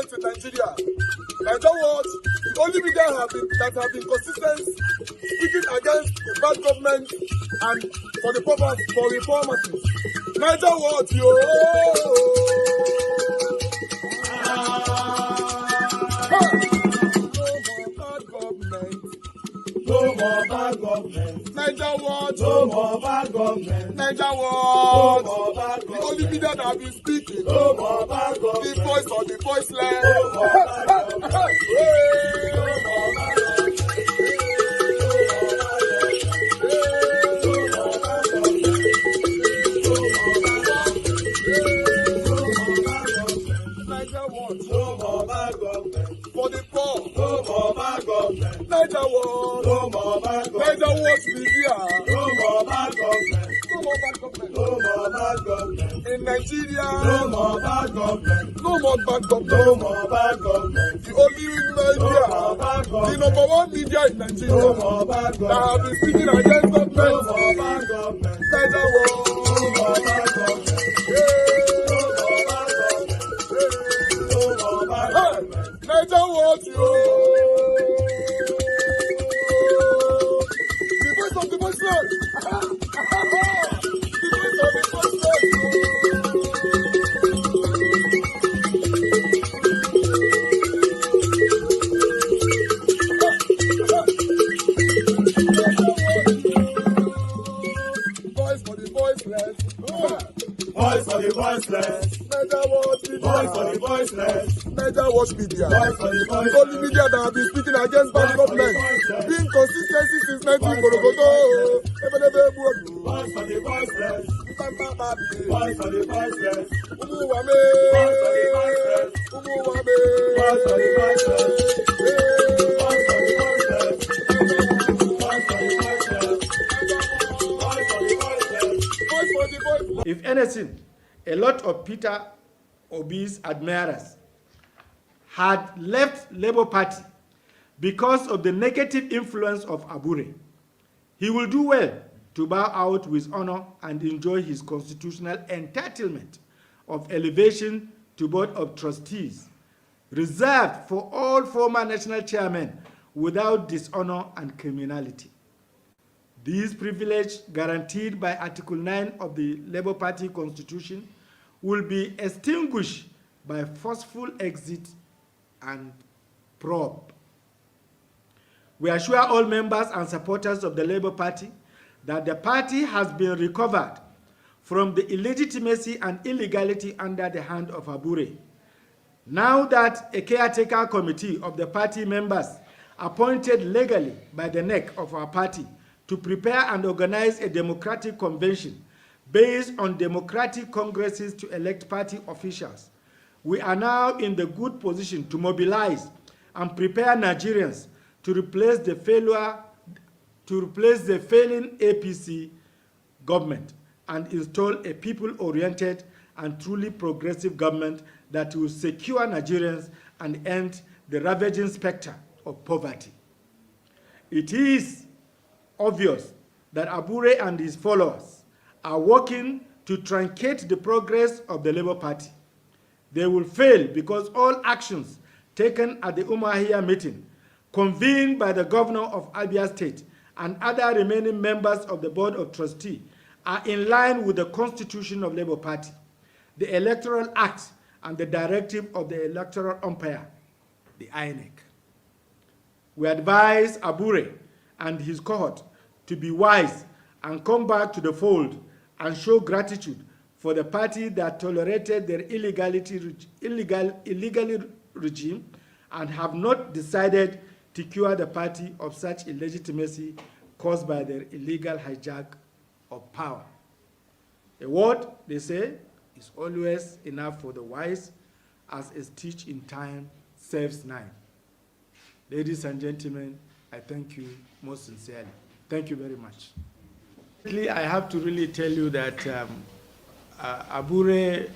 government in Nigeria. Nigeria Watch, the only media that have been consistent speaking against the bad government and for the purpose for reformers. Nigeria Watch, yo. No more bad government. Nigeria Watch. No more bad government. Nigeria Watch. No more bad government. The only media that have been speaking. No more bad government. The voice of the voiceless. No more bad government. No more bad government. Nigeria Watch. No more bad government. For the poor. No more bad government. Nigeria Watch. No more bad government. Nigeria Watch media. No more bad government. No more bad government. No more bad government. In Nigeria. No more bad government. No more bad government. No more bad government. The only media. No more bad government. The number one media in Nigeria. No more bad government. That have been speaking against government. No more bad government. Nigeria Watch. No more bad government. Nigeria Watch, yo. The voice of the voiceless. The voice of the voiceless. Voice for the voiceless. Voice for the voiceless. Nigeria Watch media. Voice for the voiceless. Nigeria Watch media. Voice for the voiceless. The only media that have been speaking against bad government. Being consistency since 1944. Voice for the voiceless. Voice for the voiceless. Umuwame. Voice for the voiceless. Umuwame. Voice for the voiceless. Voice for the voiceless. Voice for the voiceless. Voice for the voiceless. Voice for the voiceless. If anything, a lot of Peter Obi's admirers had left Labour Party because of the negative influence of Abure. He will do well to bow out with honor and enjoy his constitutional entitlement of elevation to Board of Trustees, reserved for all former national chairmen without dishonor and criminality. This privilege, guaranteed by Article 9 of the Labour Party Constitution, will be extinguished by forceful exit and probe. We assure all members and supporters of the Labour Party that the party has been recovered from the illegitimacy and illegality under the hand of Abure. Now that a caretaker committee of the party members appointed legally by the neck of our party to prepare and organize a democratic convention based on democratic congresses to elect party officials, we are now in the good position to mobilize and prepare Nigerians to replace the failing APC government and install a people-oriented and truly progressive government that will secure Nigerians and end the ravaging specter of poverty. It is obvious that Abure and his followers are working to truncate the progress of the Labour Party. They will fail because all actions taken at the Umuahia meeting, convened by the governor of Abia State and other remaining members of the Board of Trustees, are in line with the Constitution of Labour Party, the Electoral Act, and the directive of the Electoral Umpire, the INEC. We advise Abure and his cohort to be wise and come back to the fold and show gratitude for the party that tolerated their illegal regime and have not decided to cure the party of such illegitimacy caused by their illegal hijack of power. A word, they say, is always enough for the wise, as a stitch in time saves nine. Ladies and gentlemen, I thank you most sincerely. Thank you very much. I have to really tell you that Abure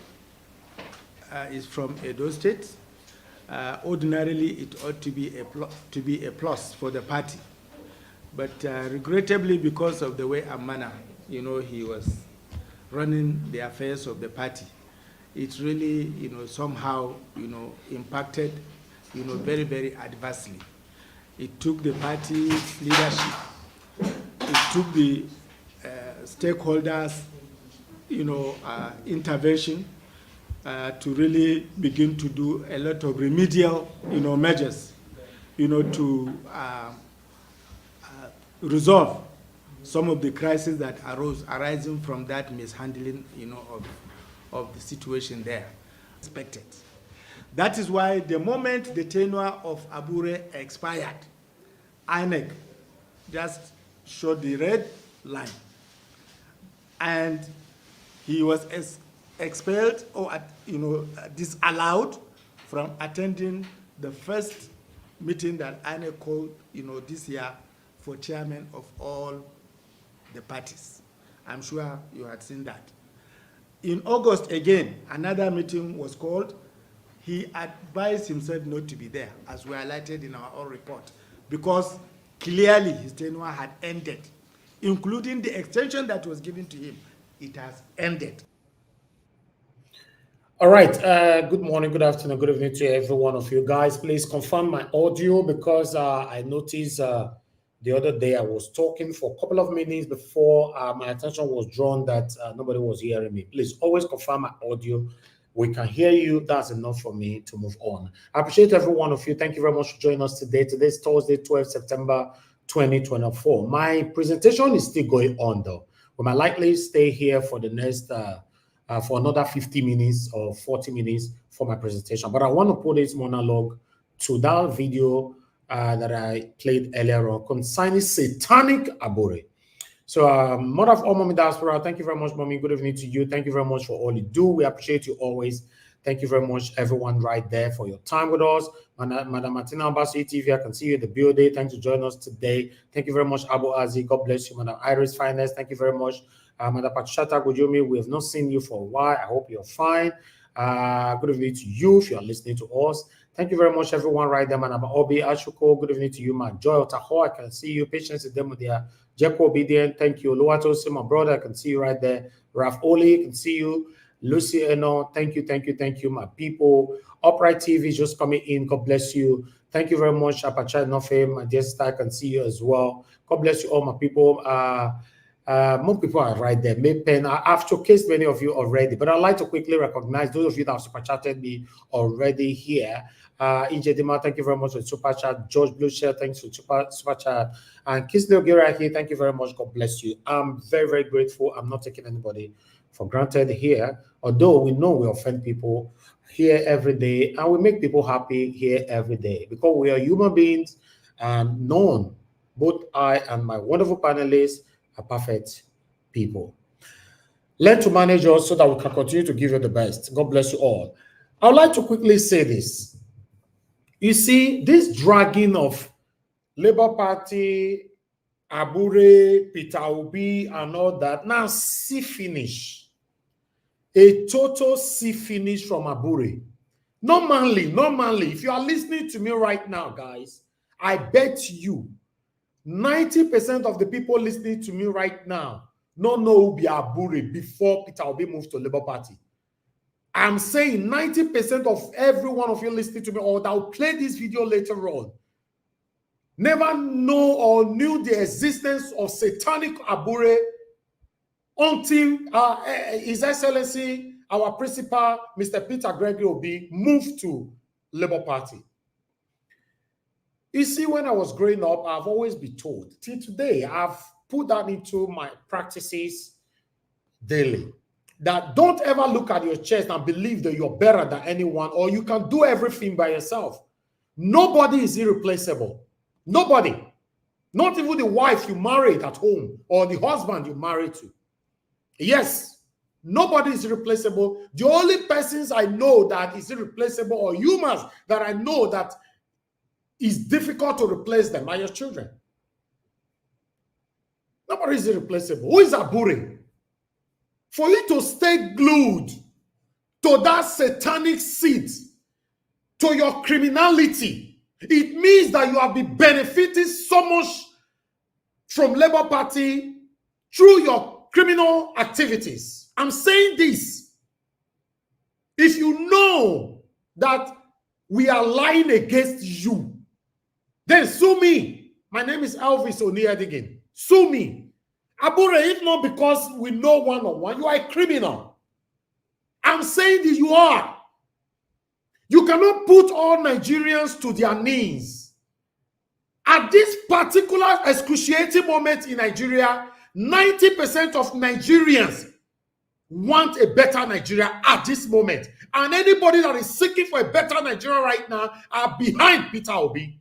is from Edo State. Ordinarily, it ought to be a plus for the party. But regrettably, because of the way and manner, he was running the affairs of the party, it really, somehow, impacted, very, very adversely. It took the party's leadership, it took the stakeholders, intervention to really begin to do a lot of remedial, measures, to resolve some of the crises that arising from that mishandling, of the situation there. Expected. That is why the moment the tenure of Abure expired, INEC just showed the red line, and he was expelled or disallowed from attending the first meeting that INEC called, this year for chairman of all the parties. I'm sure you had seen that. In August again, another meeting was called. He advised himself not to be there, as we highlighted in our own report, because clearly his tenure had ended, including the extension that was given to him. It has ended. All right. Good morning, good afternoon, good evening to every one of you guys. Please confirm my audio, because I noticed the other day I was talking for a couple of minutes before my attention was drawn that nobody was hearing me. Please always confirm my audio. We can hear you. That's enough for me to move on. I appreciate every one of you. Thank you very much for joining us today. Today's Thursday, 12 September 2024. My presentation is still going on, though. We might likely stay here for the next for another 50 minutes or 40 minutes for my presentation. But I want to put this monologue to that video that I played earlier on concerning satanic Abure. So, Mother of all Mommy Diaspora, thank you very much, Mommy. Good evening to you. Thank you very much for all you do. We appreciate you always. Thank you very much, everyone right there, for your time with us. Madam Martina Obaseki TV, I can see you in the building. Thanks for joining us today. Thank you very much, Abu Azi. God bless you, Madam Iris Finest. Thank you very much. Madam Pachata Gujumi, we have not seen you for a while. I hope you're fine. Good evening to you if you are listening to us. Thank you very much, everyone right there. Madam Obi Ashuko, good evening to you. My Joy Otaho, I can see you. Patience is them with their Jeko Obedient. Thank you. Luato, my brother, I can see you right there. Raf Oli, I can see you. Lucy Eno, thank you, my people. Upright TV is just coming in. God bless you. Thank you very much, Apacha Nofe, my dear sister, I can see you as well. God bless you, all my people. More people are right there. Maypen, I've showcased many of you already, but I'd like to quickly recognize those of you that have super chatted me already here. Dima, thank you very much for super chat. George Blueshare, thanks for super chat. And Kisney Ogira here, thank you very much. God bless you. I'm very, very grateful. I'm not taking anybody for granted here, although we know we offend people here every day, and we make people happy here every day because we are human beings, and none, both I and my wonderful panelists, are perfect people. Learn to manage us so that we can continue to give you the best. God bless you all. I would like to quickly say this. You see, this dragging of Labour Party, Abure, Peter Obi, and all that, now see finish. A total see finish from Abure. Normally, if you are listening to me right now, guys, I bet you 90% of the people listening to me right now don't know who be Abure before Peter Obi moved to Labour Party. I'm saying 90% of every one of you listening to me, or that will play this video later on, never know or knew the existence of satanic Abure until His Excellency, our principal, Mr. Peter Gregory Obi, moved to Labour Party. You see, when I was growing up, I've always been told, till today, I've put that into my practices daily, that don't ever look at your chest and believe that you're better than anyone or you can do everything by yourself. Nobody is irreplaceable. Nobody. Not even the wife you married at home or the husband you married to. Yes, nobody is irreplaceable. The only persons I know that is irreplaceable, or humans that I know that is difficult to replace them, are your children. Nobody is irreplaceable. Who is Abure? For you to stay glued to that satanic seed, to your criminality, it means that you have been benefiting so much from Labour Party through your criminal activities. I'm saying this. If you know that we are lying against you, then sue me. My name is Elvis Oniadigan. Sue me. Abure, if not because we know one-on-one, you are a criminal. I'm saying that you are. You cannot put all Nigerians to their knees. At this particular excruciating moment in Nigeria, 90% of Nigerians want a better Nigeria at this moment. And anybody that is seeking for a better Nigeria right now are behind Peter Obi.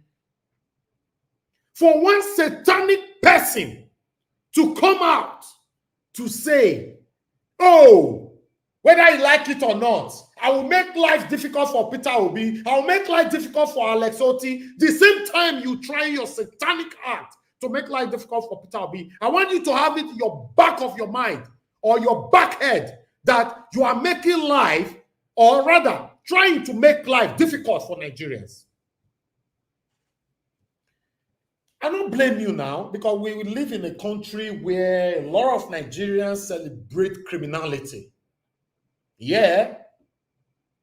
For one satanic person to come out to say, oh, whether you like it or not, I will make life difficult for Peter Obi. I will make life difficult for Alex Oti. The same time you try your satanic act to make life difficult for Peter Obi, I want you to have it in your back of your mind or your back head that you are making life, or rather trying to make life difficult for Nigerians. I don't blame you now, because we live in a country where a lot of Nigerians celebrate criminality. Yeah.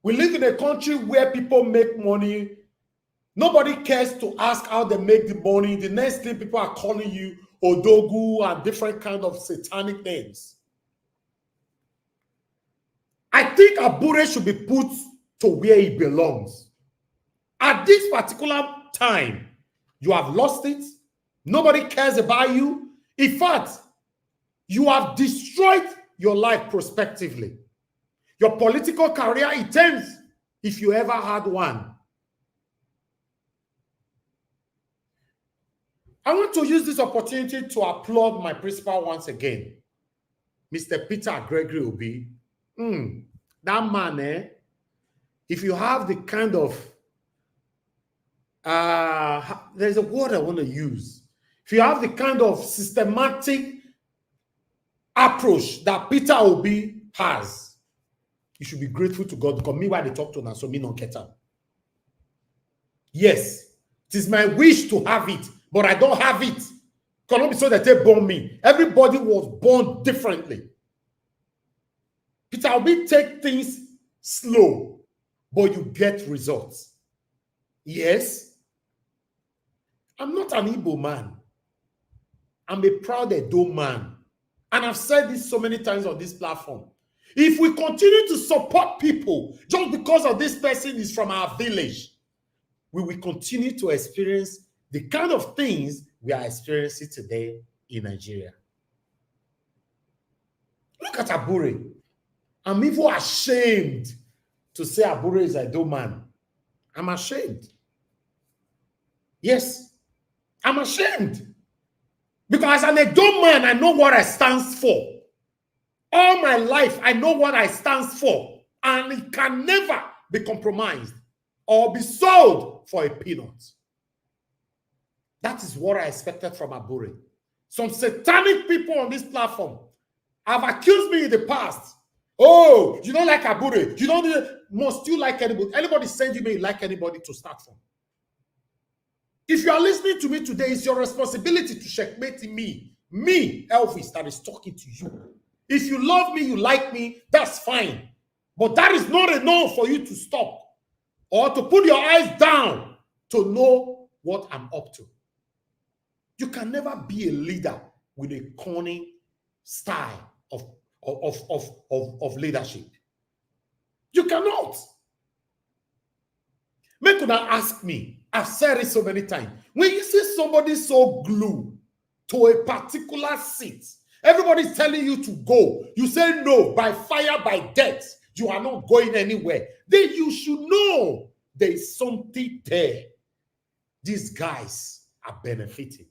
We live in a country where people make money. Nobody cares to ask how they make the money. The next thing, people are calling you Odogu and different kind of satanic names. I think Abure should be put to where he belongs. At this particular time, you have lost it. Nobody cares about you. In fact, you have destroyed your life prospectively. Your political career, it ends if you ever had one. I want to use this opportunity to applaud my principal once again, Mr. Peter Gregory Obi. That man, if you have the kind of, there's a word I want to use. If you have the kind of systematic approach that Peter Obi has, you should be grateful to God, because me, why they talk to now, so me not get up. Yes, it is my wish to have it, but I don't have it. Cannot be so that they born me. Everybody was born differently. Peter Obi take things slow, but you get results. Yes, I'm not an Igbo man. I'm a proud Edo man. And I've said this so many times on this platform. If we continue to support people just because of this person is from our village, we will continue to experience the kind of things we are experiencing today in Nigeria. Look at Abure. I'm even ashamed to say Abure is a Edo man. I'm ashamed. Yes, I'm ashamed. Because as an Edo man, I know what I stand for. All my life, I know what I stand for. And it can never be compromised or be sold for a peanut. That is what I expected from Abure. Some satanic people on this platform have accused me in the past. Oh, you don't like Abure. You don't must you like anybody? Anybody send you, may you like anybody to start from. If you are listening to me today, it's your responsibility to checkmate me, Elvis, that is talking to you. If you love me, you like me, that's fine. But that is not enough for you to stop or to put your eyes down to know what I'm up to. You can never be a leader with a corny style of leadership. You cannot. Make una ask me. I've said it so many times. When you see somebody so glued to a particular seat, everybody's telling you to go. You say no, by fire, by death. You are not going anywhere. Then you should know there is something there. These guys are benefiting.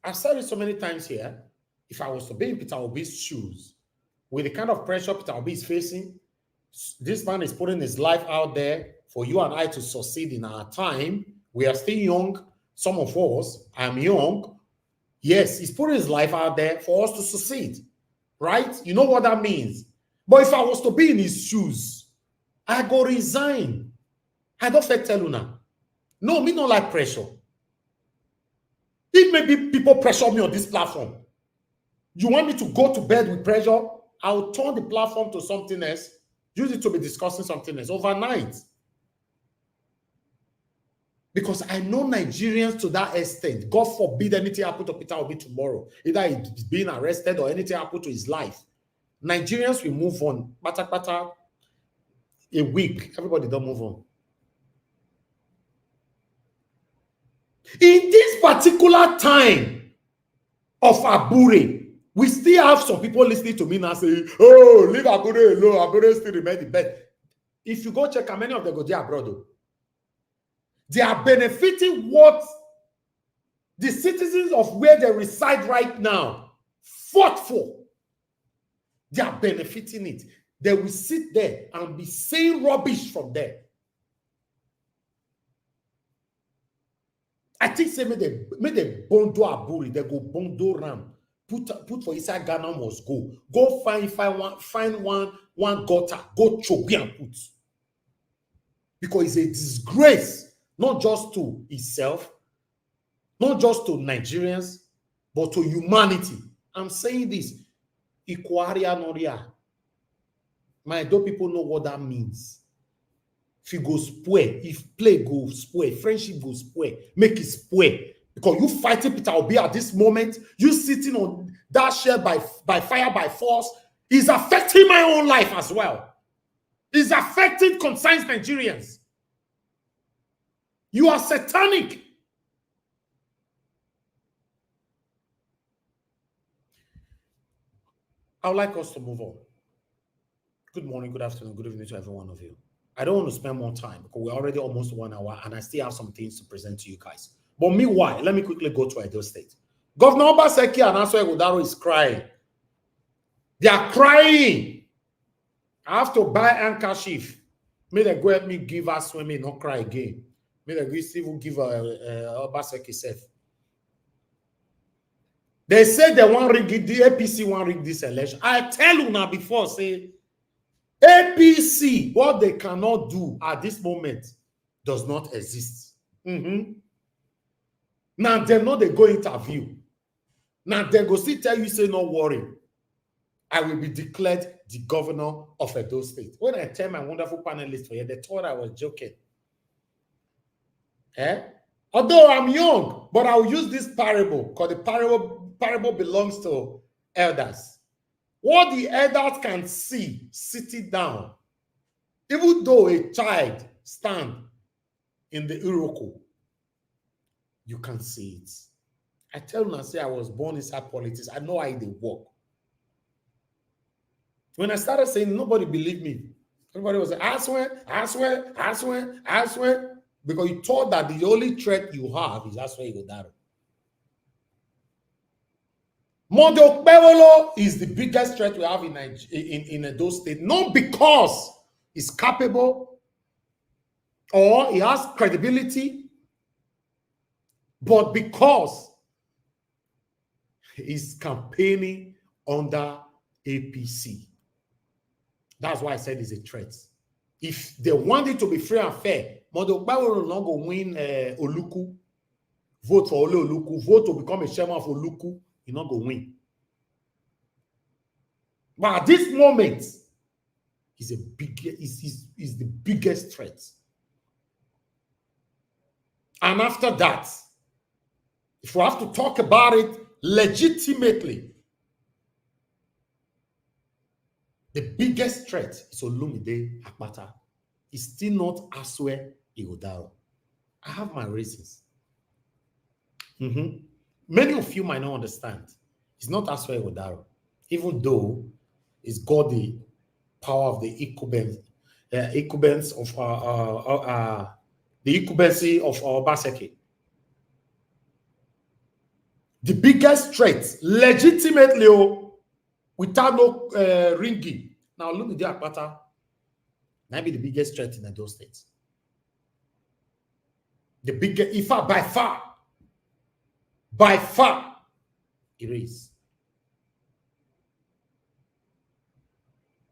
I've said it so many times here. If I was to be in Peter Obi's shoes, with the kind of pressure Peter Obi is facing, this man is putting his life out there for you and I to succeed in our time. We are still young. Some of us, I'm young. Yes, he's putting his life out there for us to succeed. Right? You know what that means. But if I was to be in his shoes, I go resign. I don't fake tell you now. No, me don't like pressure. If maybe people pressure me on this platform, you want me to go to bed with pressure? I'll turn the platform to something else, use it to be discussing something else overnight. Because I know Nigerians to that extent. God forbid anything happen to Peter Obi tomorrow. Either he's being arrested or anything happen to his life. Nigerians will move on. Bata, a week. Everybody don't move on. In this particular time of Abure, we still have some people listening to me now saying, oh, leave Abure alone. Abure still remain the best. If you go check how many of them go there abroad, though, they are benefiting what the citizens of where they reside right now fought for. They are benefiting it. They will sit there and be saying rubbish from there. I think say make they bondo Abure, they go bondo ram. Put for inside Ghana must go. Go find one gutter, go choke and put. Because it's a disgrace, not just to itself, not just to Nigerians, but to humanity. I'm saying this. Ikwaria Noria. My do people know what that means. If you go spoil, if play go spoil, friendship go spoil, make it spoil. Because you fighting Peter Obi at this moment, you sitting on that chair by fire, by force, is affecting my own life as well. It's affecting concerned Nigerians. You are satanic. I would like us to move on. Good morning, good afternoon, good evening to every one of you. I don't want to spend more time because we're already almost 1 hour and I still have some things to present to you guys. But meanwhile, let me quickly go to Edo State. Governor Obaseki and Asue is crying. They are crying. I have to buy handkerchief. May they go help me give Asue, me not cry again. May they still give Obaseki self. They say they want rig it, the APC want rig this election. I tell you now before, say, APC, what they cannot do at this moment does not exist. Now they know they go interview. Now they go still tell you, say, no worry. I will be declared the governor of Edo State. When I tell my wonderful panelists for you, they thought I was joking. Although I'm young, but I'll use this parable because the parable belongs to elders. What the elders can see sitting down, even though a child stand in the Iroko, you can see it. I tell you, I say I was born inside politics. I know how they work. When I started saying, nobody believed me. Everybody was like, Asue. Because you thought that the only threat you have is Asue Igodaro. Mondo Pewolo is the biggest threat we have in Edo State, not because he's capable or he has credibility, but because he's campaigning under APC. That's why I said he's a threat. If they want it to be free and fair, Mondo Pewolo will not go win Oluku, vote for Oluku, vote to become a chairman of Oluku. You're not going to win. But at this moment, he's the biggest threat. And after that, if we have to talk about it legitimately, the biggest threat is Olumide Akpata. It's still not Asue Igodaro. I have my reasons. Many of you might not understand. It's not Asue Igodaro, even though it's got the power of the incumbency of Obaseki. The biggest threat, legitimately, without no ringing. Now look at the Akpata. Might be the biggest threat in those states. The biggest, in fact, by far, it is.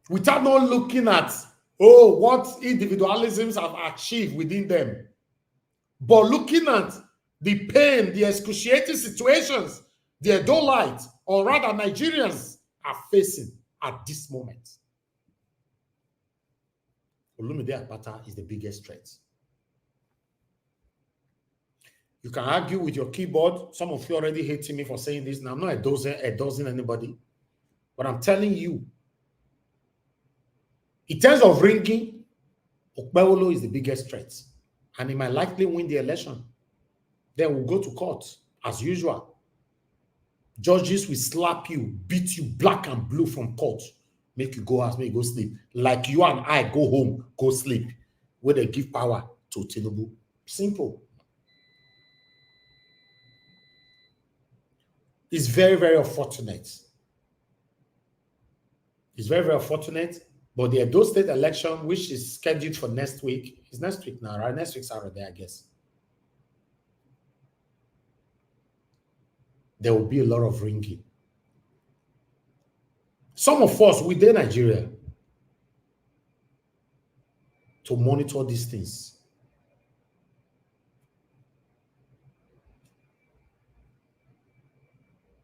Without not looking at, what individualisms have achieved within them, but looking at the pain, the excruciating situations the Edolites, or rather Nigerians, are facing. at this moment. Olumide Akpata is the biggest threat. You can argue with your keyboard. Some of you already hating me for saying this. Now, I'm not endorsing anybody, but I'm telling you, in terms of ringing, Okpebholo is the biggest threat, and he might likely win the election. Then we'll go to court, as usual. Judges will slap you, beat you black and blue from court, make you go house, make you go sleep. Like you and I go home, go sleep, where they give power to Tinubu. Simple. It's very, very unfortunate. It's very, very unfortunate. But the Edo State election, which is scheduled for next week, is next week now, right? Next week Saturday, I guess. There will be a lot of ringing. Some of us within Nigeria to monitor these things.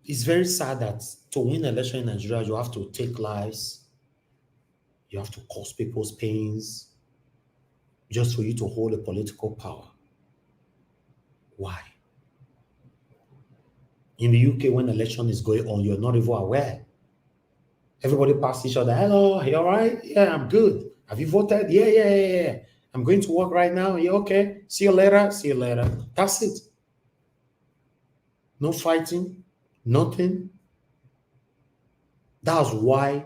It's very sad that to win an election in Nigeria, you have to take lives. You have to cause people's pains just for you to hold a political power. Why? In the UK, when election is going on, you're not even aware. Everybody passes each other. Hello, are you all right? Yeah, I'm good. Have you voted? Yeah. I'm going to work right now. Yeah, okay. See you later. See you later. That's it. No fighting. Nothing. That's why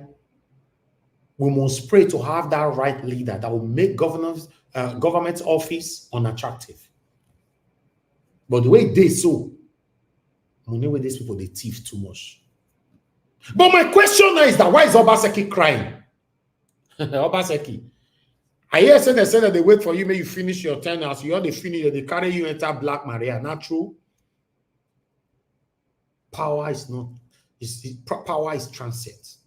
we must pray to have that right leader that will make government office unattractive. But the way they so, money with these people, they thief too much. But my question now is that why is Obaseki crying? Obaseki. I hear they say that they wait for you, may you finish your tenure. So you already finish, they carry you enter Black Maria. Not true. Power is not, power is transient.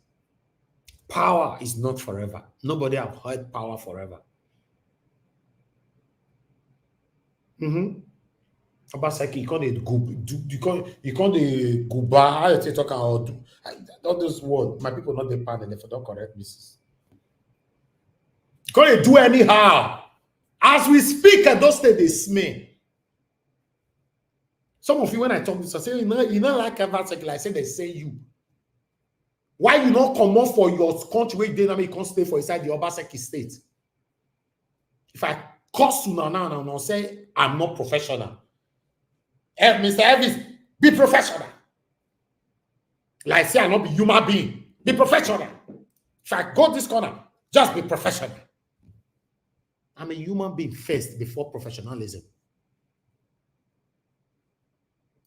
Power is not forever. Nobody have heard power forever. Obaseki, you can't go back. How you talk about all those words? My people not the pan and if I don't correct me. You can't do anyhow. As we speak, at those states they smell. Some of you, when I talk this, I say, you know like Obaseki, I say they say you. Why you not come off for your country where you dynamic can't stay for inside the Obaseki state? If I curse you now and say I'm not professional. Mr. Elvis, be professional. Like say I'm not be human being. Be professional. If I go this corner, just be professional. I'm a human being first before professionalism.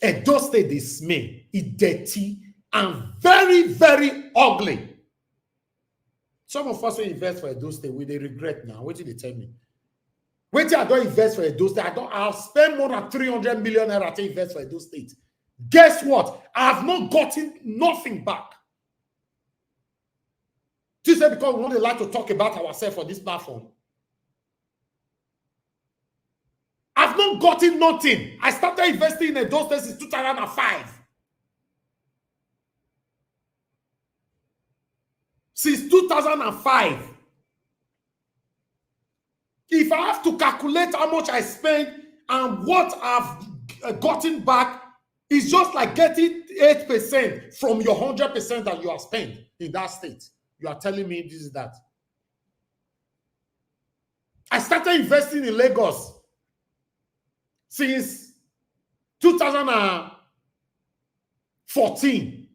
Edo State is me, it's dirty and very, very ugly. Some of us will invest for Edo State, we they regret now. What did they tell me? Wait till I don't invest for Edo State. I'll spend more than 300 million naira to invest for Edo State. Guess what? I have not gotten nothing back. This is because we don't like to talk about ourselves on this platform. I've not gotten nothing. I started investing in Edo State since 2005. Since 2005. If I have to calculate how much I spent and what I've gotten back, it's just like getting 8% from your 100% that you have spent in that state. You are telling me this is that. I started investing in Lagos since 2014.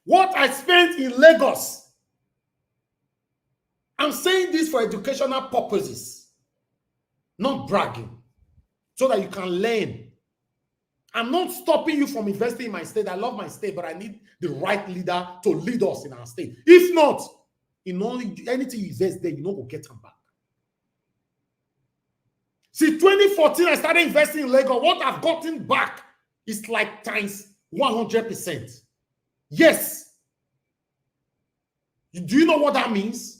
What I spent in Lagos, I'm saying this for educational purposes, not bragging, so that you can learn. I'm not stopping you from investing in my state. I love my state, but I need the right leader to lead us in our state. If not, in only anything you invest there, you know, we'll get them back. Since 2014, I started investing in Lagos. What I've gotten back is like times 100%. Yes. Do you know what that means?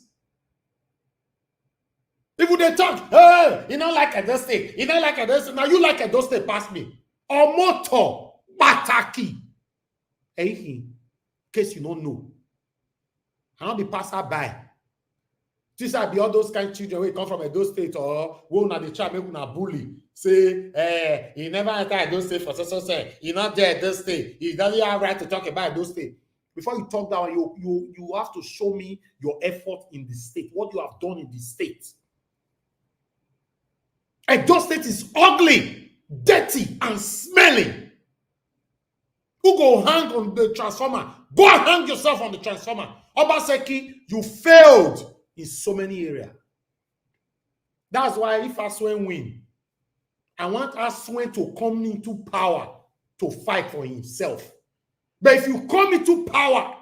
If they talk, hey, you don't like Edo State, you don't like Edo State. Now you like Edo State past me. Omoto Pataki. Hey, In case you don't know. I not be passer by. This are be all those kind of children who come from Edo State or who na the child make una bully. Say, he never enter Edo State for so say he not there Edo State. He doesn't have right to talk about Edo State. Before you talk down, you have to show me your effort in the state, what you have done in the state. Edo State is ugly, dirty, and smelling. Who go hang on the transformer? Go and hang yourself on the transformer. Obaseki, you failed in so many areas. That's why if Asue win, I want Asue to come into power to fight for himself. But if you come into power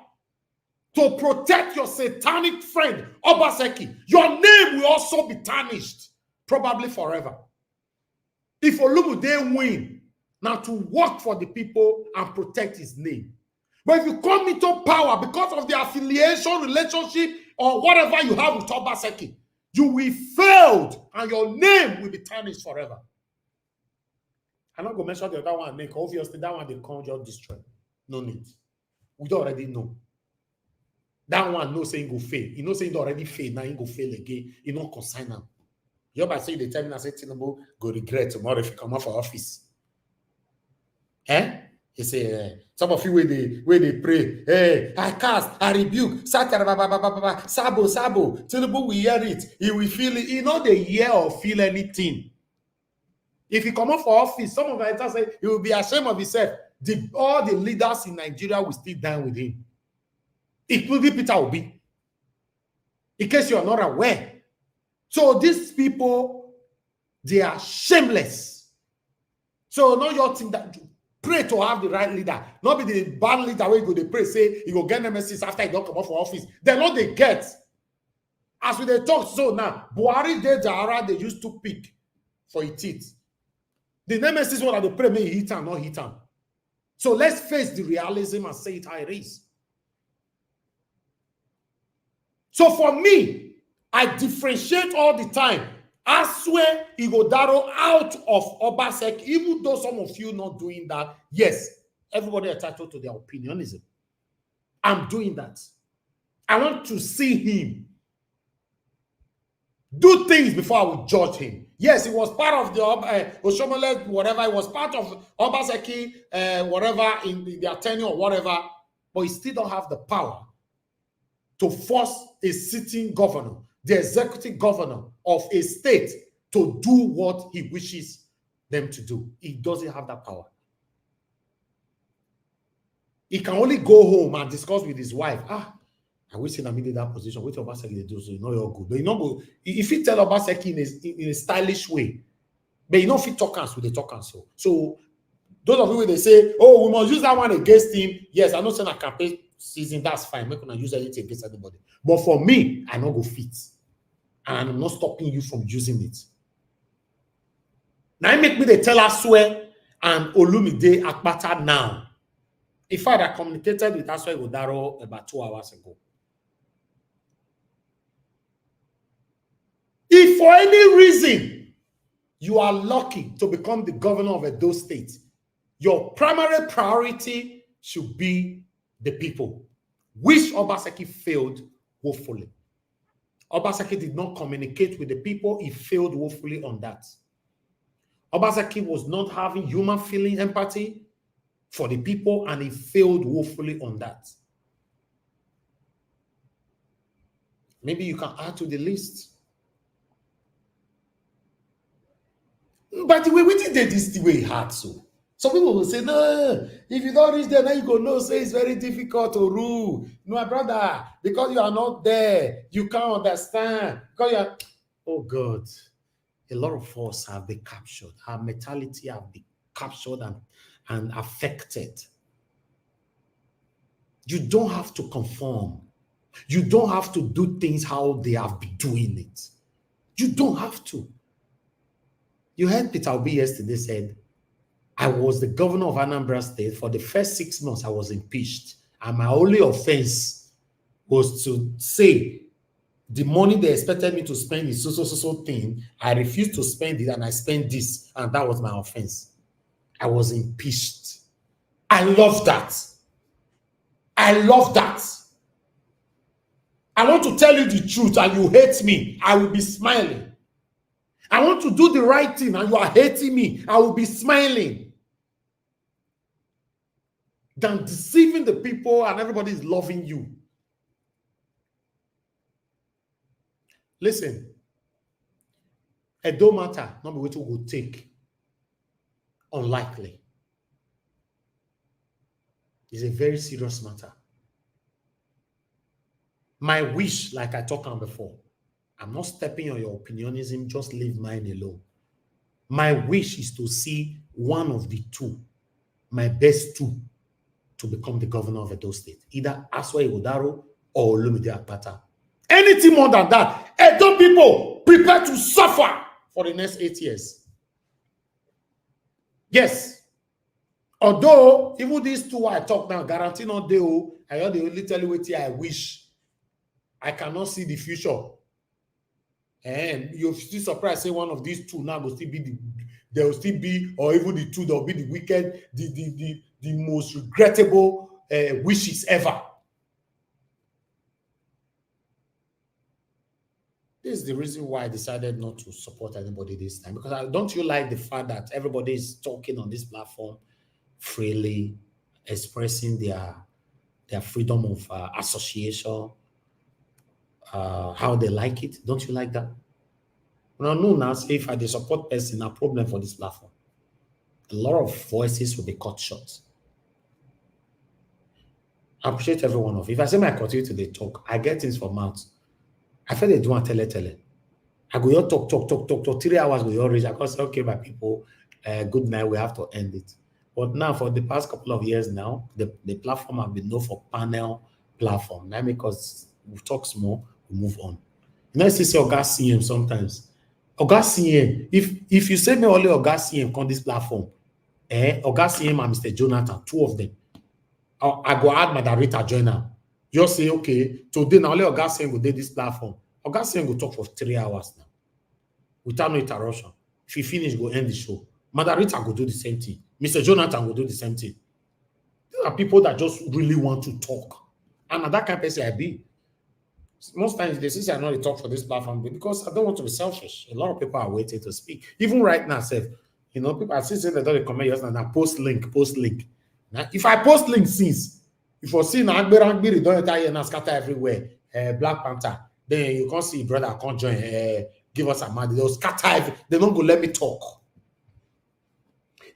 to protect your satanic friend, Obaseki, your name will also be tarnished, probably forever. If Olumude win, now to work for the people and protect his name. But if you come into power because of the affiliation, relationship, or whatever you have with Obaseki, you will fail and your name will be tarnished forever. I'm not going to mention the other one, Nick. Obviously, that one they can't just destroy. No need. We already know. That one no saying go fail. You know saying he already fail. Now he go fail again. You know consign now. You by saying the time I say Tinubu go regret tomorrow if you come out for office. He say some of you where they pray. Hey, I cast, I rebuke, Sabo. Tinubu will hear it. He will feel it. He know the hear or feel anything. If he come out for office, some of the say he will be ashamed of himself. All the leaders in Nigeria will still dine with him. It will be Peter Obi. In case you are not aware. So these people, they are shameless. So not your thing that pray to have the right leader. Not be the bad leader where you go to pray, say you go get nemesis after you don't come out for office. They're not they get. As we they talk so now, Buhari de Jahara, they used to pick for his teeth. The nemesis one that they pray may hit him, not hit him. So let's face the realism and say it how it is. So for me, I differentiate all the time. Asue Igodaro out of Obaseki, even though some of you not doing that. Yes, everybody entitled to their opinionism. I'm doing that. I want to see him do things before I will judge him. Yes, he was part of the Oshomole, whatever. He was part of Obaseki, whatever, in their tenure or whatever. But he still don't have the power to force a sitting governor, the executive governor of a state, to do what he wishes them to do. He doesn't have that power. He can only go home and discuss with his wife. I wish he needed that position. What Obaseki they do, so you know you're good. But you know, if you tell Obaseki in a stylish way, but you know if you talk and so they talk and so. So those of you where they say, oh, we must use that one against him. Yes, I know saying a campaign season, that's fine. We're gonna use anything against anybody. But for me, I don't go fit. And I'm not stopping you from using it. Now, it make me the tell Asue and Olumide Akpata now. In fact, I communicated with Asue Godaro about 2 hours ago. If for any reason you are lucky to become the governor of Edo State, your primary priority should be the people, which Obaseki failed woefully. Obaseki did not communicate with the people. He failed woefully on that. Obaseki was not having human feeling, empathy for the people, and he failed woefully on that. Maybe you can add to the list. But the way we did this the way hard so. Some people will say, no, if you don't reach there, now you go, no, say it's very difficult to rule. No, my brother, because you are not there, you can't understand. Because you are, oh God, a lot of us have been captured. Our mentality have been captured and affected. You don't have to conform. You don't have to do things how they have been doing it. You don't have to. You heard Peter Obi yesterday said, I was the governor of Anambra State. For the first 6 months, I was impeached. And my only offense was to say the money they expected me to spend is so thing. I refused to spend it and I spent this. And that was my offense. I was impeached. I love that. I love that. I want to tell you the truth and you hate me, I will be smiling. I want to do the right thing and you are hating me, I will be smiling. Than deceiving the people and everybody is loving you. Listen, it don't matter, not be what you will take. Unlikely. It's a very serious matter. My wish, like I talked on before, I'm not stepping on your opinionism, just leave mine alone. My wish is to see one of the two, my best two, to become the governor of Edo State. Either Asue Ighodaro or Olumide Akpata. Anything more than that, Edo people prepare to suffer for the next 8 years. Yes. Although, even these two I talk now, guarantee not they will, I only tell you what I wish. I cannot see the future. And you're still surprised, say one of these two now will still be there will still be, or even the two that will be the wicked, the most regrettable wishes ever. This is the reason why I decided not to support anybody this time. Because don't you like the fact that everybody is talking on this platform freely, expressing their freedom of association, how they like it? Don't you like that? No, as if I support person, a problem for this platform. A lot of voices will be cut short. I appreciate every one of you. If I say I continue to the talk, I get things from mouth. I feel they do want tele. I go your talk. 3 hours go your reach. I can say, okay, my people, good night. We have to end it. But now, for the past couple of years now, the platform have been known for panel platform. Now, because we talk small, we move on. You know, see Oga CM sometimes. Oga CM, if you say me only Oga CM on this platform, Oga CM and Mr. Jonathan, two of them, I go add Madam Rita join now. You say, okay, today now only Oga CM go do this platform. Oga CM go talk for 3 hours now, without no interruption. If he finish, go end the show. Madam Rita go do the same thing. Mr. Jonathan will do the same thing. There are people that just really want to talk. And that kind of person I be. Most times they say I know they talk for this platform because I don't want to be selfish. A lot of people are waiting to speak. Even right now, people are still saying they don't comment yesterday. Now post link. Now, if I post link since, if you see now Agbiri don't enter here and scatter everywhere, Black Panther, then you can't see brother can't join. Give us a money. They'll scatter. They don't go let me talk.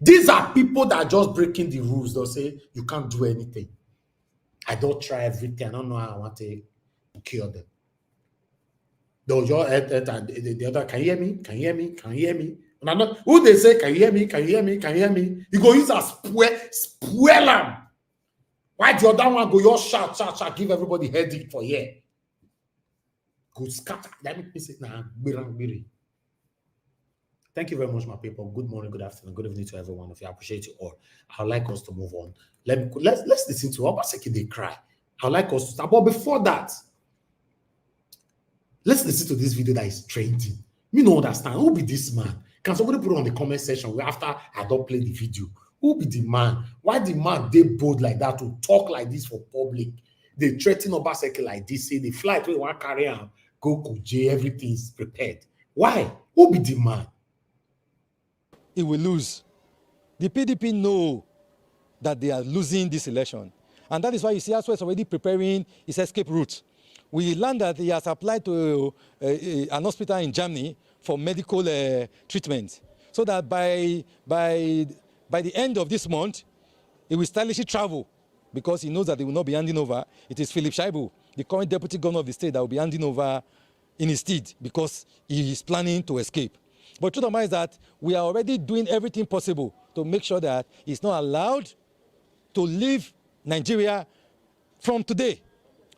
These are people that are just breaking the rules. They'll say you can't do anything. I don't try everything. I don't know how I want to cure them. They'll just the other, can you hear me? Can you hear me? Can you hear me? And I know who they say, can you hear me? Can you hear me? Can you hear me? You go use a spoil them. Why the other one go your shout, give everybody headache for here? Go scatter. That make me say nah, biri. Thank you very much, my people. Good morning, good afternoon, good evening to every one of you. I appreciate you all. I'd like us to move on. Let's listen to Obaseki they cry. I'd like us to start. But before that, let's listen to this video that is trending. Me no understand. Who be this man? Can somebody put it on the comment section where after I don't play the video? Who be the man? Why the man they bold like that to talk like this for public? They threaten Obaseki like this, say the flight we want to carry on, go Kuje, everything is prepared. Why? Who be the man? He will lose. The PDP know that they are losing this election. And that is why you see Asue is already preparing his escape route. We learned that he has applied to an hospital in Germany for medical treatment. So that by the end of this month, he will stylishly travel because he knows that he will not be handing over. It is Philip Shaibu, the current deputy governor of the state, that will be handing over in his stead because he is planning to escape. But the truth of the matter is that we are already doing everything possible to make sure that he's not allowed to leave Nigeria from today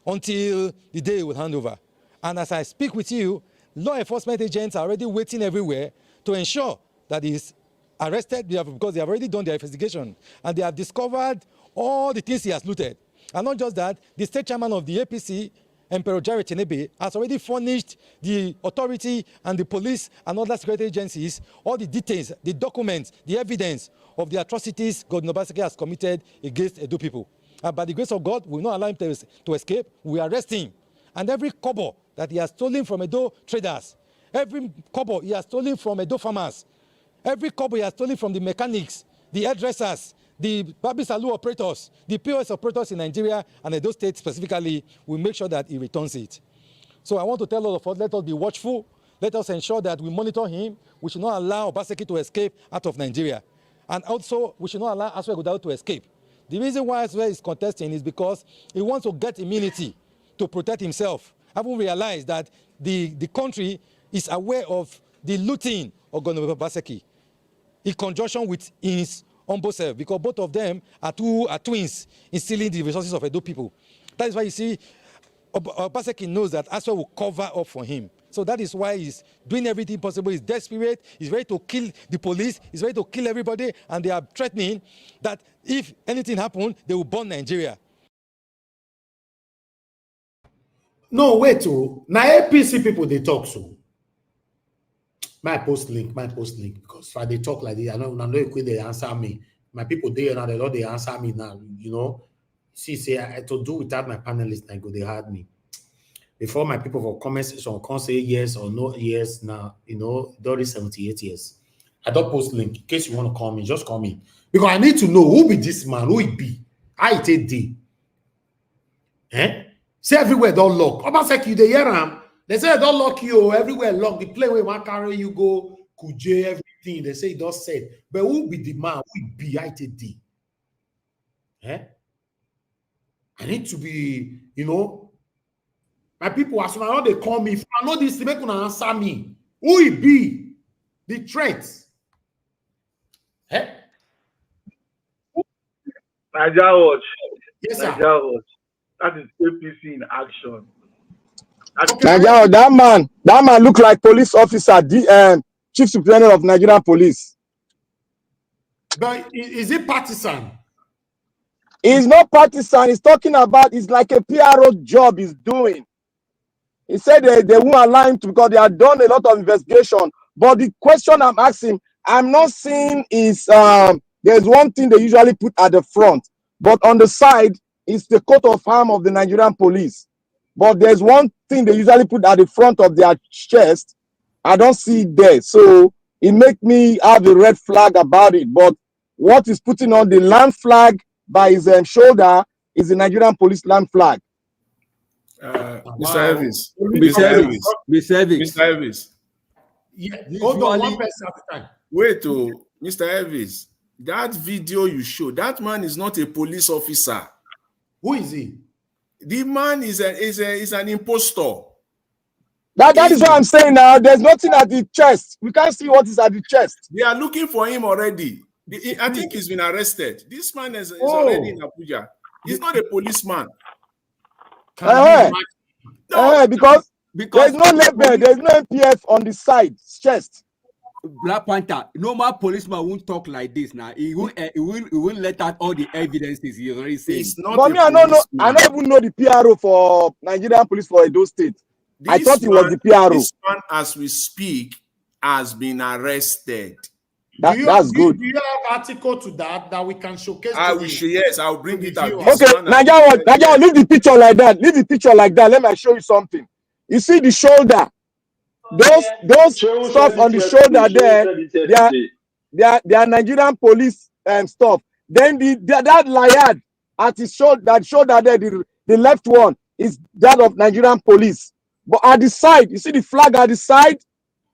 until the day he will hand over. And as I speak with you, law enforcement agents are already waiting everywhere to ensure that he's arrested because they have already done their investigation and they have discovered all the things he has looted. And not just that, the state chairman of the APC, Emperor Jared Tenebe, has already furnished the authority and the police and other security agencies all the details, the documents, the evidence of the atrocities Governor Obaseki has committed against Edo people. And by the grace of God, we will not allow him to escape. We arrest him. And every kobo that he has stolen from Edo traders, every kobo he has stolen from Edo farmers, every kobo he has stolen from the mechanics, the hairdressers, the Babi Salu operators, the POS operators in Nigeria and Edo State specifically, we make sure that he returns it. So I want to tell all of us, let us be watchful. Let us ensure that we monitor him. We should not allow Obaseki to escape out of Nigeria. And also, we should not allow Asue to escape. The reason why Asue is contesting is because he wants to get immunity to protect himself. Having realized that the country is aware of the looting of Governor Obaseki in conjunction with his humble self, because both of them are twins in stealing the resources of Edo people. That is why you see Obaseki knows that Asue will cover up for him. So that is why he's doing everything possible. He's desperate. He's ready to kill the police. He's ready to kill everybody. And they are threatening that if anything happens, they will burn Nigeria. No, wait. Now APC people, they talk so. My post link, because if they talk like this, I know if they answer me. My people there now, they answer me now, you know. See, say I to do without my panelists, I go, they had me. Before my people for comment section can't say yes or no yes now, you know, 78 years. I don't post link. In case you want to call me, just call me. Because I need to know who be this man, who it be. I take D. Eh? Say everywhere don't lock. Obaseki, they hear him. They say don't lock you, everywhere lock. The plane where one carry you go, Kuje, everything. They say it does said. But who be the man? Who it be? I take D. Eh? I need to be, you know. My people, as soon as they call me, if I know this, they make una answer me. Who it be? The threat. Eh? Nigeria Watch. Yes, sir. Nigeria Watch. That is APC in action. Nigeria, that man look like police officer, the chief superintendent of Nigerian police. But is it partisan? He's not partisan. He's talking about, it's like a PRO job he's doing. He said they won't allow him to because they have done a lot of investigation. But the question I'm asking, I'm not seeing is there's one thing they usually put at the front, but on the side is the coat of arms of the Nigerian police. But there's one thing they usually put at the front of their chest. I don't see it there. So it makes me have a red flag about it. But what is putting on the land flag by his shoulder is the Nigerian police land flag. Mr. Elvis. Mr. Elvis. Yeah, hold on, one person at a time. Wait, Mr. Elvis. That video you show, that man is not a police officer. Who is he? The man is an impostor. That is what I'm saying now. There's nothing at the chest. We can't see what is at the chest. They are looking for him already. I think he's been arrested. This man is already in Abuja. He's not a policeman. Because there's no label, there's no MPF on the side, chest. Black Panther, normal policeman won't talk like this now. He won't let out all the evidences he already said. But me, I don't even know the PRO for Nigerian police for Edo State. I thought it was the PRO. This man, as we speak, has been arrested. That's good. Do you have article to that we can showcase? Yes, I'll bring it out. Okay, Nigeria, leave the picture like that. Leave the picture like that. Let me show you something. You see the shoulder. Those stuff on the shoulder there, they are Nigerian police stuff. Then that layard at his shoulder, that shoulder there, the left one is that of Nigerian police. But at the side, you see the flag at the side.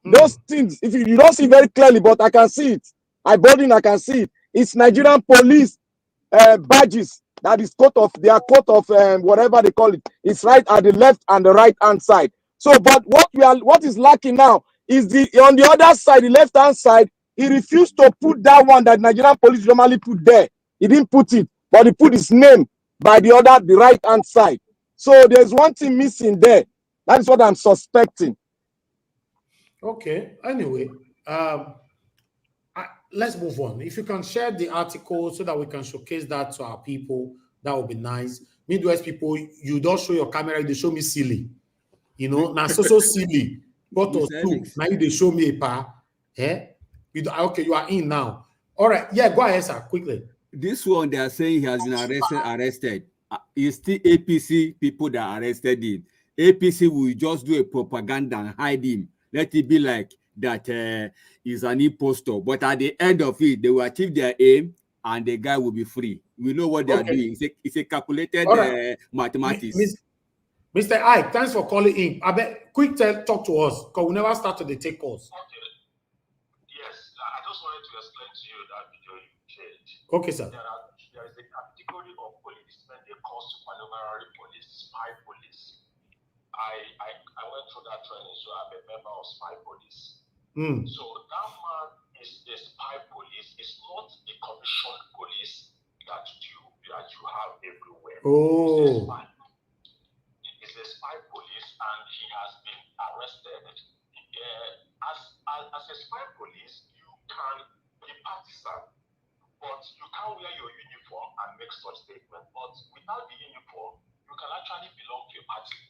Those things, if you don't see very clearly, but I can see it. I can see it. It's Nigerian police badges. That is their coat of whatever they call it. It's right at the left and the right hand side. So, but what is lacking now is on the other side, the left hand side, he refused to put that one that Nigerian police normally put there. He didn't put it, but he put his name by the right hand side. So there's one thing missing there. That is what I'm suspecting. Okay. Anyway, let's move on. If you can share the article so that we can showcase that to our people, that would be nice. Midwest people, you don't show your camera, they show me silly. You know, now so silly. What or two? Now they show me a par. Okay, you are in now. All right. Yeah, go ahead, sir, quickly. this one they are saying he has been arrested. It's still APC people that arrested him. APC will just do a propaganda and hide him. Let it be like that is an impostor. But at the end of it, they will achieve their aim and the guy will be free. We know what they are doing. It's a calculated mathematics. Mr. Ike, thanks for calling in. I bet quick talk to us because we never started the take calls. Okay. Yes, I just wanted to explain to you that video you shared. Okay, sir. There is a category of policemen they call supernumerary police, spy police. I went through that training, so I'm a member of spy police. So that man is a spy police. It's not the commissioned police that you have everywhere. Oh. It's a spy police, and he has been arrested. As a spy police, you can be partisan, but you can't wear your uniform and make such statements. But without the uniform, you can actually belong to a party.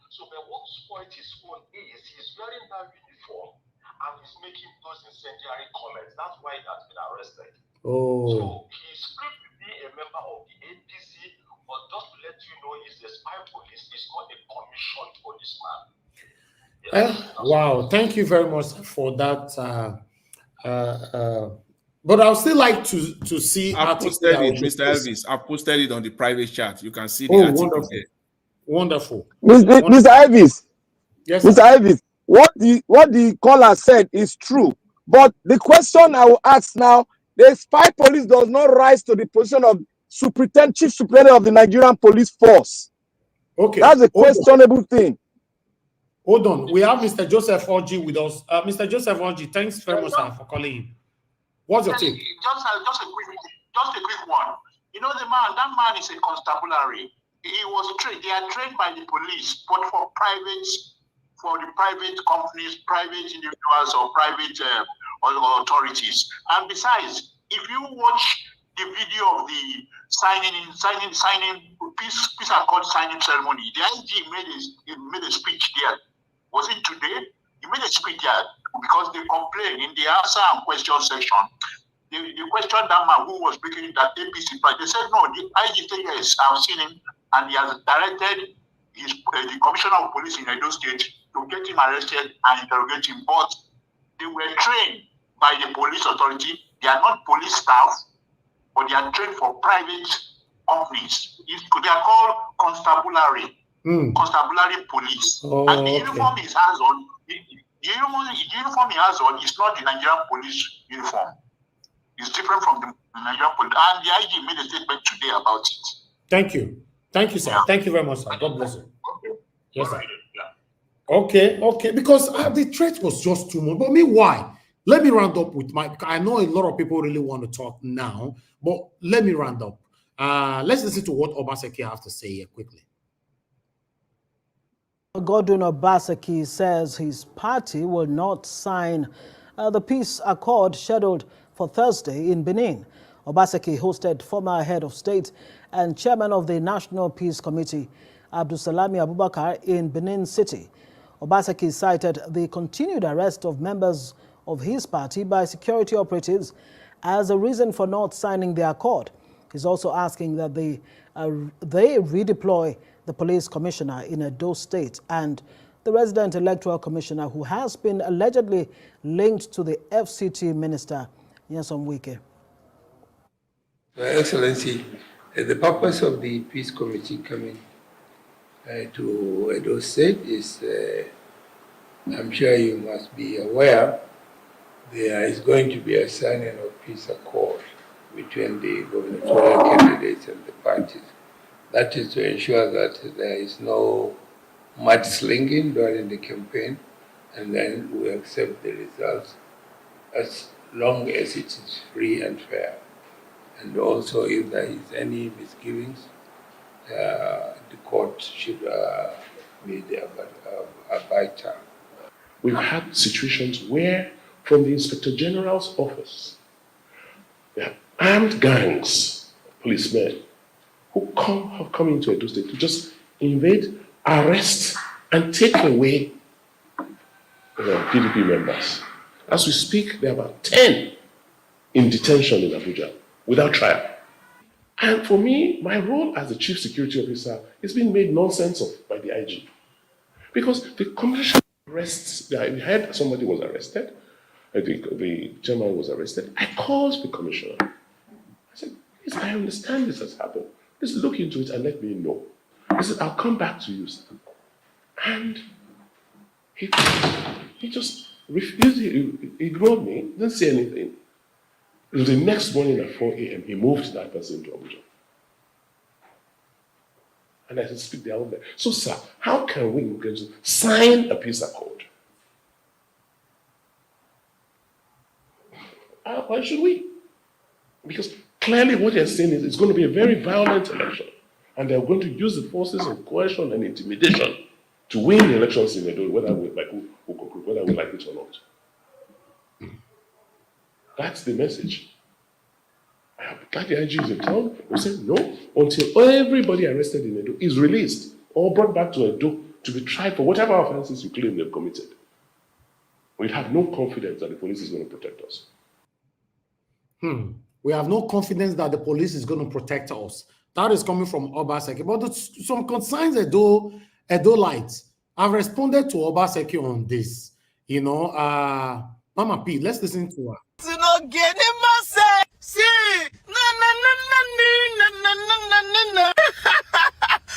So, but what spoiled his own is he's wearing that uniform and he's making those incendiary comments. That's why he has been arrested. So he's free to be a member of the APC, but just to let you know, he's a spy police. He's not a commissioned policeman. Wow, thank you very much for that. But I would still like to see. I posted it, Mr. Elvis. I posted it on the private chat. You can see the article wonderful. there. Wonderful. Mr. Elvis. Yes, Mr. Elvis. What the caller said is true. But the question I will ask now, the spy police does not rise to the position of chief superintendent of the Nigerian police force. Okay. That's a questionable thing. Hold on. We have Mr. Joseph Orji with us. Mr. Joseph Orji, thanks very much for calling in. What's your take? Just a quick one. You know, that man is a constabulary. He was trained. They are trained by the police, but for the private companies, private individuals, or private authorities. And besides, if you watch the video of the signing peace accord signing ceremony, the IG made a speech there. Was it today? He made a speech there because they complained in the answer and question section. They questioned that man who was making that APC part. They said no. The IG said yes, I've seen him, and he has directed the commissioner of police in Edo State to get him arrested and interrogate him. But they were trained by the police authority. They are not police staff, but they are trained for private companies. They are called constabulary, constabulary police. And the uniform he has on, the uniform he has on is not the Nigerian police uniform. It's different from the Nigerian police. And the IG made a statement today about it. Thank you. Thank you, sir. Yeah. Thank you very much, sir. God bless you. Okay. Yes, sir. Okay. Because the threat was just too much. But meanwhile, let me round up with I know a lot of people really want to talk now, but let me round up. Let's listen to what Obaseki have to say here quickly. Godwin Obaseki says his party will not sign the peace accord scheduled for Thursday in Benin. Obaseki hosted former head of state and chairman of the National Peace Committee, Abdulsalami Abubakar, in Benin City. Obaseki cited the continued arrest of members of his party by security operatives as a reason for not signing the accord. He's also asking that they redeploy the police commissioner in Edo State and the resident electoral commissioner who has been allegedly linked to the FCT minister, Nyesom Wike. Your Excellency, the purpose of the Peace Committee coming to Edo State is, I'm sure you must be aware, there is going to be a signing of peace accord between the gubernatorial candidates and the parties. That is to ensure that there is no mudslinging during the campaign, and then we accept the results as long as it is free and fair. And also, if there is any misgivings, the court should be the arbiter. We've had situations where, from the Inspector General's office, there are armed gangs, policemen, who have come into Edo State to just invade, arrest, and take away PDP members. As we speak, there are about 10 in detention in Abuja. without trial. And for me, my role as the chief security officer is being made nonsense of by the IG. Because the commission arrests, I heard somebody was arrested, the chairman was arrested. I called the commissioner. I said, please, I understand this has happened. Please look into it and let me know. He said, I'll come back to you, sir. And he just refused, he ignored me, didn't say anything. It was the next morning at 4 a.m., he moved that person to Abuja. And I said, speak their own language. So, sir, how can we sign a peace accord? Why should we? Because clearly what they're saying is it's going to be a very violent election. And they're going to use the forces of coercion and intimidation to win the elections in Edo, whether we like it or not. That's the message. I am glad the IG is in town. We said no until everybody arrested in Edo is released or brought back to Edo to be tried for whatever offenses you claim they've committed. We have no confidence that the police is going to protect us. We have no confidence that the police is going to protect us. That is coming from Obaseki. But some concerns Edo-lights have responded to Obaseki on this. You know, Mama P, let's listen to her.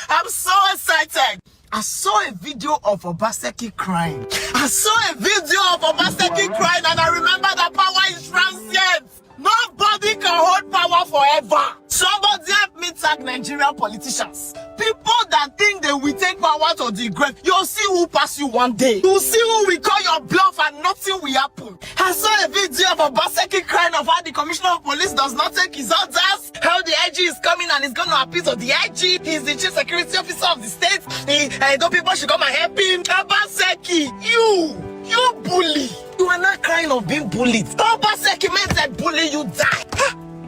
I'm so excited. I saw a video of Obaseki crying. I saw a video of Obaseki crying, and I remember that power is transient. Nobody can hold power forever. Somebody help me tag Nigerian politicians. People that think they will take power to the grave. You'll see who pass you one day. You'll see who will call your bluff and nothing will happen. I saw a video of Obaseki crying of how the commissioner of police does not take his orders. How the IG is coming and is going to appeal to the IG. He's the chief security officer of the state. Those people should come and help him. Obaseki, you bully. You are not crying of being bullied. Obaseki meant that bully you die.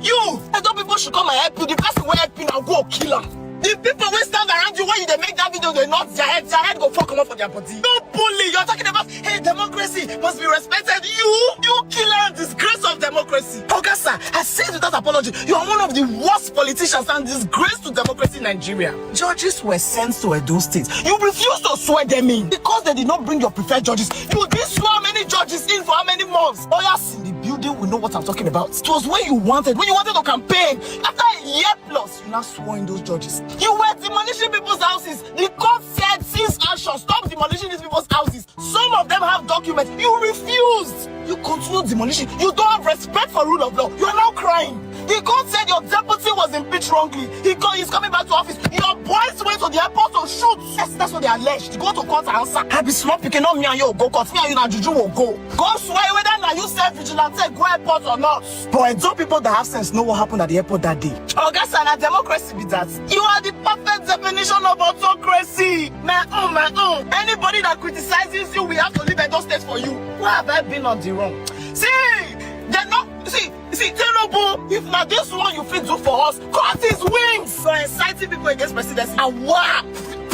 You, those people should come and help you. The person will help you now, go kill him. The people will stand around you when you make that video, they nod their head go fuck them up for their body. No bully, you're talking about, hey, democracy must be respected. You killer and disgrace of democracy. Okay, sir, I say it without apology, you are one of the worst politicians and disgrace to democracy in Nigeria. Judges were sent to Edo State. You refused to swear them in because they did not bring your preferred judges. You did swear how many judges in for how many months? Oh, yes, in the building will know what I'm talking about. It was when you wanted to campaign. After a year plus, you now swore in those judges. You were demolishing people's houses. The court said, since action, stop demolishing these people's houses. Some of them have documents. You refused. You continue demolishing. You don't have respect for rule of law. You are now crying. The court said your deputy was impeached wrongly. He's coming back to office. Your boys went to the airport to shoot. Yes, that's what they alleged. Go to court and answer. I be small picking up me and you go court. Me and you and Juju will go. Go swear whether now you self-vigilante go airport or not. But those people that have sense know what happened at the airport that day. Oh, guys, and democracy be that. You are the perfect definition of autocracy. Anybody that criticizes you, we have to leave Edo State for you. Why have I been on the wrong? See, terrible. If not this one you fit do for us, cut his wings. For inciting people against presidency. And wow,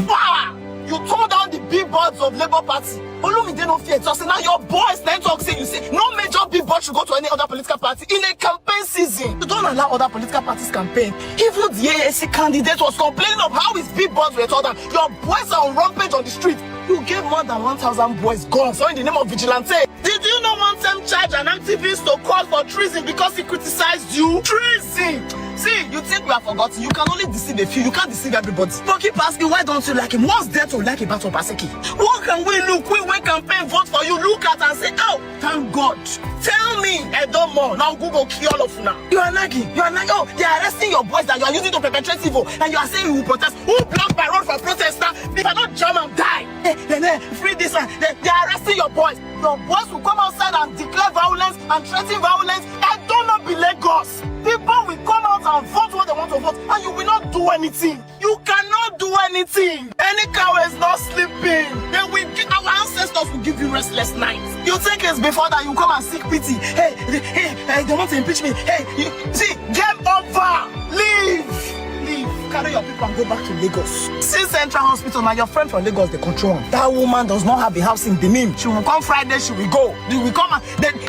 power. You tore down the billboards of Labour Party. Olumide no fear talk. Now your boys then talk say you see no major billboard should go to any other political party in a campaign season. You don't allow other political parties campaign. Even the AAC candidate was complaining of how his billboards were torn down. Your boys are on rampage on the street. You gave more than 1,000 boys guns, so in the name of vigilante. Did you not want them charge an activist to call for treason because he criticized you? Treason! See, you think we have forgotten. You can only deceive a few. You can't deceive everybody. But keep asking, why don't you like him? What's there to like about Obaseki? What can we look? We campaign vote for you. Look at and say, oh, thank God. Tell me, Edo more. Now Google kill all of you now. You are nagging. Oh, they are arresting your boys that you are using to perpetrate evil. And you are saying you will protest. Who blocked my road for protest now? If I don't jump and die. Free this one. They are arresting your boys. Your boys will come outside and declare violence and threaten violence. I don't know be Lagos. People will come out and vote what they want to vote, and you will not do anything. You cannot do anything. Any cow is not sleeping. Our ancestors will give you restless nights. You think it's before that you come and seek pity. Hey, they want to impeach me. Hey, see, game over. Leave. carry your people and go back to Lagos. See Central Hospital, now your friend from Lagos, they control them. That woman does not have a house in Benin. She will come Friday, she will go. They will come and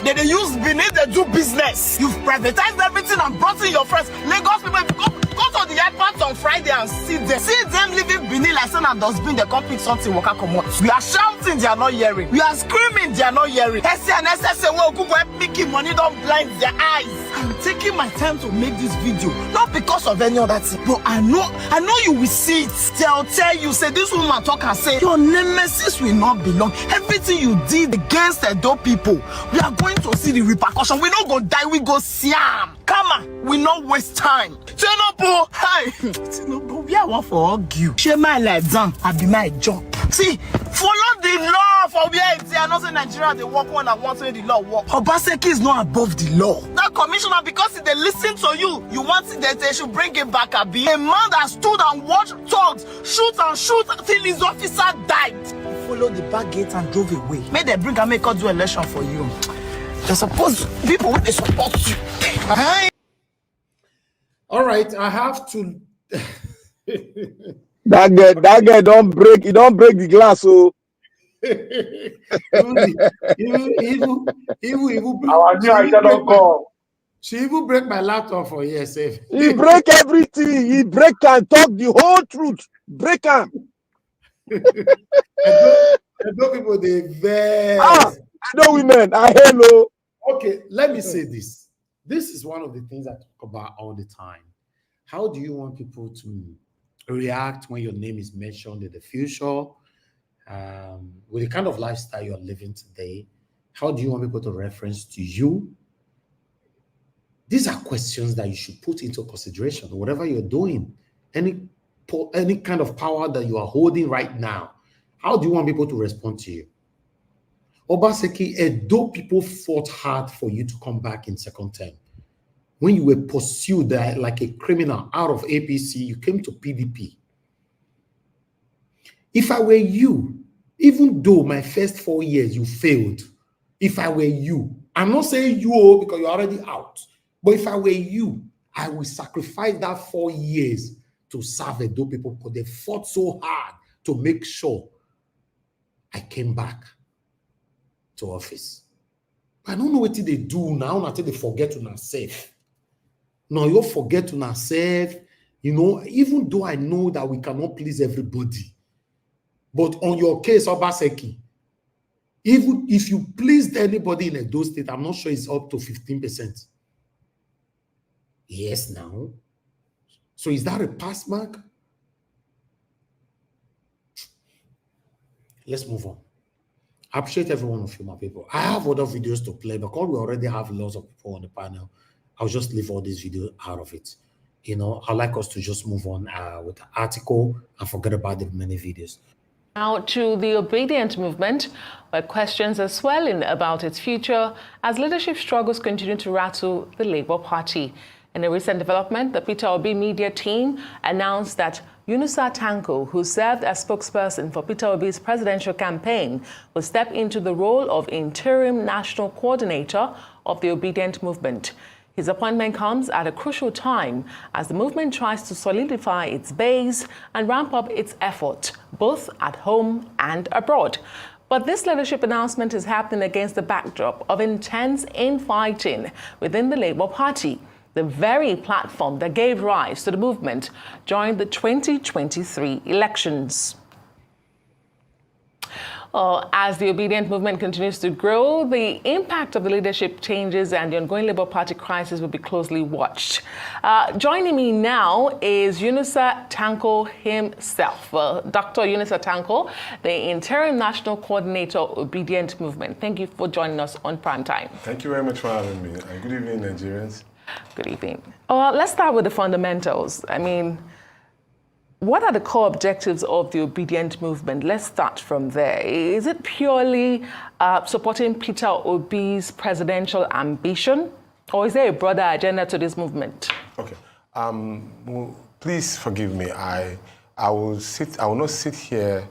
they use Benin, they do business. You've privatized everything and brought in your friends. Lagos people, go to the airport on Friday and see them living Benin like saying and dustbin, they come pick something, walk come out. We are shouting, they are not hearing. We are screaming, they are not hearing. SNSS, well, Google picking money, don't blind their eyes. I'm taking my time to make this video, not because of any other thing, but I know you will see it. They'll tell you, say this woman talk and say your nemesis will not belong. Everything you did against the dope people, we are going to see the repercussion. We don't go die, we go siam. Come on, we not waste time. Tinubu, hi. Tinubu, we are one for argue. Share my life down, I be my job. See, follow the law for where it's here. I know say Nigeria they work one and one say the law work. Obaseki is not above the law. That commissioner, because they listen to you, you want that they should bring it back. A man that stood and watched thugs shoot till his officer died. He followed the back gate and drove away. May they bring and make us do election for you. They're supposed people when they support you. All right, I have to. That guy don't break the glass, so. She even break my laptop for years. He break everything. He break and talk the whole truth. Break him. I know people they vex. I know women. I hello. Okay, let me say this. This is one of the things I talk about all the time. How do you want people to react when your name is mentioned in the future? With the kind of lifestyle you're living today, how do you want people to reference to you? These are questions that you should put into consideration. Whatever you're doing, any kind of power that you are holding right now, how do you want people to respond to you? Obaseki, Edo people fought hard for you to come back in second term. When you were pursued like a criminal out of APC, you came to PDP. If I were you, even though my first 4 years you failed, if I were you, I'm not saying you because you're already out, but if I were you, I would sacrifice that 4 years to serve Edo people because they fought so hard to make sure I came back to office. I don't know what they do now until they forget to not save. No, you forget to not save. You know, even though I know that we cannot please everybody, but on your case, Obaseki, even if you pleased anybody in Edo State, I'm not sure it's up to 15%. Yes, now. So is that a pass mark? Let's move on. I appreciate every one of you, my people. I have other videos to play, because we already have lots of people on the panel. I'll just leave all these videos out of it. You know, I'd like us to just move on with the article and forget about the many videos. Now to the Obedient movement, where questions are swelling about its future as leadership struggles continue to rattle the Labour Party. In a recent development, the Peter Obi media team announced that Yunusa Tanko, who served as spokesperson for Peter Obi's presidential campaign, will step into the role of interim national coordinator of the Obedient movement. His appointment comes at a crucial time as the movement tries to solidify its base and ramp up its effort, both at home and abroad. But this leadership announcement is happening against the backdrop of intense infighting within the Labour Party, the very platform that gave rise to the movement during the 2023 elections. As the Obedient movement continues to grow, the impact of the leadership changes and the ongoing Labour Party crisis will be closely watched. Joining me now is Yunusa Tanko himself, Dr. Yunusa Tanko, the Interim National Coordinator of Obedient Movement. Thank you for joining us on Primetime. Thank you very much for having me. And good evening, Nigerians. Good evening. Let's start with the fundamentals. I mean, what are the core objectives of the Obedient movement? Let's start from there. Is it purely supporting Peter Obi's presidential ambition, or is there a broader agenda to this movement? Okay. Well, please forgive me. I will not sit here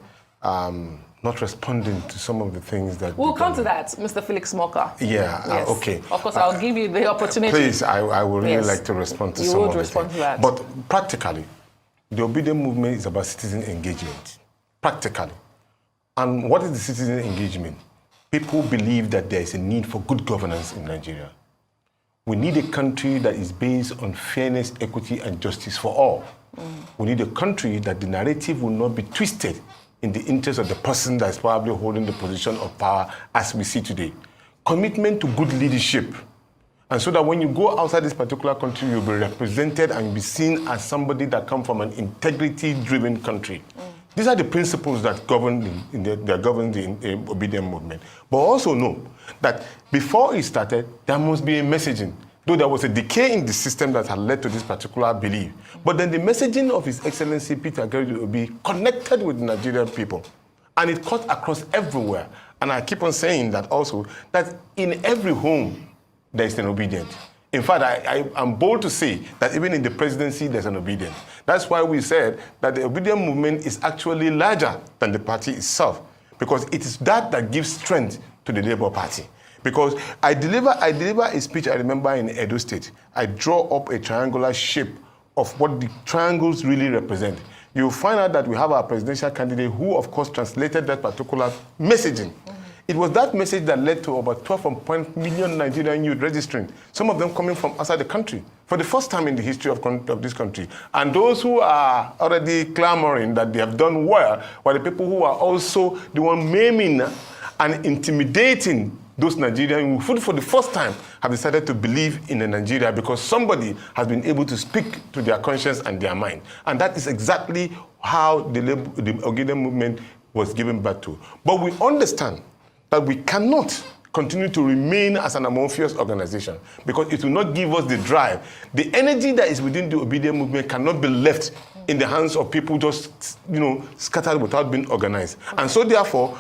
not responding to some of the things that... We'll come to that, Mr. Felix Moka. Yeah, yes. Okay. Of course, I'll give you the opportunity. Please, I would really like to respond to some of the things. You would respond to that. But practically, the obedient movement is about citizen engagement, practically. And what is the citizen engagement? People believe that there is a need for good governance in Nigeria. We need a country that is based on fairness, equity, and justice for all. We need a country that the narrative will not be twisted in the interest of the person that is probably holding the position of power as we see today. Commitment to good leadership. And so that when you go outside this particular country, you'll be represented and you'll be seen as somebody that comes from an integrity-driven country. These are the principles that govern the obedient movement. But also know that before it started, there must be a messaging. Though there was a decay in the system that had led to this particular belief. But then the messaging of His Excellency Peter Agere will be connected with the Nigerian people. And it cut across everywhere. And I keep on saying that also, that in every home, there is an obedient. In fact, I'm bold to say that even in the presidency, there's an obedient. That's why we said that the obedient movement is actually larger than the party itself, because it is that gives strength to the Labour Party. Because I deliver a speech, I remember, in Edo State. I draw up a triangular shape of what the triangles really represent. You'll find out that we have our presidential candidate who, of course, translated that particular messaging. It was that message that led to about 12 million Nigerian youth registering, some of them coming from outside the country for the first time in the history of this country. And those who are already clamoring that they have done well were the people who are also the one maiming and intimidating those Nigerians who, for the first time, have decided to believe in a Nigeria because somebody has been able to speak to their conscience and their mind. And that is exactly how the obedient movement was given birth to. But we understand that we cannot continue to remain as an amorphous organization because it will not give us the drive. The energy that is within the obedient movement cannot be left in the hands of people just, scattered without being organized. And so therefore,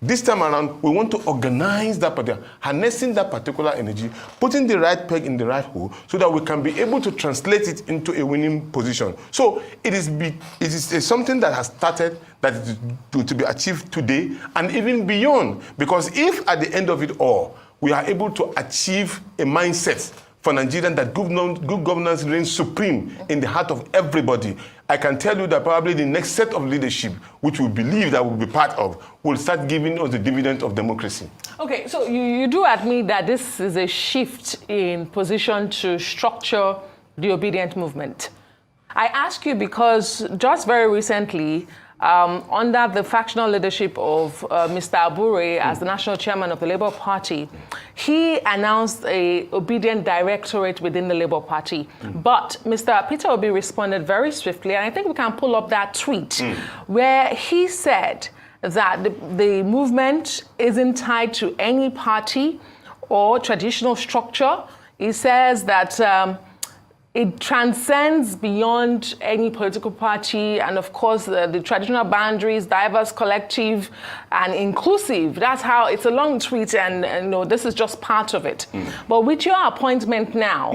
this time around, we want to organize that particular, harnessing that particular energy, putting the right peg in the right hole so that we can be able to translate it into a winning position. So it is something that has started, that is to be achieved today and even beyond. Because if at the end of it all, we are able to achieve a mindset for Nigeria that good governance reigns supreme in the heart of everybody, I can tell you that probably the next set of leadership, which we believe that we'll be part of, will start giving us the dividend of democracy. Okay, so you do admit that this is a shift in position to structure the obedient movement. I ask you because just very recently, under the factional leadership of Mr. Abure as the national chairman of the Labour Party, he announced an obedient directorate within the Labour Party. But Mr. Peter Obi responded very swiftly, and I think we can pull up that tweet, where he said that the movement isn't tied to any party or traditional structure. He says that it transcends beyond any political party and, of course, the traditional boundaries, diverse, collective, and inclusive. That's how it's a long tweet, and this is just part of it. But with your appointment now,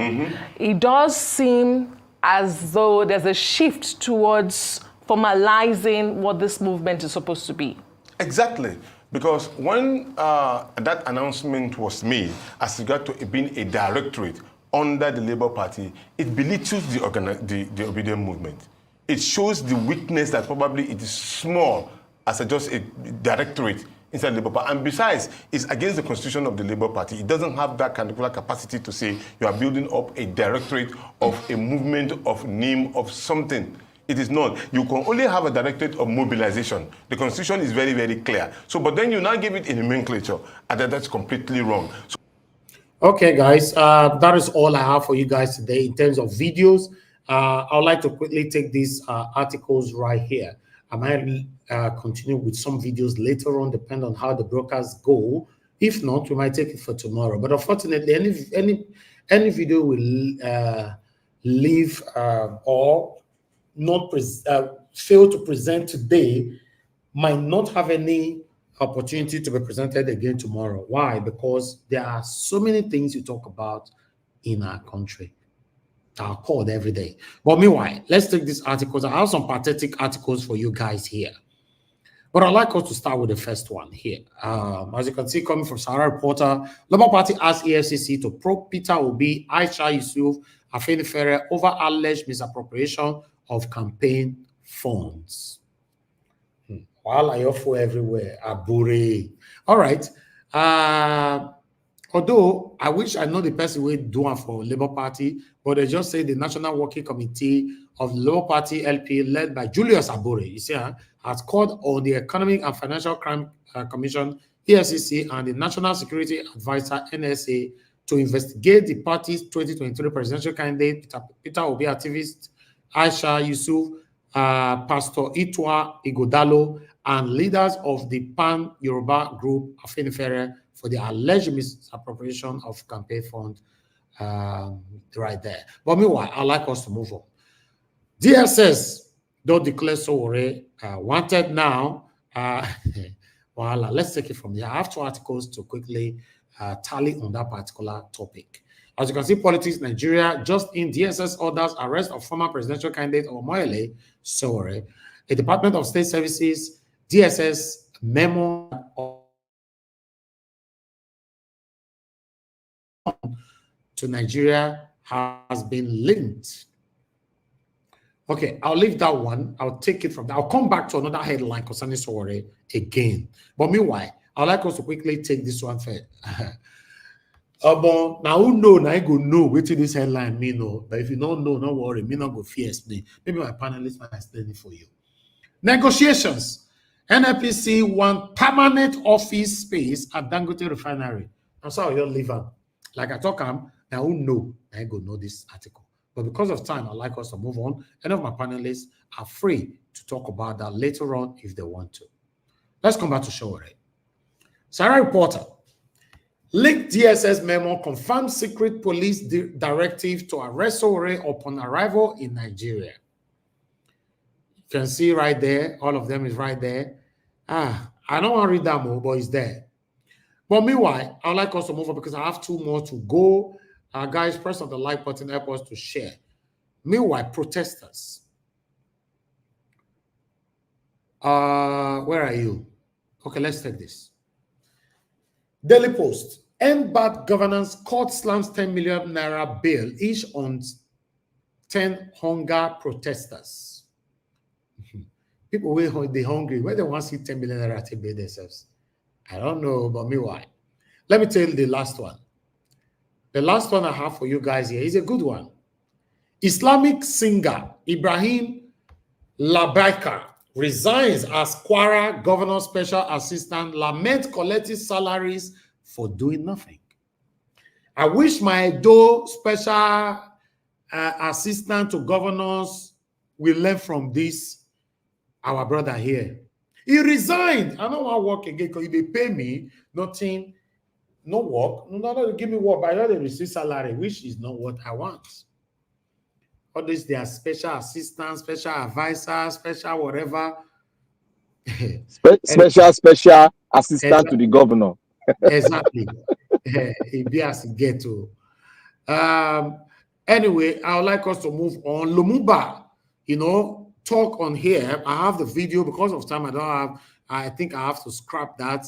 it does seem as though there's a shift towards formalizing what this movement is supposed to be. Exactly. Because when that announcement was made as regard to it being a directorate under the Labour Party, it belittles the obedient movement. It shows the weakness that probably it is small as just a directorate inside the Labour Party. And besides, it's against the constitution of the Labour Party. It doesn't have that kind of capacity to say you are building up a directorate of a movement of name of something. It is not. You can only have a directorate of mobilization. The constitution is very, very clear. So, but then you now give it a nomenclature, and that's completely wrong. So, okay, guys, that is all I have for you guys today in terms of videos. I would like to quickly take these articles right here. I might continue with some videos later on, depending on how the broadcasts go. If not, we might take it for tomorrow. But unfortunately, any video will leave or not fail to present today might not have any opportunity to be presented again tomorrow. Why? Because there are so many things you talk about in our country that are called every day. But meanwhile, let's take these articles. I have some pathetic articles for you guys here. But I'd like us to start with the first one here. As you can see, coming from Sahara Reporter, Labour Party asked EFCC to probe Peter Obi, Aisha Yusuf, Afeni Ferre over alleged misappropriation of campaign funds. While I offer everywhere, Abure. All right. Although I wish I know the person who do it for Labour Party, but they just say the National Working Committee of the Labour Party LP, led by Julius Abure, you see, has called on the Economic and Financial Crime Commission, EFCC, and the National Security Advisor, NSA, to investigate the party's 2023 presidential candidate, Peter Obi activist, Aisha Yusuf, Pastor Itwa Igodalo, and leaders of the Pan-Yoruba group, Afenifere, for the alleged misappropriation of campaign funds right there. But meanwhile, I'd like us to move on. DSS don't declare Sowore wanted now. Well, let's take it from there. I have 2 articles to quickly tally on that particular topic. As you can see, politics Nigeria, just in DSS orders arrest of former presidential candidate Omoyele Sowore. A Department of State Services DSS memo to Nigeria has been linked. Okay, I'll leave that one. I'll take it from there. I'll come back to another headline concerning Sowore again. But meanwhile, I'd like us to quickly take this one first. Now who know? Now I go know what this headline mean. No, but if you don't know, don't worry. Me not go fear explain. Maybe my panelists might explain it for you. Negotiations. NNPC want permanent office space at Dangote Refinery. I'm sorry, you'll leave them. Like I talk, now who know? I go know this article. But because of time, I'd like us to move on. Any of my panelists are free to talk about that later on if they want to. Let's come back to Sowore. Sarah Reporter. Linked DSS memo confirms secret police directive to arrest Sowore upon arrival in Nigeria. You can see right there, all of them is right there. I don't want to read that more, but it's there. But meanwhile, I'd like us to move on because I have 2 more to go. Guys, press on the like button, help us to share. Meanwhile, protesters. Where are you? Okay, let's take this. Daily Post. End bad governance, court slams 10 million naira bail each on 10 hunger protesters. People where they hungry, where they want to see 10 million naira to bail themselves. I don't know, but meanwhile, let me tell you the last one. The last one I have for you guys here is a good one. Islamic singer Ibrahim Labaika resigns as Kwara Governor Special Assistant, lament collective salaries for doing nothing. I wish my EDO Special Assistant to Governors will learn from this, our brother here. He resigned. I don't want to work again because if they pay me, nothing, no work. No, give me work, but I don't receive salary, which is not what I want. All this, they are special assistants, special advisors, special whatever. Special assistant to the governor. Exactly. He be as he get to. Anyway, I would like us to move on. Lumumba, talk on here. I have the video because of time. I think I have to scrap that.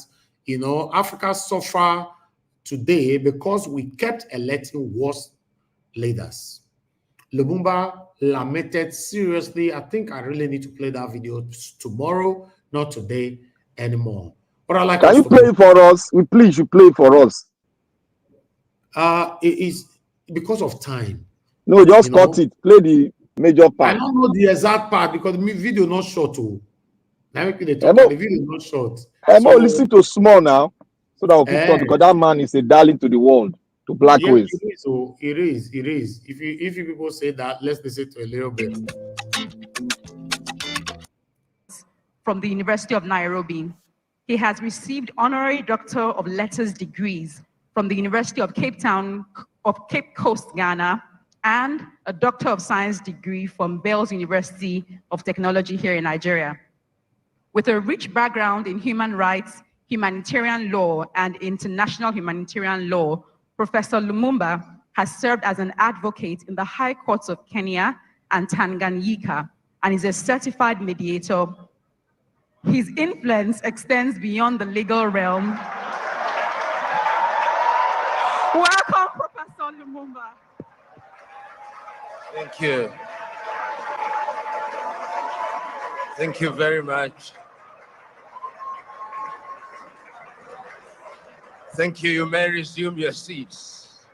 Africa suffer today because we kept electing worse leaders. Lumumba lamented seriously. I think I really need to play that video tomorrow, not today anymore. But I like. Can you play it for us? Please, you play it for us. It is because of time. No, just cut it. Play the major part. I don't know the exact part because the video not short. Now the video not short. So, listen to small now, so that we'll keep talking, because that man is a darling to the world, to black race. It is. If you people say that, let's listen to a little bit. From the University of Nairobi. He has received honorary Doctor of Letters degrees from the University of Cape Coast, Ghana, and a Doctor of Science degree from Bells University of Technology here in Nigeria. With a rich background in human rights, humanitarian law, and international humanitarian law, Professor Lumumba has served as an advocate in the High Courts of Kenya and Tanganyika and is a certified mediator. His influence extends beyond the legal realm. Welcome, Professor Lumumba. Thank you. Thank you very much. Thank you. You may resume your seats.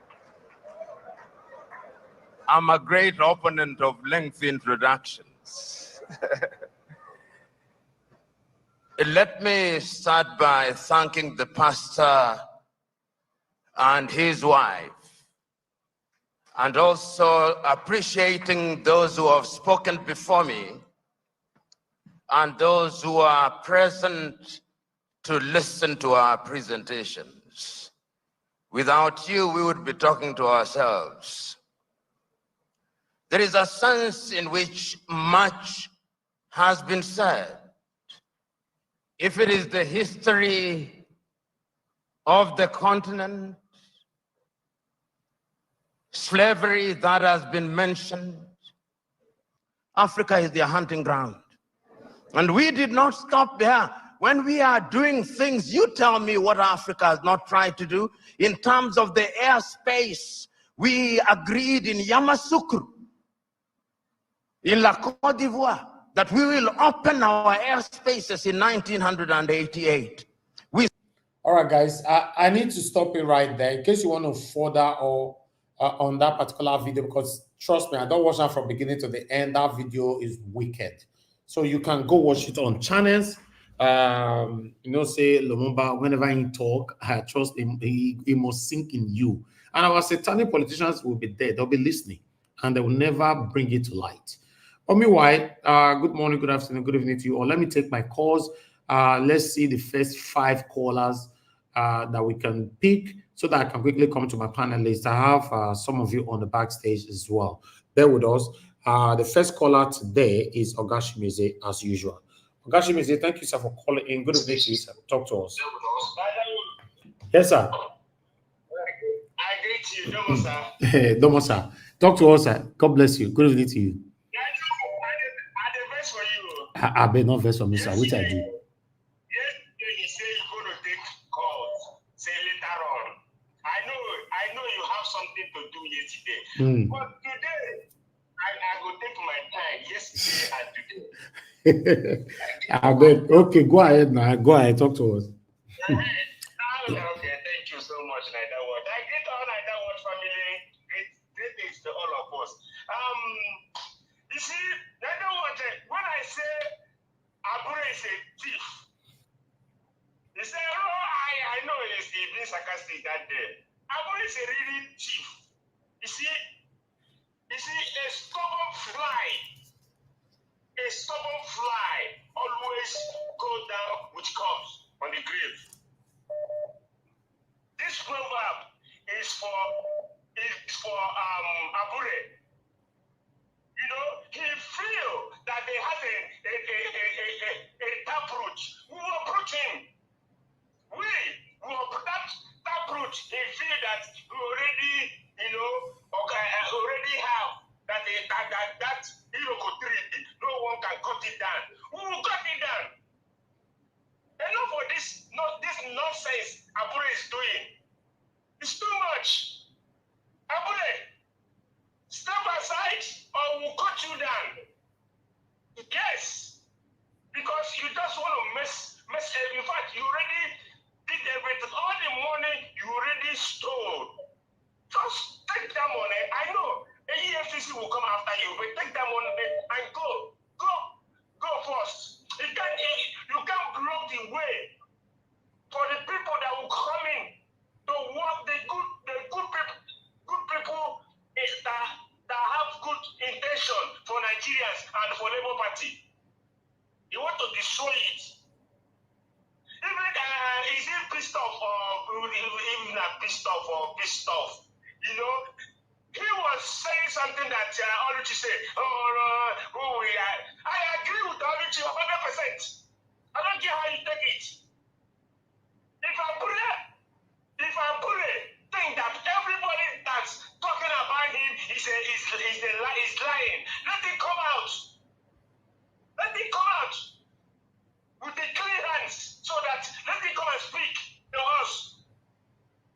I'm a great opponent of lengthy introductions. Let me start by thanking the pastor and his wife, and also appreciating those who have spoken before me and those who are present to listen to our presentations. Without you, we would be talking to ourselves. There is a sense in which much has been said. If it is the history of the continent, slavery that has been mentioned, Africa is their hunting ground. And we did not stop there. When we are doing things, you tell me what Africa has not tried to do. In terms of the airspace, we agreed in Yamoussoukro, in La Côte d'Ivoire, that we will open our airspaces in 1988. All right, guys, I need to stop it right there in case you want to further or on that particular video, because trust me, I don't watch that from beginning to the end. That video is wicked. So you can go watch it on channels. You know, say Lumumba, whenever he talk, I trust him, he must sink in you. And our satanic politicians will be there. They'll be listening, and they will never bring it to light. But meanwhile, good morning, good afternoon, good evening to you all. Let me take my calls. Let's see the first 5 callers that we can pick so that I can quickly come to my panelists. I have some of you on the backstage as well. Bear with us. The first caller today is Ogashimize, as usual. Ogashimize, thank you, sir, for calling in. Good evening to you, sir. Talk to us. Yes, sir. I greet you, Domo, sir. Domo, sir. Talk to us, sir. God bless you. Good evening to you. I verse for you. I bet not verse for me, sir, which I do. Yesterday you say you're going to take calls. Say later on. I know you have something to do yesterday. But today, I will take my time yesterday and today. I bet. Okay, go ahead now. Go ahead. Talk to us. Okay, thank you so much, Naida Watch. I greet all Naida Watch family. Greetings to all of us. You see, Naida Watch, when I say Abure is a thief, you say, oh, I know he's being sarcastic that day. Abure is a really thief. You see, a stubborn fly always go down with corpse on the grave. This proverb is for Abure. You know, he feel that they have a taproot. We will approach him. We will that taproot. He feel that we already, you know, already have that Iroko tree. No one can cut it down. We will cut it down. Enough for this nonsense Abure is doing. It's too much. Abure, step aside or we'll cut you down. Yes. Because you just want to mess. In fact, you already did everything. All the money you already stole. Just take that money. I know EFCC will come after you, but take that money and go. Go first. You can't block the way for the people that will come in to work. The good people is that have good intention for Nigerians and for Labour Party. You want to destroy it. Even is it pissed off or even not pissed off or pissed off? You know, he was saying something that Oluchi said. I agree with Oluchi 100%. I don't care how you take it. If Abure think that everybody that's talking about him is lying, let it come out. Let it come out with the clean hands, so that let it come and speak to us.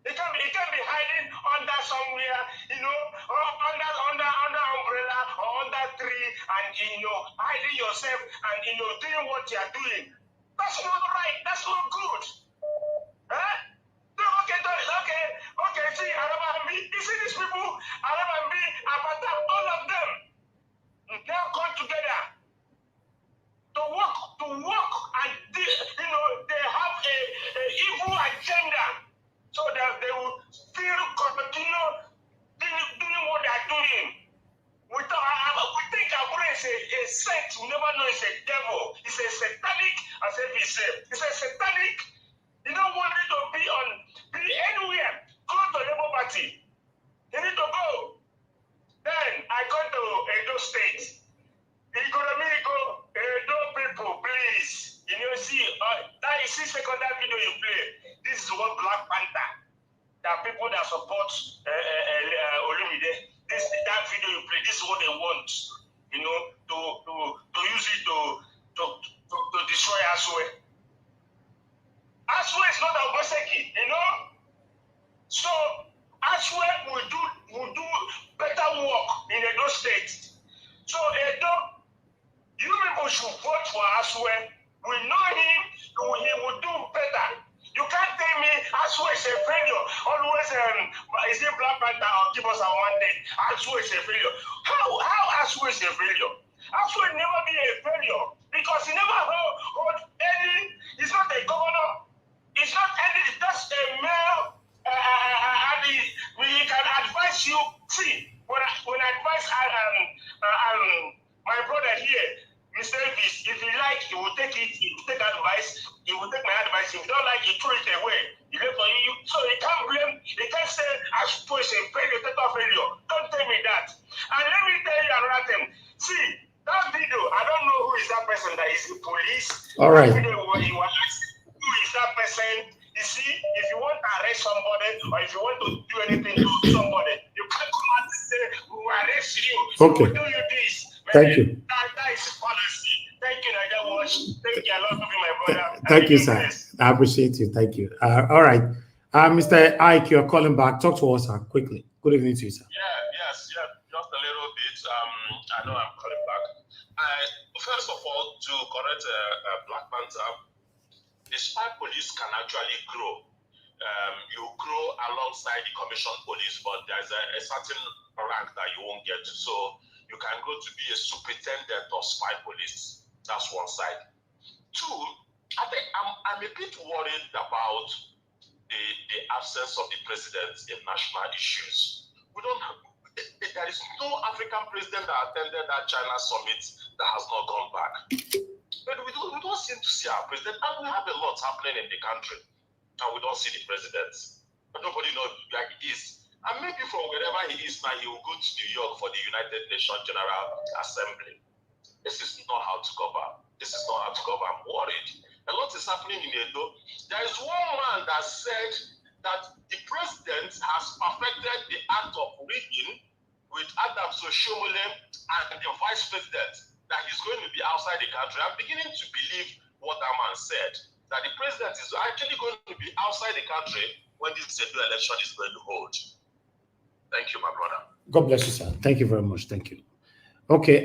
It can be hiding under somewhere, you know, or under umbrella or under tree and hiding yourself and doing what you are doing. That's not right. That's not good. Huh? Okay, see, Arabambi, you see these people, Arabambi, Abata, all of them, now come together to work, and they have a evil agenda, so that they will still continue doing what they are doing. We think Abure is a saint. We never know it's a devil. It's a satanic, as if he said. It's a satanic. You don't want it to be anywhere. Go to Labour Party. You need to go. Then I go to Edo State. Edo people, please. See, that is the secondary video you play. This is one Black Panther. There are people that support Olumide. That video you play, this is what they want, to use it to destroy Asue. Asue is not Obaseki, So Asue will do better work in Edo State. So Edo, you people should vote for Asue. We know him, he will do better. You can't tell me Asue is a failure. Always is it Black Panther or give us our mandate? Asue is a failure. How Asue is a failure? Asue never be a failure because he never hold any. He's not a governor. He's not any. That's a male. He can advise you. See, when I advise my brother here, Mr. Elvis, if he like, he will take it. He will take advice. He will take my advice. If you don't like, he throw it away. He left for you. So he can't blame. He can't say Asue is a failure, total failure. Don't tell me that. And let me tell you another thing. See, that video, I don't know who is that person that is the police. All right. That video where you were asked, who is that person? You see, if you want to arrest somebody or if you want to do anything to somebody, you can't come out and say, we will arrest you. Okay. We will do you this. Thank you. That is policy. Thank you, Naija Watch. Thank you. I love you, my brother. Thank you, sir. I appreciate you. Thank you. All right. Mr. Ike, you're calling back. Talk to us quickly. Good evening to you, sir. Yes. Just a little bit. I know I'm calling back. First of all, to correct Black Panther, the spy police can actually grow. You grow alongside the commissioned police, but there's a certain rank that you won't get to. So you can go to be a superintendent of spy police. That's one side. Two, I think I'm a bit worried about the absence of the president in national issues. There is no African president that attended that China summit that has not gone back. But we don't seem to see our president, and we have a lot happening in the country, and we don't see the president. But nobody knows where he is. And maybe from wherever he is now, he will go to New York for the United Nations General Assembly. This is not how to cover. I'm worried. A lot is happening in Edo. There is one man that said that the president has perfected the act of rigging with Adams Oshomole and the vice president, that he's going to be outside the country. I'm beginning to believe what that man said, that the president is actually going to be outside the country when this Edo election is going to hold. Thank you, my brother. God bless you, sir. Thank you very much. Thank you. Okay.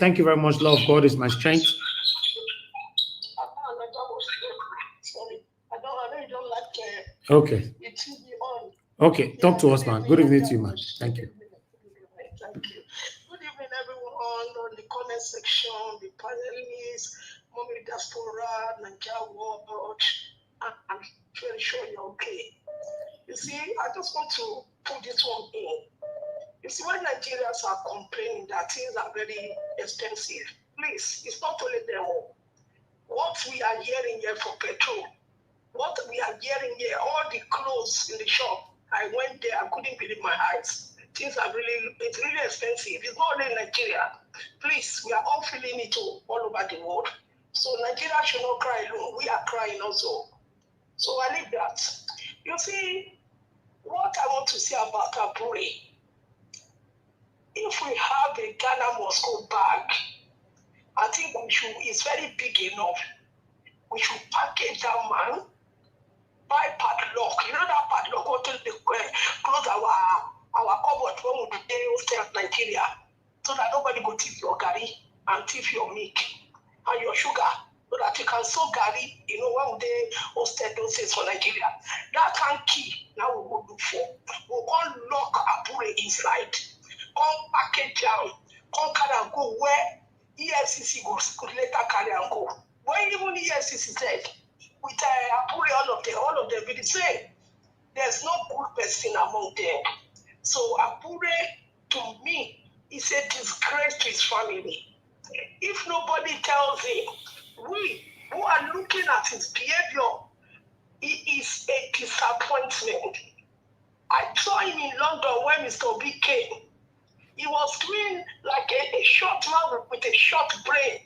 Thank you very much. Love of God is my strength. Okay. Okay. Talk to us, man. Good evening to you, man. Thank you. Thank you. Good evening, everyone on the comment section, the panelists, Mommy Diaspora, Naija Watch. I'm very sure you're okay. You see, I just want to put this one in. You see, when Nigerians are complaining that things are very expensive, please, it's not only them. What we are hearing here for petrol, what we are hearing here, all the clothes in the shop, I went there, I couldn't believe my eyes. Things are it's really expensive. It's not only in Nigeria. Please, we are all feeling it all over the world. So Nigeria should not cry alone. We are crying also. So I leave that. You see, what I want to say about Abure, if we have a Ghana must go back, I think we should, it's very big enough. We should package that man, buy padlock. You know that padlock, go to the close our cupboard when we stay in Nigeria, so that nobody go thief your gari. thief your milk and your sugar so that you can sow Gary, when they hosted those things for Nigeria. That can key. Now we will look for. We'll go lock Abure inside. Come package down. Come carry and go where EFCC goes, could later carry and go. When even EFCC said, with Abure, all of them be the same. There's no good person among them. So Abure, to me, is a disgrace to his family. If nobody tells him, we who are looking at his behavior, it is a disappointment. I saw him in London when Mr. Obi came. He was doing like a short man with a short brain.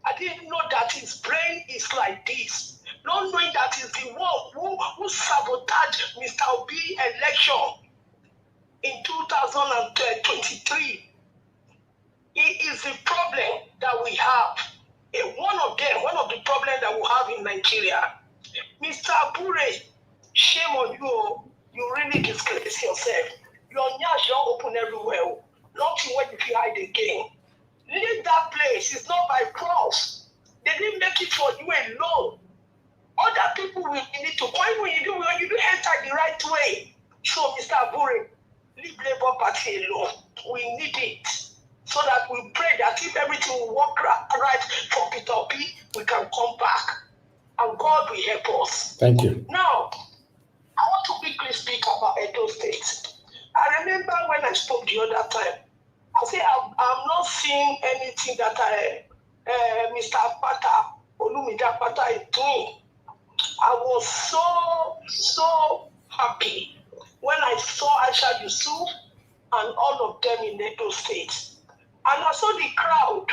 I didn't know that his brain is like this. Not knowing that he's the one who sabotaged Mr. Obi election in 2023. It is the problem that we have. One of the problems that we have in Nigeria. Mr. Abure, shame on you. You really disgrace yourself. Your nyash don't open everywhere. Nothing when you can hide again. Leave that place. It's not by cross. They didn't make it for you alone. Other people will need to point when you do enter the right way. So, Mr. Abure, leave Labour Party alone. We need it. So that we pray that if everything will work right for Peter Obi, we can come back. And God will help us. Thank you. Now, I want to quickly speak about Edo State. I remember when I spoke the other time, I said I'm not seeing anything that Mr. Apata, Olumide Apata is doing. I was so happy when I saw Aisha Yusuf and all of them in Edo State. And I saw the crowd.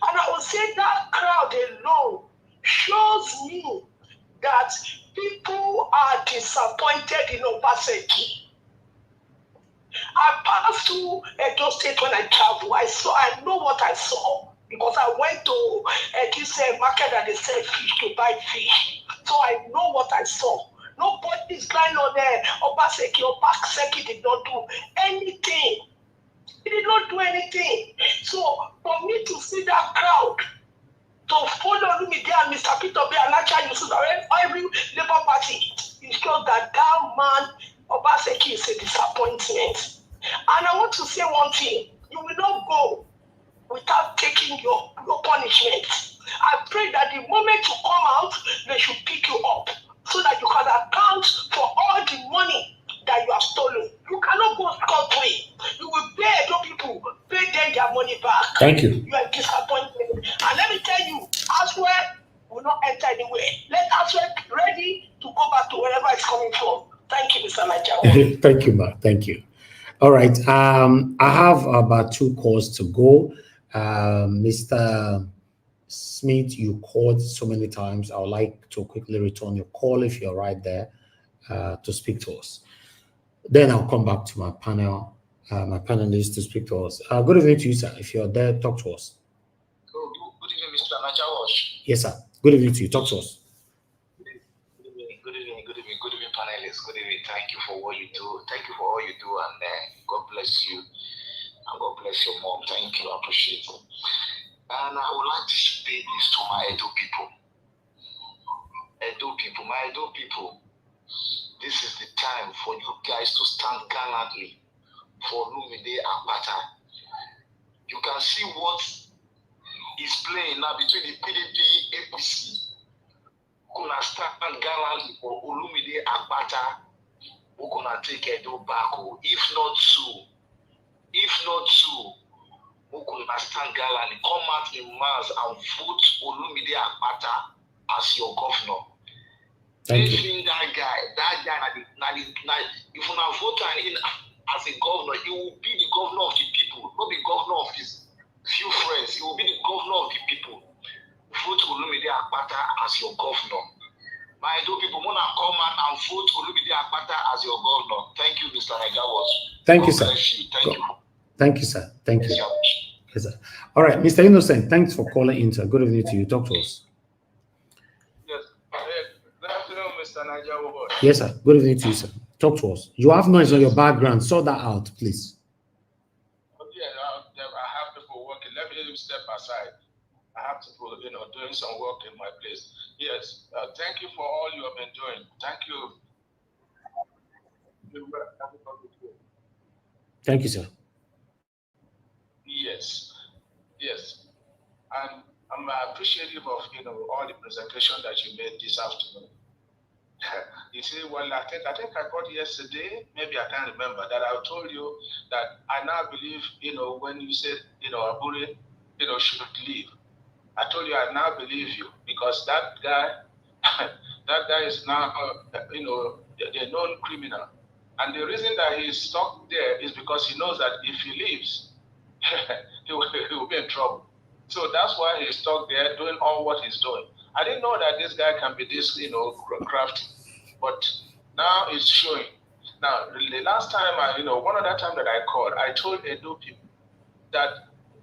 And I would say that crowd alone shows me that people are disappointed in Obaseki. I passed through Edo State when I traveled. I know what I saw because I went to this market that they sell fish to buy fish. So I know what I saw. Nobody is lying on there. Obaseki did not do anything. He did not do anything. So for me to see that crowd, to follow Olumide and Mr. Peter Obi and Aisha Yusuf and every Labour Party, it shows that man, Obaseki, is a disappointment. And I want to say one thing. You will not go without taking your punishment. I pray that the moment you come out, they should pick you up so that you can account for all the money that you have stolen. You cannot go scot-free. You will pay those people, pay them their money back. Thank you. You are disappointed. And let me tell you, Asue will not enter anywhere. Let Asue be ready to go back to wherever it's coming from. Thank you, Mr. Najawa. Thank you, Ma. Thank you. All right. I have about 2 calls to go. Mr. Smith, you called so many times. I would like to quickly return your call if you're right there to speak to us. Then I'll come back to my panel, my panelists to speak to us. Good evening to you, sir. If you're there, talk to us. Good evening, Mr. Najawash. Yes, sir. Good evening to you. Talk to us. Good evening, panelists. Good evening. Thank you for what you do. Thank you for all you do, and God bless you. And God bless your mom. Thank you. I appreciate it. And I would like to say this to my Edo people. My Edo people, this is the time for you guys to stand gallantly for Olumide Apata. You can see what is playing now between the PDP and APC. Gonna stand gallantly for Olumide Apata. We're gonna take Edo back. If not two, we're gonna stand gallantly, come out in mass and vote Olumide Apata as your governor. Thank you. That guy, if you not vote in as a governor, he will be the governor of the people, not the governor of his few friends. He will be the governor of the people. Vote Olumide Apata as your governor. My Edo people wanna come out and vote Olumide Apata as your governor. Thank you, Mr. Nagawas. Thank you, sir. Thank you, sir. Thank you. Yes, sir. All right, Mr. Innocent, thanks for calling in, sir. Good evening to you. Talk to us. Yes. Good afternoon, Mr. Najawa. Yes, sir. Good evening to you, sir. Talk to us. You have noise on your background. Sort that out, please. Yeah, I have people working. Let me him step aside. I have to, doing some work in my place. Yes, thank you for all you have been doing. Thank you. Thank you, sir. Yes, yes. And I'm appreciative of all the presentation that you made this afternoon. You see, well, I think I got yesterday, maybe I can't remember, that I told you that I now believe, when you said, Abure, should leave. I told you I now believe you because that guy is now, a known criminal. And the reason that he's stuck there is because he knows that if he leaves, he will be in trouble. So that's why he's stuck there doing all what he's doing. I didn't know that this guy can be this, crafty, but now it's showing. Now, the last time one other time that I called, I told Edo people that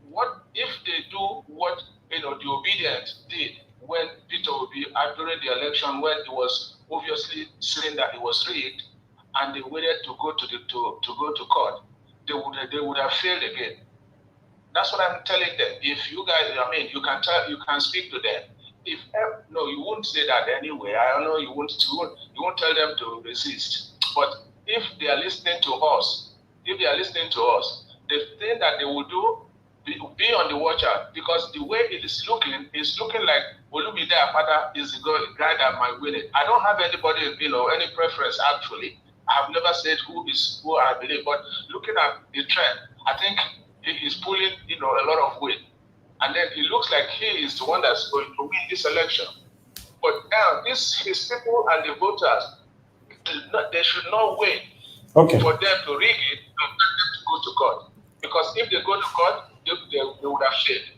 what if they do what the obedient did when Peter Obi during the election when it was obviously saying that it was rigged, and they waited to go to court, they would have failed again. That's what I'm telling them. If you guys, you can speak to them. No, you won't say that anyway. I know you won't tell them to resist. But if they are listening to us, the thing that they will do, be on the watch out, because the way it is looking like Olumide Apata is the guy that might win it. I don't have anybody, any preference actually. I have never said who I believe, but looking at the trend, I think he is pulling, a lot of weight. And then it looks like he is the one that's going to win this election. But now, his people and the voters, they should not wait for them to rig it and get them to go to court. Because if they go to court, they would have failed.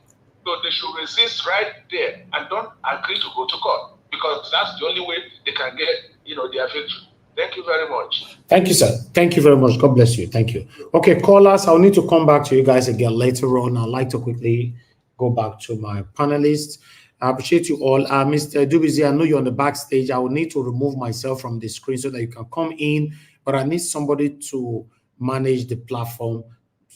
So they should resist right there and don't agree to go to court. Because that's the only way they can get, their victory. Thank you very much. Thank you, sir. Thank you very much. God bless you. Thank you. Okay, callers, I'll need to come back to you guys again later on. I'd like to quickly go back to my panelists. I appreciate you all. Mr. Dubizi, I know you're on the backstage. I will need to remove myself from the screen so that you can come in, but I need somebody to manage the platform.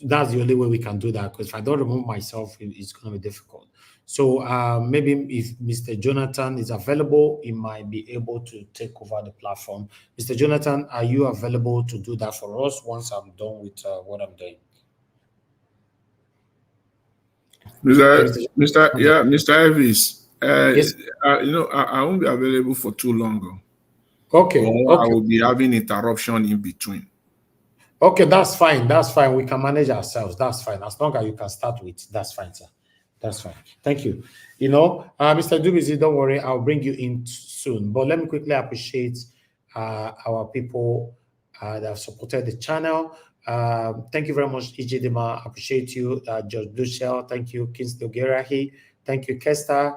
That's the only way we can do that, because if I don't remove myself, it's going to be difficult. So maybe if Mr. Jonathan is available, he might be able to take over the platform. Mr. Jonathan, are you available to do that for us once I'm done with what I'm doing? Mr. Elvis, yes. I won't be available for too long. Okay. I will be having interruption in between. Okay, that's fine. That's fine. We can manage ourselves. That's fine. As long as you can start with, that's fine, sir. That's fine. Thank you. Mr. Dubizi, don't worry. I'll bring you in soon. But let me quickly appreciate our people that have supported the channel. Thank you very much, Ijidima. Appreciate you. George Blueshell, thank you. Kingsley Ogerahi, thank you. Kesta,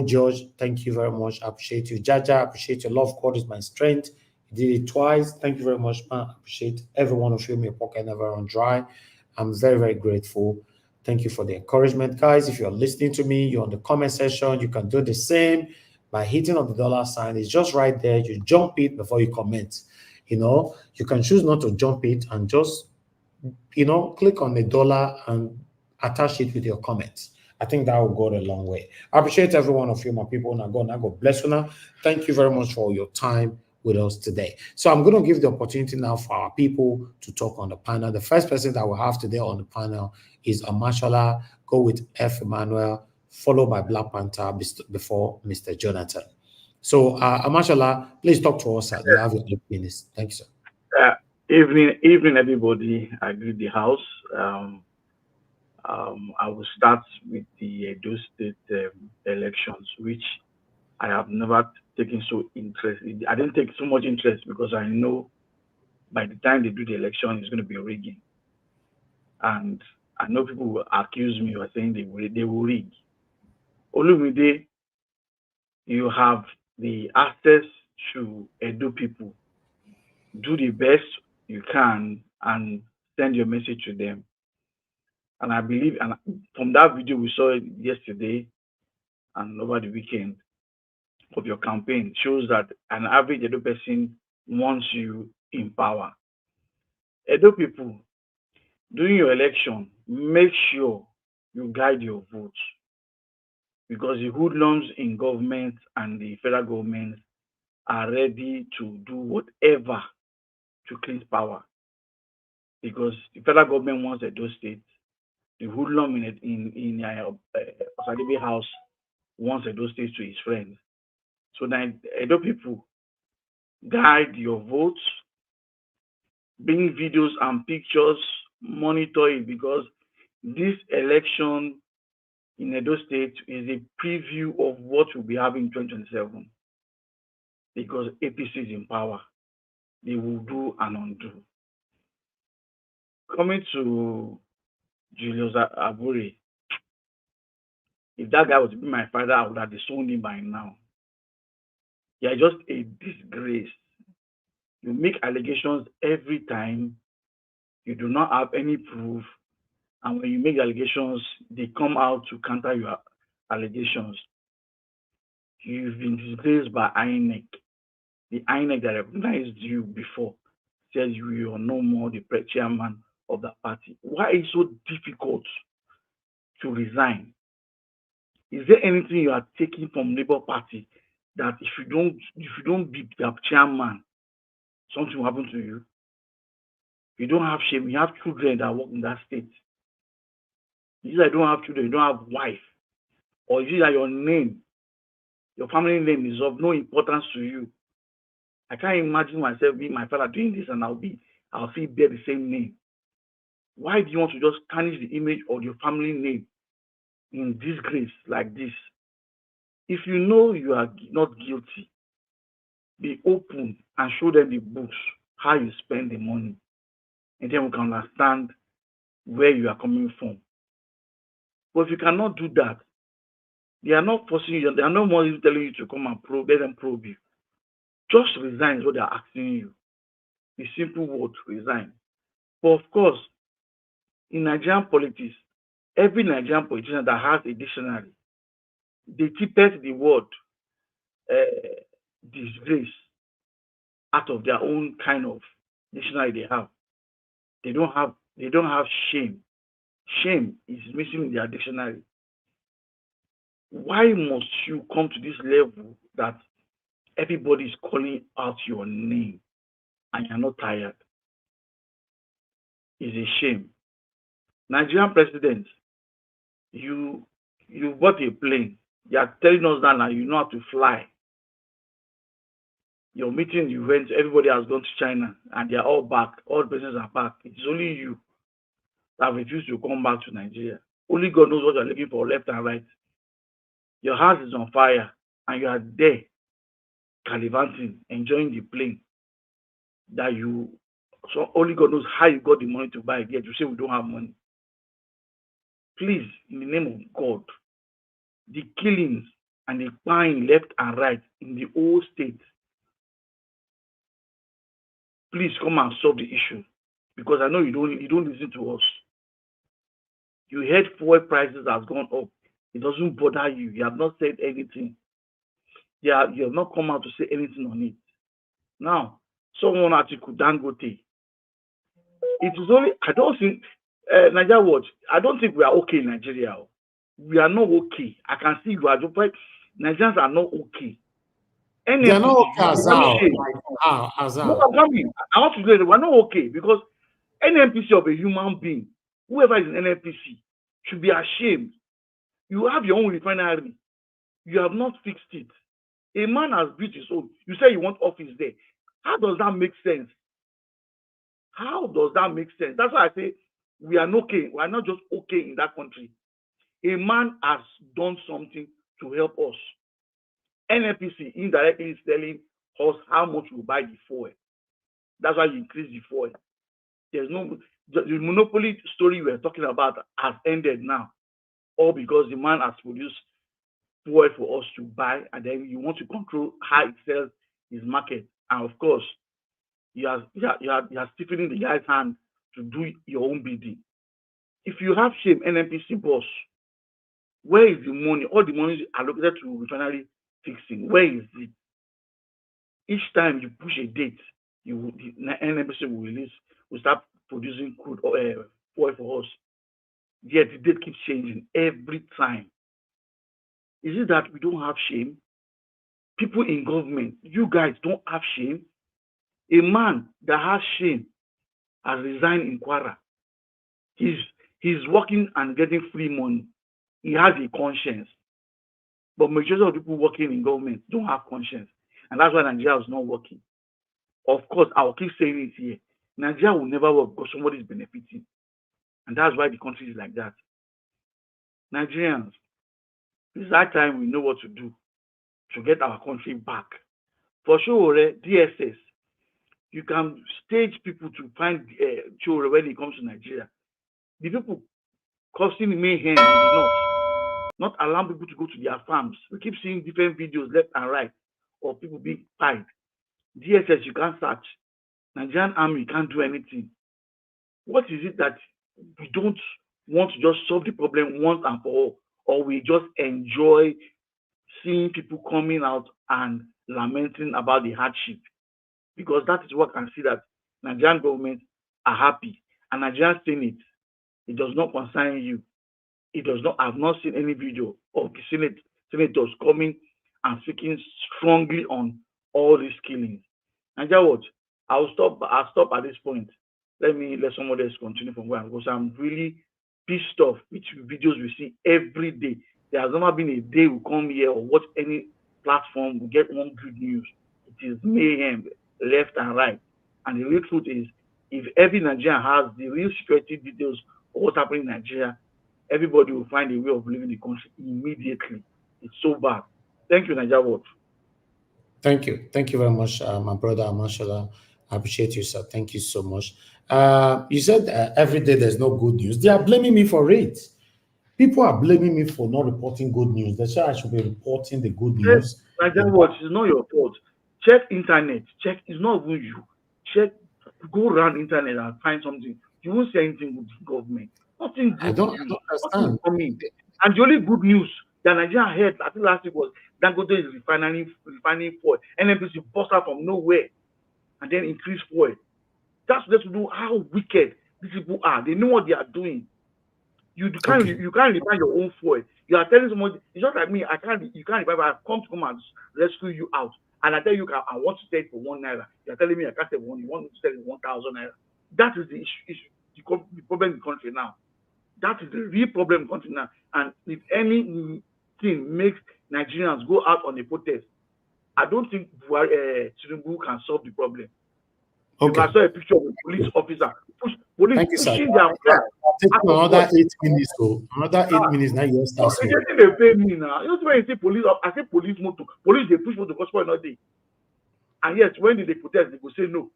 George, thank you very much. Appreciate you. Jaja, appreciate your love. God is my strength. You did it twice. Thank you very much, man. Appreciate every one of you. My pocket never run dry. I'm very, very grateful. Thank you for the encouragement, guys. If you're listening to me, you're on the comment section. You can do the same by hitting on the dollar sign. It's just right there. You jump it before you comment. You can choose not to jump it and just, click on the dollar and attach it with your comments. I think that will go a long way. I appreciate every one of you, my people. Now, God bless you now. Thank you very much for your time with us today. So I'm going to give the opportunity now for our people to talk on the panel. The first person that we have today on the panel is Amashola. Go with F. Emmanuel, followed by Black Panther before Mr. Jonathan. So Amashola, please talk to us. You have your 8 minutes. Thank you, sir. Evening, everybody. I greet the house. I will start with the Edo State elections, which I have never taken so interest. I didn't take so much interest because I know by the time they do the election, it's going to be rigging. And I know people will accuse me of saying they will rig. Olumide, you have the access to Edo people. Do the best you can and send your message to them. And I believe, and from that video we saw yesterday and over the weekend of your campaign, shows that an average Edo person wants you in power. Edo people, during your election, make sure you guide your vote. Because the hoodlums in government and the federal government are ready to do whatever to cleanse power. Because the federal government wants those states, the hoodlum in Osadebe house wants those states to his friends. So now Edo people guide your votes, bring videos and pictures, monitor it, because this election in Edo State is a preview of what we'll be having in 2027. Because APC is in power, they will do and undo. Coming to Julius Abure, if that guy was to be my father, I would have disowned him by now. You are just a disgrace. You make allegations every time. You do not have any proof. And when you make allegations, they come out to counter your allegations. You've been disgraced by INEC. The INEC that recognized you before said you are no more the chairman of the party. Why is it so difficult to resign? Is there anything you are taking from Labour Party that if you don't be the chairman, something will happen to you? You don't have shame. You have children that work in that state. You don't have children. You don't have wife, or is it that your name, your family name, is of no importance to you? I can't imagine myself being my father doing this, and I'll still bear the same name. Why do you want to just tarnish the image of your family name in disgrace like this? If you know you are not guilty, be open and show them the books, how you spend the money, and then we can understand where you are coming from. But if you cannot do that, they are not forcing you, they are not more telling you to come and let them probe you. Just resign is what they are asking you. The simple word, resign. But of course, in Nigerian politics, every Nigerian politician that has a dictionary, they keep the word disgrace out of their own kind of dictionary they have. They don't have shame. Shame is missing in their dictionary. Why must you come to this level that everybody is calling out your name and you're not tired? It's a shame. Nigerian president, you bought a plane. You are telling us that now you know how to fly. Your meeting you went, everybody has gone to China and they are all back. All the presidents are back. It's only you that refused to come back to Nigeria. Only God knows what you're looking for, left and right. Your house is on fire and you are there, gallivanting, enjoying the plane that so only God knows how you got the money to buy it, yet you say we don't have money. Please, in the name of God, the killings and the buying left and right in the whole state, please come and solve the issue, because I know you don't listen to us. You heard fuel prices have gone up. It doesn't bother you. You have not said anything. You have not come out to say anything on it. Now, someone article Dangote. It is only, I don't think, Nigeria Watch, I don't think we are okay in Nigeria. We are not okay. I can see you are just like, Nigerians are not okay. They are not okay as how. No, I'm coming. I want to say that we're not okay, because NNPC of a human being, whoever is in NNPC, should be ashamed. You have your own refinery. You have not fixed it. A man has built his own. You say you want office there. How does that make sense? How does that make sense? That's why I say we are not okay. We are not just okay in that country. A man has done something to help us. NNPC indirectly is telling us how much we buy the fuel. That's why you increase the fuel. There's no, the monopoly story we're talking about has ended now. All because the man has produced fuel for us to buy, and then you want to control how it sells his market. And of course, you are stiffening the guy's hand to do your own bidding. If you have shame, NNPC boss, where is the money? All the money allocated to refinery fixing, where is it? Each time you push a date, the NNPC will start producing crude oil for us. The yet the date keeps changing every time. Is it that we don't have shame? People in government, you guys don't have shame? A man that has shame has resigned in Kwara. He's working and getting free money. He has a conscience. But majority of people working in government don't have conscience. And that's why Nigeria is not working. Of course, I'll keep saying it here. Nigeria will never work because somebody is benefiting. And that's why the country is like that. Nigerians, it's that time we know what to do to get our country back. For sure, DSS, you can stage people to find children when it comes to Nigeria. The people causing mayhem in the north, not allowing people to go to their farms. We keep seeing different videos left and right of people being fired. DSS, you can't search. Nigerian army can't do anything. What is it that we don't want to just solve the problem once and for all, or we just enjoy seeing people coming out and lamenting about the hardship? Because that is what I can see, that Nigerian government are happy, and Nigerian Senate, it does not concern you. It does not. I've not seen any video of the senators coming and speaking strongly on all these killings. Nigeria, what? I'll stop at this point. Let somebody else continue from where I'm, because I'm really pissed off with videos we see every day. There has never been a day we come here or watch any platform, we get one good news. It is mayhem left and right. And the real truth is, if every Nigerian has the real security details of what's happening in Nigeria, everybody will find a way of leaving the country immediately. It's so bad. Thank you, Nigeria Watch. Thank you. Thank you very much, my brother Amashola. I appreciate you, sir. Thank you so much. You said every day there's no good news. They are blaming me for it. People are blaming me for not reporting good news. They say I should be reporting the good news. Nigeria Watch, it's not your fault. Check internet. Check. It's not even you. Check. Go around internet and find something. You won't see anything with the government. Nothing good. I don't understand. Coming. And the only good news that Nigeria heard, I think last week, was Dangote is refining oil. NNPC bust out from nowhere and then increase oil. That's just to know how wicked these people are. They know what they are doing. You can't refine your own fuel. You are telling someone, it's not like me. You can't refine. I've come and rescue you out, and I tell you I want to sell it for ₦1. You are telling me I can't sell one. You want to sell it 1,000 naira. That is the issue. The problem in the country now. That is the real problem in the country now. And if anything makes Nigerians go out on a protest, I don't think Tinubu can solve the problem. Okay. I saw a picture of a police officer. Thank you, sir. Take another 8 minutes. So another 8 minutes now. You start. They pay me now. You know when you say police, I say police motor. Police they push motor because not day. And yes, when they protest, they will say no.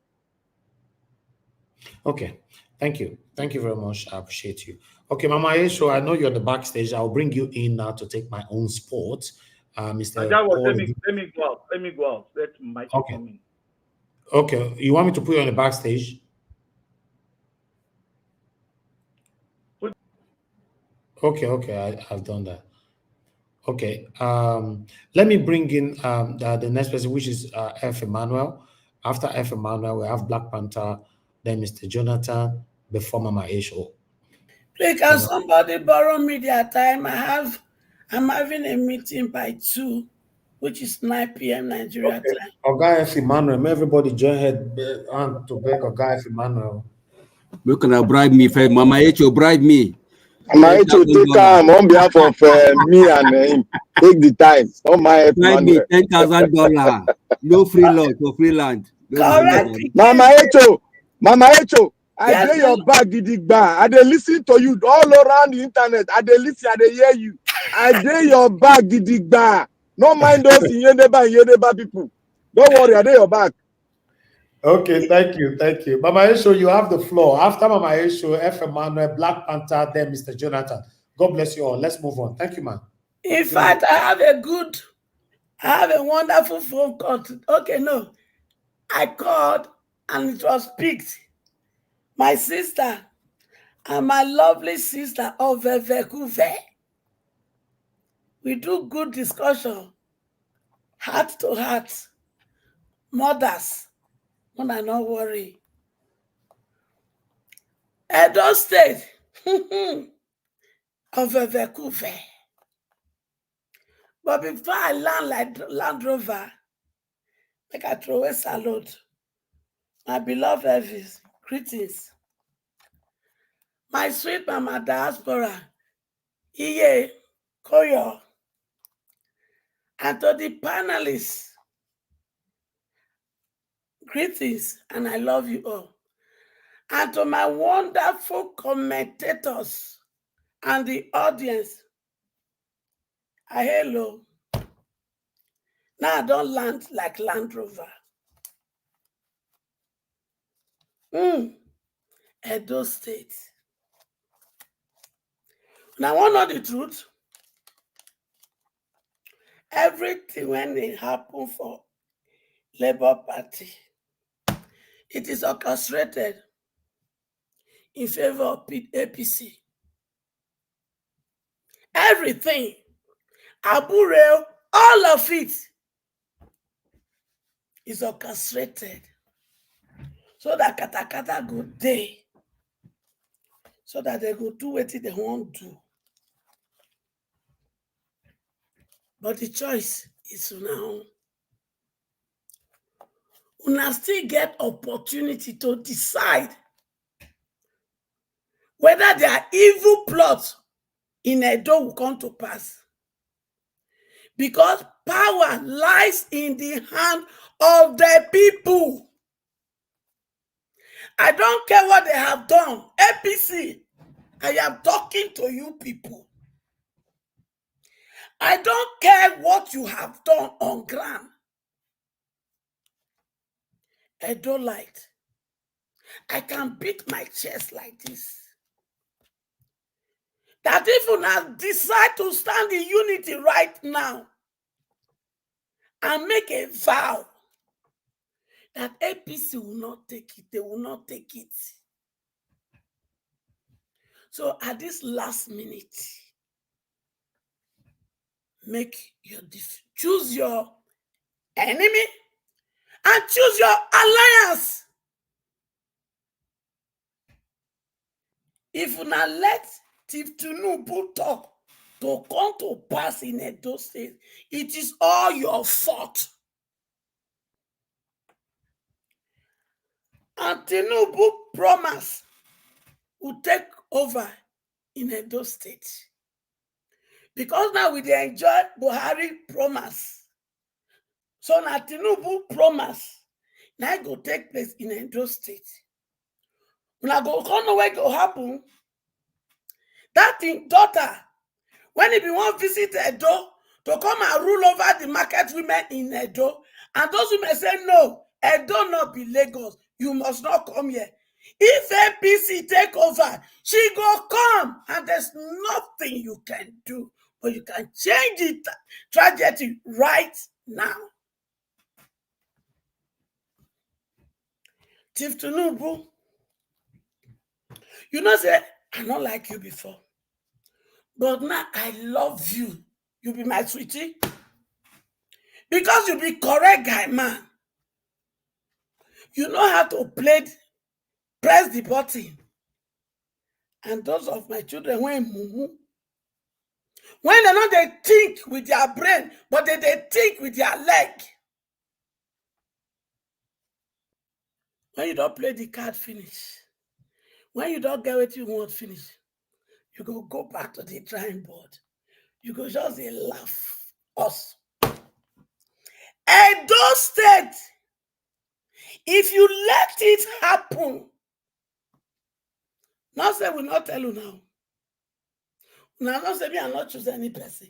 Okay. Thank you. Thank you very much. I appreciate you. Okay, Mama Esho, I know you're the backstage. I'll bring you in now to take my own sport. Mr. Let me go out. Let me go out. Let Mike come in. Okay. You want me to put you on the backstage? Okay, I've done that. Okay. Let me bring in the next person, which is F. Emmanuel. After F. Emmanuel, we have Black Panther, then Mr. Jonathan, before Mama Esho. Please, can somebody borrow me their time? I'm having a meeting by 2, which is 9 p.m. Nigeria time. Oga F. Emmanuel, everybody join head to beg Oga F. Emmanuel. Look, can bribe me? Mama Echo bribe me. Mama Echo take time on behalf of me and him. Take the time. Oh my bribe me $10,000. No free lunch or free land. Mama Echo. I dey your back, Gidigba. I dey listen to you all around the internet. I dey listen, I dey hear you. I dey your back, Gidigba. No mind those Yedeba people. Don't worry, I dey your back. Okay, thank you. Mama Esho, you have the floor. After Mama Esho, F. Emmanuel, Black Panther, then Mr. Jonathan. God bless you all. Let's move on. Thank you, man. In fact, I have a wonderful phone call. Okay, no. I called and it was picked. My sister and my lovely sister of Vekuve. We do good discussion, heart to heart. Mothers, when I not worry. Edo State, of a Vancouver. But before I land like Land Rover, like I throw a salute. My beloved Elvis, greetings. My sweet mama diaspora, Iye, Koyo, and to the panelists, greetings, and I love you all. And to my wonderful commentators and the audience, hello. Now I don't land like Land Rover. Edo State. Now I want to know the truth. Everything when it happen for Labour Party, it is orchestrated in favor of APC. Everything, Abure, all of it is orchestrated so that katakata go day, so that they go do what they want to do. But the choice is now. Una still get opportunity to decide whether their evil plot in Edo will come to pass. Because power lies in the hand of the people. I don't care what they have done. APC, I am talking to you people. I don't care what you have done on ground. I don't like. I can beat my chest like this. That if you now decide to stand in unity right now and make a vow that APC will not take it, they will not take it. So at this last minute, choose your enemy and choose your alliance. If you now let Tinubu talk to come to pass in Edo State, it is all your fault. And Tinubu promise will take over in Edo State. Because now we enjoy Buhari promise. So now Tinubu promise now it go take place in Edo State. When I go come know where go happen, that thing daughter, when he be want visit Edo to come and rule over the market women in Edo, and those women say no, Edo not be Lagos, you must not come here. If APC take over, she go come, and there's nothing you can do, but you can change the trajectory right now. Chief Tinubu, you know say I don't like you before, but now I love you. You be my sweetie. Because you be correct guy, man. You know how to press the button. And those of my children when mumu, when they know they think with their brain, but they think with their leg. When you don't play the card finish, when you don't get what you want finish, you go back to the drawing board. You go just laugh us. Edo State, if you let it happen, not say we not tell you now. Now not say me I not choose any person.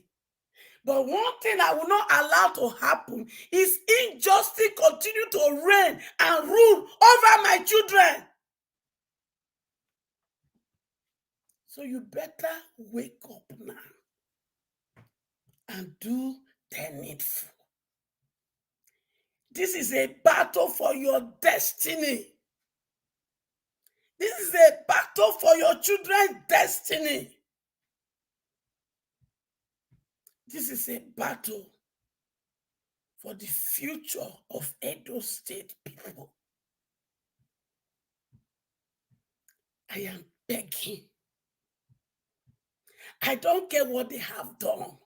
But one thing I will not allow to happen is injustice continue to reign and rule over my children. So you better wake up now and do the needful. This is a battle for your destiny. This is a battle for your children's destiny. This is a battle for the future of Edo State people. I am begging. I don't care what they have done.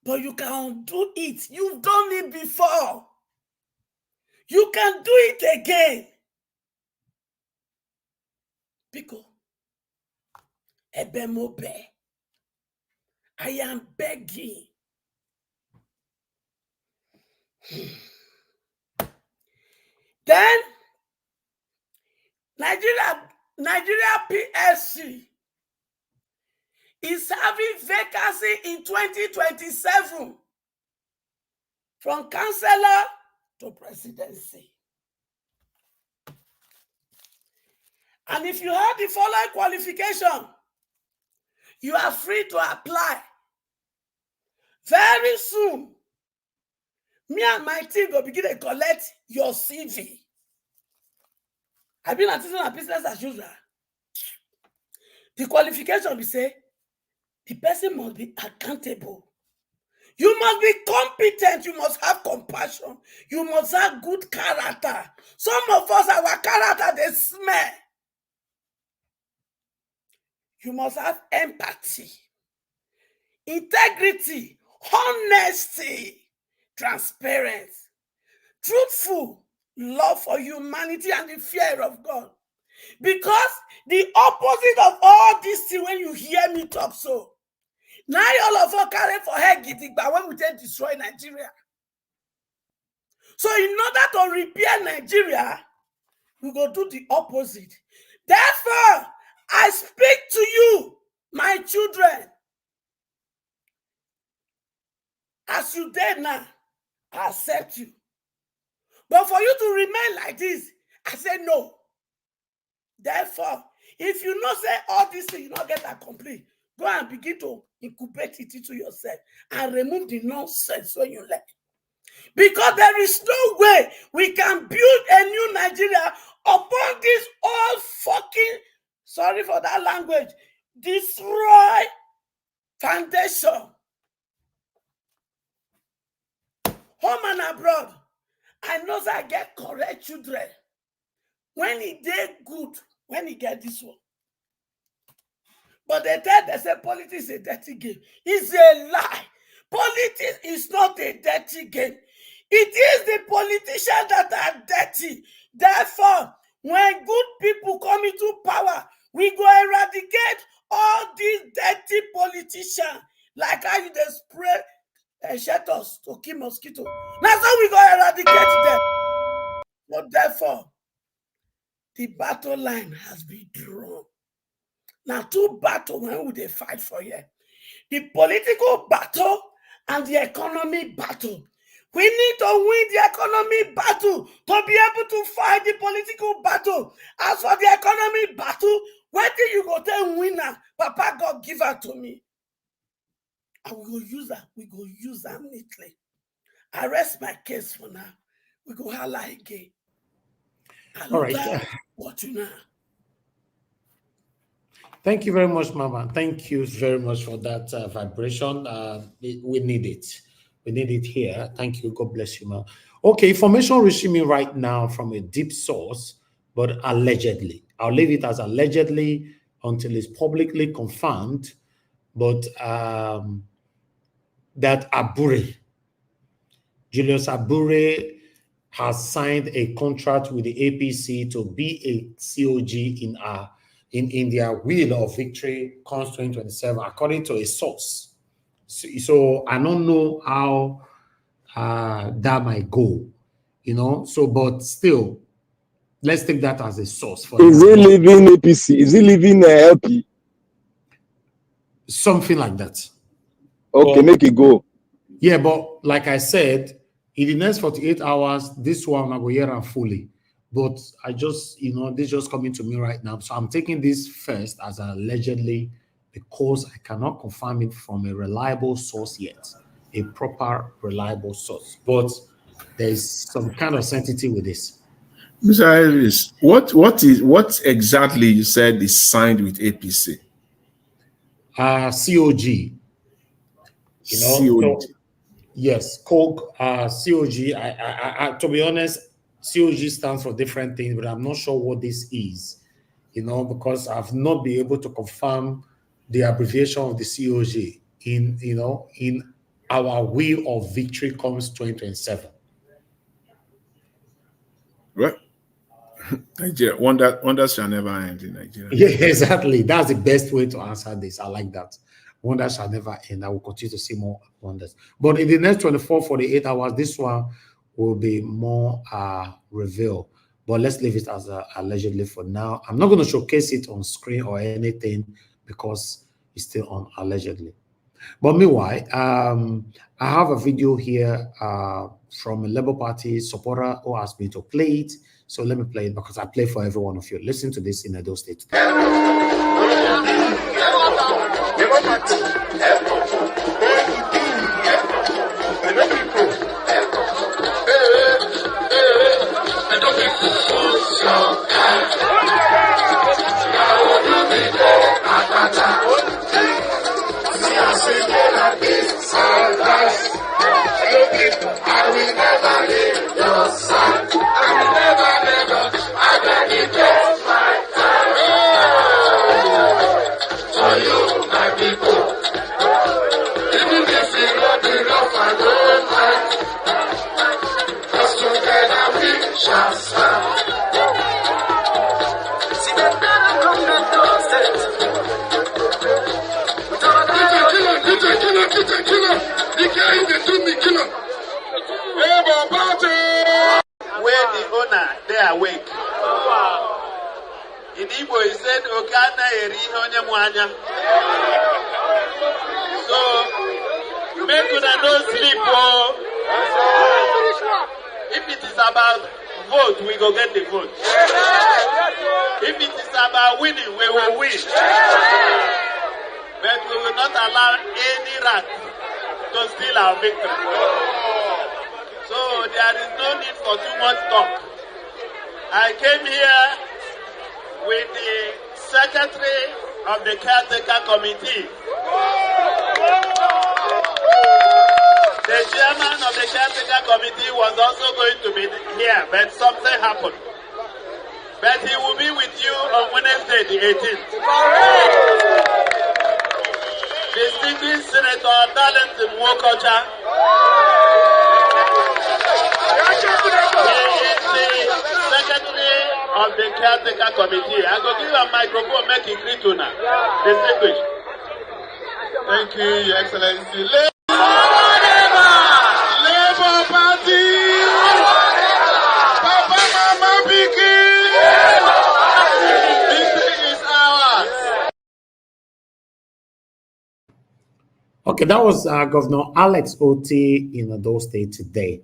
But you can undo it. You've done it before. You can do it again. Biko, Ebemobe, I am begging. Then, Nigeria PSC is having vacancy in 2027 from councillor to presidency. And if you have the following qualification, you are free to apply. Very soon, me and my team will begin to collect your CV. I've been at business as usual. The qualification we say, the person must be accountable. You must be competent. You must have compassion. You must have good character. Some of us, our character, they smell. You must have empathy, integrity, honesty, transparency, truthful, love for humanity, and the fear of God. Because the opposite of all these things, when you hear me talk so, now all of us carry for head gidigba when we take destroy Nigeria. So in order to repair Nigeria, we go do the opposite. Therefore, I speak to you, my children. As you did now, I accept you. But for you to remain like this, I say no. Therefore, if you not say all these things, you not get accomplished, go and begin to incubate it into yourself and remove the nonsense when you let. Because there is no way we can build a new Nigeria upon this old fucking, sorry for that language, destroy foundation. Home and abroad, I know that I get correct children. When he did good, when he get this one. But they say politics is a dirty game. It's a lie. Politics is not a dirty game. It is the politicians that are dirty. Therefore, when good people come into power, we go eradicate all these dirty politicians. Like how you just spray shelters to kill mosquitoes. That's how we go eradicate them. But therefore, the battle line has been drawn. Now, two battles, when would they fight for you? The political battle and the economy battle. We need to win the economy battle to be able to fight the political battle. As for the economy battle, where did you go tell winner? Papa God give her to me. And we go use her. We go use her neatly. I rest my case for now. We go holla again. All right. What you know? Thank you very much, Mama. Thank you very much for that vibration. We need it. We need it here. Thank you. God bless you, Mama. Okay, information reaching me right now from a deep source, but allegedly. I'll leave it as allegedly until it's publicly confirmed. But that Abure, Julius Abure, has signed a contract with the APC to be a COG in their Wheel of Victory comes 2027, according to a source. So I don't know how that might go, you know. So, but still, let's take that as a source. Is he leaving APC? Is he leaving LP? Something like that. Okay, but, make it go. Yeah, but like I said, in the next 48 hours, this one I will hear and fully. But I just, you know, this just coming to me right now. So I'm taking this first as allegedly because I cannot confirm it from a reliable source yet, a proper reliable source. But there's some kind of sanctity with this. Mr. Harris, what exactly you said is signed with APC? COG. You know, COG. so, yes, COG, COG. To be honest, COG stands for different things, but I'm not sure what this is, you know, because I've not been able to confirm the abbreviation of the COG in our wheel of victory comes 2027. Well, Nigeria, wonders shall never end in Nigeria. Yeah, exactly. That's the best way to answer this. I like that. Wonders shall never end. I will continue to see more wonders. But in the next 24, 48 hours, this one will be more revealed. But let's leave it as allegedly for now. I'm not going to showcase it on screen or anything because it's still on allegedly. But meanwhile, I have a video here from a Labour Party supporter who asked me to play it. So let me play it because I play for every one of you. Listen to this in Edo State. I will never leave your side. I will never, I dedicate my time for you, my people. Even if you don't be rough and don't fight, 'cause together we shall stand. See the better come the doorstep. Killer. Where the owner, they are awake. In Igbo, he said, Okana eri onye mwanya. So, make una no sleep. Oh. If it is about vote, we go get the vote. If it is about winning, we will win. But we will not allow any rat to steal our victory. So there is no need for too much talk. I came here with the secretary of the caretaker committee. The chairman of the caretaker committee was also going to be here, but something happened. But he will be with you on Wednesday the 18th. Distinguished Senator Darlington Wokocha. He is the secretary of the caretaker committee. I go give you a microphone, make it greet to now. Distinguished. Thank you, Your Excellency. Labour Party. Papa, Mama, Biki. This thing is ours. Okay, that was Governor Alex Oti in Edo State today.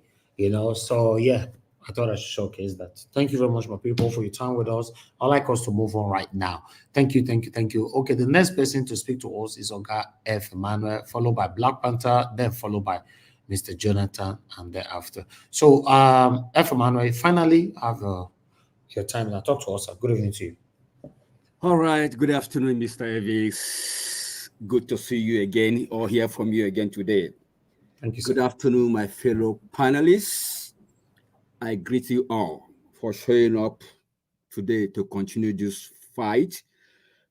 So yeah, I thought I should showcase that. Thank you very much, my people, for your time with us. I'd like us to move on right now. Thank you. Okay, the next person to speak to us is Oga F. Emmanuel, followed by Black Panther, then followed by Mr. Jonathan, and thereafter. So, F. Emmanuel, finally have your time now. Talk to us. Good evening to you. All right. Good afternoon, Mr. Evis. Good to see you again or hear from you again today. Thank you, sir. Good afternoon, my fellow panelists. I greet you all for showing up today to continue this fight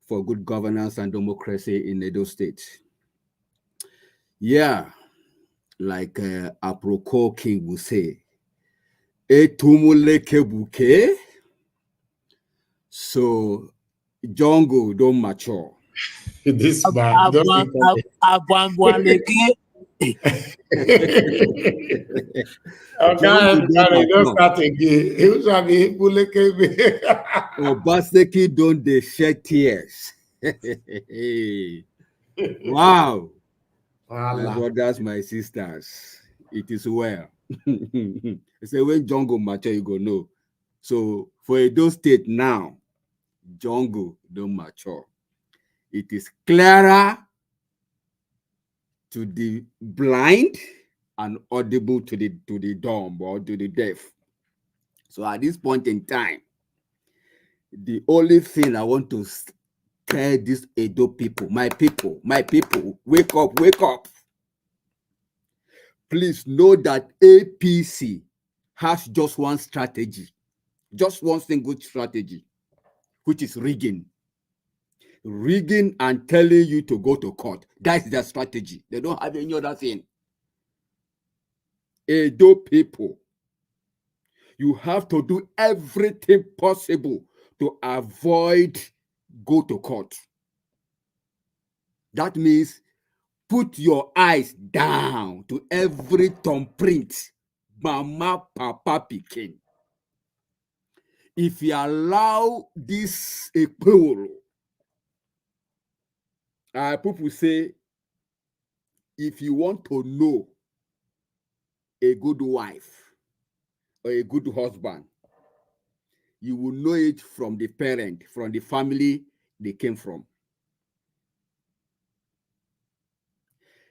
for good governance and democracy in Edo State. Yeah, like Aproko King will say, Etumule kebuke. So, jungle don't mature. This man, Obaseki don't they shed tears. Wow. My brothers, my sisters, it is well. So when jungle mature, you go know. So for Edo State now, jungle don't mature. It is clearer to the blind and audible to the dumb or to the deaf. So at this point in time, the only thing I want to tell these Edo people, my people, wake up. Please know that APC has just one strategy, just one single strategy, which is rigging. rigging and telling you to go to court. That's their strategy. They don't have any other thing. Edo people, you have to do everything possible to avoid go to court. That means put your eyes down to every thumbprint, mama, papa, pikin. If you allow this people say, if you want to know a good wife or a good husband, you will know it from the parent, from the family they came from.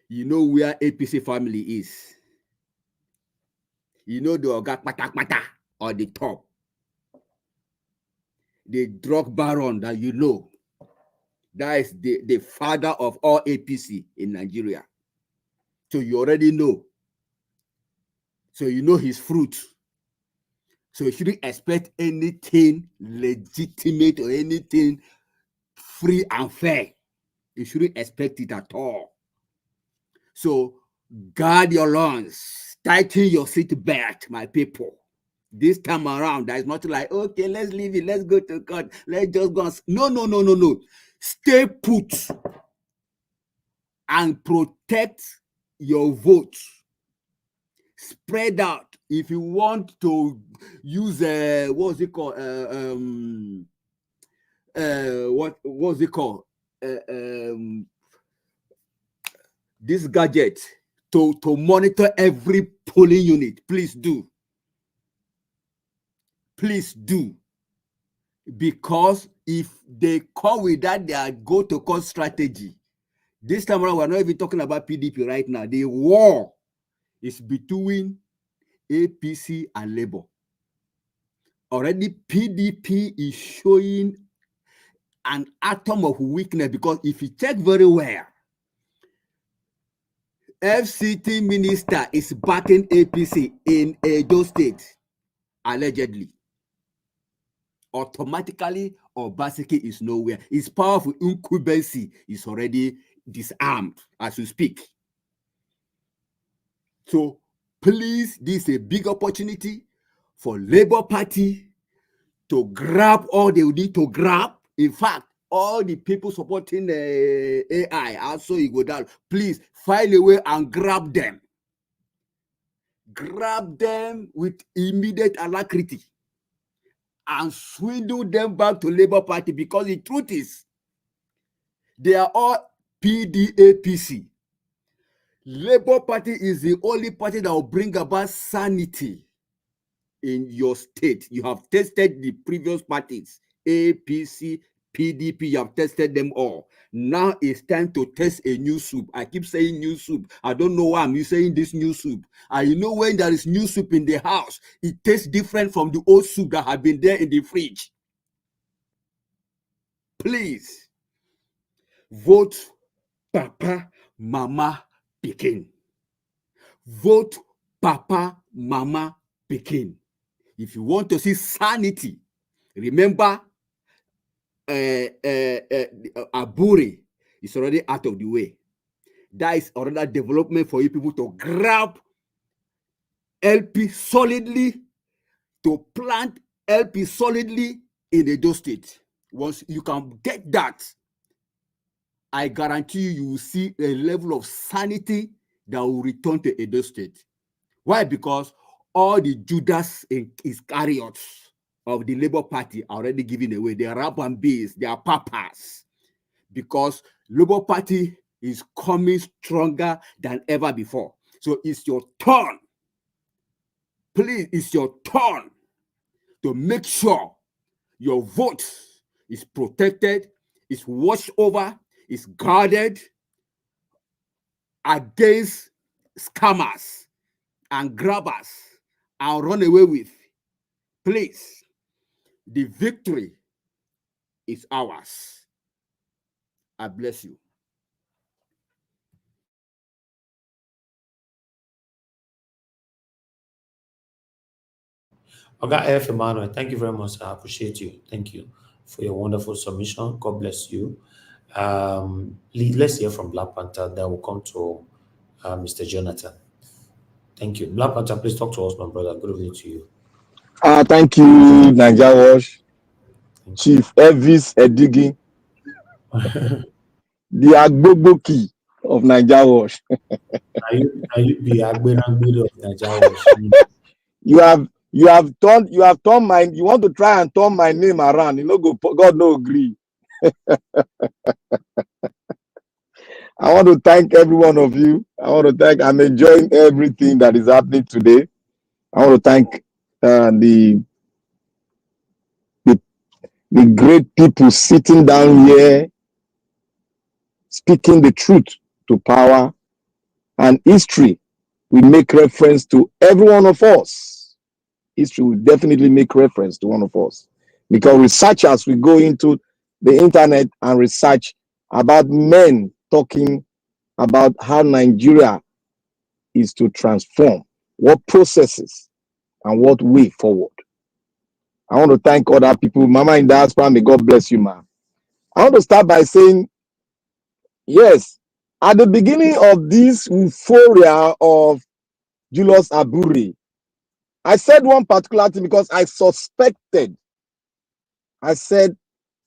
You know where APC family is. You know the Oga Pata or the top. The drug baron that you know. That is the father of all APC in Nigeria. So you already know. So you know his fruit. So you shouldn't expect anything legitimate or anything free and fair. You shouldn't expect it at all. So guard your loins, tighten your seatbelt, my people. This time around, there's nothing like, okay, let's leave it, let's go to court, let's just go. No. Stay put and protect your vote. Spread out. If you want to use what's it called? What's it called? This gadget to monitor every polling unit, please do. Please do. Because if they come with that, they go to court strategy. This time around, we're not even talking about PDP right now. The war is between APC and Labour. Already PDP is showing an atom of weakness, because if you check very well, FCT minister is backing APC in Edo State, allegedly. Automatically, Obaseki is nowhere. His powerful incumbency is already disarmed as we speak. So please, this is a big opportunity for Labour Party to grab all they need to grab. In fact, all the people supporting the AI, also you go down, please find a way and grab them. Grab them with immediate alacrity and swindle them back to Labour Party, because the truth is, they are all PDAPC. Labour Party is the only party that will bring about sanity in your state. You have tested the previous parties, APC, PDP, you have tested them all. Now it's time to test a new soup. I keep saying new soup. I don't know why I'm saying this new soup. And you know, when there is new soup in the house, it tastes different from the old soup that had been there in the fridge. Please vote Papa, Mama, Pikin. Vote Papa, Mama, Pikin. If you want to see sanity, remember Abure is already out of the way. That is another development for you people to grab LP solidly, to plant LP solidly in Edo State. Once you can get that, I guarantee you will see a level of sanity that will return to Edo State. Why? Because all the Judas Iscariots of the Labour Party are already giving away. They are Rabambis, they are papas. Because Labour Party is coming stronger than ever before. So it's your turn. Please, it's your turn to make sure your vote is protected, is watched over, is guarded against scammers and grabbers and run away with. Please, the victory is ours. I bless you. Oga F. Emmanuel, thank you very much. I appreciate you. Thank you. for your wonderful submission. God bless you. Let's hear from Black Panther. Then we'll come to Mr. Jonathan. Thank you. Black Panther, please talk to us, my brother. Good evening to you. Thank you, Naija Wash. Chief Elvis Edigi, the Agboboki of Naija Wash. Are you the Agbenangbere of Naija Wash? You have turned my, you want to try and turn my name around. You know, God no agree. I want to thank every one of you. I'm enjoying everything that is happening today. I want to thank the great people sitting down here, speaking the truth to power, and history will make reference to every one of us. History will definitely make reference to one of us, because researchers will go into the internet and research about men talking about how Nigeria is to transform, what processes and what way forward. I want to thank other people. Mama in diaspora, may God bless you, ma. I want to start by saying, yes, at the beginning of this euphoria of Julius Abure, I said one particular thing because I suspected. I said,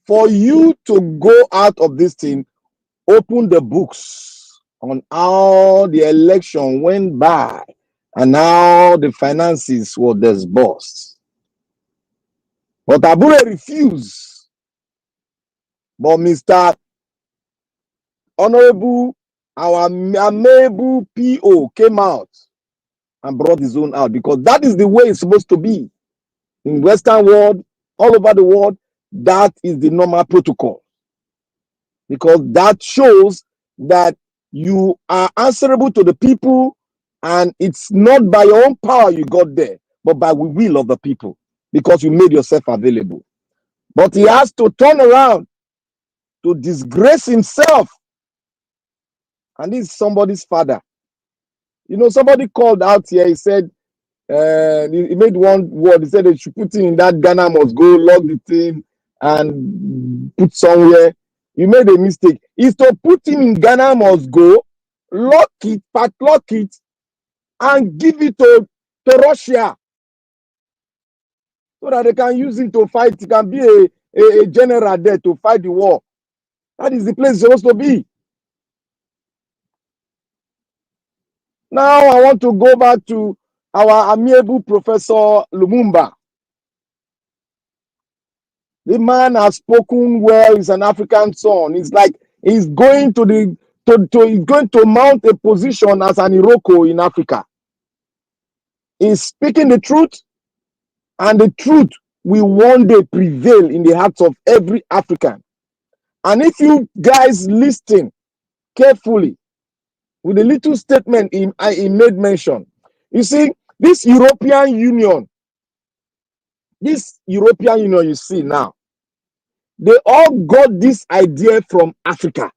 for you to go out of this thing, open the books on how the election went by and how the finances were disbursed. But Abure refused. But Mr. Honorable, our amiable PO came out and brought his own out, because that is the way it's supposed to be. In Western world, all over the world, that is the normal protocol. Because that shows that you are answerable to the people, and it's not by your own power you got there, but by the will of the people, because you made yourself available. But he has to turn around to disgrace himself. And this is somebody's father. You know, somebody called out here, he said, he made one word, he said they should put him in that Ghana must go, log the thing, and put somewhere. You made a mistake. Is to put him in Ghana must go, lock it, padlock it, and give it to Russia, so that they can use it to fight. It can be a general there to fight the war. That is the place it's supposed to be. Now I want to go back to our amiable Professor Lumumba. The man has spoken well. He's an African son. It's like he's going to he's going to mount a position as an Iroko in Africa. He's speaking the truth, and the truth will one day prevail in the hearts of every African. And if you guys listen carefully with the little statement he made mention, you see, this European Union you see now, they all got this idea from Africa.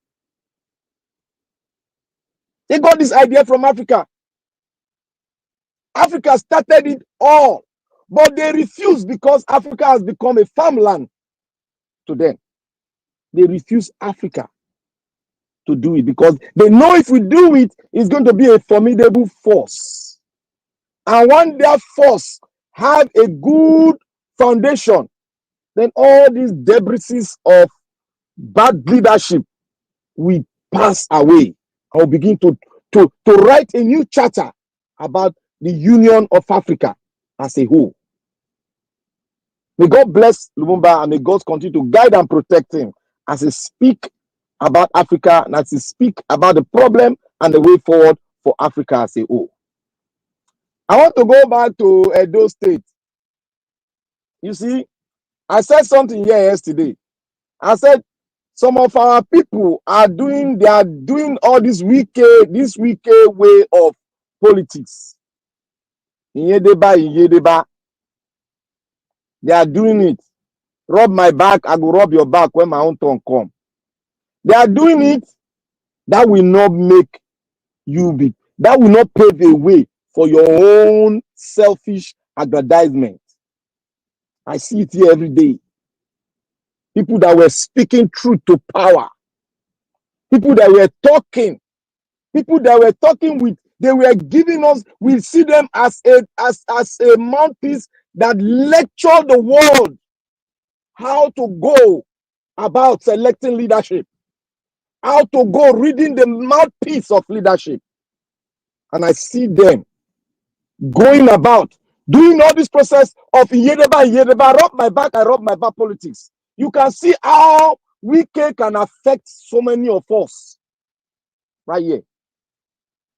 They got this idea from Africa. Africa started it all, but they refuse, because Africa has become a farmland to them. They refuse Africa to do it, because they know if we do it, it's going to be a formidable force. And when that force have a good foundation, then all these debris of bad leadership will pass away. I will begin to write a new charter about the Union of Africa as a whole. May God bless Lumumba, and may God continue to guide and protect him as he speak about Africa, and as he speak about the problem and the way forward for Africa as a whole. I want to go back to Edo State. You see, I said something here yesterday. I said some of our people are doing all this wicked way of politics. They are doing it. Rub my back, I go rub your back when my own turn come. They are doing it. That will not make you big. That will not pave the way for your own selfish aggrandizement. I see it here every day. people that were speaking truth to power, people that were talking, they were giving us, we see them as a mouthpiece that lecture the world how to go about selecting leadership, how to go reading the mouthpiece of leadership. And I see them going about doing all this process of Yedeba, rub my back, I rub my back politics. You can see how Wike can affect so many of us right here.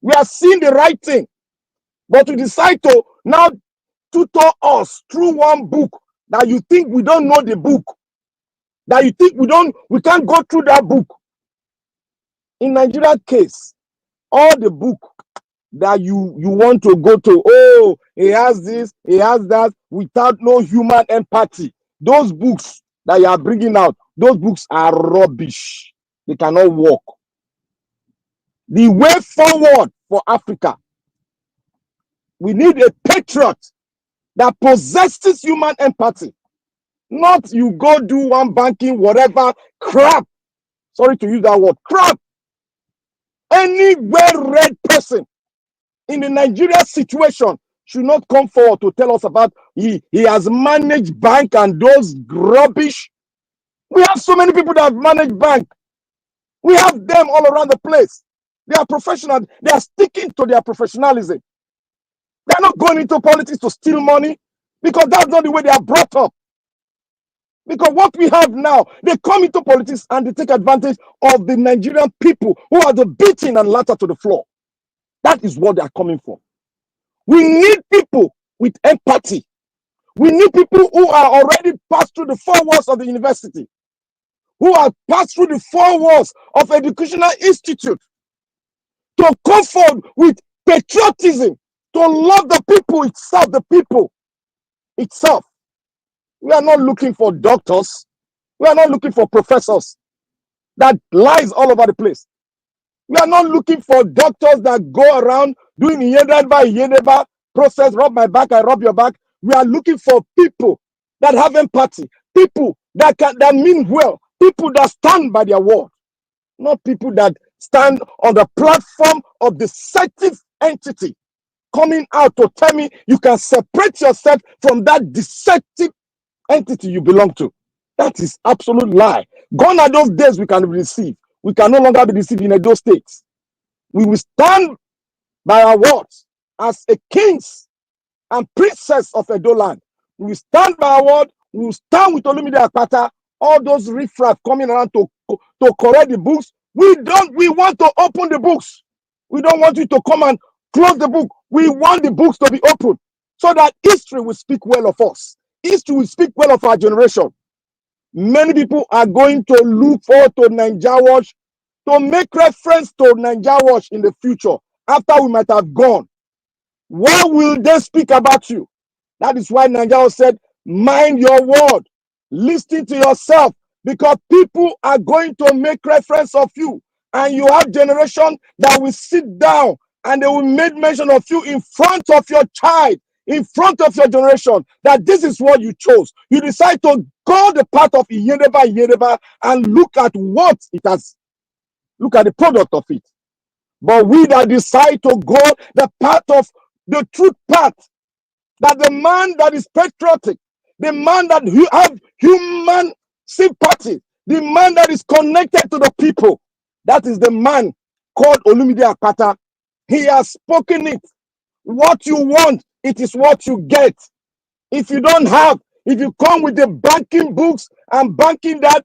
We are seeing the right thing, but to decide to now tutor us through one book that you think we don't know the book, that you think we can't go through that book. In Nigeria case, all the book that you want to go to, oh, he has this, he has that, without no human empathy. Those books that you are bringing out, those books are rubbish. They cannot work. The way forward for Africa, we need a patriot that possesses human empathy. Not you go do one banking, whatever, crap. Sorry to use that word, crap. Any well-read person in the Nigeria situation should not come forward to tell us about he has managed bank and those rubbish. We have so many people that have managed bank. We have them all around the place. They are professional. They are sticking to their professionalism. They are not going into politics to steal money, because that's not the way they are brought up. Because what we have now, they come into politics and they take advantage of the Nigerian people who are the beating and ladder to the floor. That is what they are coming from. We need people with empathy. We need people who are already passed through the 4 walls of the university, who have passed through the 4 walls of educational institute, to come forward with patriotism, to love the people itself, the people itself. We are not looking for doctors. We are not looking for professors that lies all over the place. We are not looking for doctors that go around doing Yedeba process, rub my back, I rub your back. We are looking for people that have empathy, people that mean well, people that stand by their word, not people that stand on the platform of deceptive entity coming out to tell me you can separate yourself from that deceptive entity you belong to. That is absolute lie. Gone are those days we can receive. We can no longer be deceived in those states. We will stand by our words as a kings and princess of Edo land. We will stand by our word. We will stand with Olumide Akpata. All those riffraff coming around to correct the books. We want to open the books. We don't want you to come and close the book. We want the books to be open so that history will speak well of us. History will speak well of our generation. Many people are going to look forward to Naija Watch, to make reference to Naija Watch in the future after we might have gone. Why will they speak about you? That is why Naija Watch said, mind your word, listen to yourself, because people are going to make reference of you, and you have generation that will sit down and they will make mention of you in front of your child, in front of your generation, that this is what you chose. You decide to go the path of Yedeba and look at what it has, look at the product of it. But we that decide to go the path of the truth path, that the man that is patriotic, the man that have human sympathy, the man that is connected to the people, that is the man called Olumide Akpata. He has spoken it. What you want, it is what you get. If you don't have, if you come with the banking books and banking that,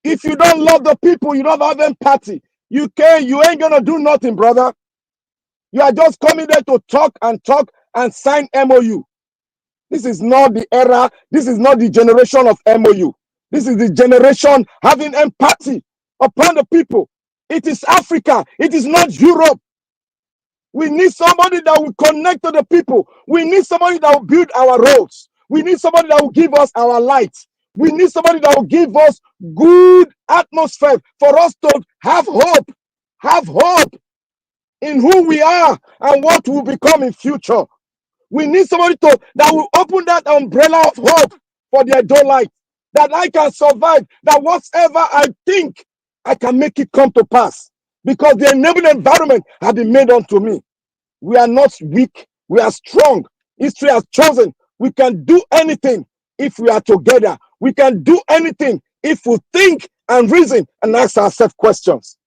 if you don't love the people, you don't have empathy, you ain't gonna do nothing, brother. You are just coming there to talk and sign MOU. This is not the era, this is not the generation of MOU. This is the generation having empathy upon the people. It is Africa, it is not Europe. We need somebody that will connect to the people. We need somebody that will build our roads. We need somebody that will give us our light. We need somebody that will give us good atmosphere for us to have hope in who we are and what we'll become in future. We need somebody that will open that umbrella of hope for their Edo light. that I can survive, that whatever I think, I can make it come to pass. Because the enabling environment has been made unto me. We are not weak, we are strong. History has chosen. We can do anything if we are together. We can do anything if we think and reason and ask ourselves questions.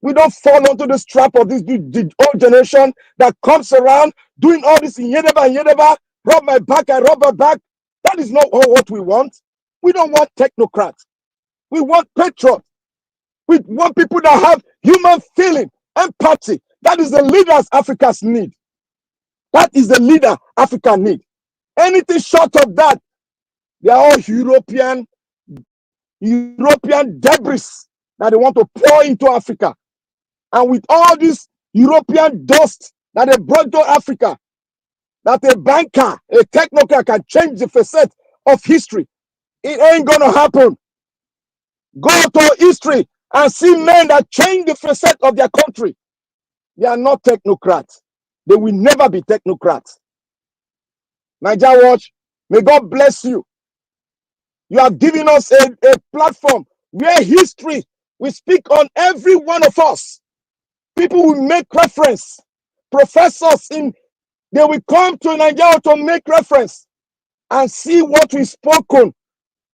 We don't fall into this trap of this the old generation that comes around doing all this in Yedeba, rub my back, I rub my back. That is not all what we want. We don't want technocrats. We want patriots. We want people that have human feeling, empathy. That is the leaders Africa's need. That is the leader Africa need. Anything short of that, they are all European debris that they want to pour into Africa. And with all this European dust that they brought to Africa, that a banker, a technocrat can change the facet of history, it ain't gonna happen. Go to history and see men that change the facet of their country. They are not technocrats. They will never be technocrats. Niger Watch, may God bless you. You have given us a platform where history will speak on every one of us. People will make reference. Professors they will come to Nigeria to make reference and see what we've spoken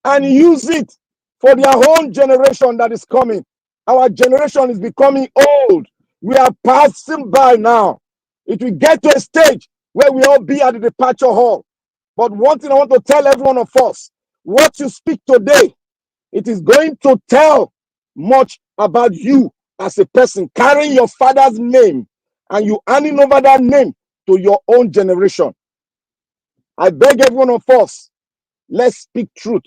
and use it for their own generation that is coming. Our generation is becoming old. We are passing by now. It will get to a stage where we all be at the departure hall. But one thing I want to tell every one of us, what you speak today, it is going to tell much about you as a person carrying your father's name and you handing over that name to your own generation. I beg every one of us, let's speak truth.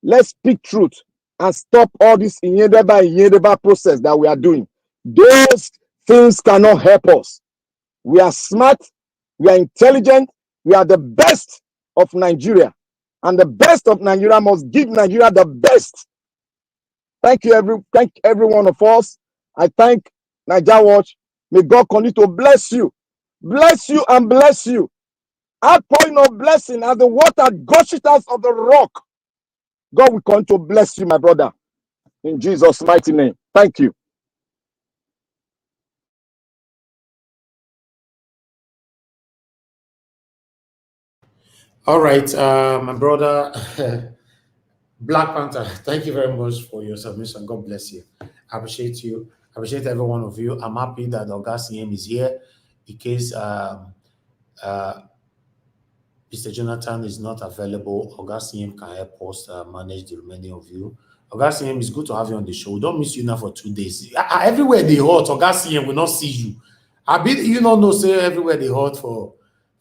Let's speak truth and stop all this Inyedeba process that we are doing. Those things cannot help us. We are smart, we are intelligent, we are the best of Nigeria. And the best of Nigeria must give Nigeria the best. Thank you, every one of us. I thank Niger Watch. May God continue to bless you and bless you. Outpouring of blessing as the water gushes out of the rock. God will continue to bless you, my brother. In Jesus' mighty name. Thank you. All right, my brother, Black Panther, thank you very much for your submission. God bless you. I appreciate you. I appreciate every one of you. I'm happy that Augustine is here in case Mr. Jonathan is not available. Augustine can help us manage the remaining of you. Augustine, it's good to have you on the show. We don't miss you now for 2 days. Everywhere they hot, Augustine will not see you. You don't know, say everywhere they hot for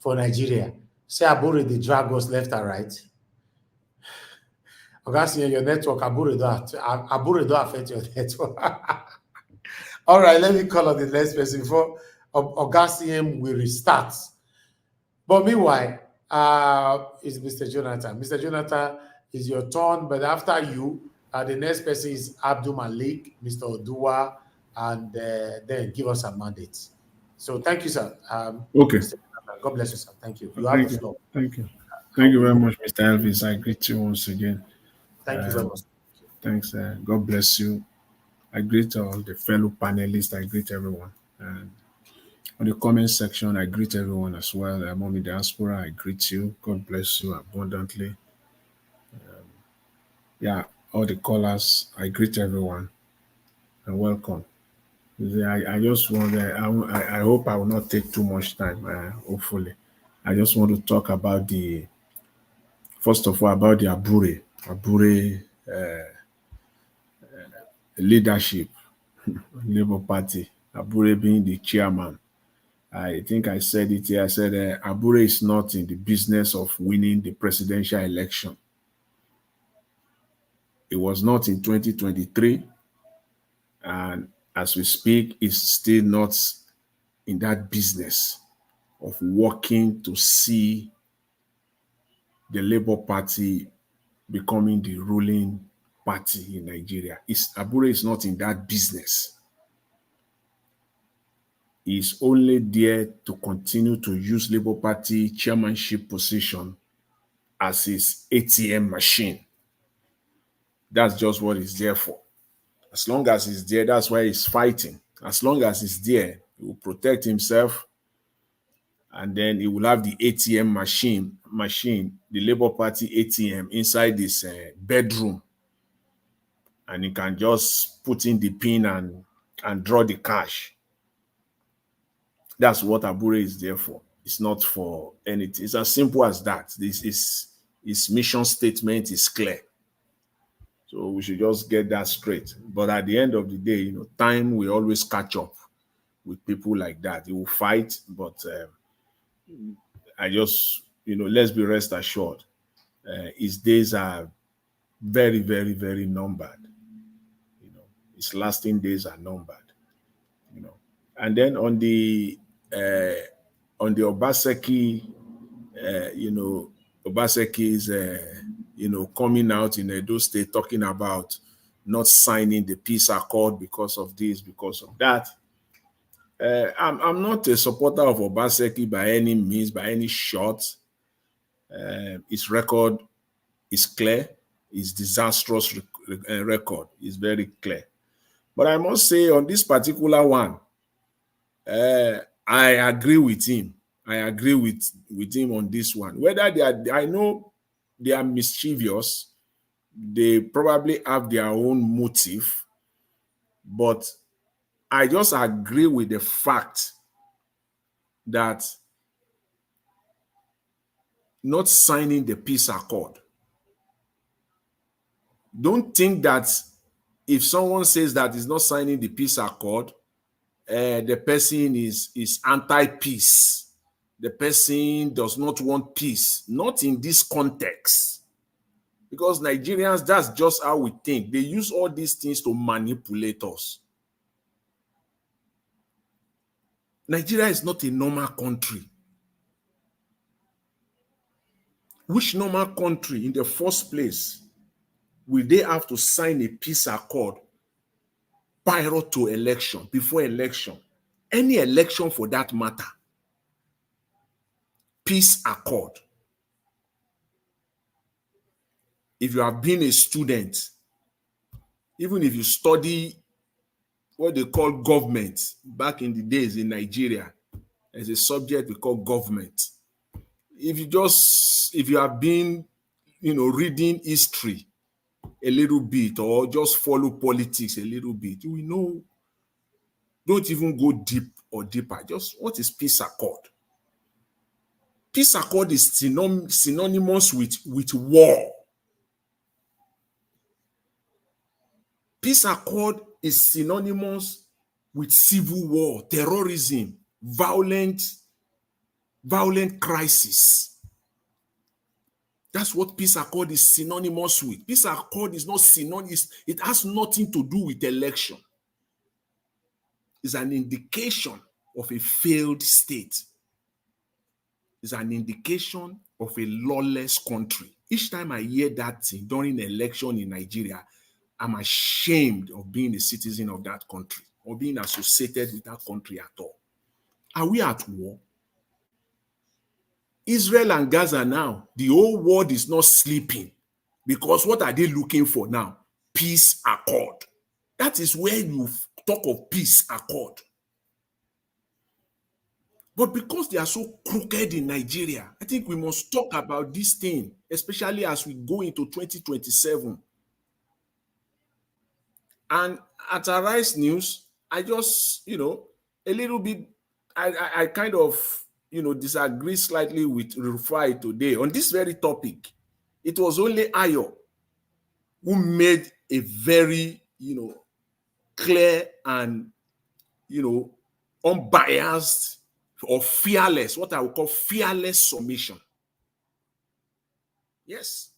Nigeria. Say Abure, they drag us left and right. Augustine, your network, Abure don't affect your network. All right, let me call on the next person before Augustine will restart. But meanwhile, is Mr. Jonathan. Mr. Jonathan, is your turn, but after you, the next person is Abdul Malik, Mr. Odua, and then give us a mandate. So thank you, sir. Okay. God bless you, sir. Thank you. Thank you. Thank you. Thank you very much, Mr. Elvis. I greet you once again. Thank you very much. Thanks. God bless you. I greet all the fellow panelists. I greet everyone. And on the comment section, I greet everyone as well. Mommy Diaspora, I greet you. God bless you abundantly. All the callers, I greet everyone and welcome. I just want I hope I will not take too much time, hopefully. I just want to talk about first of all, about the Abure leadership, Labour Party, Abure being the chairman. I think I said it here. I said Abure is not in the business of winning the presidential election. It was not in 2023. And as we speak, is still not in that business of working to see the Labour Party becoming the ruling party in Nigeria. Abure is not in that business. He's only there to continue to use Labour Party chairmanship position as his ATM machine. That's just what it's there for. As long as he's there, that's why he's fighting. As long as he's there, he will protect himself, and then he will have the ATM machine, the Labour Party ATM inside this bedroom, and he can just put in the pin and draw the cash. That's what Abure is there for. It's not for anything. It's as simple as that. This is his mission statement is clear. So we should just get that straight. But at the end of the day, time will always catch up with people like that. He will fight, but I just, let's be rest assured. His days are very, very, very numbered. His lasting days are numbered. And then on the Obaseki, Obaseki is, coming out in Edo State talking about not signing the peace accord because of this, because of that. I'm not a supporter of Obaseki by any means, by any shot. His record is clear. His disastrous record is very clear. But I must say on this particular one, I agree with him. I agree with him on this one. Whether they are, I know they are mischievous. They probably have their own motive. But I just agree with the fact that not signing the peace accord. Don't think that if someone says that he's not signing the peace accord, the person is anti-peace. The person does not want peace. Not in this context. Because Nigerians, that's just how we think. They use all these things to manipulate us. Nigeria is not a normal country. Which normal country in the first place will they have to sign a peace accord prior to election, before election? Any election for that matter. Peace accord. If you have been a student, even if you study what they call government back in the days in Nigeria, as a subject we call government. If you have been, reading history a little bit or just follow politics a little bit, you will know, don't even go deep or deeper. Just what is peace accord? Peace accord is synonymous with war. Peace accord is synonymous with civil war, terrorism, violent crisis. That's what peace accord is synonymous with. Peace accord is not synonymous. It has nothing to do with election. It's an indication of a failed state. It's an indication of a lawless country. Each time I hear that thing during an election in Nigeria, I'm ashamed of being a citizen of that country or being associated with that country at all. Are we at war? Israel and Gaza now, the whole world is not sleeping because what are they looking for now? Peace accord. That is where you talk of peace accord. But because they are so crooked in Nigeria, I think we must talk about this thing, especially as we go into 2027. And at Arise News, I just, a little bit, I kind of, disagree slightly with Rufai today on this very topic. It was only Ayo who made a very, clear and, unbiased or fearless, what I would call fearless submission. Yes.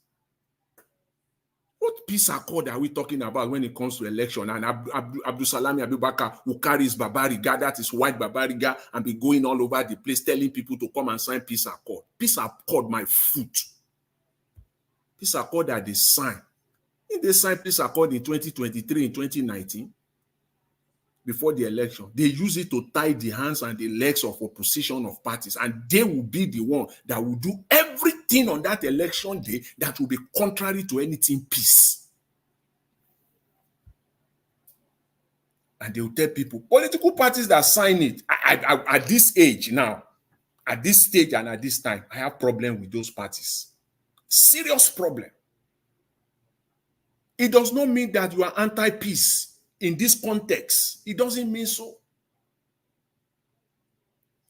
What peace accord are we talking about when it comes to election? And Abdulsalami Abubakar, who carries Babariga, that is white Babariga, and be going all over the place telling people to come and sign peace accord. Peace accord, my foot. Peace accord that they sign. If they sign peace accord in 2023, in 2019, before the election, they use it to tie the hands and the legs of opposition of parties, and they will be the one that will do everything on that election day that will be contrary to anything peace. And they will tell people, political parties that sign it, at this age now, at this stage and at this time, I have problem with those parties. Serious problem. It does not mean that you are anti-peace in this context. It doesn't mean so.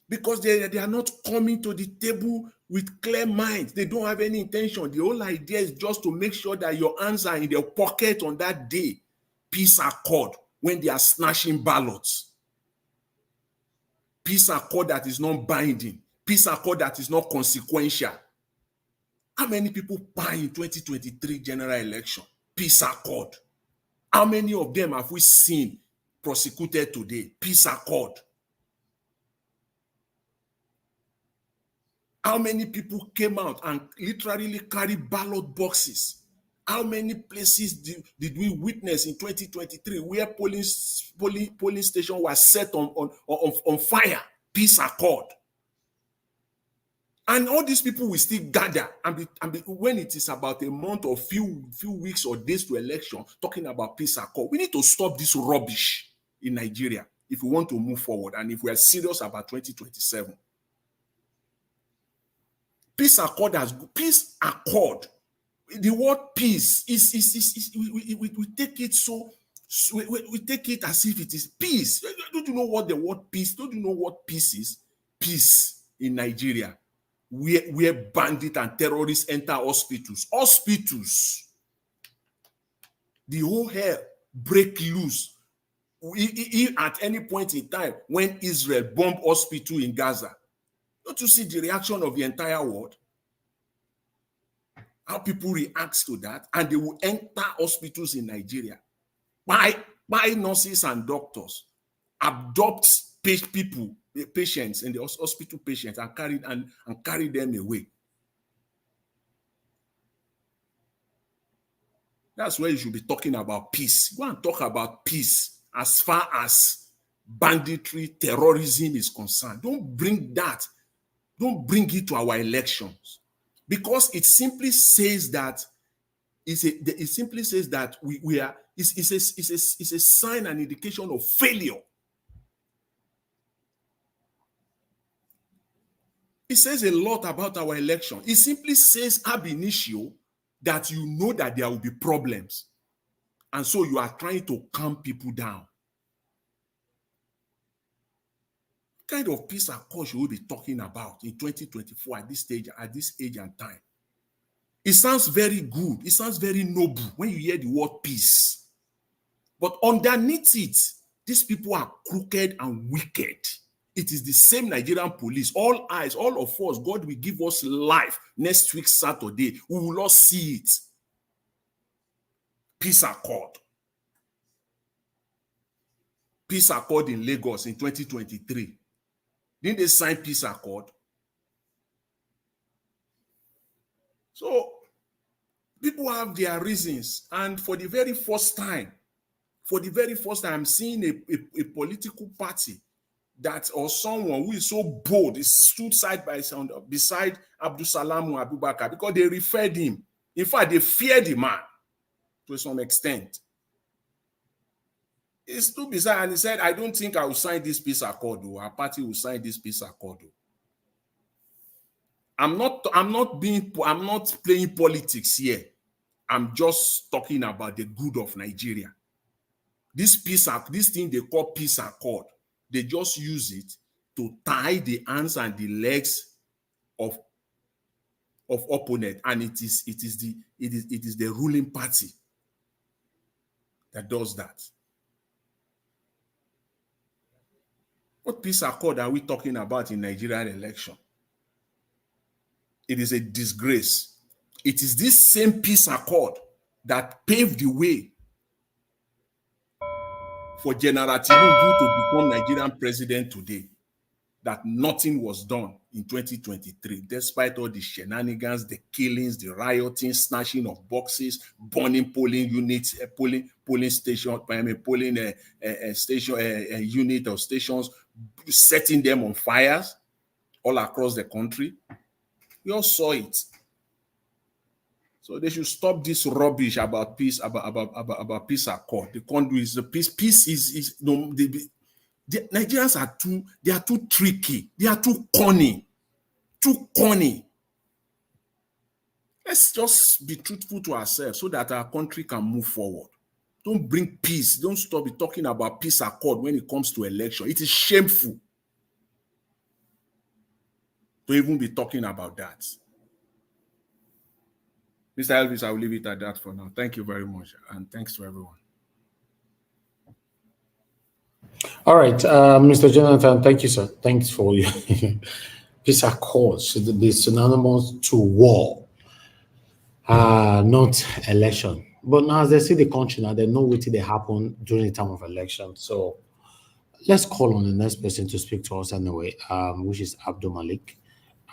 Because they are not coming to the table with clear minds. They don't have any intention. The whole idea is just to make sure that your hands are in their pocket on that day. Peace accord when they are snatching ballots. Peace accord that is not binding. Peace accord that is not consequential. How many people buy in 2023 general election? Peace accord. How many of them have we seen prosecuted today? Peace accord. How many people came out and literally carried ballot boxes? How many places did we witness in 2023 where polling station was set on fire? Peace accord. And all these people will still gather and when it is about a month or few weeks or days to election, talking about peace accord. We need to stop this rubbish in Nigeria if we want to move forward and if we are serious about 2027. Peace accord has peace accord. The word peace is we take it so we take it as if it is peace. Don't you know what the word peace? Don't you know what peace is? Peace in Nigeria, where bandits and terrorists enter hospitals. Hospitals. The whole hell break loose. At any point in time when Israel bombed hospital in Gaza. Don't you see the reaction of the entire world? How people react to that, and they will enter hospitals in Nigeria, buy nurses and doctors, abduct people, patients in the hospital patients, and carry them away. That's where you should be talking about peace. Go and talk about peace as far as banditry, terrorism is concerned. Don't bring that. Don't bring it to our elections, because it simply says that it's a sign and indication of failure. It says a lot about our election. It simply says ab initio that you know that there will be problems, and so you are trying to calm people down. What kind of peace accord should we be talking about in 2024 at this stage, at this age and time? It sounds very good. It sounds very noble when you hear the word peace. But underneath it, these people are crooked and wicked. It is the same Nigerian police. All eyes, all of us, God will give us life next week, Saturday. We will not see it. Peace accord. Peace accord in Lagos in 2023. Didn't they sign peace accord? So people have their reasons, and for the very first time, I'm seeing a political party that, or someone who is so bold, is stood side by side beside Abdulsalam Abubakar, because they referred him. In fact, they feared the man to some extent. He stood beside and he said, "I don't think I will sign this peace accord. Our party will sign this peace accord." I'm not playing politics here. I'm just talking about the good of Nigeria. This thing they call peace accord, they just use it to tie the hands and the legs of opponent, and it is the ruling party that does that. What peace accord are we talking about in Nigerian election? It is a disgrace. It is this same peace accord that paved the way for General Tinubu to become Nigerian president today, that nothing was done in 2023, despite all the shenanigans, the killings, the rioting, snatching of boxes, burning polling units, polling station, unit of stations, setting them on fires all across the country. We all saw it. So they should stop this rubbish about peace, about peace accord. The country is the peace. Peace is no. The Nigerians are too tricky. They are too corny. Let's just be truthful to ourselves so that our country can move forward. Don't bring peace. Don't stop talking about peace accord when it comes to election. It is shameful to even be talking about that. Mr. Elvis, I will leave it at that for now. Thank you very much, and thanks to everyone. All right, Mr. Jonathan, thank you, sir. Thanks for your peace accord should be synonymous to war, not election. But now, as they see the country now, they know what they happen during the time of election. So let's call on the next person to speak to us anyway, which is Abdul Malik.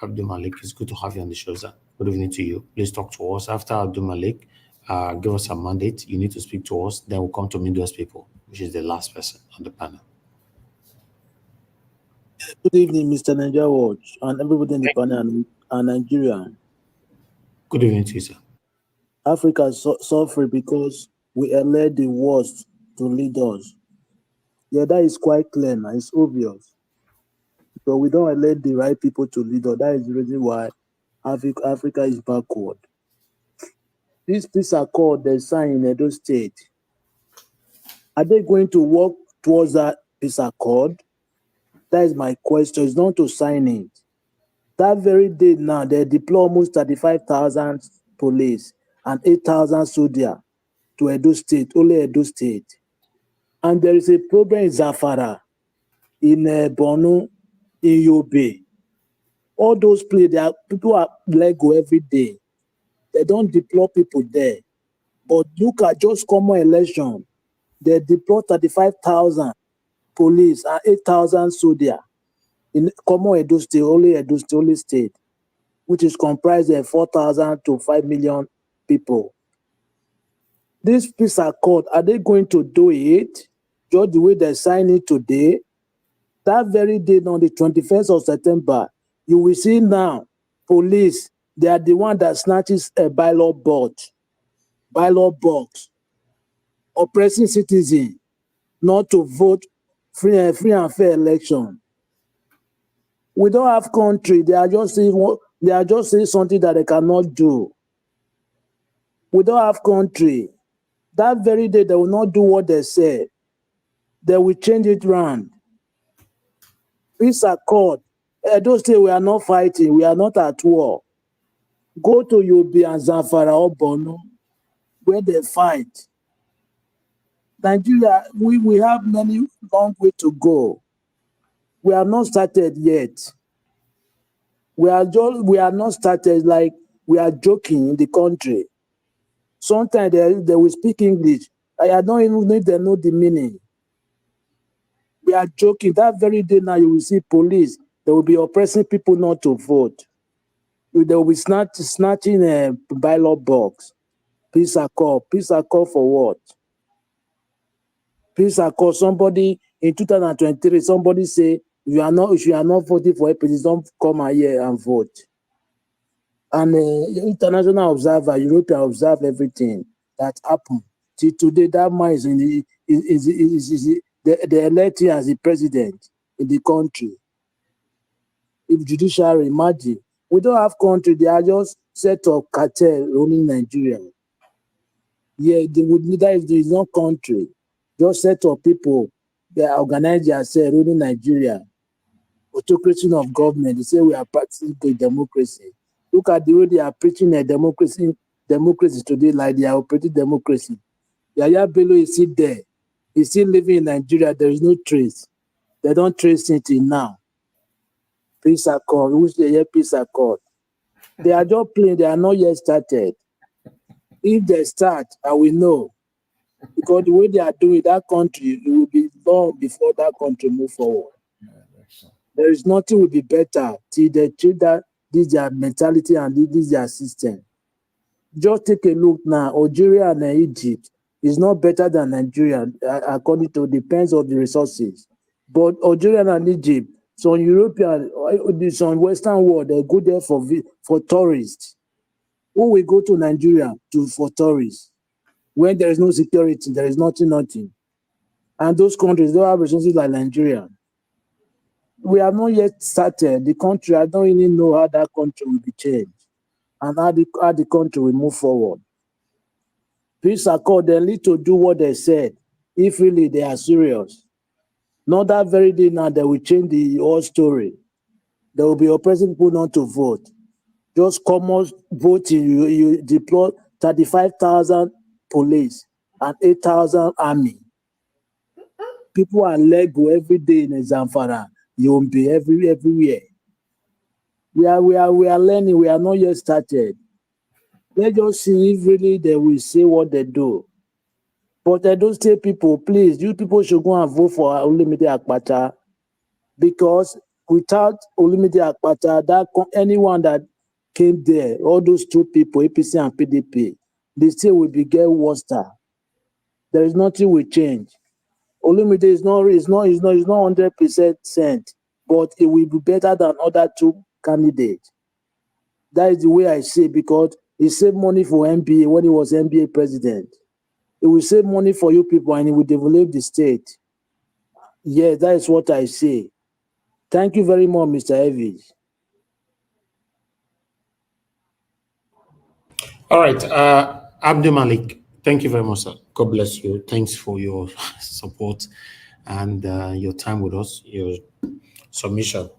Abdul Malik, it's good to have you on the show, sir. Good evening to you. Please talk to us. After Abdul Malik, give us a mandate. You need to speak to us. Then we'll come to Midwest people, which is the last person on the panel. Good evening, Mr. Nigeria Watch, and everybody in the panel and Nigeria. Good evening to you, sir. Africa is suffering because we elect the worst to lead us. Yeah, that is quite clear now. It's obvious. So we don't elect the right people to lead us. That is the reason why Africa is backward. This peace accord they signed in Edo State, are they going to work towards that peace accord? That is my question. It's not to sign it. That very day now, they deploy almost 35,000 police and 8,000 soldiers to Edo State, only Edo State. And there is a problem in Zafara, in Borno, in Yobe. All those places, people are let go every day. They don't deploy people there. But look at just common election. They deploy 35,000 police and 8,000 soldiers in common Edo State, only state, which is comprised of 4,000 to 5 million people. This peace accord, are they going to do it just the way they signed it today? That very day, on the 21st of September, you will see now, police, they are the one that snatches a ballot box, oppressing citizens not to vote free and fair election. We don't have country. They are just saying something that they cannot do. We don't have country. That very day, they will not do what they say. They will change it round. Peace accord. Those days we are not fighting. We are not at war. Go to Yobe and Zamfara or Borno, where they fight. Nigeria, we have many long way to go. We have not started yet. We are not started like we are joking in the country. Sometimes they will speak English. I don't even know if they know the meaning. We are joking. That very day now, you will see police. They will be oppressing people not to vote. They will be snatching a ballot box. Peace accord. Peace accord for what? Peace accord. Somebody in 2023, somebody say, if you are not voting for APC, don't come here and vote. And international observer, European observe everything that happened. Till today, that man is the elected as the president in the country. If judiciary, imagine. We don't have country, they are just set of cartel running Nigeria. Yeah, there is no country. Just set of people, they organize themselves running Nigeria. Autocracy of government, they say we are practicing democracy. Look at the way they are preaching a democracy today, like they are operating democracy. Yaya Bello is still there. He's still living in Nigeria. There is no trace. They don't trace it till now. Peace accord, which they hear peace accord. They are just playing, they are not yet started. If they start, I will know. Because the way they are doing that country, it will be long before that country move forward. There is nothing will be better till they treat that this is their mentality and this is their system. Just take a look now. Algeria and Egypt is not better than Nigeria, according to depends on the resources. But Algeria and Egypt, some European, some Western world, they go there for tourists. Who will go to Nigeria for tourists when there is no security, there is nothing. And those countries don't have resources like Nigeria. We have not yet started. The country, I don't even know how that country will be changed and how the country will move forward. Peace accord, they need to do what they said if really they are serious. Not that very day now, they will change the whole story. There will be oppressing people not to vote. Just common voting, you deploy 35,000 police and 8,000 army. People are Lego every day in Zamfara. You'll be everywhere. We are learning. We are not yet started. Let's just see if really they will say what they do. But I don't say people, please, you people should go and vote for Olumide Akpata, because without Olumide Akpata, anyone that came there, all those two people, APC and PDP, they still will be get worse. There is nothing will change. Olumide is not 100% but it will be better than other two candidates. That is the way I say, because he saved money for NBA when he was NBA president. It will save money for you people and it will develop the state. Yes, that is what I say. Thank you very much, Mr. Evans. All right, Abdul Malik, thank you very much, sir. God bless you. Thanks for your support and your time with us, your submission.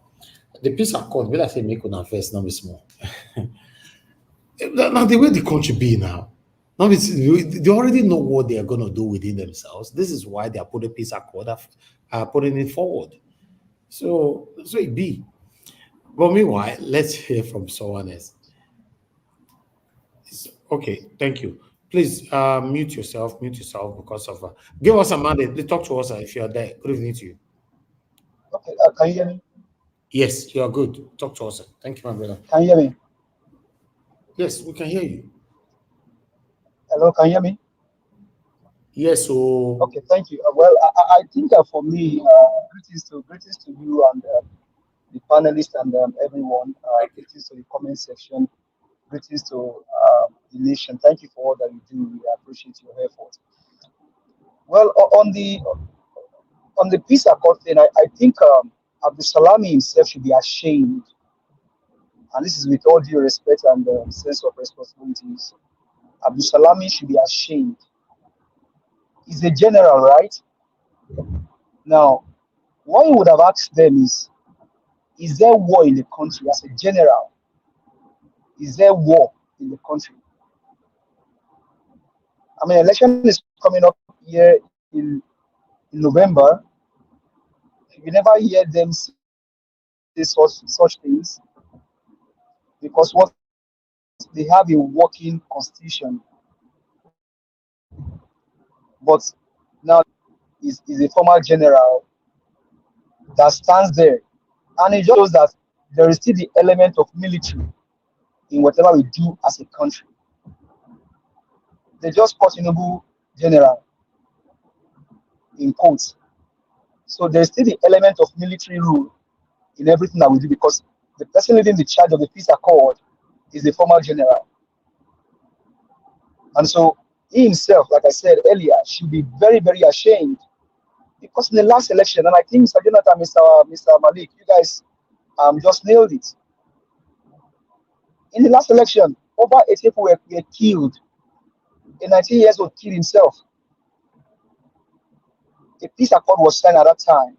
The peace accord, will I say make una first, not be small. Now, the way the country be now, they already know what they are going to do within themselves. This is why they are putting peace accord, putting it forward. So it be. But meanwhile, let's hear from someone else. Okay, thank you. Please mute yourself because of give us a mandate. Talk to us if you are there. Good evening to you. Okay, can you hear me? Yes, you are good. Talk to us. Thank you, my brother. Can you hear me? Yes, we can hear you. Hello, can you hear me? Yes. So. Okay, thank you. Well, I think for me, greetings to you and the panelists and everyone. Greetings to the comment section. Greetings to the nation. Thank you for all that you do. We appreciate your effort. Well, on the peace accord thing, I think Abdul Salami himself should be ashamed, and this is with all due respect and sense of responsibilities. Abdul Salami should be ashamed. He's a general, right? Now, what he would have asked them is there war in the country? As a general, is there war in the country? I mean, election is coming up here in November. You never hear them say such things, because what they have a working constitution. But now is a former general that stands there, and it shows that there is still the element of military in whatever we do as a country. They just call Tinubu general in quotes. So there's still the element of military rule in everything that we do, because the person leading the charge of the peace accord is a former general. And so he himself, like I said earlier, should be very, very ashamed, because in the last election, and I think Mr. Jonathan, Mr. Malik, you guys just nailed it. In the last election, over 8 people were killed. A 19-year-old killed himself. A peace accord was signed at that time.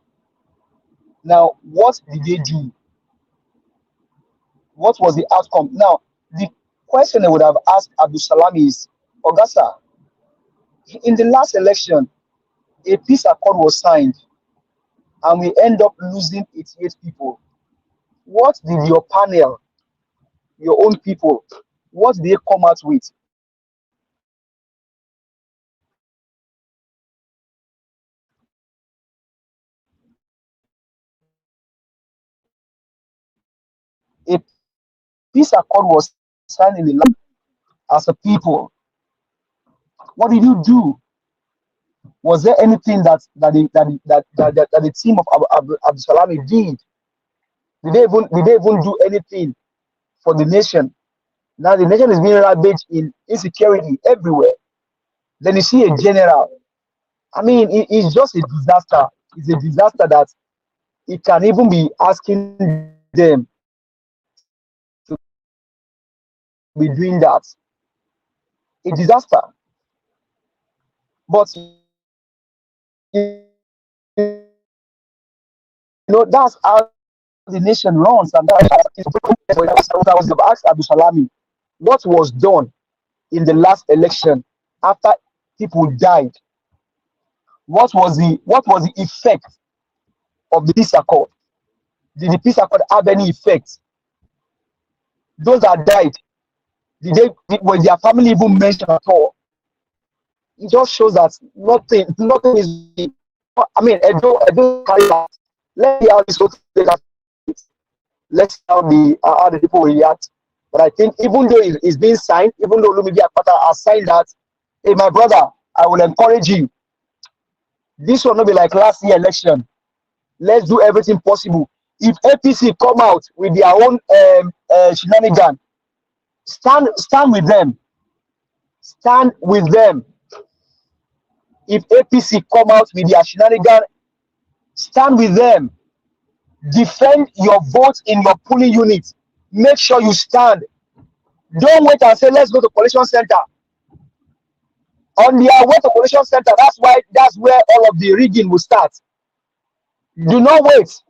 Now, what did they do? What was the outcome? Now, the question I would have asked Abdul Salam is, Ogasa, in the last election, a peace accord was signed, and we end up losing 88 people. What did your panel, your own people, what did they come out with? A peace accord was signed in the land as a people. What did you do? Was there anything that the team of Abdul Salami did? Did they even do anything for the nation? Now the nation is being ravaged in insecurity everywhere. Then you see a general. I mean, it's just a disaster. It's a disaster that it can even be asking them to be doing that. A disaster. But that's how the nation runs. And that's I was asked Abu Salami, what was done in the last election after people died? What was the effect of the peace accord? Did the peace accord have any effect? Those that died, was their family even mentioned at all? It just shows that nothing is. I mean, I don't carry that. Let's see how this whole thing. Let's see how the people will react. But I think even though it's being signed, even though Lumidi Akpata has signed that, hey, my brother, I will encourage you. This will not be like last year election. Let's do everything possible. If APC come out with their own shenanigan, stand with them. Stand with them. If APC come out with their shenanigan, stand with them. Defend your vote in your polling unit. Make sure you stand. Don't wait and say, let's go to collation center. On their way to collation center, that's where all of the rigging will start. Do not wait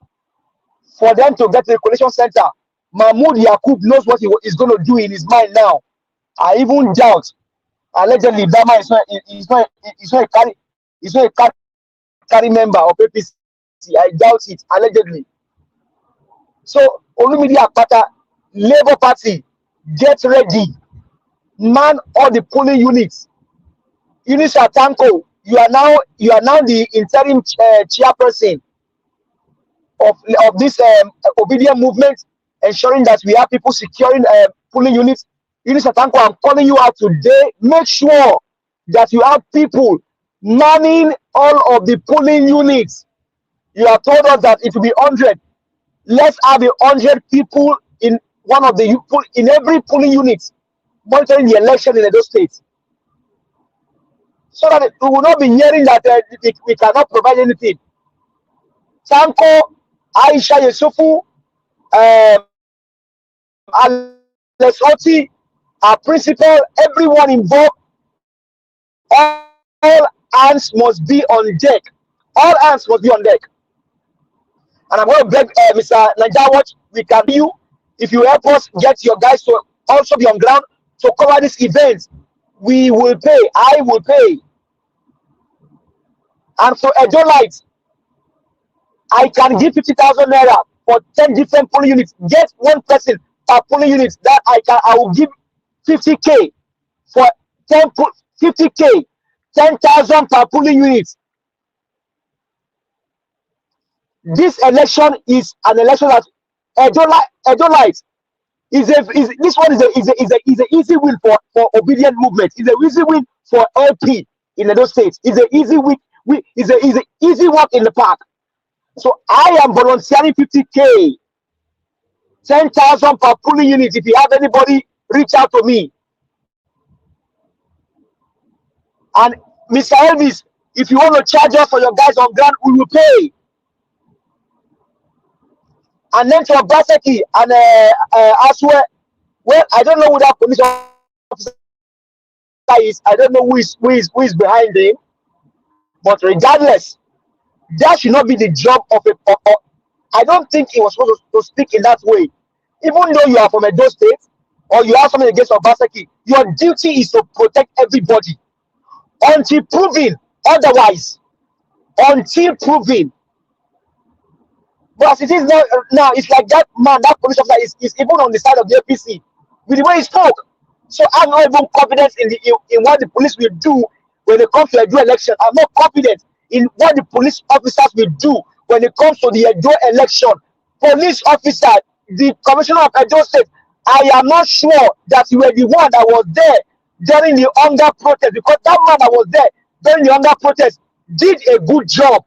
for them to get to the collation center. Mahmoud Yakub knows what he is going to do in his mind now. I even doubt. Allegedly, that man is not a carry member of APC. I doubt it. Allegedly. So, Olumide Akpata, Labour Party, get ready. Man all the polling units. Unisa Tanko, you are now the interim chairperson of this obedient movement, ensuring that we have people securing polling units. Unisa Tanko, I'm calling you out today. Make sure that you have people manning all of the polling units. You have told us that it will be 100. Let's have 100 people in every polling unit monitoring the election in those states, so that we will not be hearing that we cannot provide anything. Tanko, Aisha Yusufu, Alex Oti, our principal, everyone involved, all hands must be on deck. All hands must be on deck. And I'm going to beg Mr. Najawat, we can be you. If you help us get your guys to also be on ground to cover this event, we will pay. I will pay. And for Edo Light, I can give 50,000 naira for 10 different polling units. Get one person per polling unit that I will give 50K for 50K, 10,000 per polling unit. This election is an election that Edo Light this one is an easy win for obedient movement. It's an easy win for LP in Edo State. It's an easy win. It's an easy walk in the park. So I am volunteering 50K, 10,000 per polling unit. If you have anybody, reach out to me. And Mr. Elvis, if you want to charge us for your guys on ground, we will pay. And then to Obaseki and Asue, well, I don't know who that police officer is. I don't know who is behind him. But regardless, that should not be the job of I don't think he was supposed to speak in that way. Even though you are from Edo State or you have something against Obaseki, your duty is to protect everybody until proven otherwise. Until proven. But as it is now, it's like that man, that police officer is even on the side of the APC with the way he spoke. So I'm not even confident in what the police will do when it comes to Edo election. I'm not confident in what the police officers will do when it comes to the Edo election. Police officer, the commissioner of Edo State, I am not sure that you were the one that was there during the hunger protest, because that man that was there during the hunger protest did a good job.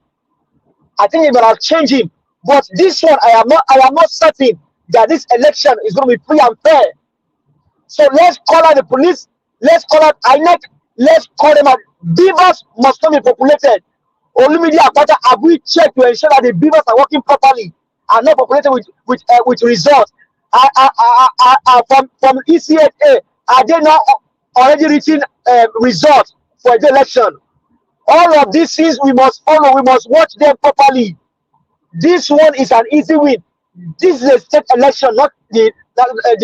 I think it will have changed him. But this one, I am not certain that this election is going to be free and fair. So let's call out the police. Let's call out INEC. Let's call them out. Beavers must not be populated. Olumide Akpata, have we checked to ensure that the beavers are working properly and not populated with results? From ECHA, are they not already reaching results for the election? All of these things we must follow. We must watch them properly. This one is an easy win. This is a state election, not the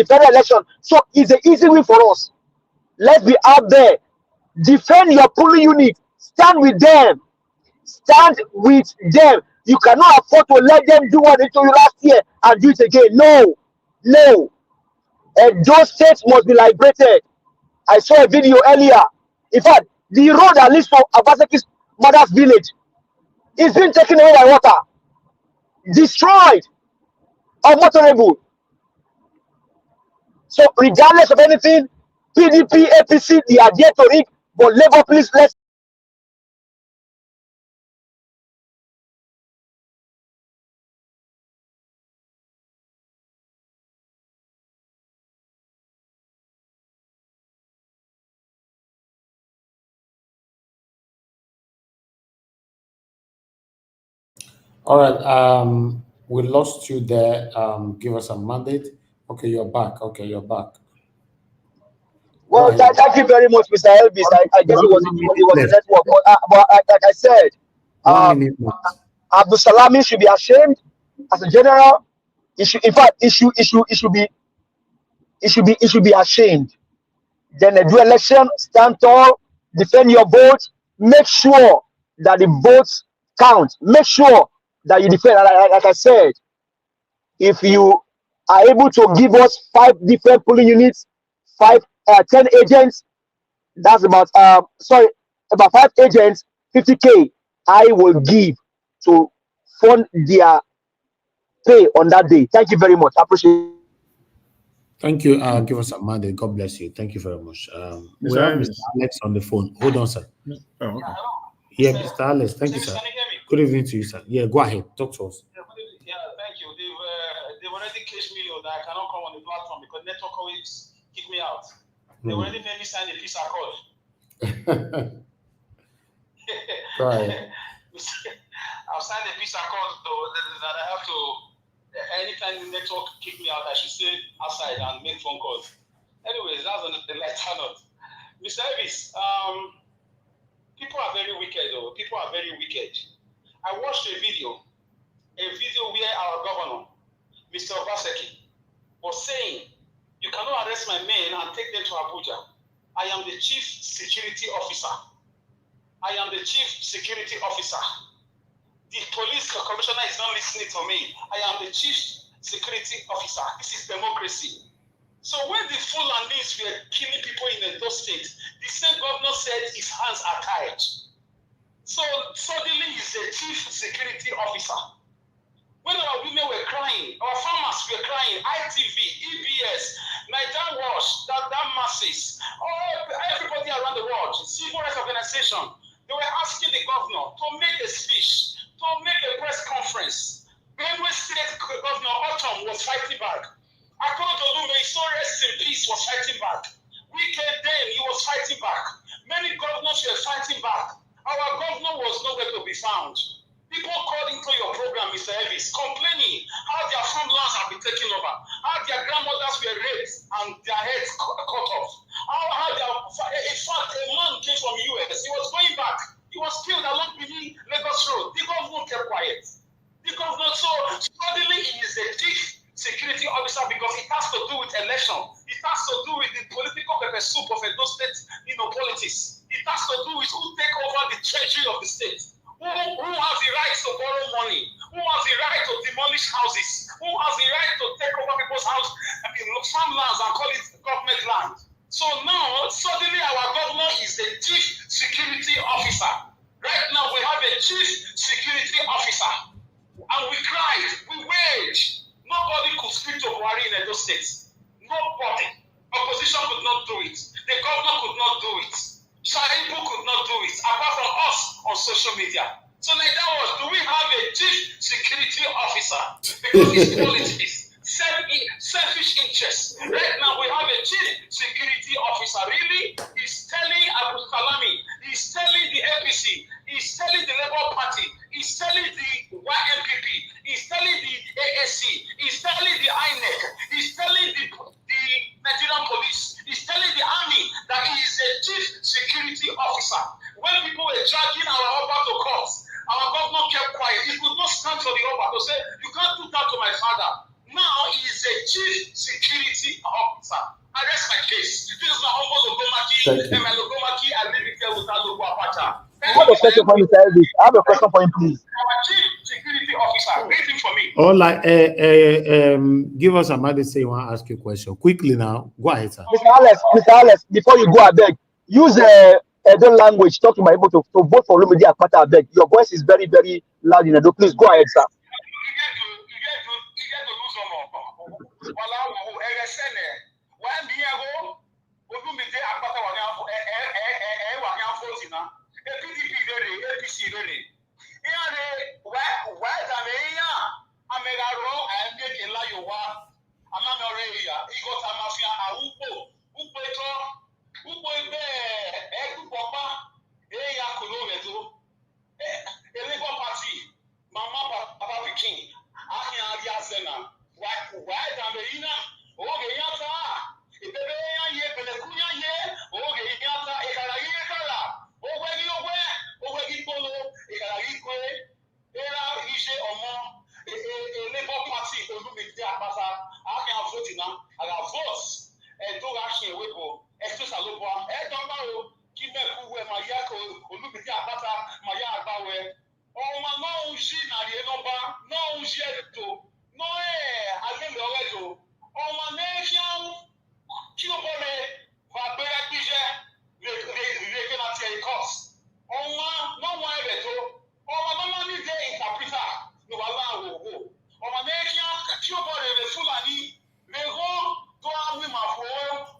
federal election. So it's an easy win for us. Let's be out there. Defend your polling unit. Stand with them. Stand with them. You cannot afford to let them do what they told you last year and do it again. No. No. And those states must be liberated. I saw a video earlier. In fact, the road that leads to Obaseki's mother's village is being taken away by water. Destroyed. Unmotorable. So regardless of anything, PDP, APC, they are there to rig. But Labour, please, let's. All right. We lost you there. Give us a mandate. Okay, you're back. Okay, you're back. Well, thank you very much, Mr. Elvis. I guess it was a network. But like I said, Abdul Salami should be ashamed as a general. He should, in fact, he should be ashamed. Then do election, stand tall, defend your vote, make sure that the votes count. Make sure that you defend. Like I said, if you are able to give us 5 different polling units, 10 agents, that's about about 5 agents, 50K, I will give to fund their pay on that day. Thank you very much. I appreciate it. Thank you. Give us a mandate. God bless you. Thank you very much. We have Mr. Alex on the phone. Hold on, sir. Oh, okay. Yeah, Mr. Alex. Thank you, sir. Good evening to you, sir. Yeah, go ahead. Talk to us. Yeah, thank you. They've already caged me that I cannot come on the platform because network always kick me out. They already made me sign a peace accord. Right. I'll sign a peace accord though that I have to. Anytime the network kick me out, I should stay outside and make phone calls. Anyways, that's on the lighter note. Mr. Elvis, people are very wicked though. People are very wicked. I watched a video where our governor, Mr. Obaseki, was saying, you cannot arrest my men and take them to Abuja. I am the chief security officer. I am the chief security officer. The police commissioner is not listening to me. I am the chief security officer. This is democracy. So when the Fulanis were killing people in those states, the same governor said his hands are tied. So suddenly he's the chief security officer. When our women were crying, our farmers were crying, ITV, EBS, Niger Watch, that masses, everybody around the world, civil rights organization, they were asking the governor to make a speech, to make a press conference. Benue State Governor Autumn was fighting back. According to Lume, so rest in peace was fighting back. Weekend then he was fighting back. Many governors were fighting back. Our governor was nowhere to be found. People called into your program, Mr. Elvis, complaining how their farmlands have been taken over, how their grandmothers were raped and their heads cut off. In fact, a man came from US. He was going back. He was killed along Benin Lagos Road. The governor kept quiet. The governor, so suddenly he is a chief security officer because it has to do with election. It has to do with the political pepper soup of those states, politics. It has to do with who take over the treasury of the state. Who has the right to borrow money? Who has the right to demolish houses? Who has the right to take over people's house, farmlands and call it government land? So now, suddenly our governor is the chief security officer. Right now, we have a chief security officer. And we cried, we waged. Nobody could speak to Buhari in those states. Nobody. Opposition could not do it. The governor could not do it. Shaibu could not do it, apart from us on social media. So like that was, do we have a chief security officer? Because it's politics. selfish interests. Right now, we have a chief security officer. Really, he's telling Abu Salami, he's telling the APC, he's telling the Labour Party, he's telling the YMPP, he's telling the ASC, he's telling the INEC, he's telling the Nigerian police, he's telling the army that he is a chief security officer. When people were dragging our Oba to court, our governor kept quiet. He could not stand for the Oba to say, you can't do that to my father. Now he is a chief security officer. I rest my case. This is my humble Logomaki, and my Logomaki, I live here with that Logo Apacha. I have a question for you, Mr. Elvis. I have a question for him, please. Our chief security officer, waiting for me. All right, give us a minute. Say you want to ask you a question quickly now. Go ahead, sir. Mr. Alex, before you go, I beg, use Edo language. Talk to my able to vote for Lumidi Akpata. I beg. Your voice is very, very loud in Edo. Please go ahead, sir.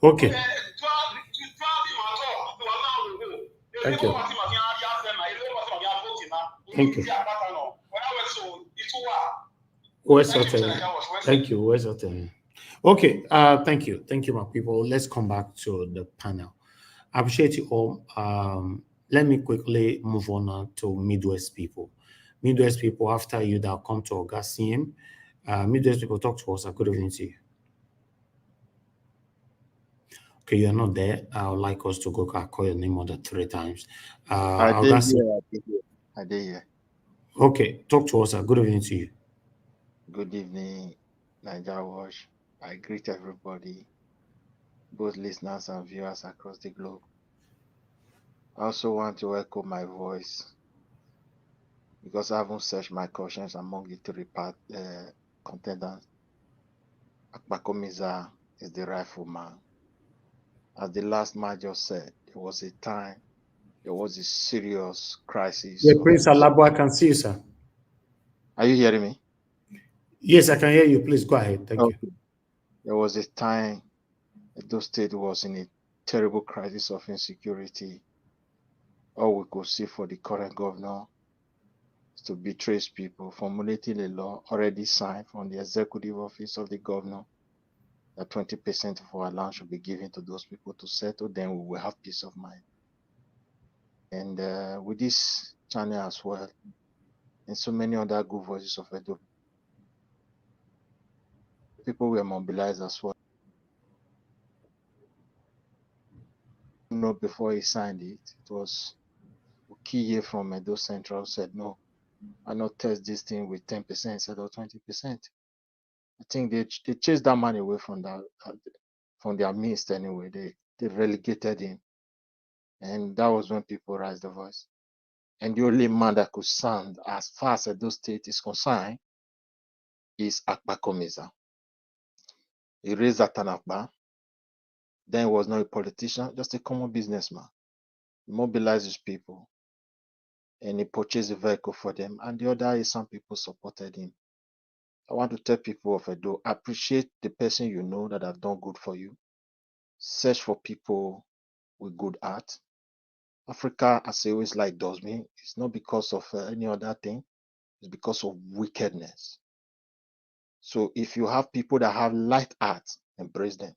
Okay. Thank you. Thank you. Where's your turn? Thank you. Where's your turn? Okay. Thank you. Thank you, my people. Let's come back to the panel. I appreciate you all. Let me quickly move on now to Midwest people. Midwest people, after you, that come to Augustine. Midwest people, talk to us. Good evening to you. Okay, you're not there. I would like us to go call your name other 3 times. I did hear. Okay, talk to us. Good evening to you. Good evening, Niger Watch. I greet everybody, both listeners and viewers across the globe. I also want to echo my voice because I haven't searched my conscience among the 3 contenders. Akpakomiza is the rightful man. As the last man just said, there was a time, there was a serious crisis. Yeah, Prince Alabo, I can see you, sir. Are you hearing me? Yes, I can hear you. Please go ahead. Thank you. There was a time Edo State was in a terrible crisis of insecurity. All we could see for the current governor is to betray people, formulating a law already signed from the executive office of the governor that 20% of our land should be given to those people to settle, then we will have peace of mind. And with this channel as well, and so many other good voices of Edo, people were mobilized as well. No, before he signed it, it was Ukiye from Edo Central said, no, I not test this thing with 10% instead of 20%. I think they chased that man away from their midst anyway. They relegated him. And that was when people raised the voice. And the only man that could sound as far as Edo State is concerned is Akpakomiza. He raised that Akpa. Then he was not a politician, just a common businessman. He mobilized his people and he purchased a vehicle for them. And the other is some people supported him. I want to tell people of Edo, appreciate the person you know that have done good for you. Search for people with good heart. Africa, as I always like, does me. It's not because of any other thing. It's because of wickedness. So if you have people that have light hearts, embrace them.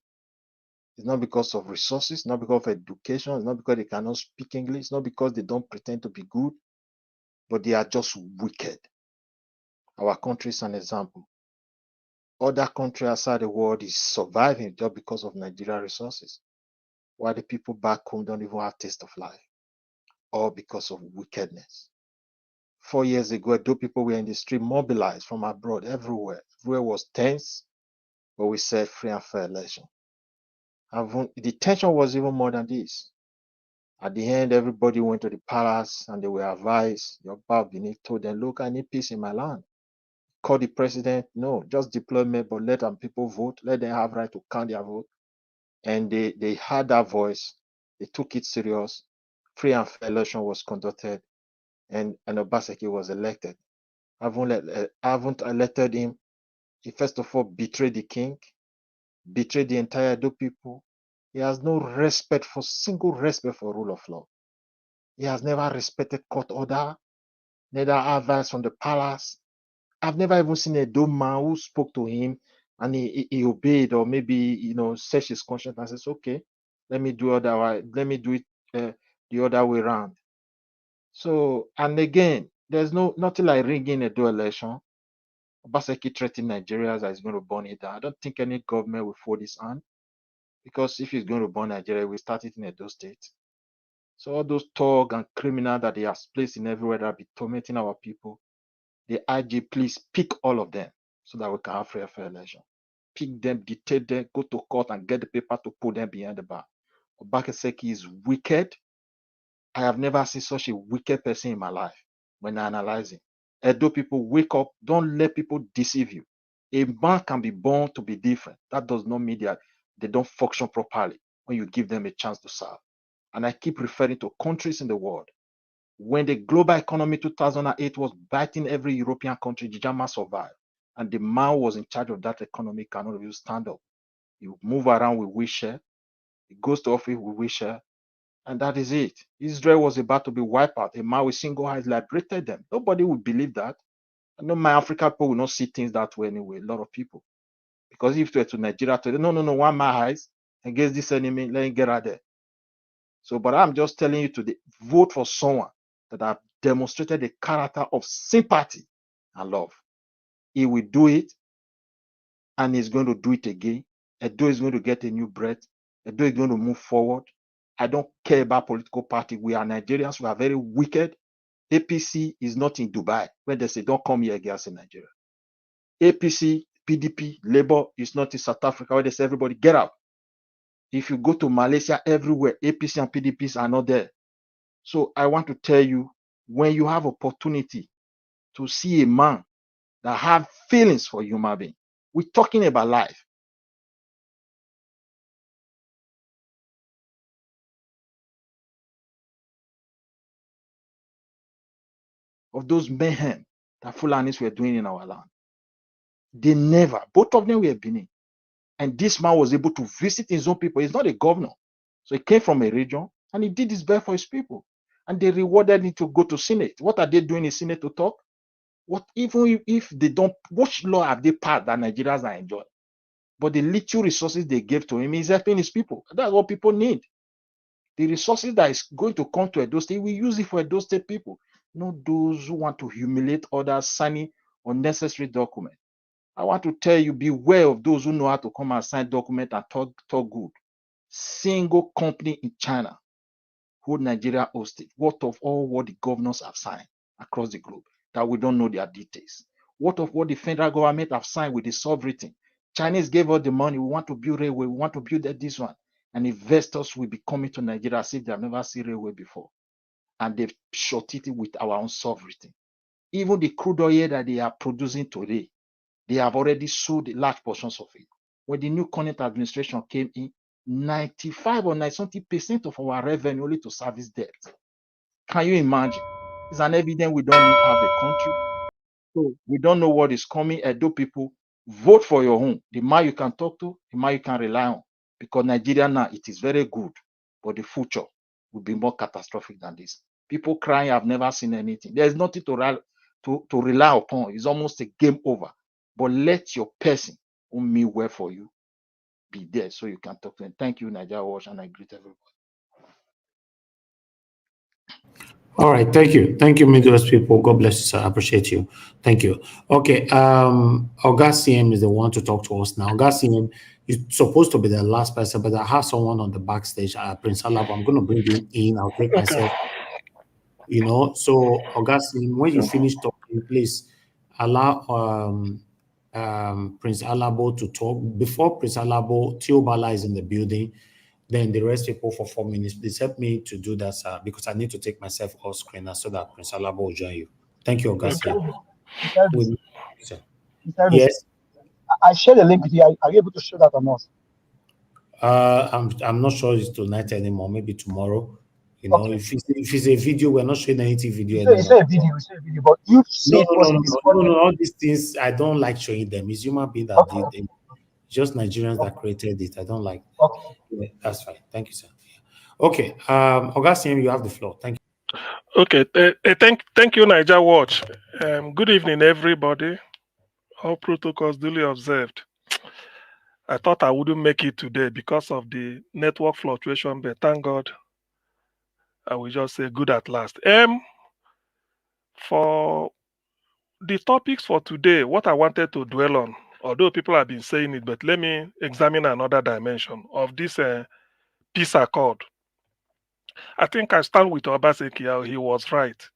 It's not because of resources, not because of education, it's not because they cannot speak English, it's not because they don't pretend to be good, but they are just wicked. Our country is an example. Other countries outside the world is surviving just because of Nigeria resources, while the people back home don't even have taste of life, all because of wickedness. 4 years ago, Edo people were in the street, mobilized from abroad, everywhere. Everywhere was tense, but we said free and fair election. The tension was even more than this. At the end, everybody went to the palace and they were advised, your Oba of Benin told them, look, I need peace in my land. Call the president, no, just deploy me, but let them people vote, let them have right to count their vote. And they heard that voice, they took it serious. Free and fair election was conducted, and Obaseki was elected. I haven't elected him. He first of all betrayed the king, betrayed the entire Edo people. He has no single respect for rule of law. He has never respected court order, neither advice from the palace. I've never even seen a Edo man who spoke to him and he obeyed, or maybe searched his conscience and says, okay, let me do otherwise, let me do it the other way around. So, and again, there's nothing like rigging a Edo election. Obaseki threatened Nigeria that he's going to burn it down. I don't think any government will fold his hand, because if he's going to burn Nigeria, we start it in Edo State. So all those thugs and criminals that he has placed in everywhere that be tormenting our people, the IG, please pick all of them so that we can have fair election. Pick them, detain them, go to court and get the paper to put them behind the bar. Obaseki is wicked. I have never seen such a wicked person in my life when I analyze him. Edo people, wake up. Don't let people deceive you. A man can be born to be different. That does not mean that they don't function properly when you give them a chance to serve. And I keep referring to countries in the world. When the global economy 2008 was biting every European country, Jijama survived. And the man was in charge of that economy cannot even stand up. He move around with wheelchair. He goes to office with wheelchair. And that is it. Israel was about to be wiped out. A man with single eyes liberated them. Nobody would believe that. I know my African people will not see things that way anyway. A lot of people. Because if you were to Nigeria today, no, one my eyes against this enemy, let him get out there. So, but I'm just telling you to vote for someone that have demonstrated a character of sympathy and love. He will do it, and he's going to do it again. Edo is going to get a new breath. Edo is going to move forward. I don't care about political party. We are Nigerians. We are very wicked. APC is not in Dubai when they say don't come here against in Nigeria. APC, PDP, Labour is not in South Africa where they say everybody get out. If you go to Malaysia, everywhere, APC and PDPs are not there. So I want to tell you, when you have opportunity to see a man that have feelings for human being, we're talking about life. Of those mayhem that Fulanis were doing in our land. They never, both of them were Benin. And this man was able to visit his own people. He's not a governor. So he came from a region and he did his best for his people. And they rewarded him to go to Senate. What are they doing in Senate to talk? What even if they don't, what law have they passed that Nigerians are enjoying? But the little resources they gave to him is helping his people. That's what people need. The resources that is going to come to Edo State, we use it for Edo State people, not those who want to humiliate others, signing unnecessary documents. I want to tell you, beware of those who know how to come and sign documents and talk good. Single company in China hold Nigeria hostage. What of all what the governors have signed across the globe that we don't know their details? What of what the federal government have signed with the sovereignty? Chinese gave us the money. We want to build railway. We want to build this one. And investors will be coming to Nigeria as if they have never seen railway before. And they've shot it with our own sovereignty. Even the crude oil that they are producing today, they have already sold large portions of it. When the new current administration came in, 95 or 90% of our revenue only to service debt. Can you imagine? It's an evidence we don't have a country. So we don't know what is coming. Edo people, vote for your own. The man you can talk to, the man you can rely on. Because Nigeria now, it is very good. But the future will be more catastrophic than this. People crying, I've never seen anything. There's nothing to rely upon. It's almost a game over. but let your person who mean well for you be there so you can talk to them. Thank you, Nigeria Watch, and I greet everybody. All right, thank you. Thank you, Migos people. God bless you, sir. I appreciate you. Thank you. Okay, Augustine is the one to talk to us now. Augustine, you're supposed to be the last person, but I have someone on the backstage, Prince Alaba. I'm going to bring him in. I'll take myself, So, Augustine, when you finish talking, please allow Prince Alabo to talk. Before Prince Alabo, Tiobala is in the building. Then the rest people for 4 minutes. Please help me to do that, sir, because I need to take myself off screen so that Prince Alabo will join you. Thank you, Augustine. Yes. I shared the link with you. Are you able to show that or not? I'm not sure it's tonight anymore. Maybe tomorrow. Okay. If it's a video, we're not showing anything video It's anymore. a video, but you see it was No. All these things, I don't like showing them. It's human being that did them. Just Nigerians that created it. I don't like. Okay. Yeah, that's fine. Thank you, sir. Okay. Augustine, you have the floor. Thank you. Okay. Thank you, Niger Watch. Good evening, everybody. All protocols duly observed. I thought I wouldn't make it today because of the network fluctuation, but thank God I will just say good at last. For the topics for today, what I wanted to dwell on, although people have been saying it, but let me examine another dimension of this peace accord. I think I stand with Obaseki. He was right.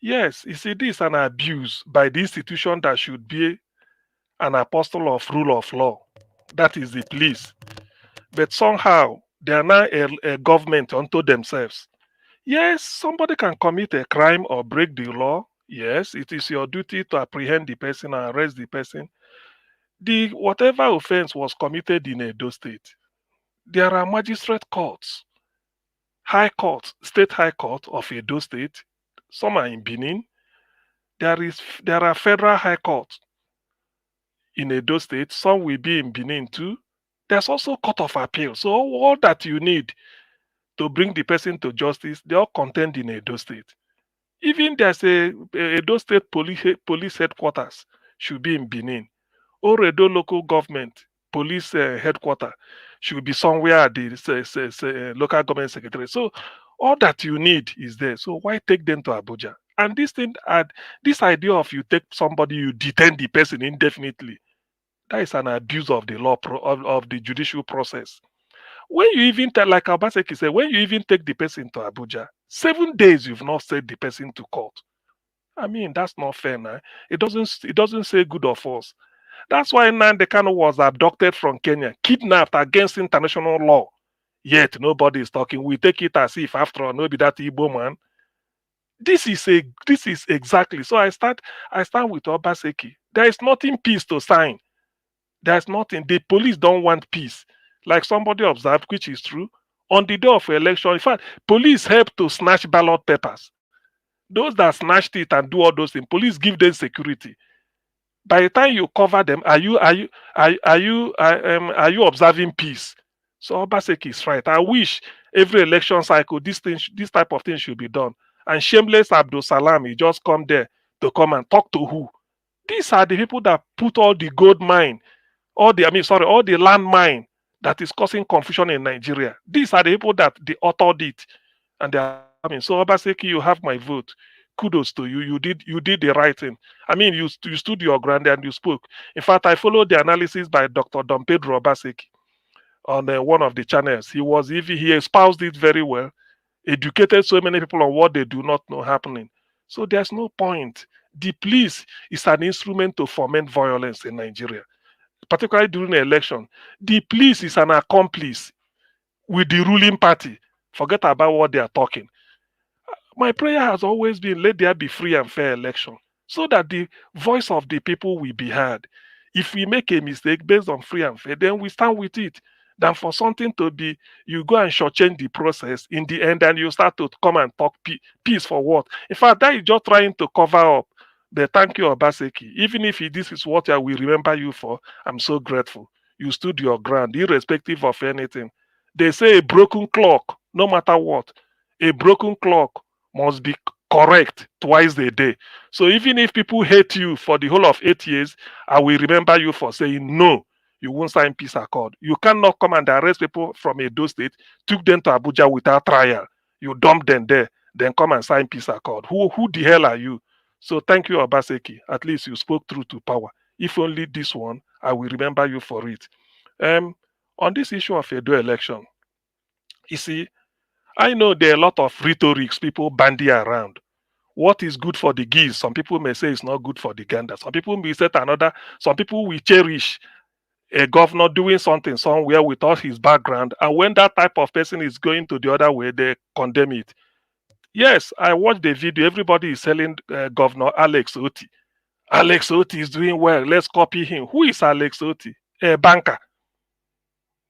Yes, you see, this is an abuse by the institution that should be an apostle of rule of law. That is the police. But somehow they are now a government unto themselves. Yes, somebody can commit a crime or break the law. Yes, it is your duty to apprehend the person and arrest the person. The whatever offense was committed in Edo State, there are magistrate courts, high court, state high court of Edo State. Some are in Benin. There are federal high courts in Edo State. Some will be in Benin too. There's also court of appeal. So all that you need to bring the person to justice, they all contained in Edo State. Even there's a Edo State police headquarters should be in Benin. Or Edo local government police headquarters should be somewhere at the local government secretary. So all that you need is there. So why take them to Abuja? And this idea of you take somebody, you detain the person indefinitely, that is an abuse of the law of the judicial process. When you even like Obaseki said, when you even take the person to Abuja, 7 days you've not sent the person to court. I mean, that's not fair now. It doesn't say good or false. That's why Nnamdi Kanu was abducted from Kenya, kidnapped against international law. Yet nobody is talking. We take it as if after all, maybe that Igbo man. This is exactly. So I start with Obaseki. There is nothing peace to sign. There's nothing. The police don't want peace. Like somebody observed, which is true. On the day of election, in fact, police help to snatch ballot papers. Those that snatched it and do all those things, police give them security. By the time you cover them, are you observing peace? So Obaseki is right. I wish every election cycle this type of thing should be done. And shameless Abdul Salam, he just come there to come and talk to who? These are the people that put all the gold mine, all the land mine that is causing confusion in Nigeria. These are the people that they authored it, and they are coming. So Obaseki, you have my vote. Kudos to you. You did the right thing. I mean, you stood your ground and you spoke. In fact, I followed the analysis by Dr. Don Pedro Obaseki on one of the channels. He espoused it very well, educated so many people on what they do not know happening. So there's no point. The police is an instrument to foment violence in Nigeria, particularly during the election. The police is an accomplice with the ruling party. Forget about what they are talking. My prayer has always been, let there be free and fair election so that the voice of the people will be heard. If we make a mistake based on free and fair, then we stand with it. Than for something to be, you go and shortchange the process in the end and you start to come and talk peace for what? In fact, that is just trying to cover up. But thank you, Obaseki. Even if this is what I will remember you for, I'm so grateful. You stood your ground, irrespective of anything. They say a broken clock, no matter what, a broken clock must be correct twice a day. So even if people hate you for the whole of 8 years, I will remember you for saying no. You won't sign peace accord. You cannot come and arrest people from Edo State, took them to Abuja without trial. You dump them there, then come and sign peace accord. Who the hell are you? So thank you, Obaseki. At least you spoke through to power. If only this one, I will remember you for it. On this issue of Edo election, you see, I know there are a lot of rhetorics people bandy around. What is good for the geese? Some people may say it's not good for the gander. Some people may say another. Some people will cherish a governor doing something somewhere without his background, and when that type of person is going to the other way, they condemn it. Yes, I watched the video. Everybody is selling Governor Alex Oti. Alex Oti is doing well. Let's copy him. Who is Alex Oti? A banker.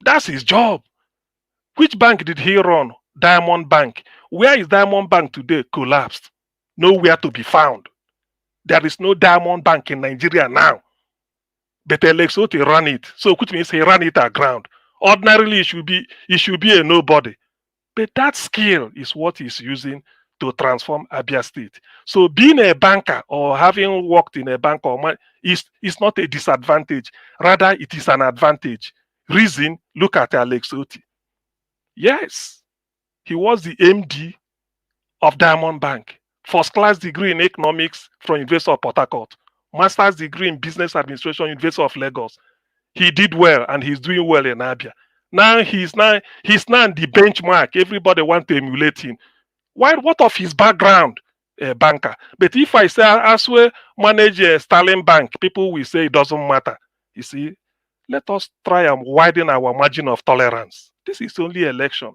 That's his job. Which bank did he run? Diamond Bank. Where is Diamond Bank today? Collapsed. Nowhere to be found. There is no Diamond Bank in Nigeria now. But Alex Oti ran it. So which means he ran it aground. Ordinarily, it should be a nobody. But that skill is what he's using to transform Abia State. So being a banker or having worked in a bank is not a disadvantage. Rather, it is an advantage. Reason, look at Alex Oti. Yes, he was the MD of Diamond Bank. First class degree in economics from University of Port Harcourt. Master's degree in business administration, University of Lagos. He did well and he's doing well in Abia. Now he's now the benchmark. Everybody wants to emulate him. Why? What of his background? A banker. But if I say Asue manage a Sterling Bank, people will say it doesn't matter. You see, let us try and widen our margin of tolerance. This is only election.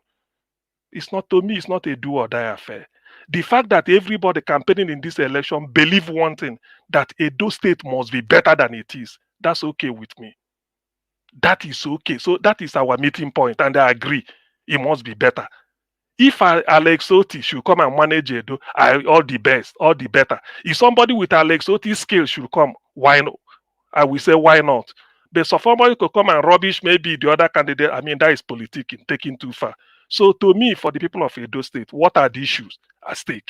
It's not, to me, it's not a do or die affair. The fact that everybody campaigning in this election believe one thing, that Edo State must be better than it is, that's okay with me. That is okay. So that is our meeting point, and I agree. It must be better. If Alex Oti should come and manage Edo, all the best, all the better. If somebody with Alex Oti's skills should come, why not? I will say why not? But so somebody could come and rubbish maybe the other candidate. I mean, that is politicking, taking too far. So to me, for the people of Edo State, what are the issues at stake?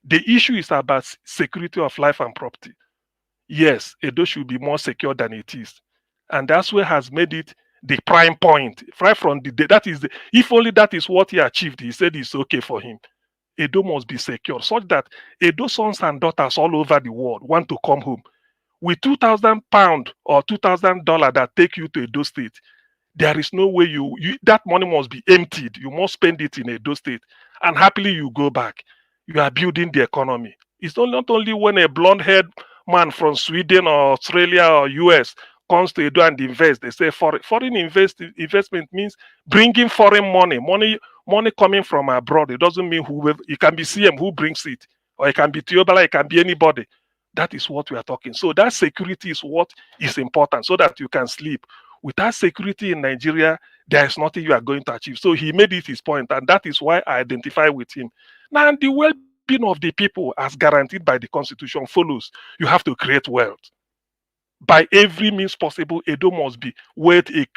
The issue is about security of life and property. Yes, Edo should be more secure than it is. And Asue has made it the prime point. Right from the day, if only that is what he achieved, he said it's okay for him. Edo must be secure, such that Edo sons and daughters all over the world want to come home. With £2,000 or $2,000 that take you to Edo State, there is no way that money must be emptied. You must spend it in Edo State, and happily you go back. You are building the economy. It's not only when a blonde-haired man from Sweden or Australia or US comes to Edo and invest. They say foreign investment means bringing foreign money coming from abroad. It doesn't mean whoever. It can be CM who brings it, or it can be Tiobala, it can be anybody. That is what we are talking. So that security is what is important, so that you can sleep. Without security in Nigeria, there is nothing you are going to achieve. So he made it his point, and that is why I identify with him. Now, the well-being of the people, as guaranteed by the Constitution, follows. You have to create wealth. By every means possible, Edo must be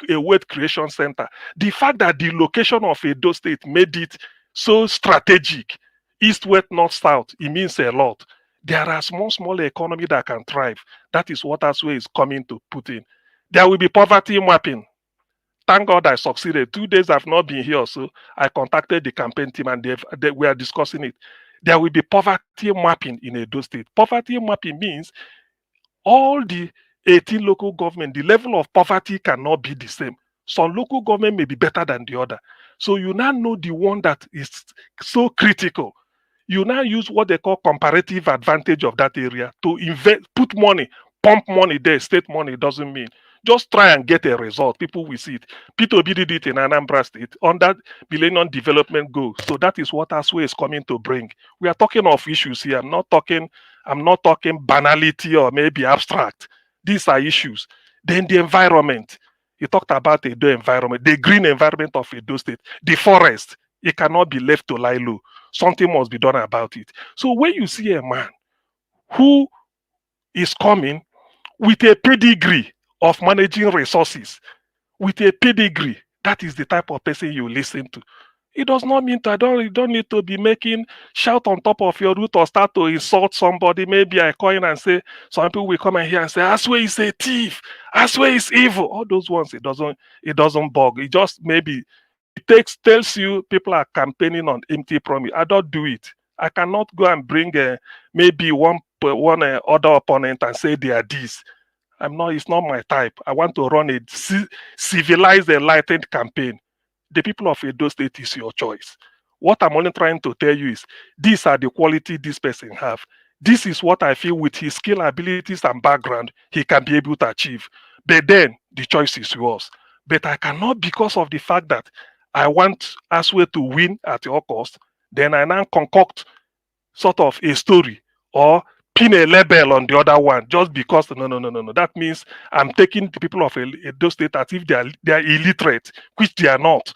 a wealth creation center. The fact that the location of Edo State made it so strategic, east, west, north, south, it means a lot. There are small economy that can thrive. That is what Asue is coming to put in. There will be poverty mapping. Thank God I succeeded. 2 days I've not been here, so I contacted the campaign team and we are discussing it. There will be poverty mapping in Edo State. Poverty mapping means all the 18 local government, the level of poverty cannot be the same. Some local government may be better than the other. So you now know the one that is so critical. You now use what they call comparative advantage of that area to invest, put money, pump money there. State money doesn't mean. Just try and get a result. People will see it. Peter Obi did it in Anambra State on that Millennium Development Goal. So that is what Asue is coming to bring. We are talking of issues here. I'm not talking banality or maybe abstract. These are issues. Then the environment. You talked about the Edo environment, the green environment of Edo State, the forest. It cannot be left to lie low. Something must be done about it. So when you see a man who is coming with a pedigree of managing resources, with a pedigree, that is the type of person you listen to. It does not mean that you don't need to be making shout on top of your roof or start to insult somebody. Maybe I call in and say, some people will come in here and say, Asue is a thief, Asue is evil. All those ones, it doesn't bug. It just maybe tells you people are campaigning on empty promise. I don't do it. I cannot go and bring maybe one other opponent and say they are this. It's not my type. I want to run a civilized, enlightened campaign. The people of Edo State is your choice. What I'm only trying to tell you is these are the quality this person have. This is what I feel with his skill, abilities, and background he can be able to achieve. But then the choice is yours. But I cannot, because of the fact that I want Asue to win at all cost, then I now concoct sort of a story or pin a label on the other one just because no. That means I'm taking the people of Edo State as if they are illiterate, which they are not,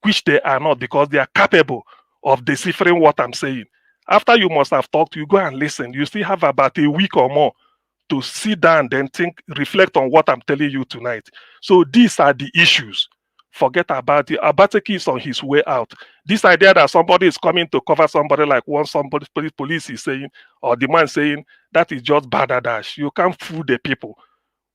because they are capable of deciphering what I'm saying. After you must have talked, you go and listen. You still have about a week or more to sit down, then think, reflect on what I'm telling you tonight. So these are the issues. Forget about it. Obaseki is on his way out. This idea that somebody is coming to cover somebody like one somebody police is saying, or the man saying, that is just badadash. You can't fool the people.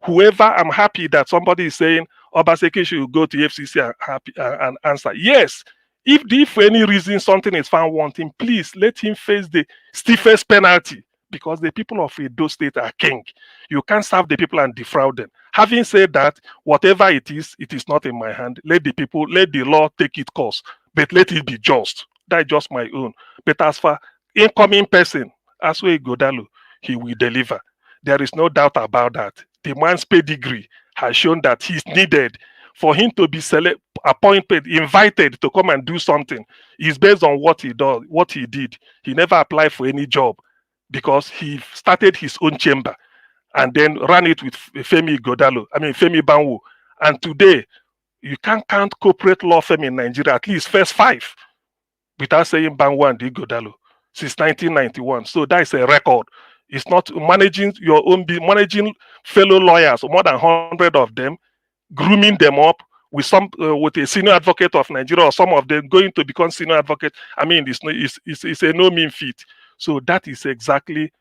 Whoever, I'm happy that somebody is saying Obaseki should go to FCC and answer. Yes, if for any reason something is found wanting, please let him face the stiffest penalty, because the people of Edo State are king. You can't serve the people and defraud them. Having said that, whatever it is not in my hand. Let the law take its course, but let it be just. That's just my own. But as for incoming person, Asue Godalo, he will deliver. There is no doubt about that. The man's pedigree has shown that he's needed. For him to be appointed, invited to come and do something, is based on what he does, what he did. He never applied for any job because he started his own chamber and then ran it with Femi Banwo. And today, you can't count corporate law firm in Nigeria, at least first 5, without saying Banwo and Godalo, since 1991. So that is a record. It's not managing your own, managing fellow lawyers, more than 100 of them, grooming them up with with a senior advocate of Nigeria, or some of them going to become senior advocate. It's a no mean feat. So that is exactly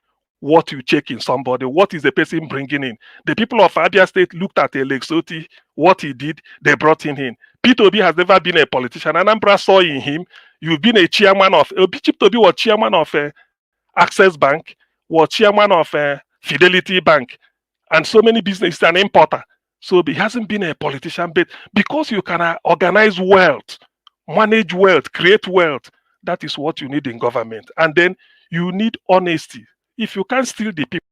what you check in somebody. What is the person bringing in? The people of Abia State looked at Alexoti, what he did, they brought him in. P2B has never been a politician. Anambra saw in him. You've been a chairman of, P2B was chairman of Access Bank, was chairman of Fidelity Bank, and so many businesses, an importer. So he hasn't been a politician, but because you can organize wealth, manage wealth, create wealth, that is what you need in government. And then you need honesty. If you can't steal the people,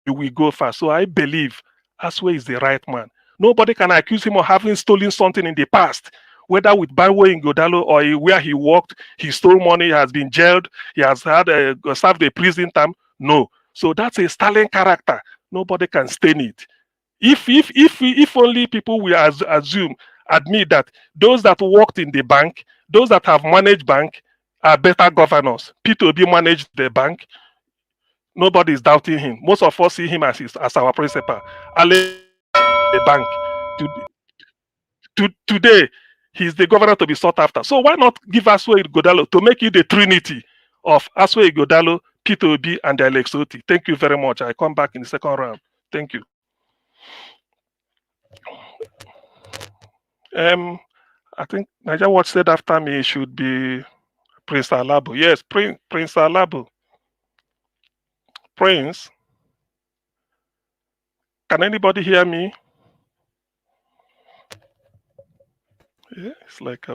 you will go fast. So I believe Asue is the right man. Nobody can accuse him of having stolen something in the past, whether with Banwo in Godalo or where he worked, he stole money, he has been jailed, he has served a prison term. No. So that's a sterling character. Nobody can stain it. If only people will admit that those that worked in the bank, those that have managed bank, are better governors. P2B managed the bank. Nobody is doubting him. Most of us see him as our principal. The bank. Today, he's the governor to be sought after. So why not give Asue Godalo to make you the trinity of Asue Godalo, P2B, and the Alexoti? Thank you very much. I come back in the second round. Thank you. I think Niger Watch said after me should be Prince Alabo. Yes, Prince Alabo. Prince. Can anybody hear me? Yeah, it's like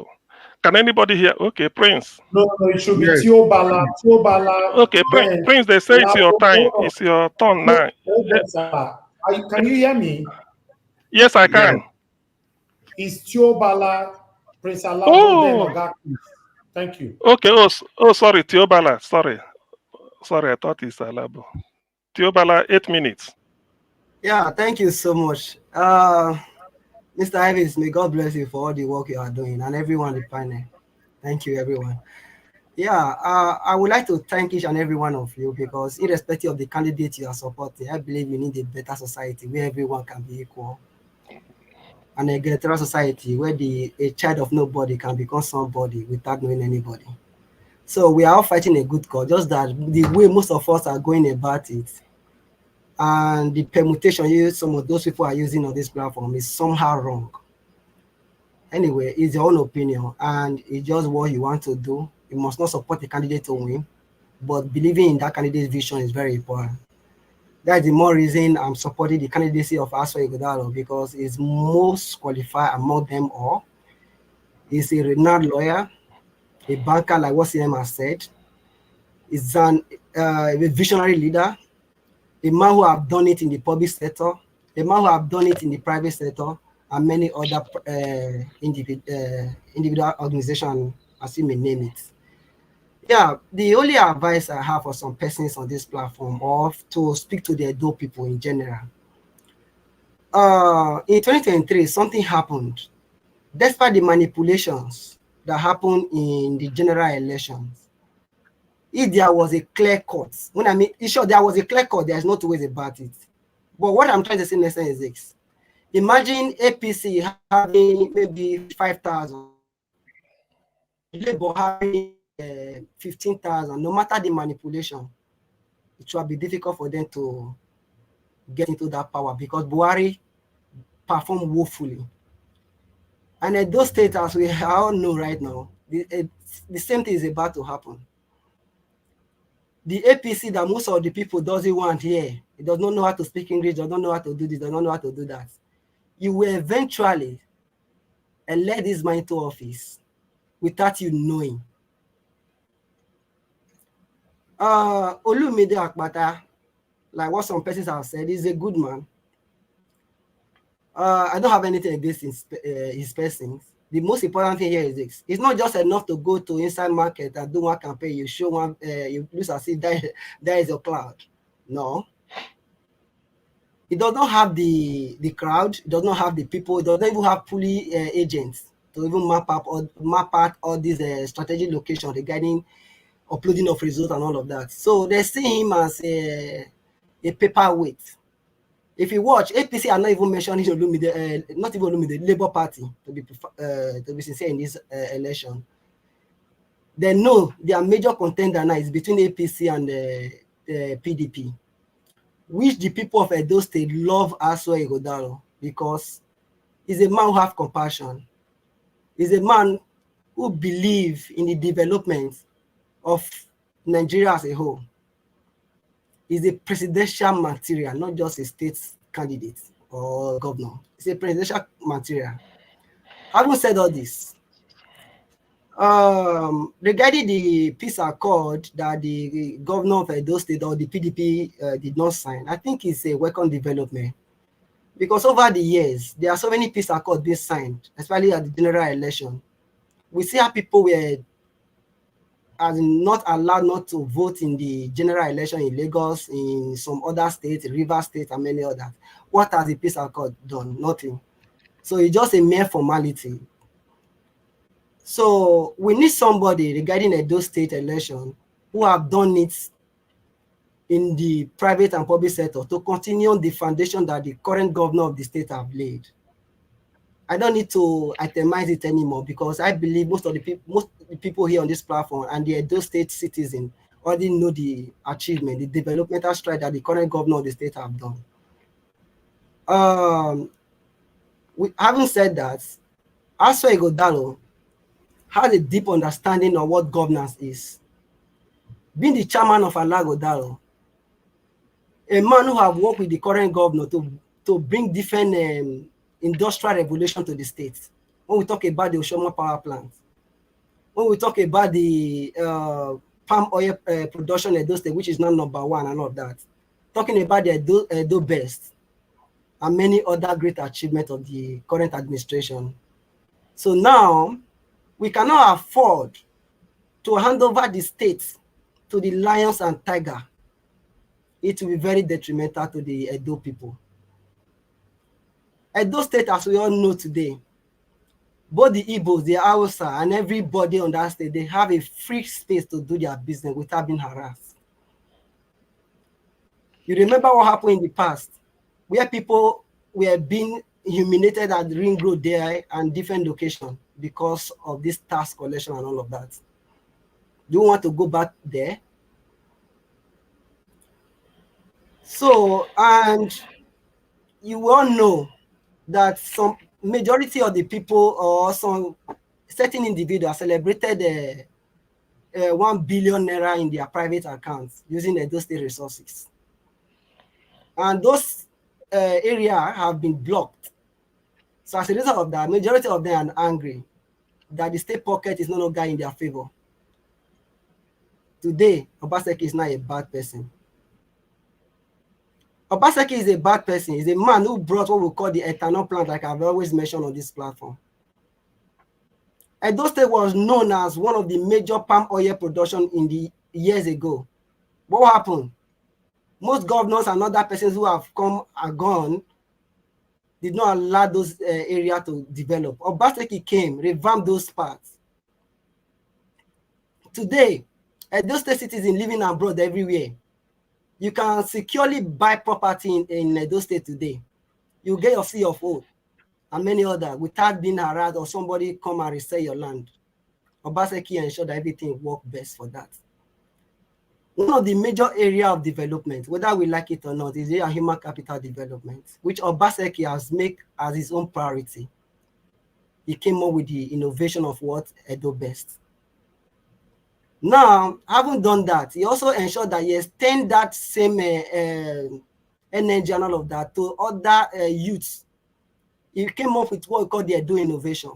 can anybody hear? Okay, Prince. No, it should be Tiobala. Okay, Prince, they say it's your time. It's your turn now. Can you hear me? Yes, I can. It's Tiobala, Prince Alabo, then Oga. Thank you. Okay, sorry, Tiobala. Sorry, I thought it's Alabo. Tiobala, 8 minutes. Yeah, thank you so much. Mr. Ives, may God bless you for all the work you are doing, and everyone in the panel. Thank you, everyone. Yeah, I would like to thank each and every one of you, because irrespective of the candidate you are supporting, I believe we need a better society where everyone can be equal. an egalitarian society where a child of nobody can become somebody without knowing anybody. So we are all fighting a good cause, just that the way most of us are going about it and the permutation some of those people are using on this platform is somehow wrong. Anyway, it's your own opinion and it's just what you want to do. You must not support the candidate to win, but believing in that candidate's vision is very important. That's the more reason I'm supporting the candidacy of Asue Godalo, because he's most qualified among them all. He's a renowned lawyer, a banker, like what CM has said. He's a visionary leader, a man who have done it in the public sector, a man who have done it in the private sector, and many other individual organizations, as you may name it. Yeah, the only advice I have for some persons on this platform, or to speak to the Edo people in general. In 2023, something happened. Despite the manipulations that happened in the general elections, if there was a clear cut, when I mean, sure, there was a clear cut, there's no two ways about it. But what I'm trying to say next is this. Imagine APC having maybe 5,000, Labour having 15,000. No matter the manipulation, it will be difficult for them to get into that power because Buhari performed woefully. And at those states, as we all know right now, the same thing is about to happen. The APC that most of the people doesn't want here, it does not know how to speak English, does not know how to do this, does not know how to do that. You will eventually elect this man into office without you knowing. Olumide Akpata, like what some persons have said, is a good man. I don't have anything against his persons. The most important thing here is this. It's not just enough to go to inside market and do one campaign. You show one, you lose as if there is a cloud. No. It does not have the crowd. It does not have the people. It doesn't even have fully agents to even map out all these strategic locations regarding uploading of results and all of that. So they see him as a paperweight. If you watch, APC are not even mentioning Olumide, not even Olumide, Labour Party, to be sincere in this election. They know their major contender now is between APC and PDP, which the people of Edo State love Asue Godalo because he's a man who has compassion. He's a man who believes in the development of Nigeria as a whole. Is a presidential material, not just a state candidate or governor. It's a presidential material. Having said all this, regarding the peace accord that the governor of Edo State or the PDP did not sign, I think it's a welcome development. Because over the years, there are so many peace accords being signed, especially at the general election. We see how people were not allowed not to vote in the general election in Lagos, in some other states, Rivers State, and many others. What has the peace accord done? Nothing. So it's just a mere formality. So we need somebody regarding Edo State election who have done it in the private and public sector to continue the foundation that the current governor of the state have laid. I don't need to itemize it anymore because I believe most of the people here on this platform and the Edo State citizens already know the achievement, the developmental stride that the current governor of the state have done. Having said that, Asue Godalo has a deep understanding of what governance is. Being the chairman of Alagodalo, a man who have worked with the current governor to bring different industrial revolution to the state. When we talk about the Oshoma power plant, when we talk about the palm oil production in Edo State, which is now #1 and all that, talking about the Edo Best and many other great achievements of the current administration. So now we cannot afford to hand over the state to the lions and tiger. It will be very detrimental to the Edo people. Edo State, as we all know today, both the Igbos, the Hausa, and everybody on that state, they have a free space to do their business without being harassed. You remember what happened in the past, where people were being humiliated at the ring road there and different location because of this tax collection and all of that. Do you want to go back there? So, and you all know that some majority of the people or some certain individuals celebrated 1 billion naira in their private accounts using those state resources. And those areas have been blocked. So as a result of that, majority of them are angry that the state pocket is no longer in their favor. Today, Obaseki is not a bad person. Obaseki is a bad person. He's a man who brought what we call the ethanol plant, like I've always mentioned on this platform. Edo State was known as one of the major palm oil production in the years ago. What happened? Most governors and other persons who have come and gone did not allow those areas to develop. Obaseki came, revamped those parts. Today, Edo State citizens living abroad everywhere, you can securely buy property in Edo State today. You get your C of O and many others without being harassed or somebody come and resell your land. Obaseki ensure that everything works best for that. One of the major area of development, whether we like it or not, is the human capital development, which Obaseki has made as his own priority. He came up with the innovation of what Edo best. Now, having done that, he also ensured that he extend that same energy and all of that to other youths. He came up with what we call the Edo Innovation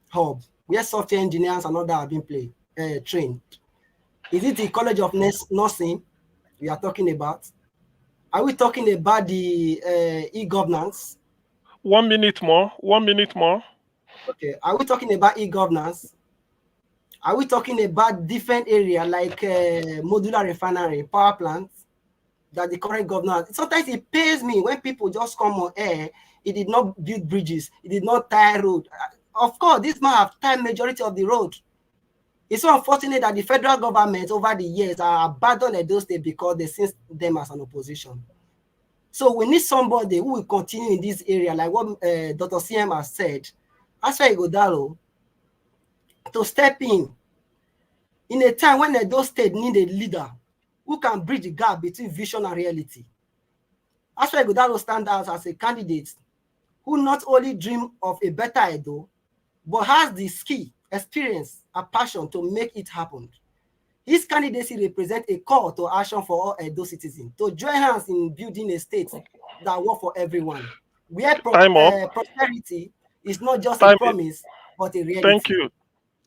Hub, where software engineers and others have been trained. Is it the College of Nursing we are talking about? Are we talking about the e-governance? 1 minute more. 1 minute more. Okay. Are we talking about e-governance? Are we talking about different area like modular refinery, power plants that the current governor? Sometimes it pains me when people just come on air. He did not build bridges. He did not tie road. Of course, this man have tied majority of the road. It's so unfortunate that the federal government over the years are abandoned those states because they see them as an opposition. So we need somebody who will continue in this area, like what Dr. CM has said, Asue Igodalo, to step in a time when those states need a leader who can bridge the gap between vision and reality. Asue Igodalo stands out as a candidate who not only dream of a better Edo, but has the skill, experience, and passion to make it happen. His candidacy represents a call to action for all Edo citizens to join hands in building a state that works for everyone, where prosperity is not just a promise, but a reality. Thank you.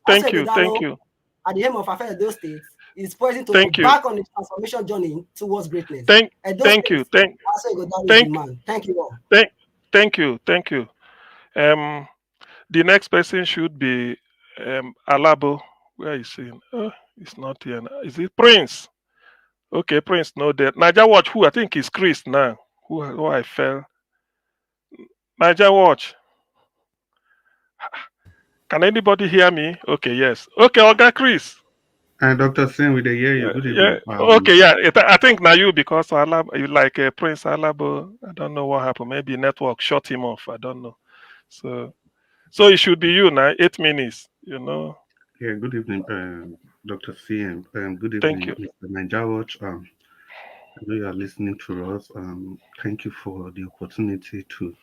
Thank you. Thank you. At the aim of affairs Edo State is poised to Thank embark you. on the transformation journey towards greatness. Thank you. Thank you all. Thank you. Thank you. The next person should be Alabo. Where is he? It's not here now. Is it Prince? Okay, Prince, no there. Naija Watch, who I think is Chris now. Who I fell. Naija Watch. Can anybody hear me? Okay, yes. Okay, Oga Chris. Dr. Sen, we hear you. Good evening. Okay, yeah. I think now you because you like Prince Alabo. I don't know what happened. Maybe network shut him off. I don't know. So it should be you now. 8 minutes. You know. Yeah. Good evening, Dr. CM. Good evening, Thank you. Mr. Naija Watch. I know you are listening to us. Thank you for the opportunity to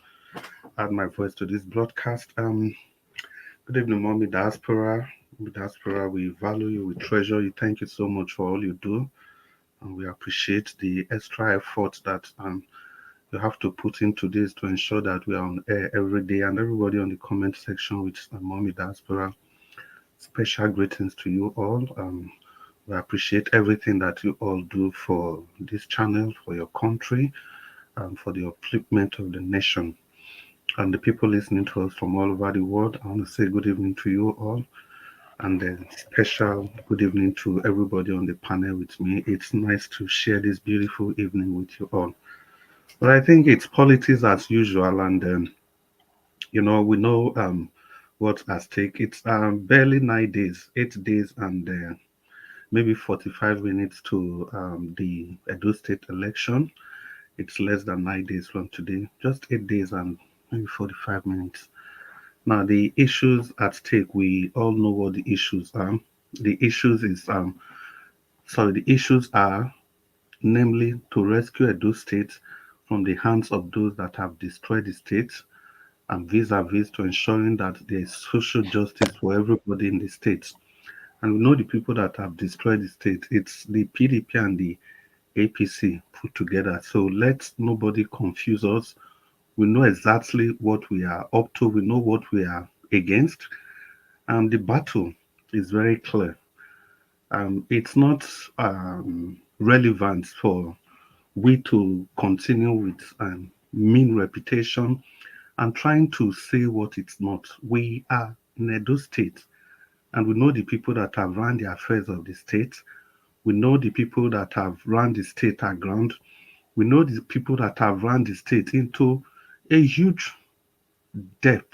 add my voice to this broadcast. Good evening, Mommy Diaspora. Diaspora, we value you, we treasure you. Thank you so much for all you do. And we appreciate the extra effort that you have to put into this to ensure that we are on air every day. And everybody on the comment section with Mommy Diaspora, special greetings to you all. We appreciate everything that you all do for this channel, for your country, and for the upliftment of the nation. And the people listening to us from all over the world, I want to say good evening to you all. And then special good evening to everybody on the panel with me. It's nice to share this beautiful evening with you all. But I think it's politics as usual, and we know what's at stake. It's barely 9 days, 8 days, and maybe 45 minutes to the Edo State election. It's less than 9 days from today, just 8 days and maybe 45 minutes. Now, the issues at stake, we all know what the issues are. The issues is the issues are namely to rescue Edo State from the hands of those that have destroyed the state, and vis-a-vis to ensuring that there is social justice for everybody in the state. And we know the people that have destroyed the state. It's the PDP and the APC put together. So let nobody confuse us. We know exactly what we are up to. We know what we are against. And the battle is very clear. It's not relevant for we to continue with mean reputation and trying to say what it's not. We are in Edo State, and we know the people that have run the affairs of the state. We know the people that have run the state aground. We know the people that have run the state into a huge debt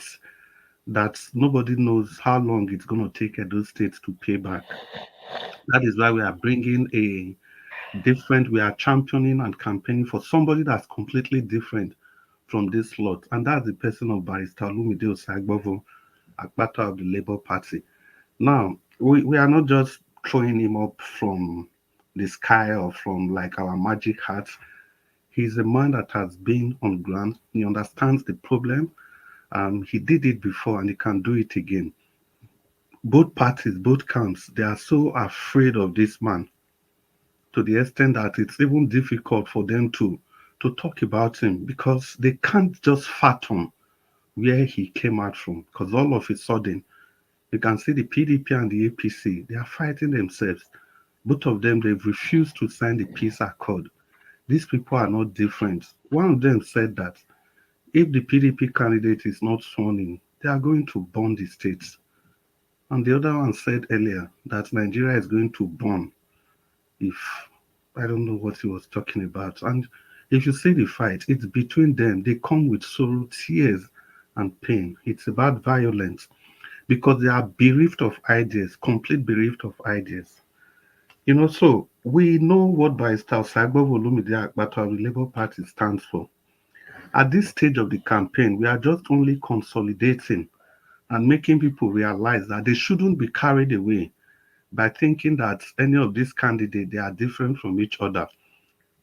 that nobody knows how long it's going to take Edo State to pay back. That is why we are bringing a different, we are championing and campaigning for somebody that's completely different from this lot. And that's the person of Barrister Olumide Osaigbovo, Akpata of the Labour Party. Now, we are not just throwing him up from the sky or from like our magic hat. He's a man that has been on ground. He understands the problem. He did it before and he can do it again. Both parties, both camps, they are so afraid of this man to the extent that it's even difficult for them to talk about him because they can't just fathom where he came out from. Because all of a sudden, you can see the PDP and the APC, they are fighting themselves. Both of them, they've refused to sign the peace accord. These people are not different. One of them said that if the PDP candidate is not sworn in, they are going to burn the states. And the other one said earlier that Nigeria is going to burn if I don't know what he was talking about. And if you see the fight, it's between them. They come with sorrow, tears, and pain. It's about violence because they are bereft of ideas, complete bereft of ideas. You know, so we know what Barrister Osaigbovo Olumide Akpata of the Labour Party stands for. At this stage of the campaign, we are just only consolidating and making people realize that they shouldn't be carried away by thinking that any of these candidates, they are different from each other.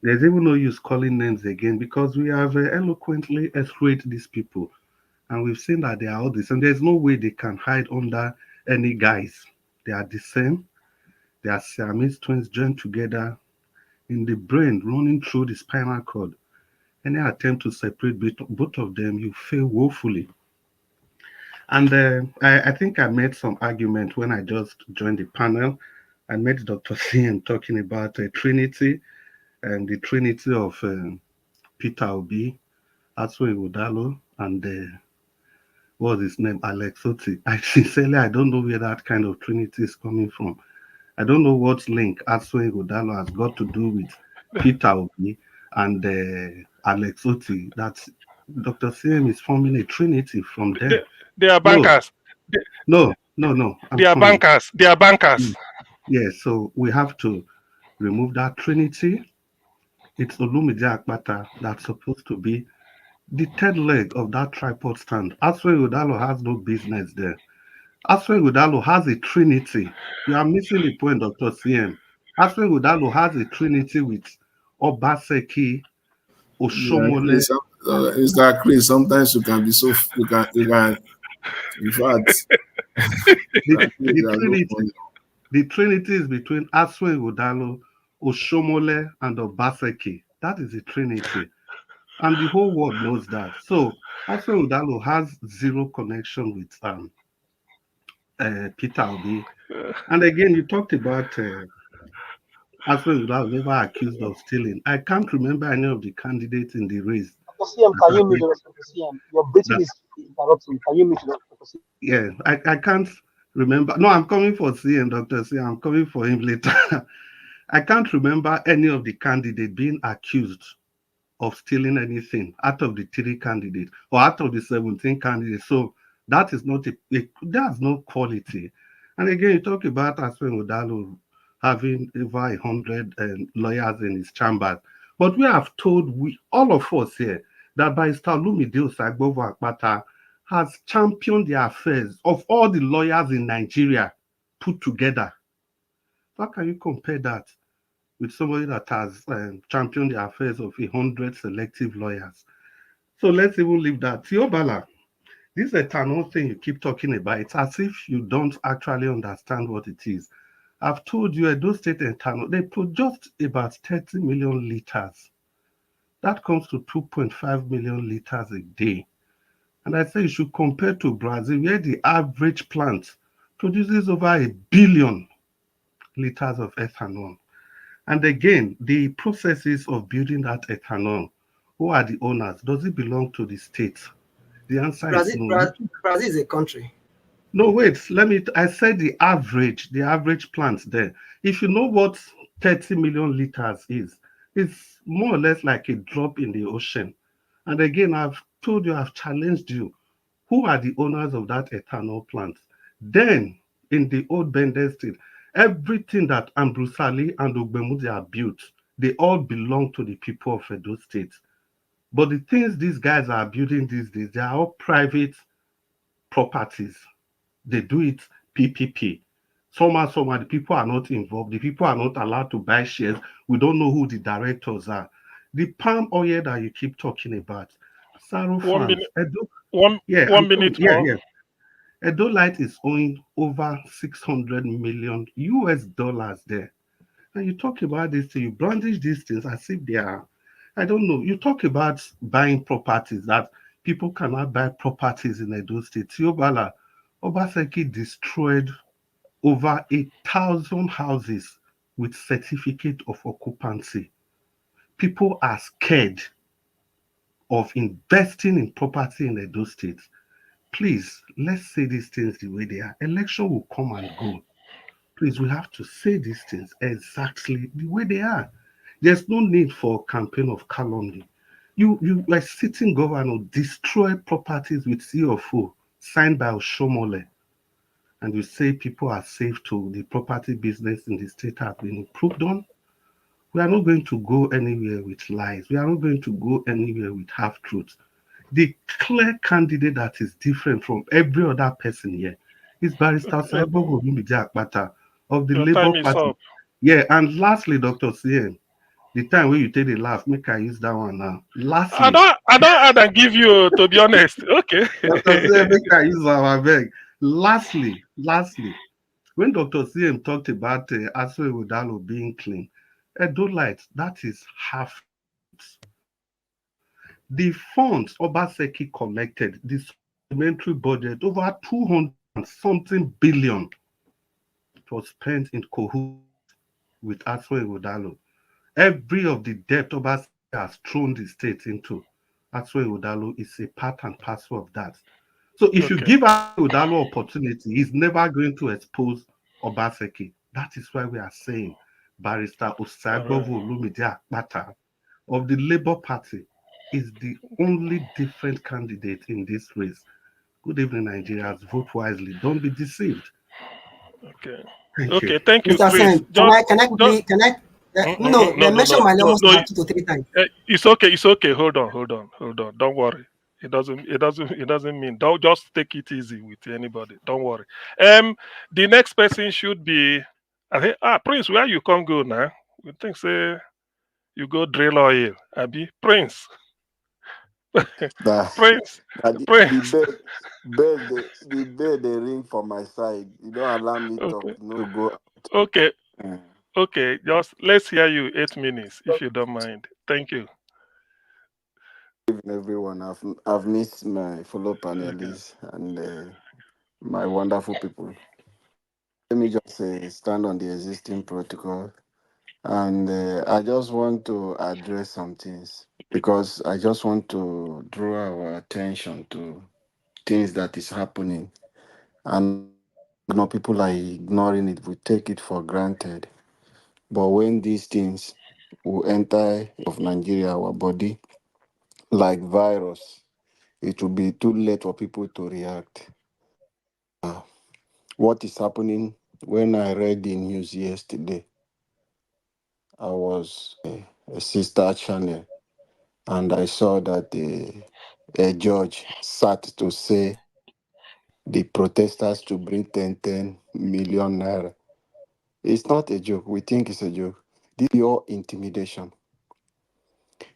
There's even no use calling names again because we have eloquently escalated these people and we've seen that they are all this and there's no way they can hide under any guise. They are the same. They are Siamese twins joined together in the brain running through the spinal cord. Any attempt to separate both of them, you fail woefully. And I think I made some argument when I just joined the panel. I met Dr. CM talking about Trinity and the Trinity of Peter Obi, Asue Udalo, and what was his name, Alex Oti. I don't know where that kind of Trinity is coming from. I don't know what link Asue Udalo has got to do with Peter Obi and Alex Oti. That's Dr. CM is forming a Trinity from there. They are bankers. No. They are bankers. They are bankers. Yes, so we have to remove that Trinity. It's Olumide Akpata that's supposed to be the third leg of that tripod stand. Asue Udalo has no business there. Asue Udalo has a trinity. You are missing the point, Dr. CM. Asue Udalo has a trinity with Obaseki, Oshomole. It's that Chris. Sometimes you can be so you can in fact the trinity is between Asue Udalo, Oshomole, and Obaseki. That is the trinity. And the whole world knows that. So Asue Udalo has zero connection with Peter Obi. And again, you talked about Asue Udalo never accused of stealing. I can't remember any of the candidates in the race. Dr. CM, can you mute Dr. CM? Your breathing is interrupting. Can you mute Dr. CM? Yeah, I can't remember. No, I'm coming for CM, Dr. CM. I'm coming for him later. I can't remember any of the candidates being accused of stealing anything out of the 3 candidates or out of the 17 candidates. So that is not that's no quality. And again, you talk about Asue Udalo having over 100 lawyers in his chambers. But we have told all of us here that Barrister Olumide Osagbovo Akpata has championed the affairs of all the lawyers in Nigeria put together. How can you compare that with somebody that has championed the affairs of 100 selective lawyers? So let's even leave that. Tiobala, this ethanol thing you keep talking about, it's as if you don't actually understand what it is. I've told you, Edo State ethanol, they produce about 30 million liters. That comes to 2.5 million liters a day. And I say you should compare to Brazil, where the average plant produces over 1 billion liters of ethanol. And again, the processes of building that ethanol, who are the owners? Does it belong to the state? The answer is no. Brazil is a country. No, wait, I said the average plant there. If you know what 30 million liters is, it's more or less like a drop in the ocean. And again, I've told you, I've challenged you. Who are the owners of that ethanol plant? Then, in the old Bende State, everything that Ambrusali and Ogbemudia are built, they all belong to the people of Edo State. But the things these guys are building these days, they are all private properties. They do it PPP. Somehow, the people are not involved. The people are not allowed to buy shares. We don't know who the directors are. The palm oil that you keep talking about, Saru Farms, Edo, one minute more. Edo Light is owing over 600 million US dollars there. And you talk about this thing, you brandish these things as if they are, I don't know. You talk about buying properties, that people cannot buy properties in Edo State. Tiobala, Obaseki destroyed over 1,000 houses with certificate of occupancy. People are scared of investing in property in Edo State. Please, let's say these things the way they are. Election will come and go. Please, we have to say these things exactly the way they are. There's no need for a campaign of calumny. You like sitting governor destroy properties with CFO signed by Oshomole, and you say people are safe to the property business in the state have been improved on. We are not going to go anywhere with lies. We are not going to go anywhere with half truths. The clear candidate that is different from every other person here is Barrister Saibo Olumide Akpata of the Your Labour time is Party. up. Yeah, and lastly, Dr. CN, the time when you take the laugh, make I use that one now. I Lastly, don't add and give you, to be honest. Okay. Dr. CN, make I use our beg. Lastly, when Dr. CM talked about Asue Udalo being clean, Edolite, that is half truth. The funds Obaseki collected, the supplementary budget, over 200 and something billion, was spent in cahoots with Asue Udalo. Every of the debt Obaseki has thrown the state into, Asue Udalo is a part and parcel of that. So if you give Udalo opportunity, he's never going to expose Obaseki. That is why we are saying Barrister Osagbovo Olumide Akpata of the Labour Party is the only different candidate in this race. Good evening, Nigerians. Vote wisely. Don't be deceived. Okay. Thank you. Thank you, Mr. Chris. Sen, can I quickly, no, they mentioned my name about 2 to 3 times. It's okay. Hold on. Don't worry. It doesn't mean, don't just take it easy with anybody. Don't worry. The next person should be, I think, Prince, where you come go now? We think say you go drill oil. Abi Prince. Nah, Prince. the bell they ring for my side. You don't allow me talk. No go. Okay. Just let's hear you 8 minutes if you don't mind. Thank you. Evening, everyone. I've missed my fellow panelists and my wonderful people. Let me just stand on the existing protocol, and I just want to address some things because I just want to draw our attention to things that is happening, and people are ignoring it. We take it for granted, but when these things will enter of Nigeria, our body, like virus, it will be too late for people to react. What is happening? When I read the news yesterday, I was a sister channel, and I saw that a judge sat to say the protesters to bring 10 million naira. It's not a joke. We think it's a joke. This is pure intimidation.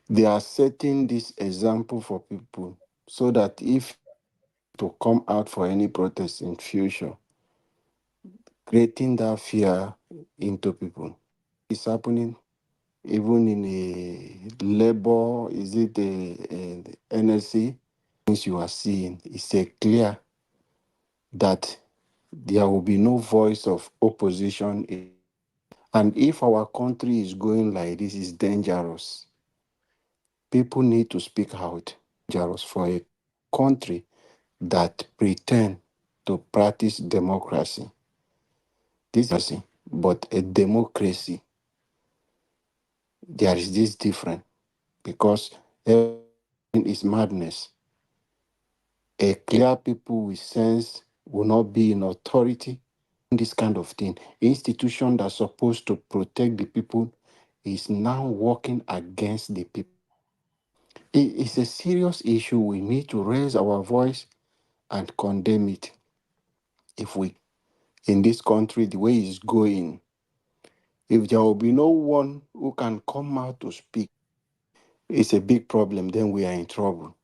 They are setting this example for people so that if to come out for any protest in future, creating that fear into people. It's happening even in a labor, is it a NSC? Things you are seeing, it's a clear that there will be no voice of opposition. And if our country is going like this, is dangerous. People need to speak out. Dangerous for a country that pretend to practice democracy. This is, but a democracy, there is this difference because everything is madness. A clear people with sense will not be in authority. This kind of thing. Institution that's supposed to protect the people is now working against the people. It's a serious issue. We need to raise our voice and condemn it. If we, in this country, the way it's going, if there will be no one who can come out to speak, it's a big problem, then we are in trouble.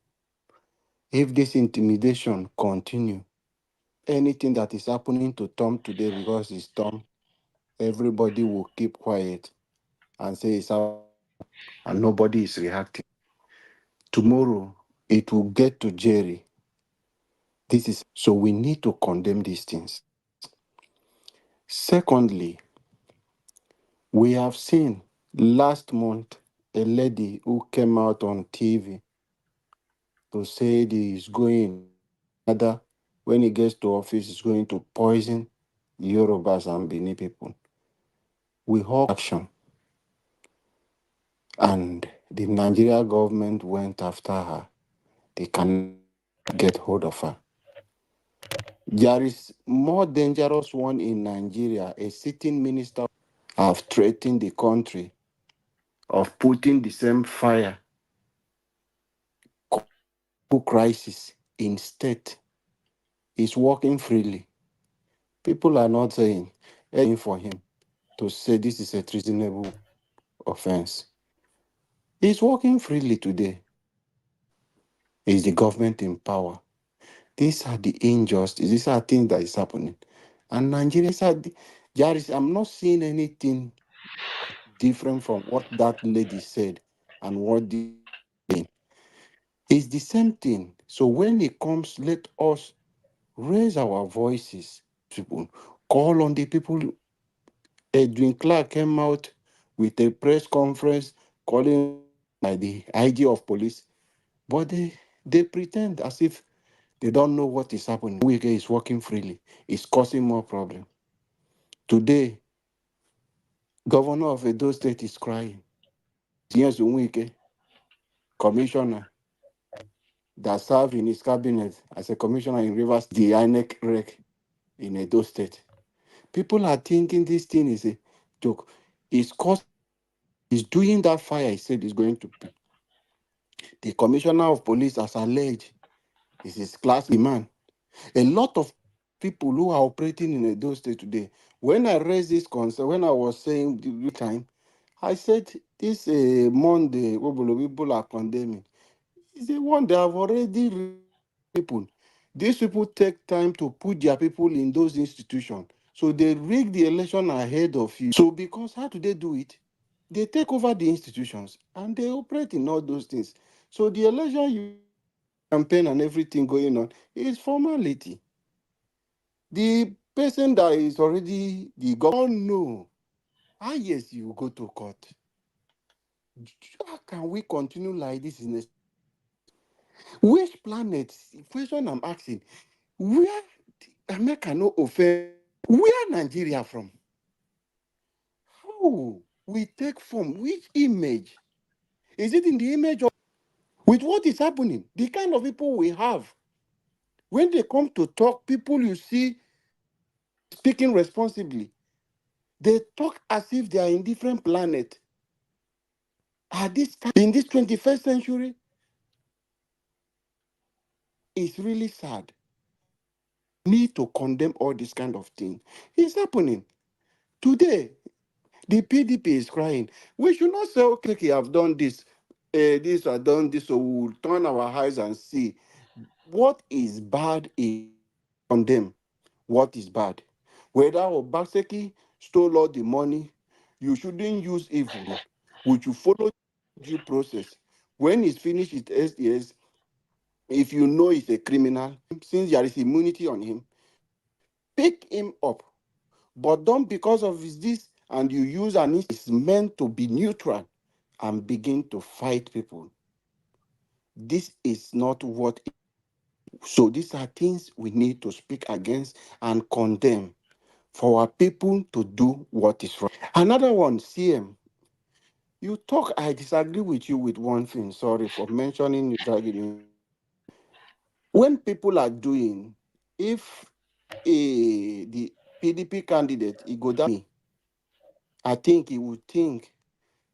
If this intimidation continue, anything that is happening to Tom today because it's Tom, everybody will keep quiet and say it's out and nobody is reacting. Tomorrow, it will get to Jerry. This is so we need to condemn these things. Secondly, we have seen last month a lady who came out on TV to say he is going other when he gets to office is going to poison Yorubas and Bini people. We hope action. And the Nigeria government went after her. They can get hold of her. There is more dangerous one in Nigeria. A sitting minister have threatened the country of putting the same fire crisis in state. Is working freely. People are not saying anything for him to say this is a treasonable offense. He's working freely today. Is the government in power? These are the injustices. These are things that is happening. And Nigerians are, I'm not seeing anything different from what that lady said and what the it's the same thing. So when it comes, let us raise our voices. People call on the people. Edwin Clark came out with a press conference calling by the IG of police, but they pretend as if they don't know what is happening. Wike is working freely. It's causing more problem. Today, Governor of Edo State is crying. Yes, Wike, commissioner that served in his cabinet as a commissioner in Rivers, the INEC rec in Edo State. People are thinking this thing is a joke. It's doing that fire he said is going to be. The commissioner of police has alleged is his class man. A lot of people who are operating in Edo State today, when I raised this concern, when I was saying the time, I said this Monday, people are condemning. It's the one they have already people. These people take time to put their people in those institutions. So they rig the election ahead of you. So because how do they do it? They take over the institutions and they operate in all those things. So the election you campaign and everything going on is formality. The person that is already the government know. Ah, yes, you go to court. How can we continue like this in a which planet? Question I'm asking. Where America no offend? Where Nigeria from? How we take from which image? Is it in the image of with what is happening? The kind of people we have. When they come to talk, people you see speaking responsibly, they talk as if they are in different planet. At this time, in this 21st century, it's really sad. Need to condemn all this kind of thing. It's happening. Today, the PDP is crying. We should not say, okay, I've done this, I've done this, so we'll turn our eyes and see what is bad in condemn what is bad. Whether Obaseki stole all the money, you shouldn't use evil. We should follow due process. When he's finished with SDS, if you know he's a criminal, since there is immunity on him, pick him up. But don't, because of this and you use an is meant to be neutral and begin to fight people. This is not what. So these are things we need to speak against and condemn for our people to do what is right. Another one, CM. You talk, I disagree with you with one thing. Sorry for mentioning you dragging. When people are doing, if the PDP candidate, he go down, I think he would think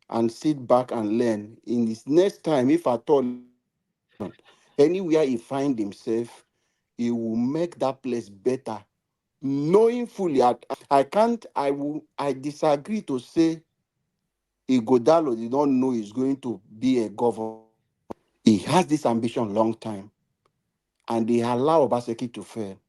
and sit back and learn. In his next time, if at all, anywhere he find himself, he will make that place better. Knowing fully, I disagree to say Igodalo did not know he's going to be a governor. He has this ambition long time, and they allow Obaseki to fail.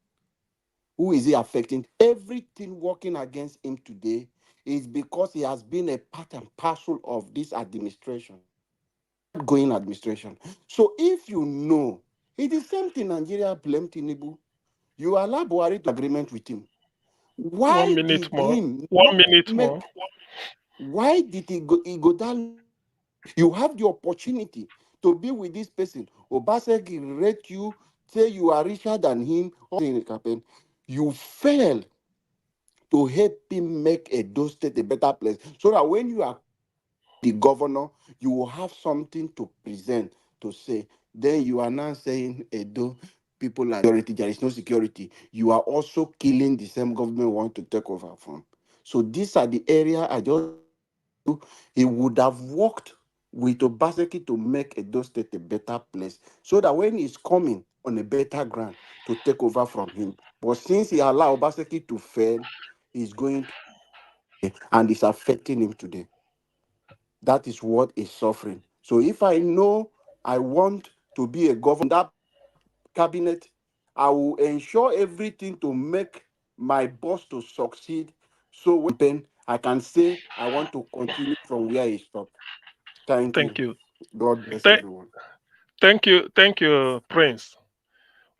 Who is he affecting? Everything working against him today is because he has been a part and parcel of this administration, going administration. So if you know, it's the same thing Nigeria blamed Tinubu. You allow Buhari to agreement with him. 1 Why minute did more. him 1 not minute more. make? Why did he go down? You have the opportunity to be with this person. Obaseki rate you, say you are richer than him. You fail to help him make Edo State a better place, so that when you are the governor, you will have something to present to say. Then you are now saying Edo people are security. There is no security. You are also killing the same government we want to take over from. So these are the area I just. He would have worked with Obaseki to make Edo State a better place, so that when he's coming on a better ground to take over from him. But since he allowed Obaseki to fail, he's going to, and it's affecting him today. That is what is suffering. So if I know I want to be a governor, that cabinet, I will ensure everything to make my boss to succeed. So when I can say I want to continue from where he stopped. Thank Thank you. you. God bless Th- everyone. thank you, Prince.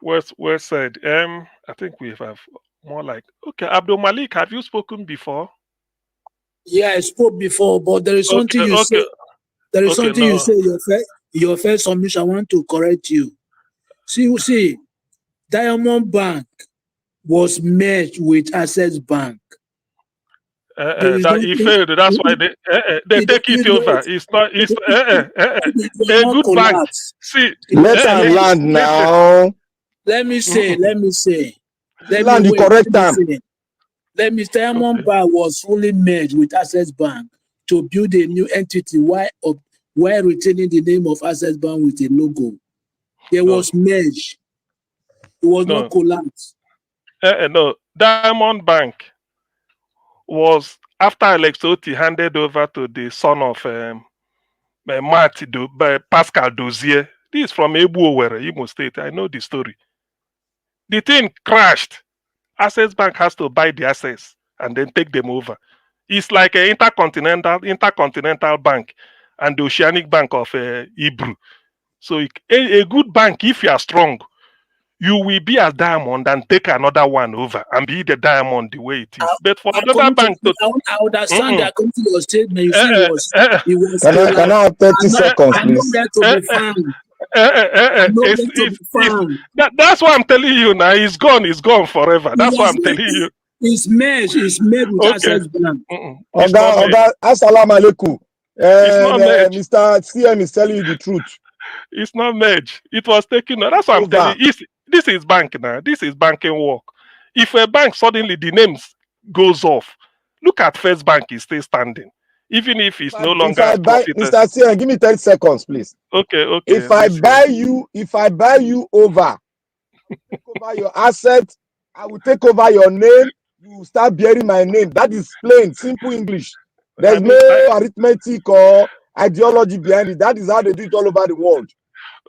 Well said. I think we have more like okay. Abdul Malik, have you spoken before? Yeah, I spoke before, but there is something Okay, you say. okay, There is okay. something you No, say your first submission. I want to correct you. See, Diamond Bank was merged with Access Bank. There is that he nothing. failed. That's why they It, take it over. It's not. It's it will a not good bank. collapse. See, Let am land listen. now. Let me say. Let me Land the wait. correct time. Diamond Okay. Bank was fully merged with Access Bank to build a new entity while retaining the name of Access Bank with a logo. There No, was merge. It was not no, collapse. no. Diamond Bank was after Alex Oti handed over to the son of Pascal Dozier. This is from Ebu Owerri, Imo State. I know the story. The thing crashed. Access Bank has to buy the assets and then take them over. It's like an intercontinental bank and the Oceanic Bank of Hebrew. So a good bank, if you are strong, you will be as diamond and take another one over and be the diamond the way it is. But for another According to bank to I understand mm-mm, that according to your statement, you eh, say eh, eh, it was Can collapsed. I have 30 I'm not eh, seconds, I'm not please? there to eh, be eh, found. I'm not there to be found. that's what I'm telling you now. It's gone forever. It That's what was I'm telling you. it's merged with Okay. Access Bank. It's not merged. Assalamu alaikum. It's not merged. Mr. CM is telling you the truth. It's not merged. It was taken. That's what I'm telling Over. you. This is bank now. This is banking work. If a bank suddenly the names goes off, look at First Bank is still standing. even if it's no If longer I buy, profited. Mr. Sien, give me 30 seconds, please. Okay, If I listen. buy you over, take over your asset, I will take over your name. You will start bearing my name. That is plain, simple English. There's no arithmetic or ideology behind it. That is how they do it all over the world.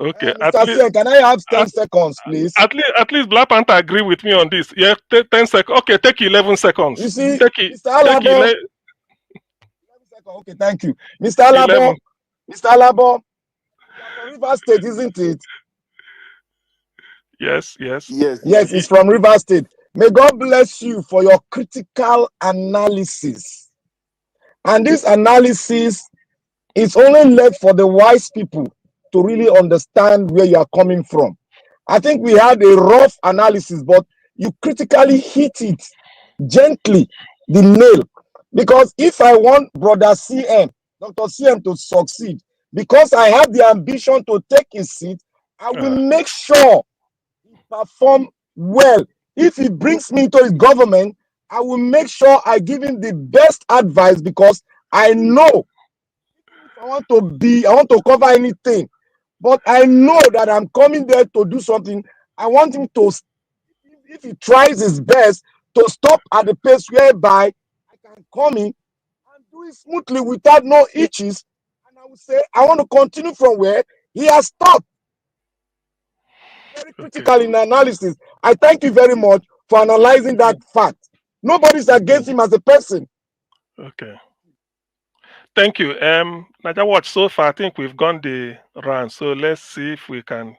Okay, Mr. Sien, can I have 10 seconds, please? At least Black Panther agree with me on this. Yeah, 10 seconds. Okay, take 11 seconds. You see, take it. Mr. Alabo. Take 11 seconds. Okay, thank you, Mr. Alabo. 11. Mr. Alabo, you're from River State, isn't it? Yes. Yes. Yes, it's from River State. May God bless you for your critical analysis. And this analysis is only left for the wise people to really understand where you are coming from. I think we had a rough analysis, but you critically hit it gently, the nail. Because if I want Brother CM, Dr. CM to succeed, because I have the ambition to take his seat, I will make sure he perform well. If he brings me to his government, I will make sure I give him the best advice, because I know if I want to cover anything, but I know that I'm coming there to do something. I want him to, if he tries his best, to stop at the pace whereby I can come in and do it smoothly without no itches. And I will say, I want to continue from where he has stopped. Very critical in analysis. I thank you very much for analyzing that fact. Nobody's against him as a person. Okay. Thank you. Naja Watch, so far I think we've gone the round. So let's see if we can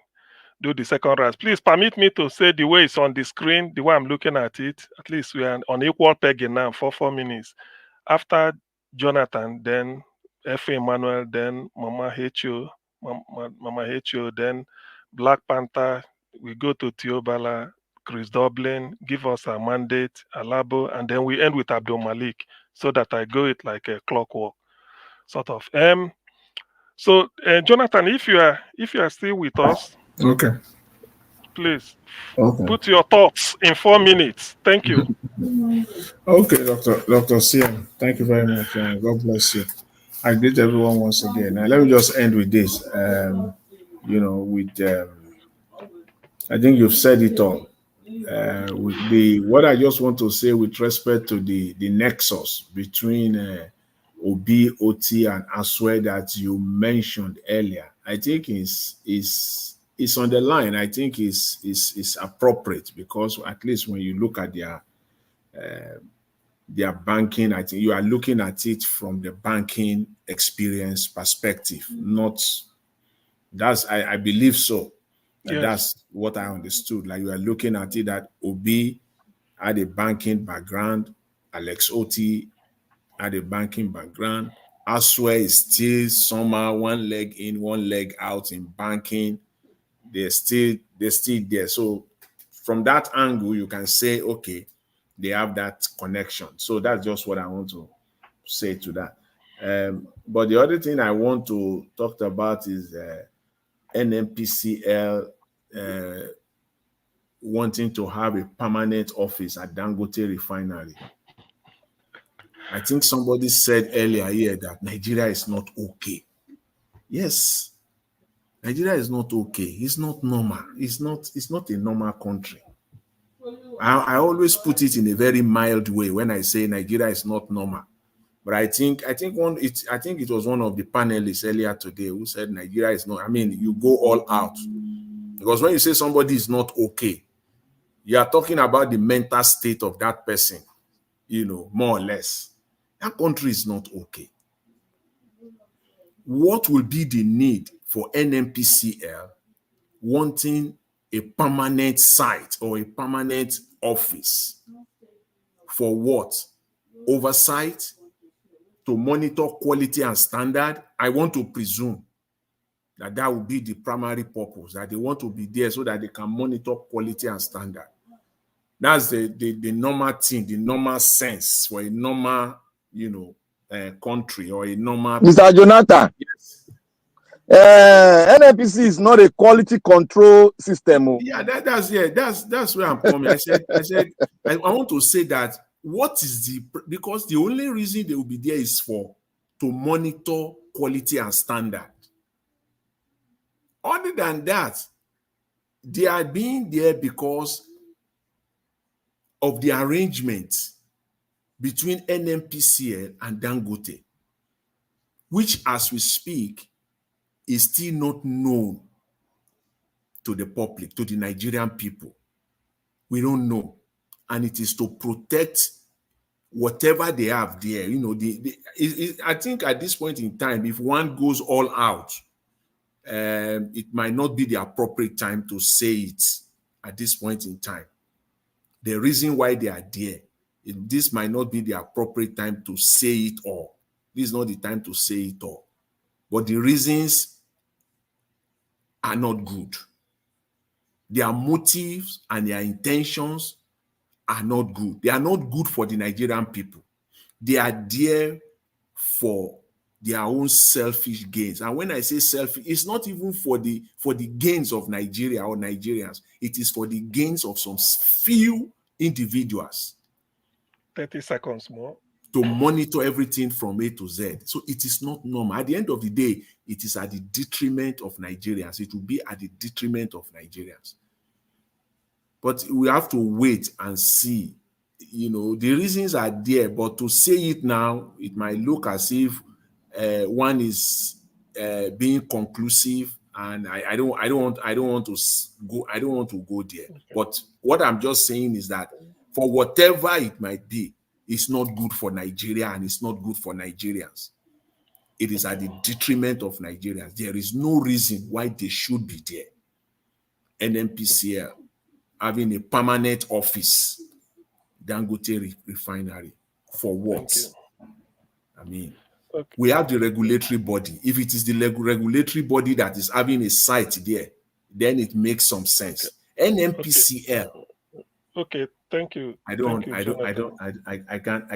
do the second round. Please permit me to say the way it's on the screen, the way I'm looking at it. At least we are on equal pegging now for 4 minutes. After Jonathan, then F. Emmanuel, then Mama H.O., Mama H.O., then Black Panther, we go to Teobala, Chris Dublin, give us a mandate, Alabo, and then we end with Abdul Malik, so that I go it like a clockwork, sort of. So Jonathan, if you are still with us, okay, please okay, put your thoughts in 4 minutes. Thank you. Okay, Dr. CM, thank you very much. God bless you. I greet everyone once again. Now, let me just end with this. I think you've said it all. With what I just want to say with respect to the nexus between Obi, OT, and Asue that you mentioned earlier, I think is on the line. I think is appropriate, because at least when you look at their banking, I think you are looking at it from the banking experience perspective. Not that's I believe so. Yes. That's what I understood. Like you are looking at it that Obi had a banking background, Alex Oti had a banking background. Asue is still somehow one leg in, one leg out in banking. They're still there. So from that angle, you can say, okay, they have that connection. So that's just what I want to say to that. But the other thing I want to talk about is NNPCL wanting to have a permanent office at Dangote Refinery. I think somebody said earlier here that Nigeria is not okay. Yes, Nigeria is not okay. It's not normal. It's not a normal country. I always put it in a very mild way when I say Nigeria is not normal. But I think it was one of the panelists earlier today who said Nigeria is not. I mean, you go all out. Because when you say somebody is not okay, you are talking about the mental state of that person, more or less. That country is not okay. What will be the need for NNPCL wanting a permanent site or a permanent office? For what? Oversight? To monitor quality and standard? I want to presume that will be the primary purpose, that they want to be there so that they can monitor quality and standard. That's the normal thing, the normal sense for a normal, country or a normal. Mr. Jonathan, yes. NNPC is not a quality control system. Yeah, that's where I'm coming. I said I want to say that because the only reason they will be there is for to monitor quality and standard. Other than that, they are being there because of the arrangement between NNPCL and Dangote, which as we speak is still not known to the public, to the Nigerian people. We don't know. And it is to protect whatever they have there. You know, I think at this point in time, if one goes all out, it might not be the appropriate time to say it at this point in time. The reason why they are there, this might not be the appropriate time to say it all. This is not the time to say it all. But the reasons are not good. Their motives and their intentions are not good. They are not good for the Nigerian people. They are there for their own selfish gains. And when I say selfish, it's not even for the gains of Nigeria or Nigerians. It is for the gains of some few individuals. 30 seconds more. To monitor everything from A to Z. So it is not normal. At the end of the day, it is at the detriment of Nigerians. It will be at the detriment of Nigerians. But we have to wait and see. You know, the reasons are there, but to say it now, it might look as if one is being conclusive, and I don't want to go there. Okay. But what I'm just saying is that for whatever it might be, it's not good for Nigeria and it's not good for Nigerians. It is at the detriment of Nigerians. There is no reason why they should be there. NNPCL having a permanent office, Dangote refinery, for what? I mean, okay. We have the regulatory body. If it is the regulatory body that is having a site there, then it makes some sense. Okay. NNPCL. Okay, thank you. I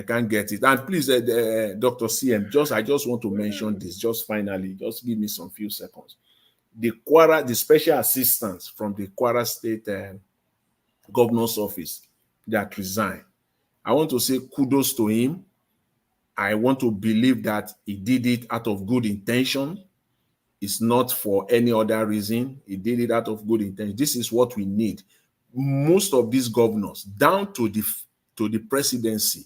can't get it. And please, Dr. CM, I just want to mention this. Just finally, just give me some few seconds. The special assistants from the Kwara State Governor's office that resigned. I want to say kudos to him. I want to believe that he did it out of good intention. It's not for any other reason. He did it out of good intention. This is what we need. Most of these governors, down to the presidency,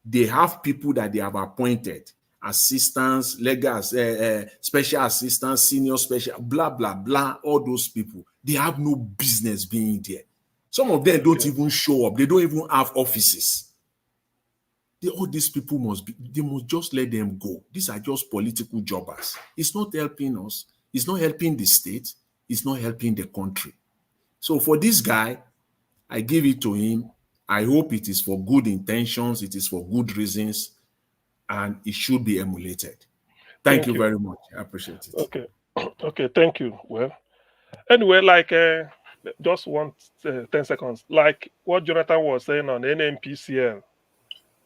they have people that they have appointed, assistants, legal, special assistants, senior special, blah, blah, blah, all those people. They have no business being there. Some of them don't even show up. They don't even have offices. All these people must just let them go. These are just political jobbers. It's not helping us. It's not helping the state. It's not helping the country. So for this guy, I give it to him. I hope it is for good intentions. It is for good reasons. And it should be emulated. Thank you very much. I appreciate it. Okay. Okay, thank you. Well, anyway, just 10 seconds. Like what Jonathan was saying on NNPCL,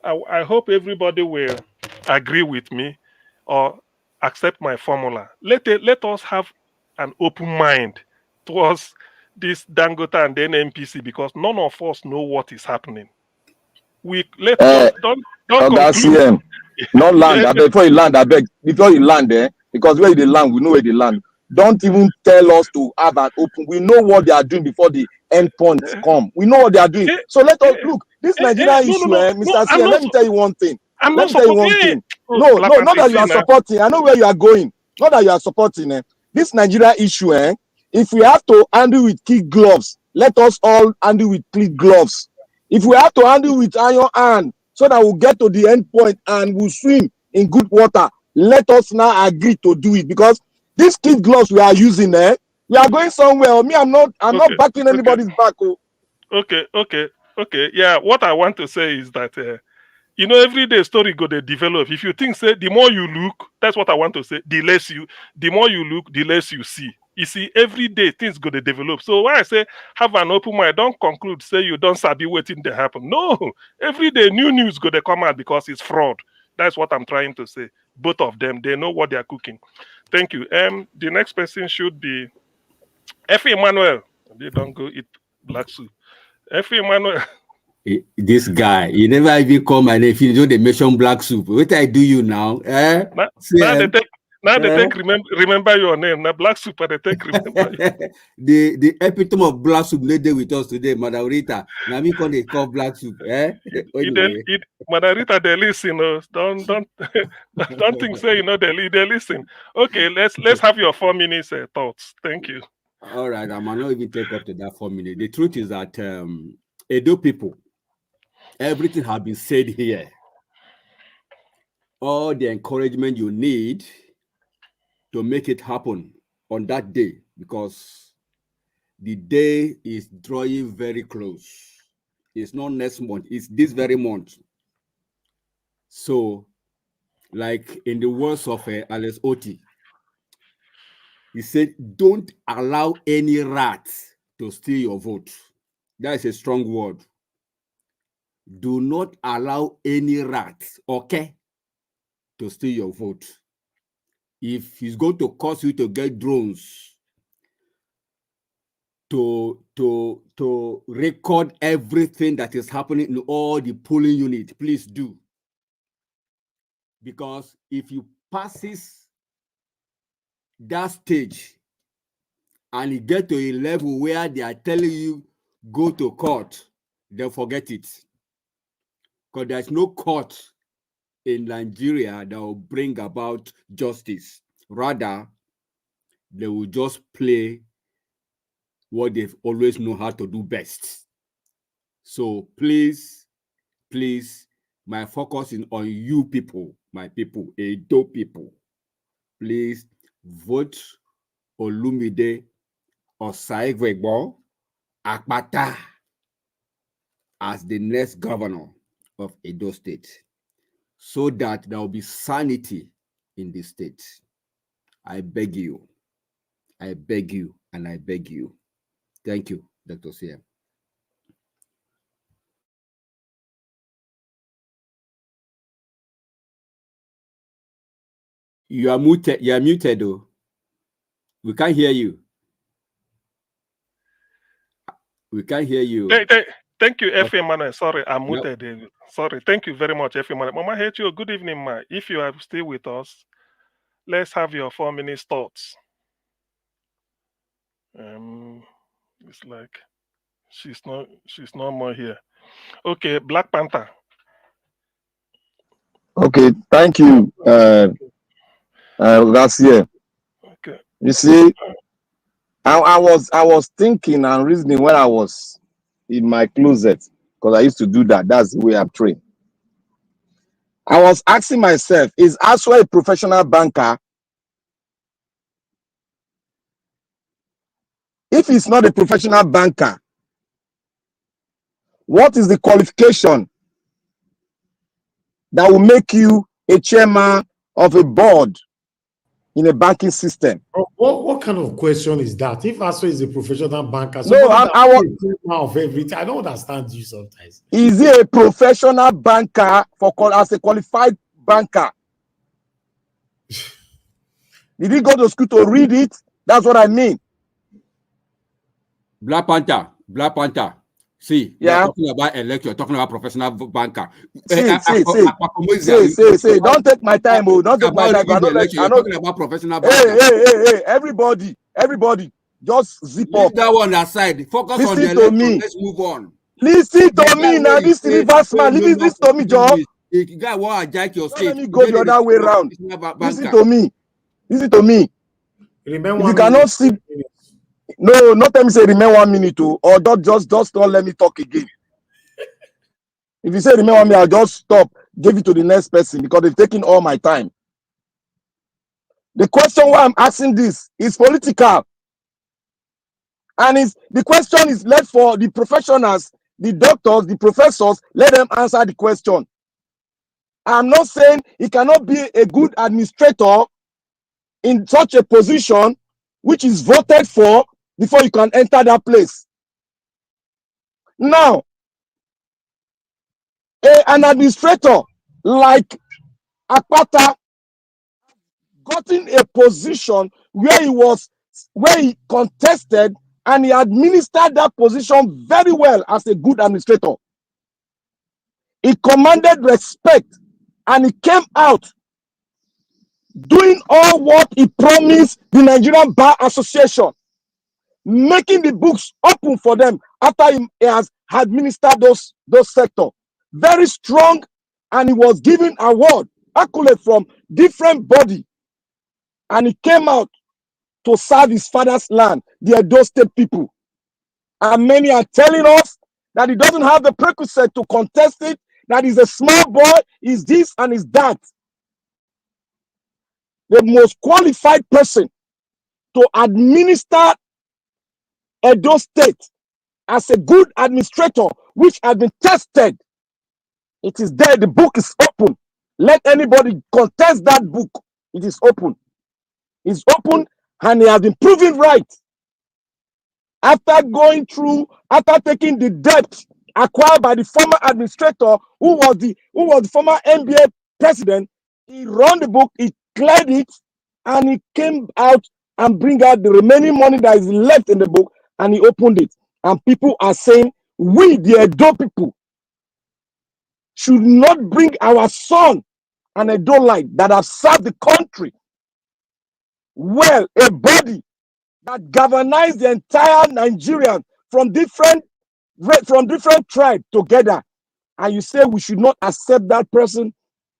I hope everybody will agree with me or accept my formula. Let us have an open mind towards this Dangote and the NNPC, because none of us know what is happening. Don't conclude. Not land. Before you land, because where they land, we know where they land. Don't even tell us to have an open. We know what they are doing before the end points come. We know what they are doing. So let us look. This Nigerian issue, Mr. CM, let me tell you one thing. Let me tell you one thing. No, not that you are supporting. I know where you are going. Not that you are supporting. This Nigeria issue, if we have to handle with kid gloves, let us all handle with kid gloves. If we have to handle with iron hand, so that we'll get to the end point and we'll swim in good water, let us now agree to do it, because these kid gloves we are using, we are going somewhere. Me, I'm not backing anybody's back. Oh. Okay. Yeah, what I want to say is that every day story go to develop. If you think the more you look, that's what I want to say. The more you look, the less you see. You see, every day things go to develop. So when I say have an open mind, don't conclude, say you don't sabi waiting to happen. No, every day new news go to come out because it's fraud. That's what I'm trying to say. Both of them, they know what they are cooking. Thank you. The next person should be F. Emmanuel. They don't go eat black soup. F. Emmanuel. This guy, he never even call my name. You know, they mention black soup. What I do you now? Now they take remember your name. Now black soup they take remember you. the epitome of black soup lady with us today, Madam Rita. Now me call they call black soup. Anyway. Madam Rita, they listen. Don't don't think say you know they listen. Okay, let's have your 4 minutes thoughts. Thank you. All right, I might not even take up to that 4 minutes. The truth is that Edo people, everything has been said here. All the encouragement you need to make it happen on that day, because the day is drawing very close. It's not next month, it's this very month. So, like in the words of Alex Oti, he said, don't allow any rat to steal your vote. That is a strong word. Do not allow any rat, okay, to steal your vote. If he's going to cause you to get drones to record everything that is happening in all the polling units, please do. Because if you passes that stage and you get to a level where they are telling you go to court, then forget it. Because there's no court in Nigeria that will bring about justice. Rather, they will just play what they've always know how to do best. So please, my focus is on you people, my people, Edo people. Please vote Olumide Osaigwegbo Akpata as the next governor of Edo State, so that there will be sanity in the state. I beg you, and I beg you. Thank you, Dr. CM. You are muted, though. We can't hear you. We can't hear you. Thank you, F. Emmanuel. Sorry, I'm muted. Yep. Sorry. Thank you very much, F. Emmanuel. Mama hate you. Good evening, ma. If you are still with us, let's have your 4 minutes thoughts. It's like she's not more here. Okay, Black Panther. Okay, thank you. That's here. Okay. You see, I was thinking and reasoning when I was in my closet, because I used to do that. That's the way I'm trained. I was asking myself, is Asue a professional banker? If he's not a professional banker, what is the qualification that will make you a chairman of a board in a banking system? What kind of question is that? If Asue is a professional banker, no, of everything, I don't understand you sometimes. Is he a professional banker as a qualified banker? Did he go to school to read it? That's what I mean. Black Panther. See, yeah, you're talking about elect, you're talking about professional banker. See. Don't take my time, don't take my time. You're talking about professional banker. Hey, everybody, just zip Leave up. that one aside. Focus on the election. Let's move on. Listen to me now. This reverse man. Listen to me, Joe. The guy want to jack your state. Let me go the other way around. Listen to me. Remember, if you cannot see. No, not let me say remain 1 minute or just don't let me talk again. If you say remain 1 minute, I'll just stop, give it to the next person because they've taken all my time. The question why I'm asking this is political. And the question is left for the professionals, the doctors, the professors, let them answer the question. I'm not saying he cannot be a good administrator in such a position which is voted for before you can enter that place. Now, an administrator like Akpata gotten a position where he contested and he administered that position very well as a good administrator. He commanded respect, and he came out doing all what he promised the Nigerian Bar Association, making the books open for them after he has administered those sectors. Very strong, and he was given award, accolade from different body, and he came out to serve his father's land, the Edo State people. And many are telling us that he doesn't have the prerequisite to contest it, that he's a small boy, he's this and he's that. The most qualified person to administer Edo State as a good administrator, which has been tested. It is there, the book is open. Let anybody contest that book. It is open. It's open, and he has been proven right. After going through, after taking the debt acquired by the former administrator, who was the former NBA president, he ran the book, he cleared it, and he came out and bring out the remaining money that is left in the book, and he opened it. And people are saying, we, the Edo people, should not bring our son and Edo-like that have served the country well, a body that galvanized the entire Nigerian from different tribes together, and you say we should not accept that person?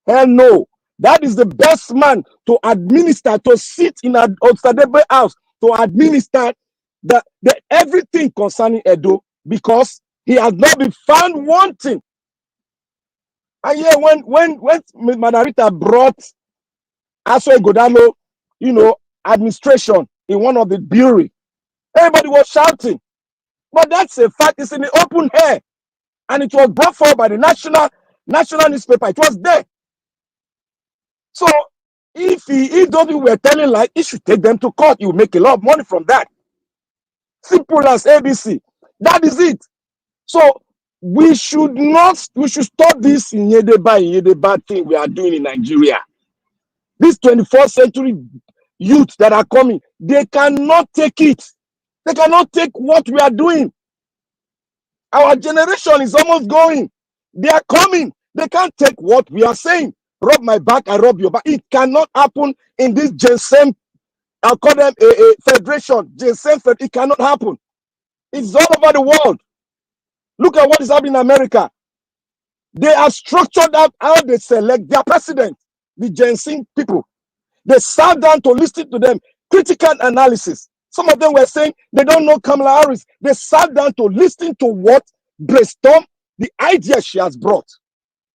Hell no. That is the best man to administer, to sit in an Osadebe house, to administer the everything concerning Edo, because he has not been found wanting. And yeah, when Madarita brought Asue Godalo, administration in one of the brewery, everybody was shouting. But that's a fact. It's in the open air, and it was brought forward by the national newspaper. It was there. So if those people were telling lies, he should take them to court. He will make a lot of money from that. Simple as ABC. That is it. So we should stop this Yedeba thing we are doing in Nigeria. This 21st century youth that are coming, they cannot take it. They cannot take what we are doing. Our generation is almost going. They are coming. They can't take what we are saying. Rub my back, I rub your back. It cannot happen in this Ginseng, I'll call them a federation. Ginseng, it cannot happen. It's all over the world. Look at what is happening in America. They are structured out how they select their president, the Ginseng people. They sat down to listen to them. Critical analysis. Some of them were saying they don't know Kamala Harris. They sat down to listen to what brainstorm, the idea she has brought.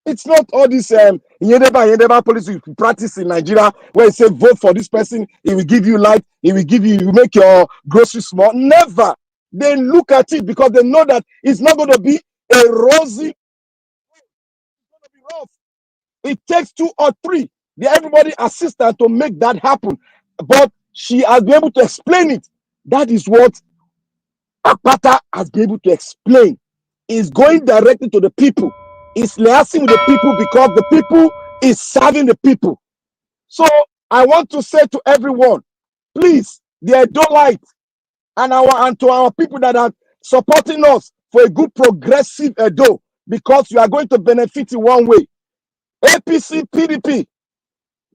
It's not all this Yedeba policy you practice in Nigeria, where you say vote for this person, he will give you light, he will make your grocery small. Never. They look at it because they know that it's not going to be a rosy. It's going to be rough. It takes 2 or 3. Everybody assists her to make that happen. But she has been able to explain it. That is what Akpata has been able to explain. Is going directly to the people. Is liaising with the people because the people is serving the people. So I want to say to everyone, please, the Edo-lite and to our people that are supporting us for a good progressive Edo, because you are going to benefit in one way. APC, PDP,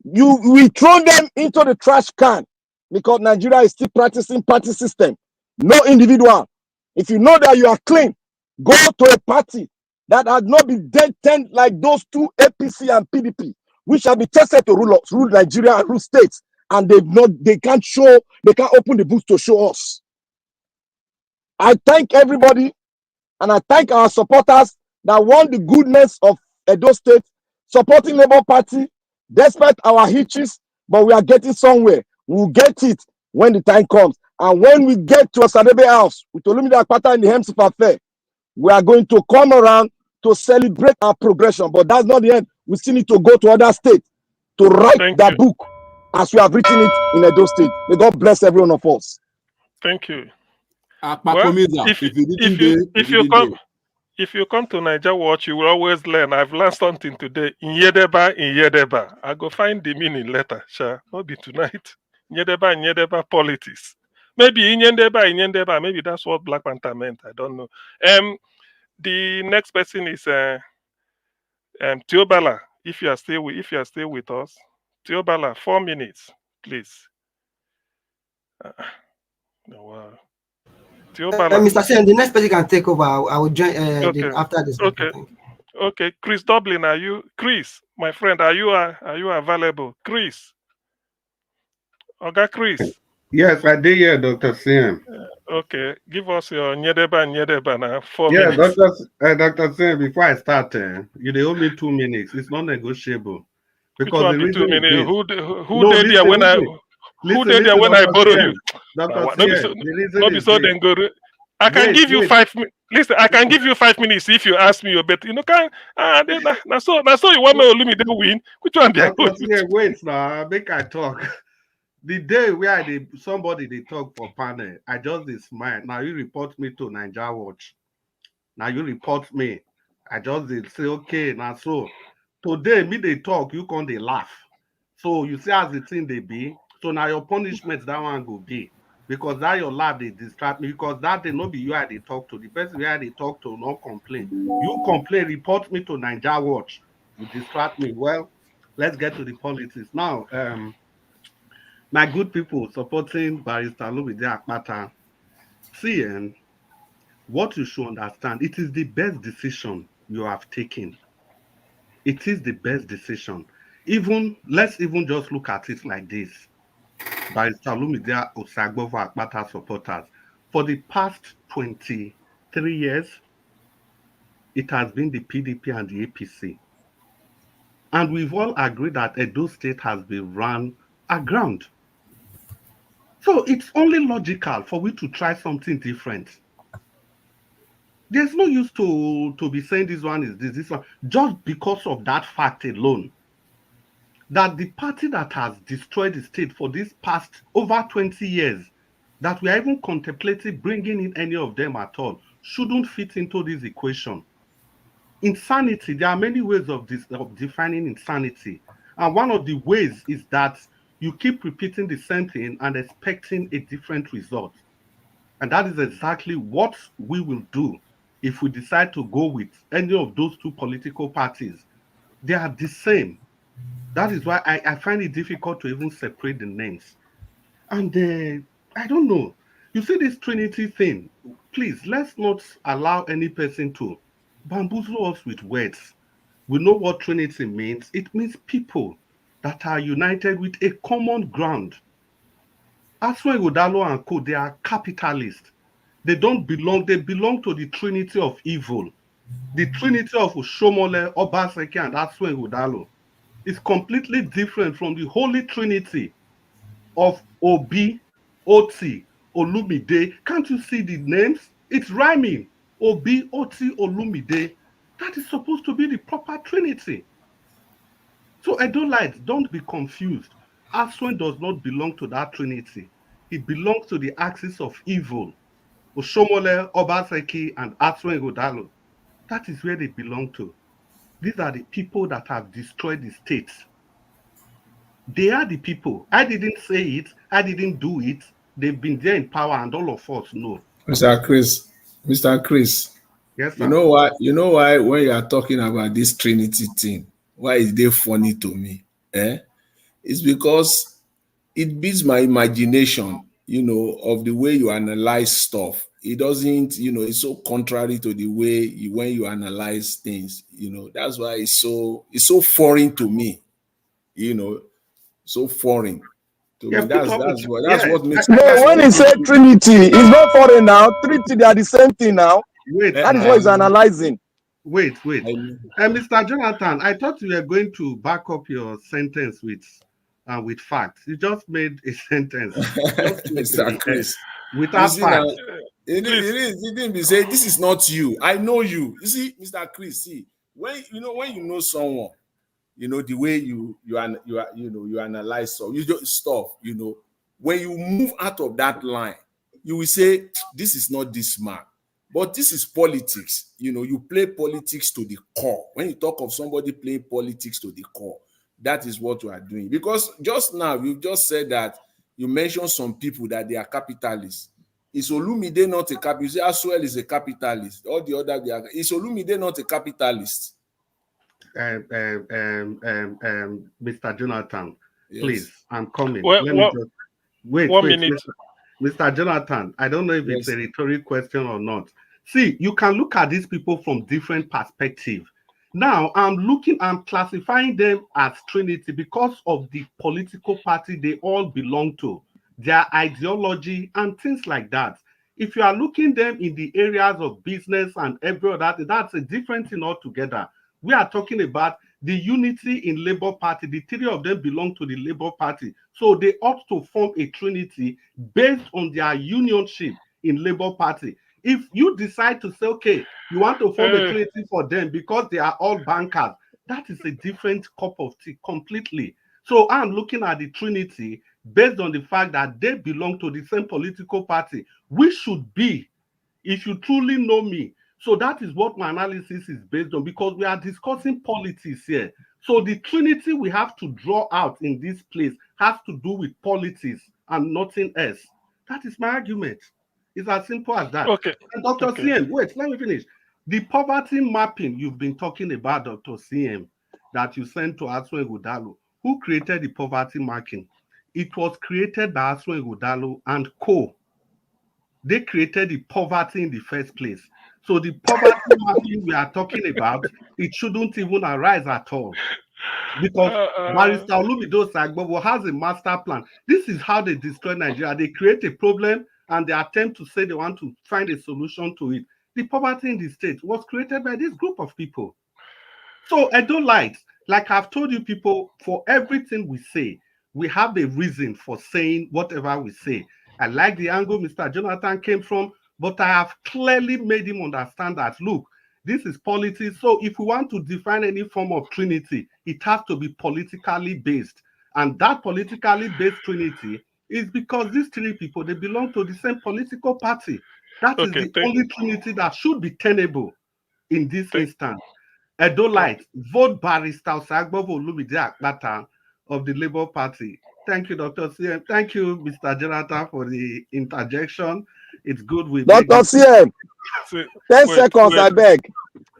we throw them into the trash can because Nigeria is still practicing party system. No individual. If you know that you are clean, go to a party that has not been dead tent like those two, APC and PDP, which have been tested to rule Nigeria and rule states, and they can't open the books to show us. I thank everybody, and I thank our supporters that want the goodness of Edo State, supporting Labour Party, despite our hitches, but we are getting somewhere. We'll get it when the time comes. And when we get to Osadebe House, with Olumide Akpata in the Hems of Affair, we are going to come around to celebrate our progression. But that's not the end. We still need to go to other states to write that book as we have written it in Edo State. May God bless every one of us. Thank you. Well, if you come to Niger Watch, you will always learn. I've learned something today. In Yedeba. I go find the meaning later. Sure, not be tonight. Yedeba politics. Maybe in Yedeba. Maybe that's what Black Panther meant. I don't know. The next person is Teobala, if you are still with us, Teobala, 4 minutes, please. Wow. Teobala. Mr. Sen, the next person can take over. I will join Okay. after this. Okay. Okay. Chris Dublin, Chris, my friend, are you available? Chris. Okay, Chris. Yes, I did hear Dr. Sim. Okay, give us your Nyedeba now, 4 Yeah, minutes. Dr. Sim, before I start, you they owe me 2 minutes. It's not negotiable. Which Because one the be 2 reason is minutes? this. Who No, did there listen, when listen, I Dr. borrow you? CM. Dr. CM, the reason No be is so this. then go. I can give you 5 minutes. Listen, I can give you 5 minutes if you ask me your bet. Now so you want me to limit the win. Which one they Dr. CM, wait now, make I talk. The day where somebody they talk for panel, I just dey smile. Now you report me to Niger Watch. Now you report me. I just dey say, okay, now so today me they talk, you can't they laugh. So you see as the thing they be. So now your punishment that one go be. Because that your laugh they distract me. Because that they not be you I they talk to. The person where they talk to not complain. You complain, report me to Niger Watch. You distract me. Well, let's get to the politics. Now, my good people supporting Barrister Lumide Akpata, see, what you should understand, it is the best decision you have taken. It is the best decision. Let's even just look at it like this. Barrister Lumide Osagbova Akpata supporters, for the past 23 years, it has been the PDP and the APC. And we've all agreed that Edo State has been run aground. So it's only logical for we to try something different. There's no use to be saying this one is this one, just because of that fact alone. That the party that has destroyed the state for this past over 20 years, that we are even contemplating bringing in any of them at all, shouldn't fit into this equation. Insanity, there are many ways of defining insanity. And one of the ways is that you keep repeating the same thing and expecting a different result. And that is exactly what we will do if we decide to go with any of those two political parties. They are the same. That is why I find it difficult to even separate the names. And I don't know. You see this Trinity thing, please, let's not allow any person to bamboozle us with words. We know what Trinity means. It means people that are united with a common ground. Asue Godalo and Co, they are capitalists. They don't belong, they belong to the trinity of evil. The trinity of Ushomole, Obaseki, and Asue Godalo is completely different from the holy trinity of Obi, Oti, Olumide. Can't you see the names? It's rhyming. Obi, Oti, Olumide. That is supposed to be the proper trinity. So Edolites, don't be confused. Aswen does not belong to that trinity. He belongs to the axis of evil. Oshomole, Obaseki, and Aswen Godalo. That is where they belong to. These are the people that have destroyed the state. They are the people. I didn't say it. I didn't do it. They've been there in power, and all of us know. Mr. Chris, Yes, you sir. know why when you are talking about this Trinity thing, why is they funny to me? It's because it beats my imagination, of the way you analyze stuff. It doesn't, it's so contrary to the way when you analyze things, that's why it's so foreign to me, so foreign to Yeah, me. put That's up that's with what yeah. that's what makes No, that's when what he makes said Trinity, it's not foreign now. Trinity, they are the same thing now. Wait, That is what he's analyzing. Wait. Mr. Jonathan, I thought you were going to back up your sentence with facts. You just made a sentence just close to Mr. the end Chris. You without see now, facts. it didn't be say this is not you. I know you. You see, Mr. Chris. See, when you know someone, the way you analyze so you just stuff. When you move out of that line, you will say this is not this man. But this is politics. You play politics to the core. When you talk of somebody playing politics to the core, that is what you are doing. Because just now, you just said that you mentioned some people that they are capitalists. Is Olumide not a capitalist? You say Asue is a capitalist. All the other, is Olumide not a capitalist? Mr. Jonathan, Yes. please, I'm coming. Well, Let me just wait. 1 minute. Mr. Jonathan, I don't know if it's a rhetorical question or not. See, you can look at these people from different perspectives. Now, I'm classifying them as Trinity because of the political party they all belong to, their ideology and things like that. If you are looking them in the areas of business and every other, that's a different thing altogether. We are talking about the unity in Labour Party. The three of them belong to the Labour Party. So they ought to form a trinity based on their unionship in Labour Party. If you decide to say, okay, you want to form a trinity for them because they are all bankers, that is a different cup of tea completely. So I'm looking at the trinity based on the fact that they belong to the same political party. We should be, if you truly know me. So that is what my analysis is based on, because we are discussing politics here. So the trinity we have to draw out in this place has to do with politics and nothing else. That is my argument. It's as simple as that. Okay. And Dr. CM, wait, let me finish. The poverty mapping you've been talking about, Dr. CM, that you sent to Asue Ighodalo, who created the poverty marking? It was created by Asue Ighodalo and co. They created the poverty in the first place. So the poverty mapping we are talking about, it shouldn't even arise at all. Because Barrister Olumido Sagbobo has a master plan. This is how they destroy Nigeria. They create a problem and they attempt to say they want to find a solution to it. The poverty in the state was created by this group of people. So Edo-lites, like I've told you people, for everything we say, we have a reason for saying whatever we say. I like the angle Mr. Jonathan came from, but I have clearly made him understand that, look, this is politics. So if we want to define any form of trinity, it has to be politically based. And that politically based trinity is because these three people, they belong to the same political party. That is the only trinity that should be tenable in this instance. Edo-lites, vote Barrister Sagbobo Olumide Akpata of the Labour Party. Thank you, Dr. CM. Thank you, Mr. Jonathan, for the interjection. It's good with Dr. CM. 10 seconds, I beg.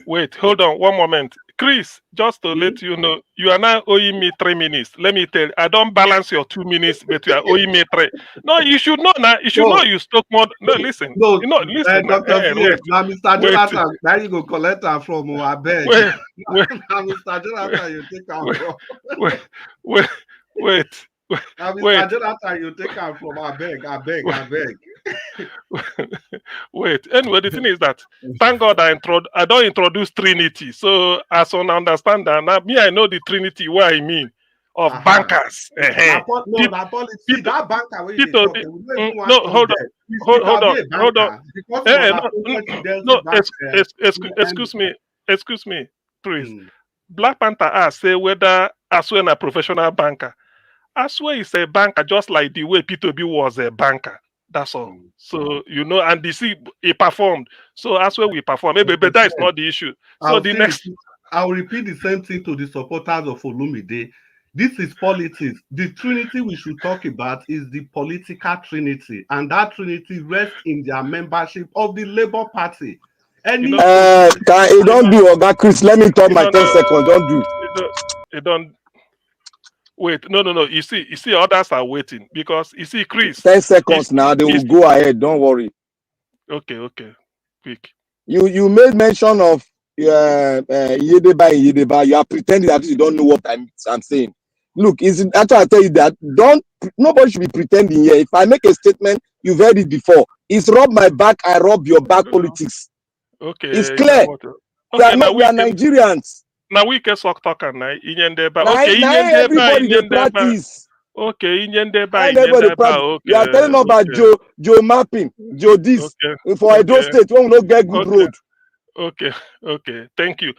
Wait, hold on 1 moment. Chris, just to let you know, you are now owing me 3 minutes. Let me tell you, I don't balance your 2 minutes, but you are owing me 3. No, you should know now. You should know you spoke more. No, listen. No, you know, listen. Dr. CM, now Mr. Jonathan, now you go collect her from our beg. Wait. Now Mr. Jonathan, you take her from. Wait. Now Mr. Jonathan, you take her from our beg. I beg. Wait. Anyway, the thing is that thank God I don't introduce Trinity. So as on understand that now me I know the Trinity what I mean of bankers. That banker where you talk, hold on. Excuse me, please. Black Panther asked say whether Asue a professional banker. Asue is a banker just like the way P2B was a banker. That's all. So, you know, and he performed. So Asue will perform. Maybe, but that is not the issue. So I'll repeat the same thing to the supporters of Olumide. This is politics. The trinity we should talk about is the political trinity. And that trinity rests in their membership of the Labour Party. Don't do, Oga Chris. Let me talk my 10 seconds. Don't do. It don't. Wait, no. You see, others are waiting because you see, Chris. 10 seconds now. They will go ahead. Don't worry. Okay. Quick. You made mention of Yedeba. You are pretending that you don't know what I'm saying. Look, after I tell you that, nobody should be pretending here. If I make a statement, you've heard it before. It's rub my back, I rub your back politics. Okay. It's clear. We are Nigerians. Now we can talk and everybody they practice. Okay, everybody practice. Okay, you are telling about Joe mapping, Joe this for Edo State when we don't get good road. Okay. Thank you.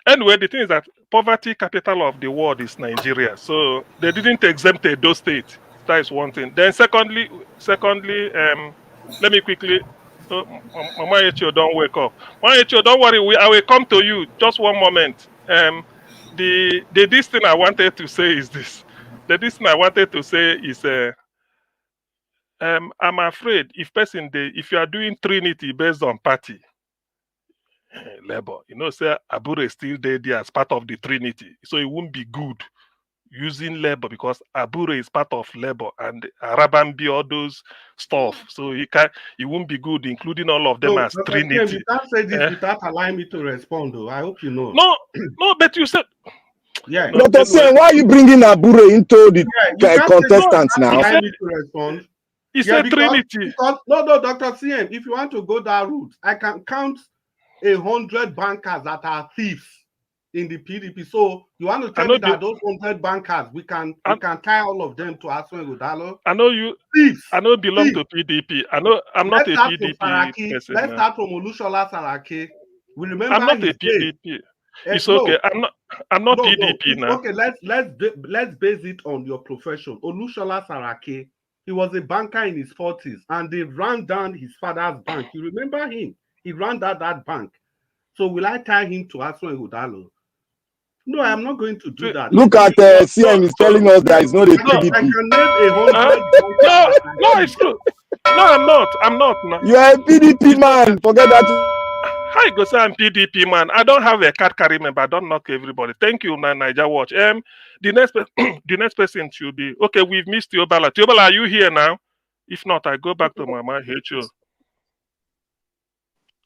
Anyway, the thing is that poverty capital of the world is Nigeria, so they didn't exempt Edo State. That is one thing. Then secondly, let me quickly. Mama Echo, don't wake up. Mama Echo, don't worry. I will come to you. Just 1 moment. This thing I wanted to say is this. I'm afraid if you are doing Trinity based on party, Labour. You know, say Abure is still there as part of the Trinity. So it won't be good using Labour because Abure is part of Labour and Arabambi, all those stuff. So it won't be good including all of them So, as Dr. Kim, Trinity. you can't say this without allowing me to respond, though. I hope you know. No, but you said. Yeah. No, Dr. Sen, why are you bringing Abure into the You can't contestants say now? allow me to respond. He said Trinity. Because, no, Dr. CM, if you want to go that route, I can count 100 bankers that are thieves in the PDP. So you want to tell me that those 100 bankers, we can tie all of them to Asue Godalo? I know you. Thieves. I know belong to PDP. I know I'm not a PDP person. Let's start from Olushola Saraki. We remember I'm not a his days. PDP. It's okay. I'm not PDP now. Okay, let's base it on your profession. Olushola Saraki, he was a banker in his 40s and they ran down his father's bank. You remember him? He ran down that bank. So will I tie him to Asue Godalo? No, I'm not going to do that. Look at CM is telling us that it's not a PDP. I can name 100 No, it's true. No, I'm not. No. You are a PDP man. Forget that. How you go say I'm PDP man? I don't have a card carry member. I don't knock everybody. Thank you, Niger Watch. The next person should be okay. We've missed Tiobala. Tiobala, are you here now? If not, I go back to Mama HO.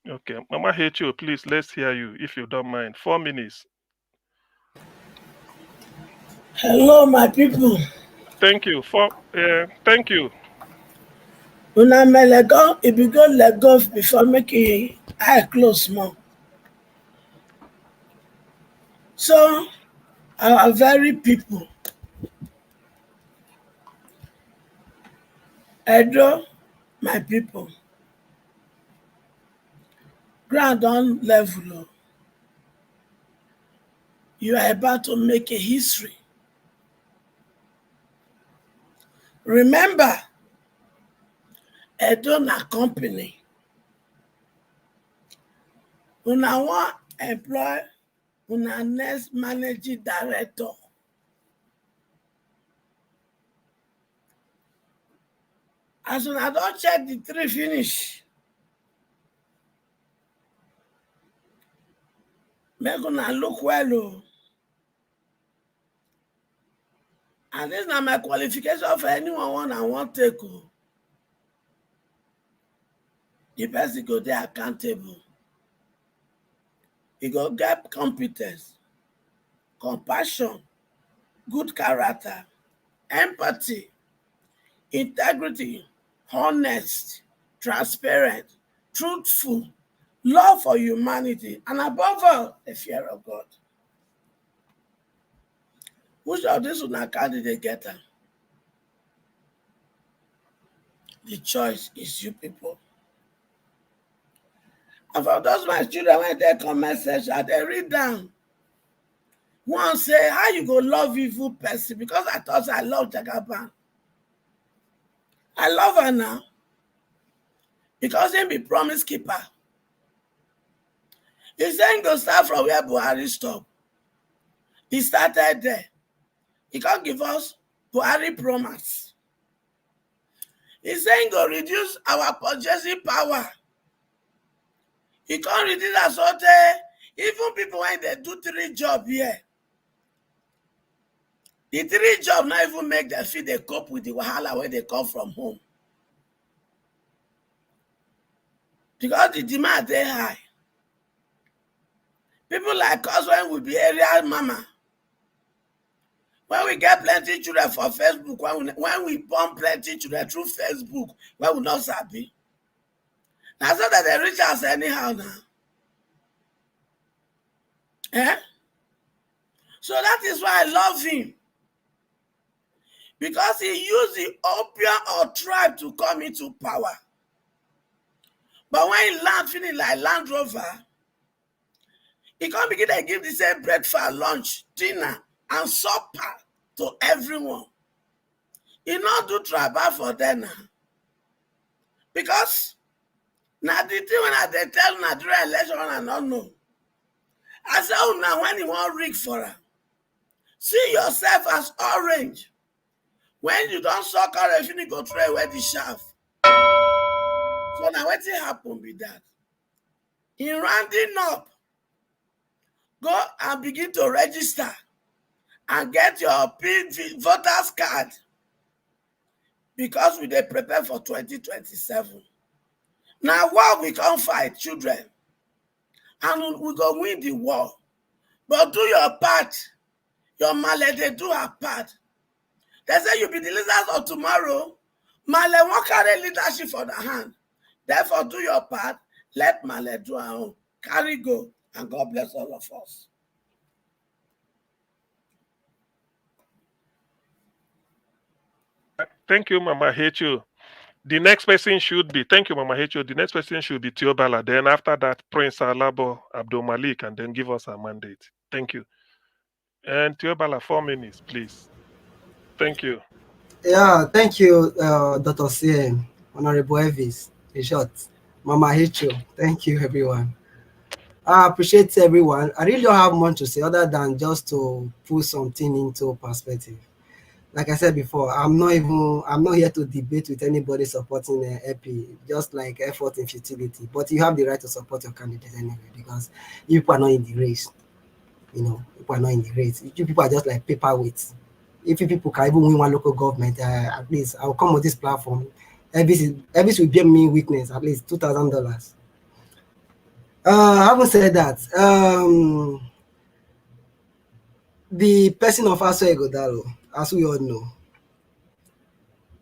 Okay, Mama HO, please let's hear you if you don't mind. 4 minutes. Hello, my people. Thank you. Thank you. Una me lego, if you go let go before making eye close more. So, our very people, Edo, my people, ground on level. You are about to make a history. Remember, Edo na company. Una want employ una next managing director. As una don't check the 3 finish, make una look well. And this is my qualification for anyone I want to take. The person go there accountable. He go get competence, compassion, good character, empathy, integrity, honest, transparent, truthful, love for humanity, and above all, the fear of God. Which of these una candidate get them? The choice is you people. And for those my children, when they comment section, they read down. One say, how you go love evil person? Because I thought I love Jagaban. I love her now. Because he be promise keeper. He saying go start from where Buhari stop. He started there. He can't give us Buhari promise. He's saying go reduce our purchasing power. He can't reduce us all day. Even people when they do 3 jobs here. The 3 jobs not even make them feel they cope with the wahala when they come from home. Because the demand they high. People like us when we be area mama. When we get plenty children for Facebook, when we born plenty children through Facebook, when we not sabi. That's so that they reach us anyhow now. So that is why I love him. Because he used the opium or tribe to come into power. But when he land feeling like Land Rover, he can't begin to give the same breakfast, lunch, dinner, and supper to everyone. He not do tribal for them now. Because now the thing when they tell na during election I don't know. I say, oh now when he want rig for her, see yourself as orange. When you don't suck her, if you go throw away the shaft. So now what happen with that? In rounding up, go and begin to register and get your voters card, because we dey prepare for 2027. Now war we can't fight, children, and we go win the war. But do your part. Your Male, they do her part. They say you be the leaders of tomorrow. Male won't carry leadership for the hand. Therefore, do your part. Let Male do her own. Carry go. And God bless all of us. Thank you, Mama Hecho. The next person should be, thank you, Mama Hecho. The next person should be Teobala. Then after that, Prince Alabo Abdul Malik, and then give us a mandate. Thank you. And Teobala, 4 minutes, please. Thank you. Yeah, thank you, Dr. CM, Honorable Evis, in short, Mama Hicho. Thank you, everyone. I appreciate everyone. I really don't have much to say other than just to put something into perspective. Like I said before, I'm not here to debate with anybody supporting EP, just like effort and futility. But you have the right to support your candidate anyway, because you people are not in the race. You know, people are not in the race. You people are just like paperweights. If you people can even win one local government, at least I'll come on this platform. Elvis will bear me witness, at least $2,000. Having said that, the person of Asue Godalo, as we all know,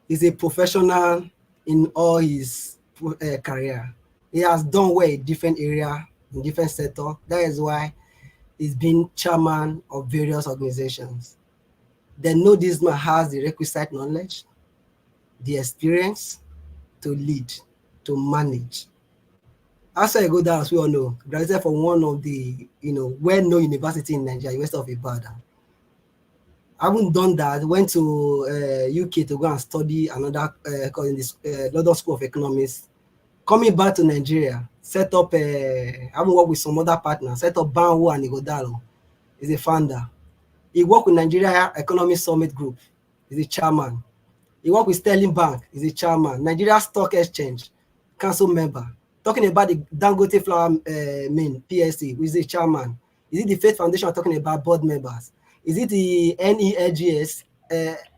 is a professional in all his career. He has done well in different area, in different sector. That is why he's been chairman of various organizations. They know this man has the requisite knowledge, the experience to lead, to manage. After I go down, as we all know, graduated from one of the well-known university in Nigeria, University of Ibadan. I haven't done that. Went to UK to go and study another in this London School of Economics. Coming back to Nigeria, set up. I haven't worked with some other partners. Set up Banwo and Igodalo. He's a founder. He worked with Nigeria Economic Summit Group. He's a chairman. He worked with Sterling Bank. He's a chairman. Nigeria Stock Exchange, council member. Talking about the Dangote Flour Mill PSC, who is a chairman. Is it the Faith Foundation talking about board members? Is it the NELGS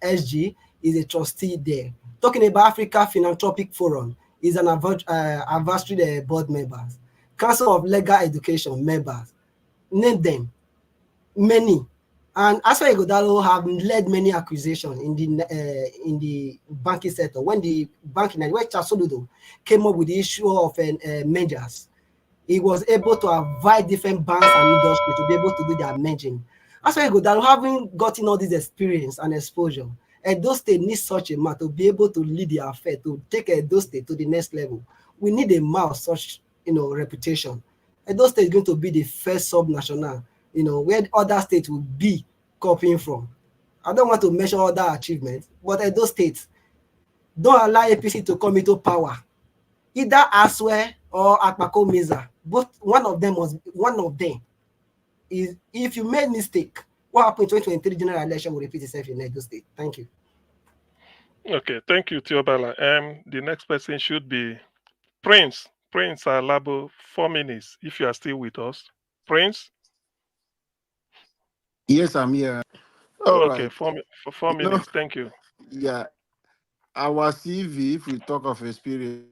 SG? Is a trustee there. Talking about Africa Philanthropic Forum, is an advisory board members. Council of Legal Education members. Name them. Many. And Asue Godalo have led many acquisitions in the banking sector. When the banking, when Chasoludo came up with the issue of mergers, he was able to avoid different banks and industries to be able to do their merging. Asue Godalo, having gotten all this experience and exposure, Edo State needs such a man to be able to lead the affair, to take Edo State to the next level. We need a man of such reputation. Edo State is going to be the first sub-national, where other states will be copying from. I don't want to mention other achievements, but Edo State, don't allow APC to come into power. Either Asue or Akpako Meza, both one of them is, if you made mistake, what happened in 2023 general election will repeat itself in Edo State. Thank you. Okay, thank you, Teobala. The next person should be Prince Alabo, 4 minutes, if you are still with us. Prince? Yes, I'm here. All Okay, right. for 4 minutes. Thank you. Yeah, our CV, if we talk of experience,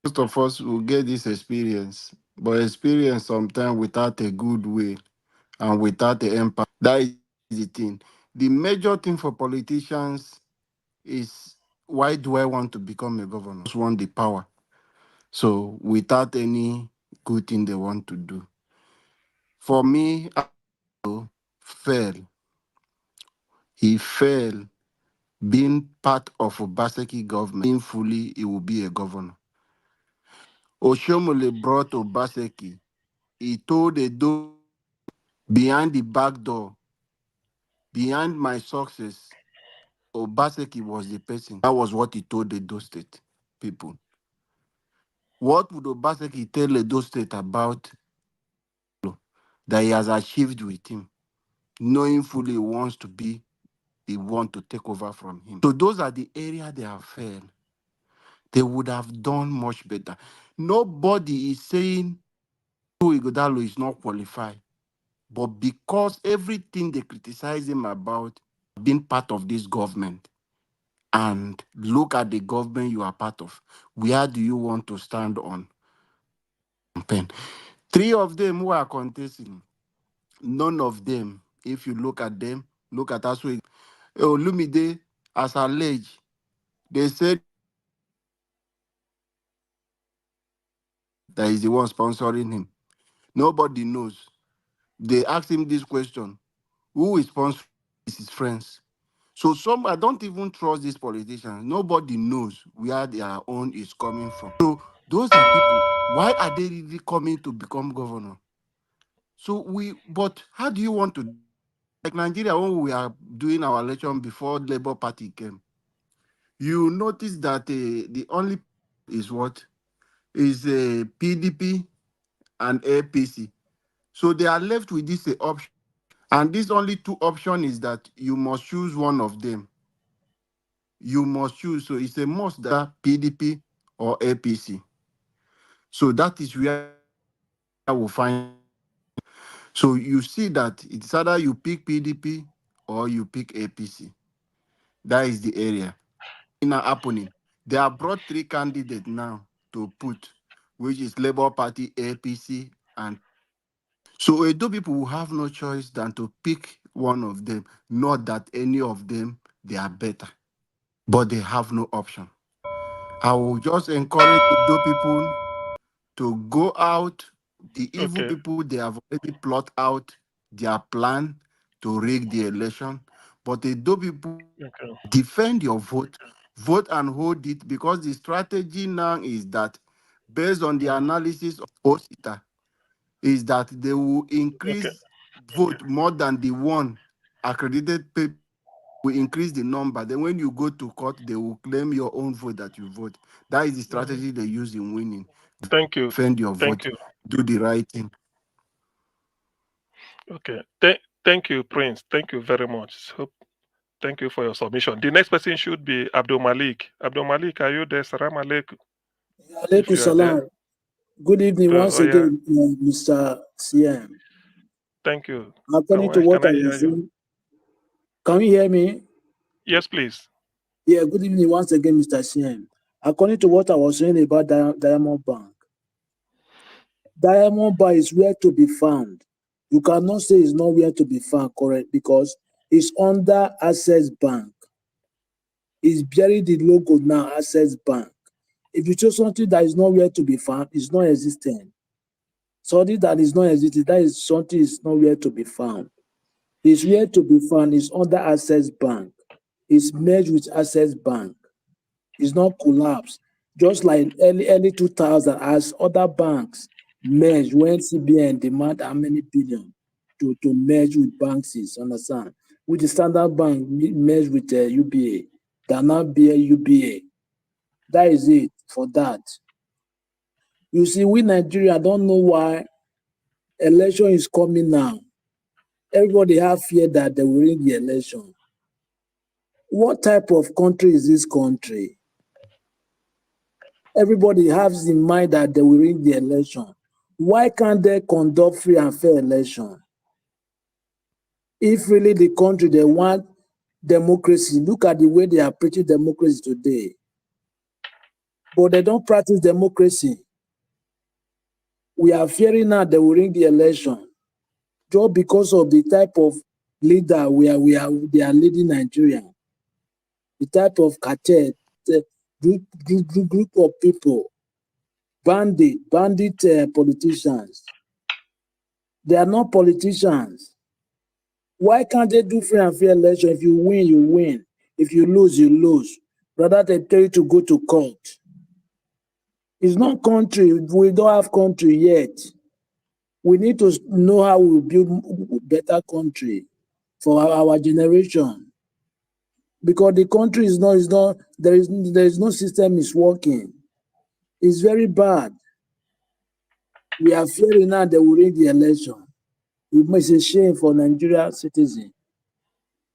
most of us will get this experience, but experience sometimes without a good way and without the impact. That is the thing. The major thing for politicians is, why do I want to become a governor? Just want the power. So without any good thing they want to do. For me, fell. He fell being part of Obaseki government. Meaningfully, he will be a governor. Oshomole brought Obaseki. He told Edo, behind the back door, behind my success, Obaseki was the person. That was what he told the Edo State people. What would Obaseki tell Edo State about that he has achieved with him, knowing fully he want to take over from him? So those are the areas they have failed. They would have done much better. Nobody is saying Ighodalo is not qualified, but because everything they criticize him about being part of this government, and look at the government you are part of, where do you want to stand on campaign? 3 of them who are contesting, none of them, if you look at them, look at Asue, Olumide, as alleged, they said that is the one sponsoring him. Nobody knows. They asked him this question: who is sponsoring his friends? So some, I don't even trust these politicians. Nobody knows where their own is coming from. So those are people. Why are they really coming to become governor? But how do you want to, like Nigeria, when we are doing our election before Labour Party came, you notice that the only is what is PDP and APC. So they are left with this option. And this only 2 option is that you must choose one of them. You must choose. So it's a must that PDP or APC. So that is where I will find. So you see that it's either you pick PDP or you pick APC. That is the area. Now happening. They have brought 3 candidates now to put, which is Labour Party, APC, and so Edo people will have no choice than to pick one of them. Not that any of them they are better, but they have no option. I will just encourage Edo people to go out. The evil people, they have already plot out their plan to rig the election. But the Edo people, defend your vote, vote and hold it, because the strategy now is that, based on the analysis of OSITA, is that they will increase vote more than the one accredited people will increase the number. Then when you go to court, they will claim your own vote that you vote. That is the strategy they use in winning. Thank you. Defend your vote. Do the right thing. Okay. Thank you, Prince. Thank you very much. So, thank you for your submission. The next person should be Abdul Malik. Abdul Malik, are you there? Salam alaikum. Alaikum salam. Good evening once again, Mr. CM. Thank you. According to what I was saying, can you hear me? Yes, please. Yeah, good evening once again, Mr. CM. According to what I was saying about Diamond Bank, Diamond Bank is where to be found. You cannot say it's not where to be found, correct? Because it's under Access Bank. It's bearing the logo now, Access Bank. If you choose something that is nowhere to be found, it's not existent. Something that is not existing, that is something is nowhere to be found. It's where to be found is under Access Bank. It's merged with Access Bank. It's not collapsed. Just like early 2000, as other banks merged when CBN demand how many billion to merge with banks, understand? With the Standard Bank merged with UBA, that now bear UBA. That is it for that. You see, we Nigeria don't know why election is coming now. Everybody have fear that they will win the election. What type of country is this country? Everybody has in mind that they will win the election. Why can't they conduct free and fair election? If really the country, they want democracy, look at the way they are preaching democracy today. But they don't practice democracy. We are fearing now they will win the election just because of the type of leader they are leading Nigeria. The type of cartel, the group of people, bandit politicians. They are not politicians. Why can't they do free and fair election? If you win, you win. If you lose, you lose. Rather than tell you to go to court. It's not country. We don't have country yet. We need to know how we build better country for our generation. Because the country is not, there is no system is working. It's very bad. We are fearing now that we win the election. It makes a shame for Nigeria citizens.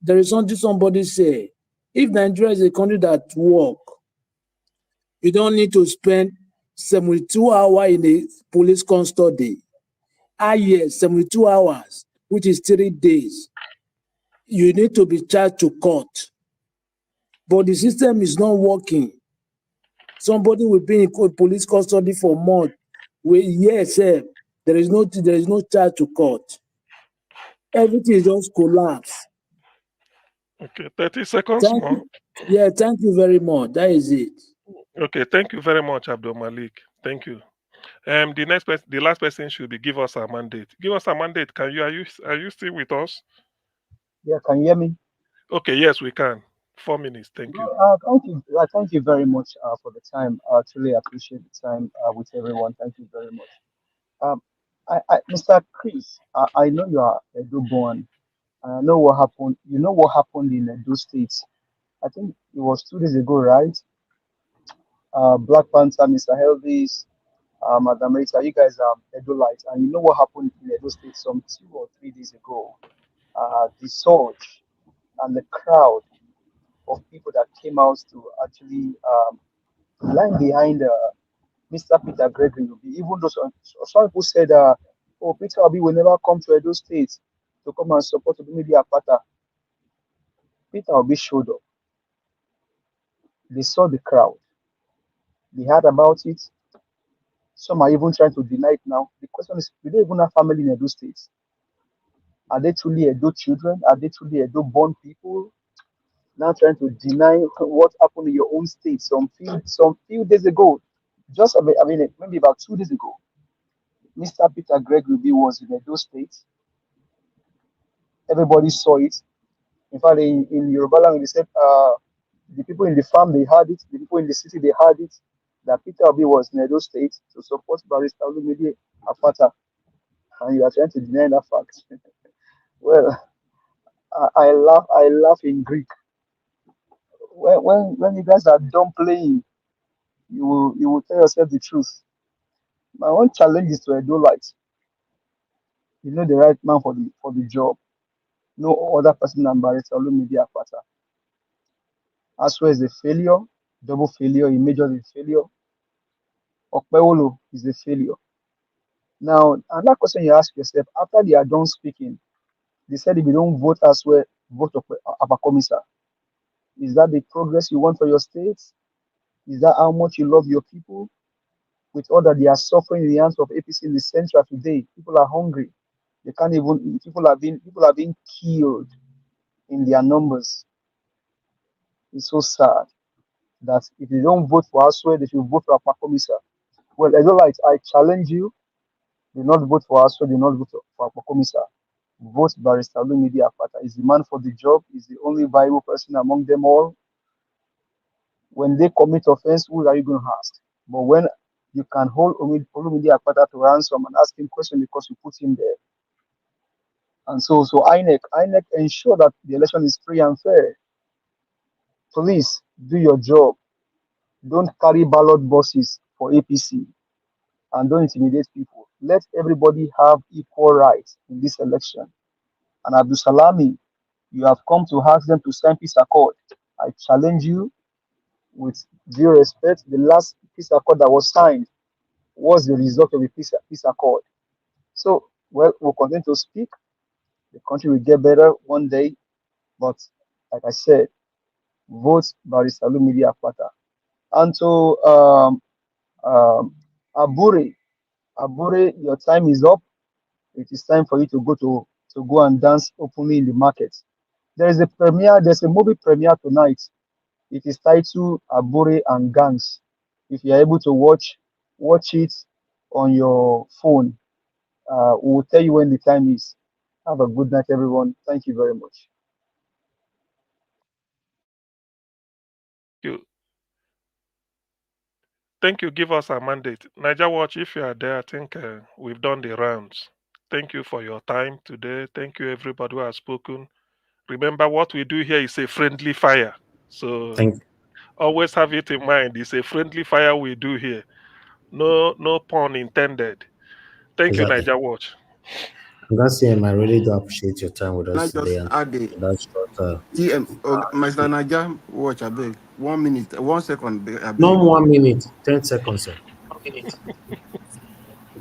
There is something somebody say. If Nigeria is a country that work, you don't need to spend 72 hours in a police custody. Yes, 72 hours, which is 3 days. You need to be charged to court. But the system is not working. Somebody will be in police custody for months. Yes, there is no charge to court. Everything is just collapse. Okay, 30 seconds more. Yeah, thank you very much. That is it. Okay, thank you very much, Abdul Malik. Thank you. The last person should be give us a mandate. Give us a mandate. Are you still with us? Yeah, can you hear me? Okay, yes, we can. 4 minutes. Thank you. Thank you. Thank you very much for the time. I truly appreciate the time with everyone. Thank you very much. Mr. Chris, I know you are Edo born. I know what happened. You know what happened in Edo State. I think it was 2 days ago, right? Black Panther, Mr. Elvis, Madam Rita, you guys are Edo Light, and you know what happened in Edo State some 2 or 3 days ago. The surge and the crowd of people that came out to actually line behind Mr. Peter Gregory will be, even though some people said, oh, Peter Obi will never come to Edo State to come and support the media Apata. Peter Obi showed up. They saw the crowd. They heard about it. Some are even trying to deny it now. The question is, do they even have family in Edo State? Are they truly Edo children? Are they truly Edo born people? Now trying to deny what happened in your own state some few days ago. Maybe about 2 days ago. Mr. Peter Gregory was in Edo State. Everybody saw it. In fact, in Yoruba language, they said the people in the farm, they heard it. The people in the city, they heard it. That Peter Obi was in Edo State to support Barrister Olumide Apata. And you are trying to deny that fact. Well, I laugh in Greek. When you guys are done playing, you will tell yourself the truth. My one challenge is to Edo Light. You know the right man for the job. No other person than Barrister Olumide Apata. Asue is a failure, double failure, he majored in failure. Okpewolo is a failure. Now, another question you ask yourself, after they are done speaking, they said if you don't vote Asue, vote Abakomisa. Is that the progress you want for your state? Is that how much you love your people? With all that they are suffering in the hands of APC in the central today, people are hungry. They can't even, people are being killed in their numbers. It's so sad that if you don't vote for Asue, they should vote for Abakomisa. Well, I challenge you, do not vote for Asue, do not vote for Abakomisa. Vote Barrister Olumide Apata. Is the man for the job, is the only viable person among them all. When they commit offense, who are you going to ask? But when you can hold Olumide Apata to ransom and ask him questions because you put him there. And so INEC ensure that the election is free and fair. Police, do your job. Don't carry ballot boxes for APC and don't intimidate people. Let everybody have equal rights in this election. And Abdul Salami, you have come to ask them to sign peace accord. I challenge you with due respect. The last peace accord that was signed was the result of a peace accord. So, well, we'll continue to speak. The country will get better one day. But like I said, vote Barrister Olumide Apata. And to Abure, your time is up. It is time for you to go and dance openly in the market. There's a movie premiere tonight. It is titled Abure and Gangs. If you are able to watch it on your phone. We'll tell you when the time is. Have a good night, everyone. Thank you very much. Thank you. Give us a mandate. Niger Watch, if you are there, I think we've done the rounds. Thank you for your time today. Thank you, everybody who has spoken. Remember, what we do here is a friendly fire. So always have it in mind. It's a friendly fire we do here. No pun intended. Thank you, Niger Watch. Gasim, I really do appreciate your time with us Can I today. just add the That's short. Mr. Naja, watch a bit. 1 minute, 1 second. No, 1 minute, 10 seconds, sir.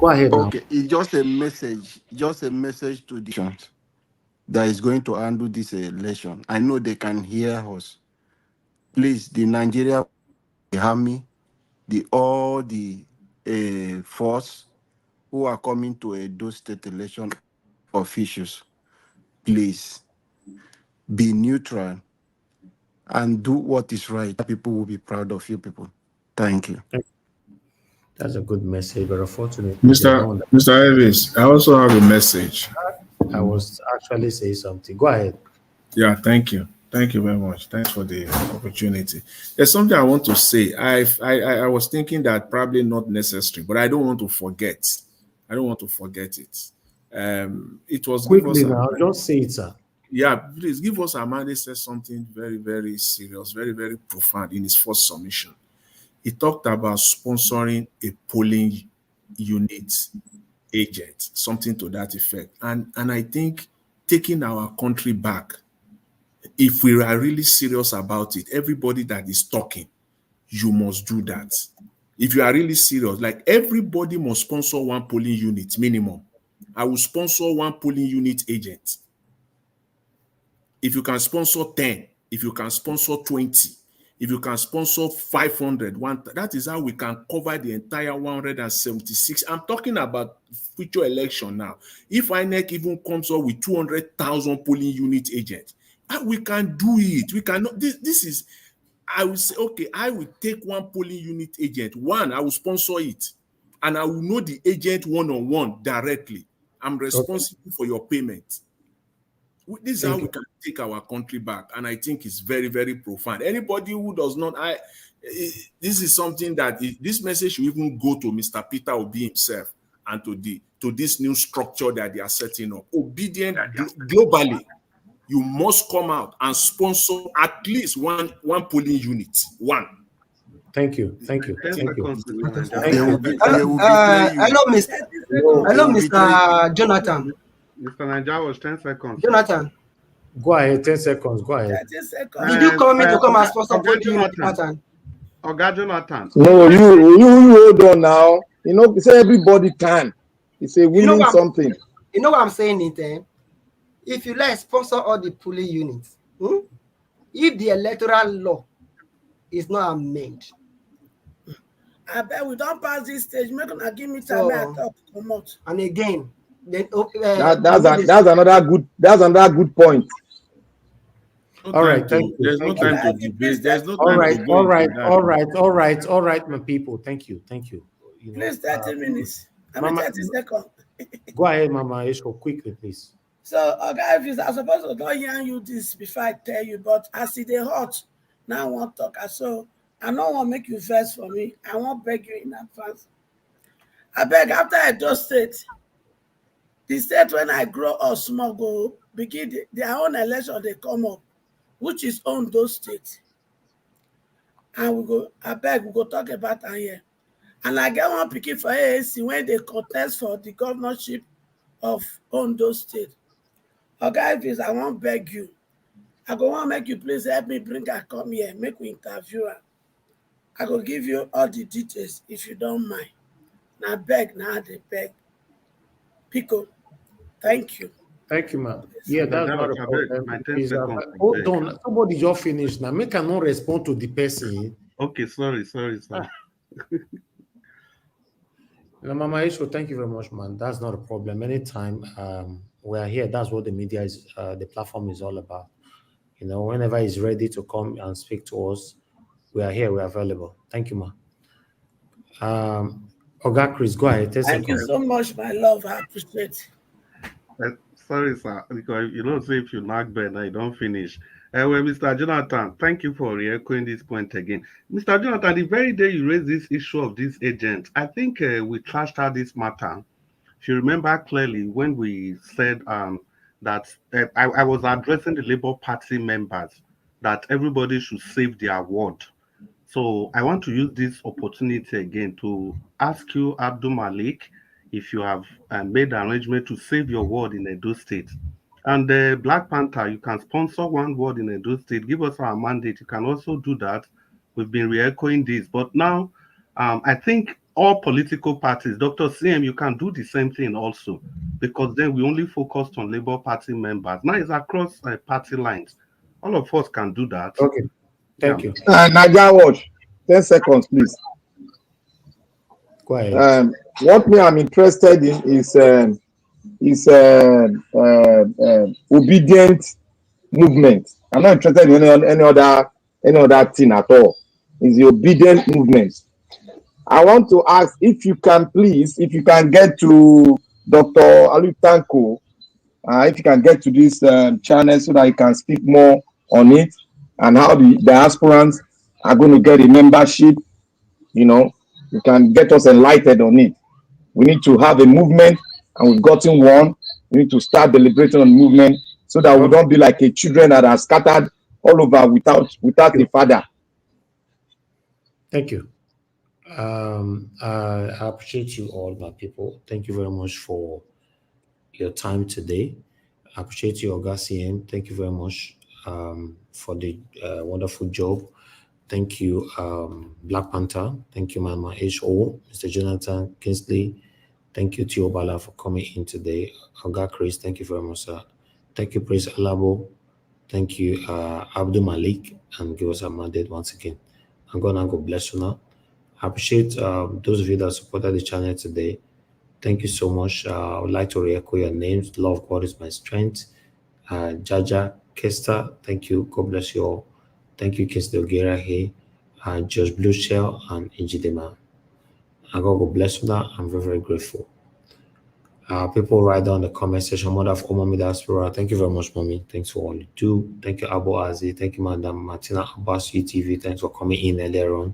Go ahead now. Okay, it's just a message to the nations that is going to handle this election. I know they can hear us. Please, the Nigeria Army, all the force who are coming to those state election officials, please be neutral and do what is right. People will be proud of you people. Thank you. That's a good message, but unfortunately, Mr. Elvis, I also have a message. I was actually saying something. Go ahead. Yeah, thank you. Thank you very much. Thanks for the opportunity. There's something I want to say. I was thinking that probably not necessary, but I don't want to forget. I don't want to forget it. It was Quickly now, just say it, sir. Yeah, please give us. Amande said something very, very serious, very, very profound in his first submission. He talked about sponsoring a polling unit agent, something to that effect. And I think taking our country back, if we are really serious about it, everybody that is talking, you must do that. If you are really serious, like everybody must sponsor one polling unit minimum. I will sponsor one polling unit agent. If you can sponsor 10, if you can sponsor 20, if you can sponsor 500, that is how we can cover the entire 176. I'm talking about future election now. If INEC even comes up with 200,000 polling unit agents, we can do it. We cannot. This is, I will say, okay, I will take one polling unit agent. One, I will sponsor it. And I will know the agent one-on-one directly. I'm responsible for your payment. This is how we can take our country back, and I think it's very, very profound. Anybody who does not, this is something that this message should even go to Mr. Peter Obi himself and to this new structure that they are setting up. Obedient globally, you must come out and sponsor at least one polling unit. One. Thank you. Thank you. Thank you. Hello, Mr. Jonathan. Mr. Naija was 10 seconds. Jonathan. Go ahead, 10 seconds. Go ahead. 30 seconds. Did you call me to come and sponsor Jonathan? Oga Jonathan. No, you hold on now. You know, say everybody can. It's a winning something. You know what I'm saying, it? If you like sponsor all the polling units, if the electoral law is not amended, I bet we don't pass this stage. Make una give me time. I talk come out. And again, then that's another good point. All right, thank you. There's no time to debate. There's no time. All right, my people. Thank you. Please, 30 minutes. 30 seconds. Go ahead, Mama Ishko, quickly, please. So, okay, I'm supposed to don't hear you this before I tell you, but as it is hot, now I want to talk. So, I don't want to make you vex for me. I won't beg you in advance. I beg after I just state, the state when I grow up small go begin their own election, they come up, which is on those states. And we go, I beg, we go talk about that here. And I get one picking for AAC when they contest for the governorship of Ondo State. Okay, if I won't beg you. I go want to make you please help me bring her come here, make we interview her. I go give you all the details if you don't mind. Now beg, now they beg. Pico, thank you. Thank you, ma'am. Yeah, that's not a problem. Hold on, somebody just finished now. Make I not respond to the person. Okay, sorry. Mama Isho, thank you very much, man. That's not a problem. Anytime we are here, that's what the media is, the platform is all about. You know, whenever he's ready to come and speak to us, we are here, we are available. Thank you, ma. Oga Chris, go ahead. Thank you so much, my love. I appreciate it. Sorry, sir, because you don't say if you knock bed, I don't finish. Well, Mr. Jonathan, thank you for re-echoing this point again. Mr. Jonathan, the very day you raised this issue of this agent, I think we trashed out this matter. If you remember clearly, when we said that I was addressing the Labour Party members that everybody should save their word. So I want to use this opportunity again to ask you, Abdul Malik, if you have made an arrangement to save your word in Edo State. And Black Panther, you can sponsor one word in Edo State. Give us our mandate. You can also do that. We've been re-echoing this. But now, I think all political parties. Dr. CM, you can do the same thing also, because then we only focused on Labour Party members. Now it's across party lines. All of us can do that. Okay, thank you. Naija Watch, 10 seconds, please. Go ahead. What me I'm interested in is obedient movement. I'm not interested in any other thing at all. It's the obedient movement. I want to ask if you can get to Dr. Alutanko, if you can get to this channel so that you can speak more on it and how the diasporans are going to get a membership. You can get us enlightened on it. We need to have a movement, and we've gotten one. We need to start deliberating on movement so that we don't be like a children that are scattered all over without a father. Thank you. I appreciate you all, my people. Thank you very much for your time today. I appreciate you, Augustine. Thank you very much for the wonderful job. Thank you, Black Panther. Thank you, Mama H.O., Mr. Jonathan Kingsley. Thank you, Tio Bala, for coming in today. Oga Chris, thank you very much, sir. Thank you, Prince Alabo. Thank you, Abdul Malik, and give us a mandate once again. I'm going to go bless you now. I appreciate those of you that supported the channel today. Thank you so much. I would like to re-echo your names. Love God is my strength. Jaja Kester, thank you. God bless you all. Thank you, Kester Ogera here, Josh Blue Shell, and Injidema. And God will bless you now. I'm very, very grateful. People write down the comment section. Mother of Mommy Diaspora. Thank you very much, Mommy. Thanks for all you do. Thank you, Abu Azi. Thank you, Madam Martina Abbas UTV. Thanks for coming in earlier on.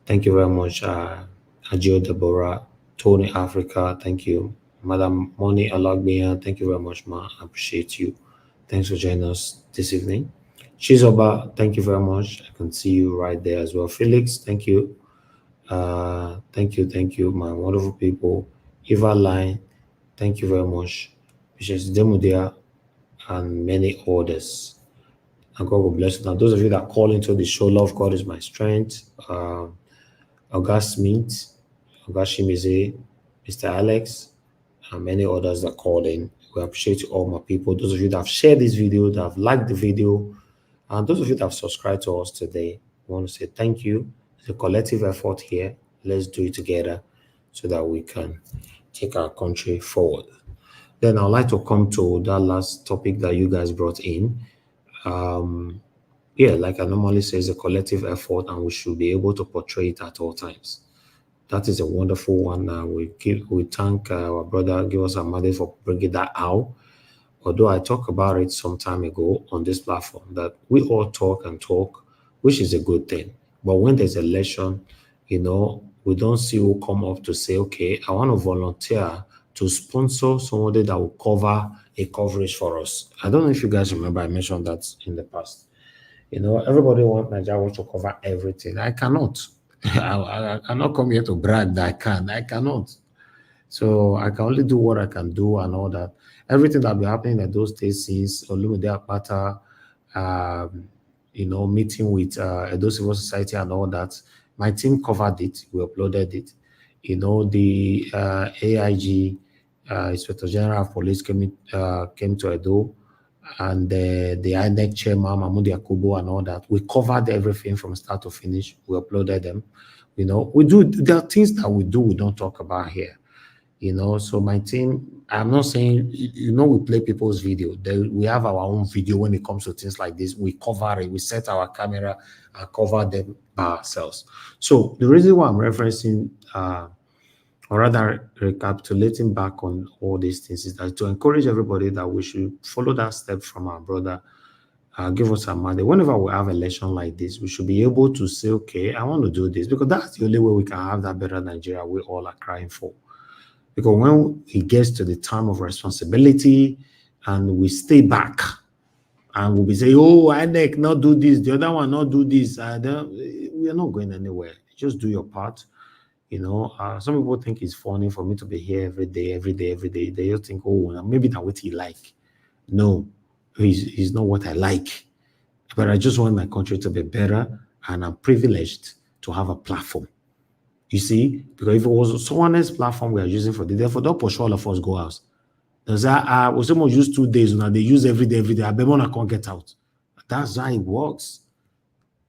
Thank you very much, Ajio Deborah, Tony Africa. Thank you, Madam Moni Alagbia. Thank you very much, Ma. I appreciate you. Thanks for joining us this evening. Shizoba, thank you very much. I can see you right there as well. Felix, thank you. Thank you, my wonderful people. Eva Line, thank you very much. Mrs. Demudia, and many others. And God will bless you. Now, those of you that call into the show, Love God is my strength. August Smith, August Shimize, Mr. Alex, and many others that called in. We appreciate you all, my people. Those of you that have shared this video, that have liked the video, and those of you that have subscribed to us today, we want to say thank you. It's a collective effort here. Let's do it together so that we can take our country forward. Then I'd like to come to that last topic that you guys brought in. Yeah, like I normally say, it's a collective effort, and we should be able to portray it at all times. That is a wonderful one. We thank our brother, Give Us a Mother, for bringing that out. Although I talked about it some time ago on this platform, that we all talk and talk, which is a good thing. But when there's election, we don't see who come up to say, okay, I want to volunteer to sponsor somebody that will cover a coverage for us. I don't know if you guys remember I mentioned that in the past. Everybody wants Nigeria to cover everything. I cannot. I cannot come here to brag that I can. I cannot. So I can only do what I can do and all that. Everything that be happening at those days since Olumide Akpata, meeting with Edo Civil Society and all that, my team covered it. We uploaded it. The AIG, Inspector General of Police came to Edo, and the INEC chairman, Mahmoud Yakubu, and all that. We covered everything from start to finish. We uploaded them. There are things that we do, we don't talk about here. So my team, I'm not saying, we play people's video. We have our own video when it comes to things like this. We cover it. We set our camera and cover them by ourselves. So the reason why I'm referencing, or rather recapitulating back on all these things, is that to encourage everybody that we should follow that step from our brother, Give Us a Mother. Whenever we have election like this, we should be able to say, okay, I want to do this, because that's the only way we can have that better Nigeria we all are crying for. Because when it gets to the time of responsibility and we stay back and we'll be saying, oh, INEC not do this, the other one not do this, we are not going anywhere. Just do your part. Some people think it's funny for me to be here every day. They just think, oh, maybe that's what he like. No, it's not what I like. But I just want my country to be better, and I'm privileged to have a platform. You see, because if it was someone else's platform we are using for the therefore don't push all of us go out. Does that was someone use 2 days now they use every day. I can't get out. That's how it works.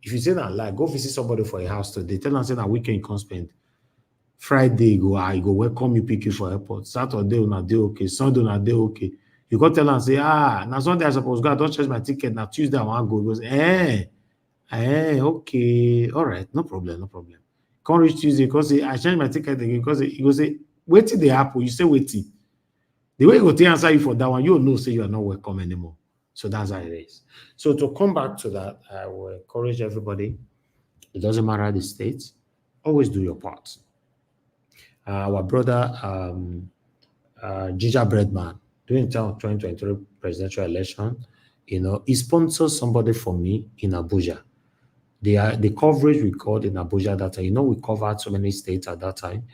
If you say that like go visit somebody for a house today, tell them say that weekend you can't spend. Friday go welcome you, pick you for airport. Saturday una day okay, Sunday una day okay. You go tell them say now Sunday I suppose go, I don't change my ticket. Now Tuesday I want to go. He goes, okay, all right, no problem. Can't reach Tuesday because say I change my ticket again because he go say wait till the Apple. You say waiting. The way you go to answer you for that one, you know say you are not welcome anymore. So that's how it is. So to come back to that, I will encourage everybody. It doesn't matter the state. Always do your part. Our brother Ginger Breadman during the 2023 presidential election, he sponsored somebody for me in Abuja. The coverage we got in Abuja that time, we covered so many states at that time,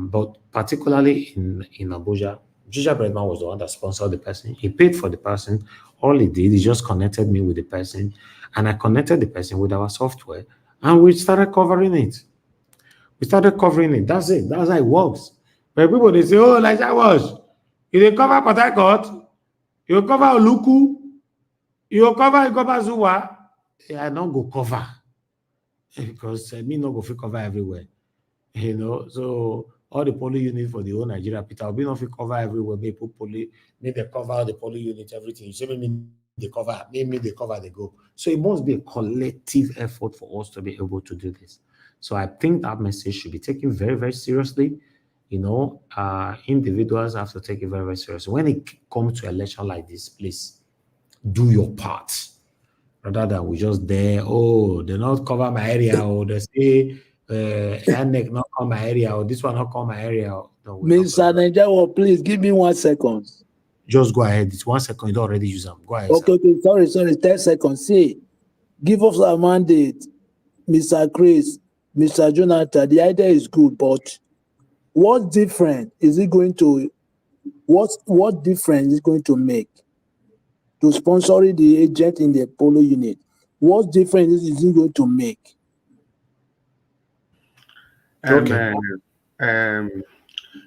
but particularly in Abuja, Ginger Breadman was the one that sponsored the person. He paid for the person. All he did, he just connected me with the person, and I connected the person with our software, and we started covering it. That's it. That's how it works. But people they say, oh, like that was. If they cover Port Harcourt, you cover Oluku, you cover Zua. I don't go cover because me not go fit cover everywhere. So all the poly units for the whole Nigeria, Peter, will be not fit cover everywhere. Make they cover the poly unit, everything. You say me they cover, me they cover, they go. So it must be a collective effort for us to be able to do this. So I think that message should be taken very, very seriously. Individuals have to take it very, very seriously. When it comes to election like this, please do your part. Rather than we just there, they not cover my area, or they say ANEC not cover my area, or this one not cover my area. No, Mr. Nigeria, please give me 1 second. Just go ahead. It's 1 second. You don't already use them. Go ahead. Okay, sorry, 10 seconds. See, give us a mandate, Mr. Cries, Mr. Jonathan. The idea is good, but what difference is it going to make to sponsor the agent in the polo unit? What difference is it going to make? Okay.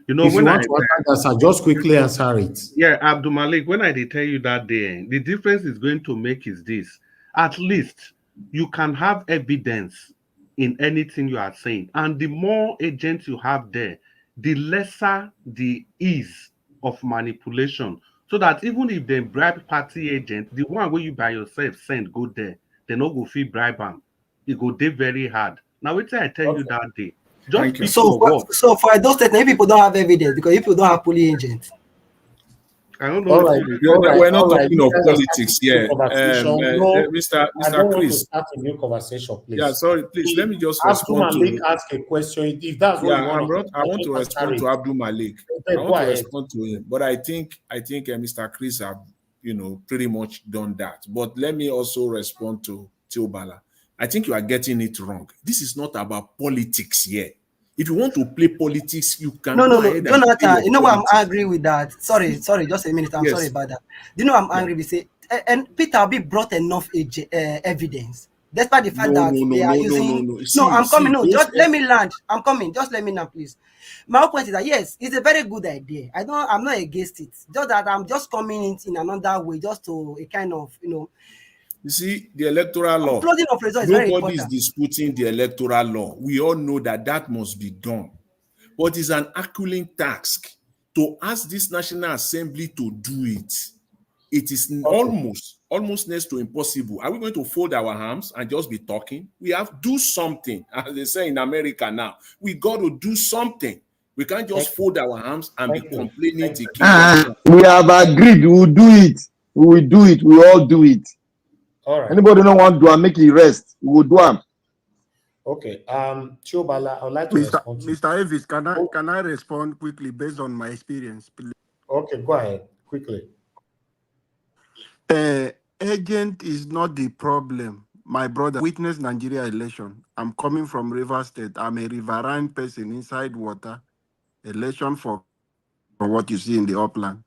You know, if when you want to answer, just quickly answer it. Yeah, Abdul Malik, when I did tell you that day, the difference is going to make is this. At least you can have evidence in anything you are saying. And the more agents you have there, the lesser the ease of manipulation. So that even if they bribe party agent, the one where you by yourself send go there, they no go feel bribe them. It go day very hard. Now wait till I tell you that day. Just speak your word. So for those that people don't have evidence because people don't have police agents. I don't know. We're not talking of politics here. Mr. Chris. Start a new conversation, please. Yeah, sorry, please. Let me just respond to. Ask a question. If that's what you want I want to respond to Abdul Malik. I want to respond to him, but I think Mr. Chris have pretty much done that. But let me also respond to Teobala. I think you are getting it wrong. This is not about politics here. If you want to play politics, you can go ahead. Jonathan, you know what I'm angry with that? Sorry, just a minute. I'm sorry about that. Do you know I'm angry with it? And Peter Obi brought enough evidence. Despite the fact that they are using. I'm coming. Just let me land. I'm coming. Just let me now, please. My whole point is that yes, it's a very good idea. I'm not against it. Just that I'm just coming in another way, just to a kind of You see, the electoral law. Nobody is disputing the electoral law. We all know that must be done. But it's an Herculean task to ask this National Assembly to do it. It is almost next to impossible. Are we going to fold our arms and just be talking? We have to do something. As they say in America now, we got to do something. We can't just fold our arms and be complaining. We have agreed. We will do it. We will do it. We all do it. All right. Anybody don't want to do and make it rest, we will do them. Okay. Chobala, I would like to respond to Mr. Avis, can I respond quickly based on my experience, please? Okay, go ahead quickly. Agent is not the problem. My brother witnessed Nigeria election. I'm coming from River State. I'm a riverine person inside water. Election for what you see in the upland.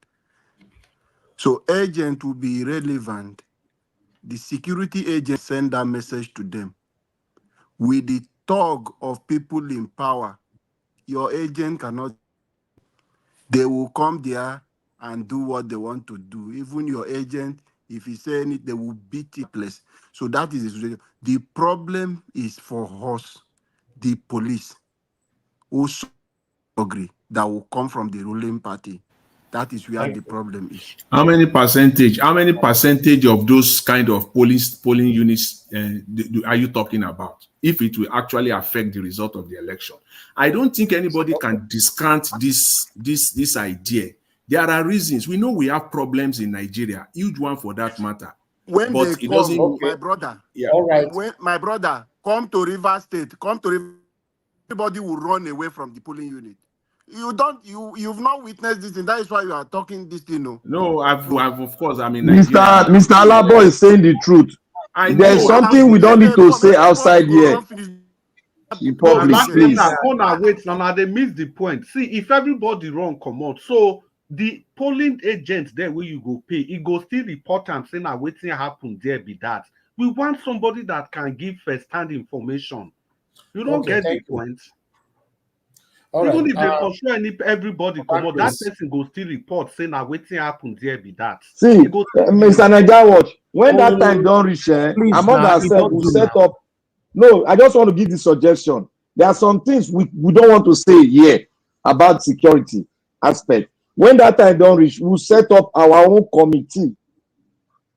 So agent will be irrelevant. The security agent send that message to them with the thug of people in power. Your agent cannot. They will come there and do what they want to do. Even your agent, if he say anything, they will beat it place. So that is the situation. The problem is for us, the police, also agree that will come from the ruling party. That is where the problem is. How many percentage of those kind of polling units are you talking about? If it will actually affect the result of the election, I don't think anybody can discount this idea. There are reasons. We know we have problems in Nigeria, huge one for that matter. When but they it come, doesn't. my brother. Yeah. All right. When my brother come to River State, everybody will run away from the polling unit. You've not witnessed this thing. That is why you are talking this thing. No, I've of course, I mean, Mr. Alabo is saying the truth. There's something we don't need to say outside here. In public, please. Now they miss the point. See, if everybody run come out, so the polling agent there where you go pay, it go still report and say now waiting happen there be that. We want somebody that can give first-hand information. You don't get the point. All Even right. if they pursue everybody come out, that person go still report saying now waiting happen there be that. See, Mr. Najawatch, when that time don't reach, among ourselves, we set up. No, I just want to give the suggestion. There are some things we don't want to say here about security aspect. When that time don't reach, we'll set up our own committee.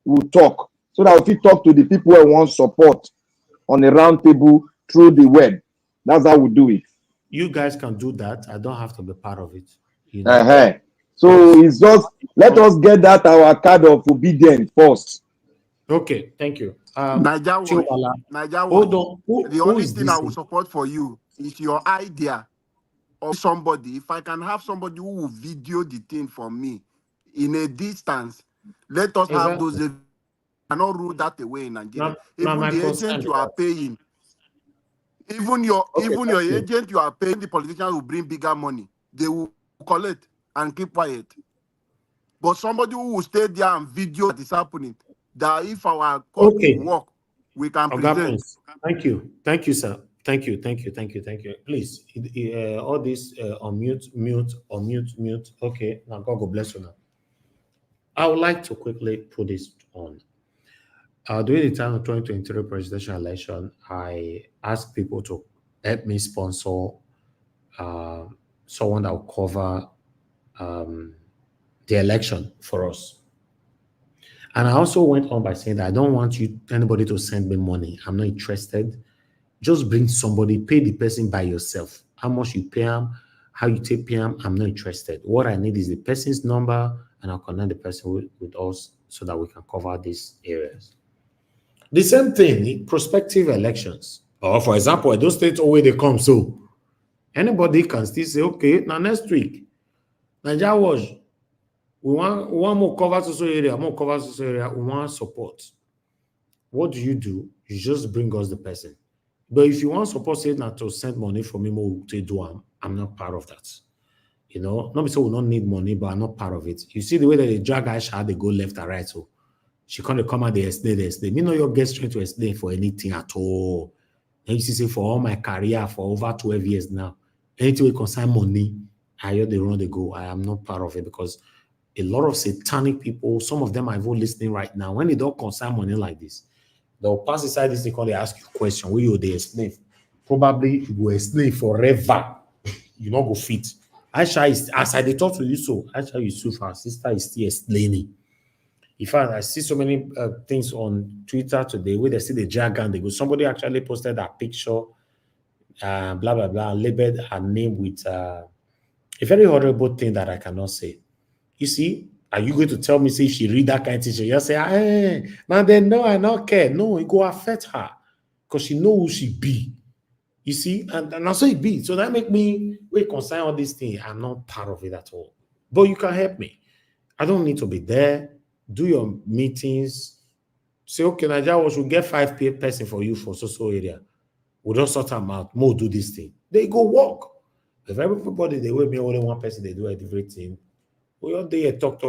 We'll talk so that we can talk to the people who want support on a round table through the web. That's how we do it. You guys can do that. I don't have to be part of it. You know? So it's just let us get that our card of obedience first. Okay, thank you. Naija, hold on. The only thing I will support for you is your idea of somebody. If I can have somebody who will video the thing for me in a distance, let us have those. I cannot rule that away in Nigeria. Even the agent you are paying, even your agent you are paying, the politicians will bring bigger money. They will collect and keep quiet. But somebody who will stay there and video what is happening, that if our court will work, we can present. Thank you, sir. Thank you. Please, all this mute. Okay, now God bless you now. I would like to quickly put this on. During the time of 2023 presidential election, I asked people to help me sponsor someone that will cover the election for us. And I also went on by saying that I don't want anybody to send me money. I'm not interested. Just bring somebody, pay the person by yourself. How much you pay them, how you take pay them, I'm not interested. What I need is the person's number, and I'll connect the person with us so that we can cover these areas. The same thing in prospective elections. Or for example, those states where they come, so anybody can still say, okay, now next week, Nigeria was, we want more cover social area, we want support. What do? You just bring us the person. But if you want support, say not to send money for me, I'm not part of that. You know, not because we don't need money, but I'm not part of it. You see the way that they drag Aisha, they go left and right. So she can't come out, they explain. Me know your guest trying to explain for anything at all. And you see, say for all my career for over 12 years now, anything we concern money, I hear they run, they go. I am not part of it because a lot of satanic people, some of them are even listening right now. When they don't concern money like this, they'll pass inside this thing, they ask you a question. Will you they explain? Probably you will explain forever. You not go fit. Aisha is, as I talk to you, so Aisha Yusuf, her sister, is still explaining. In fact, I see so many things on Twitter today where they see the jargon. They go, somebody actually posted that picture, blah, blah, blah, labeled her name with a very horrible thing that I cannot say. You see, are you going to tell me, say, if she read that kind of thing, she just say, now then, no, I don't care. No, it go affect her because she know who she be. You see, and also it be. So that make me concern all these things. I'm not part of it at all. But you can help me. I don't need to be there. Do your meetings. Say, okay, Nigeria, we should get 5 person for you for social area. We'll just sort them out. More do this thing. They go work. If everybody, they will be only one person, they do everything. We all day talk.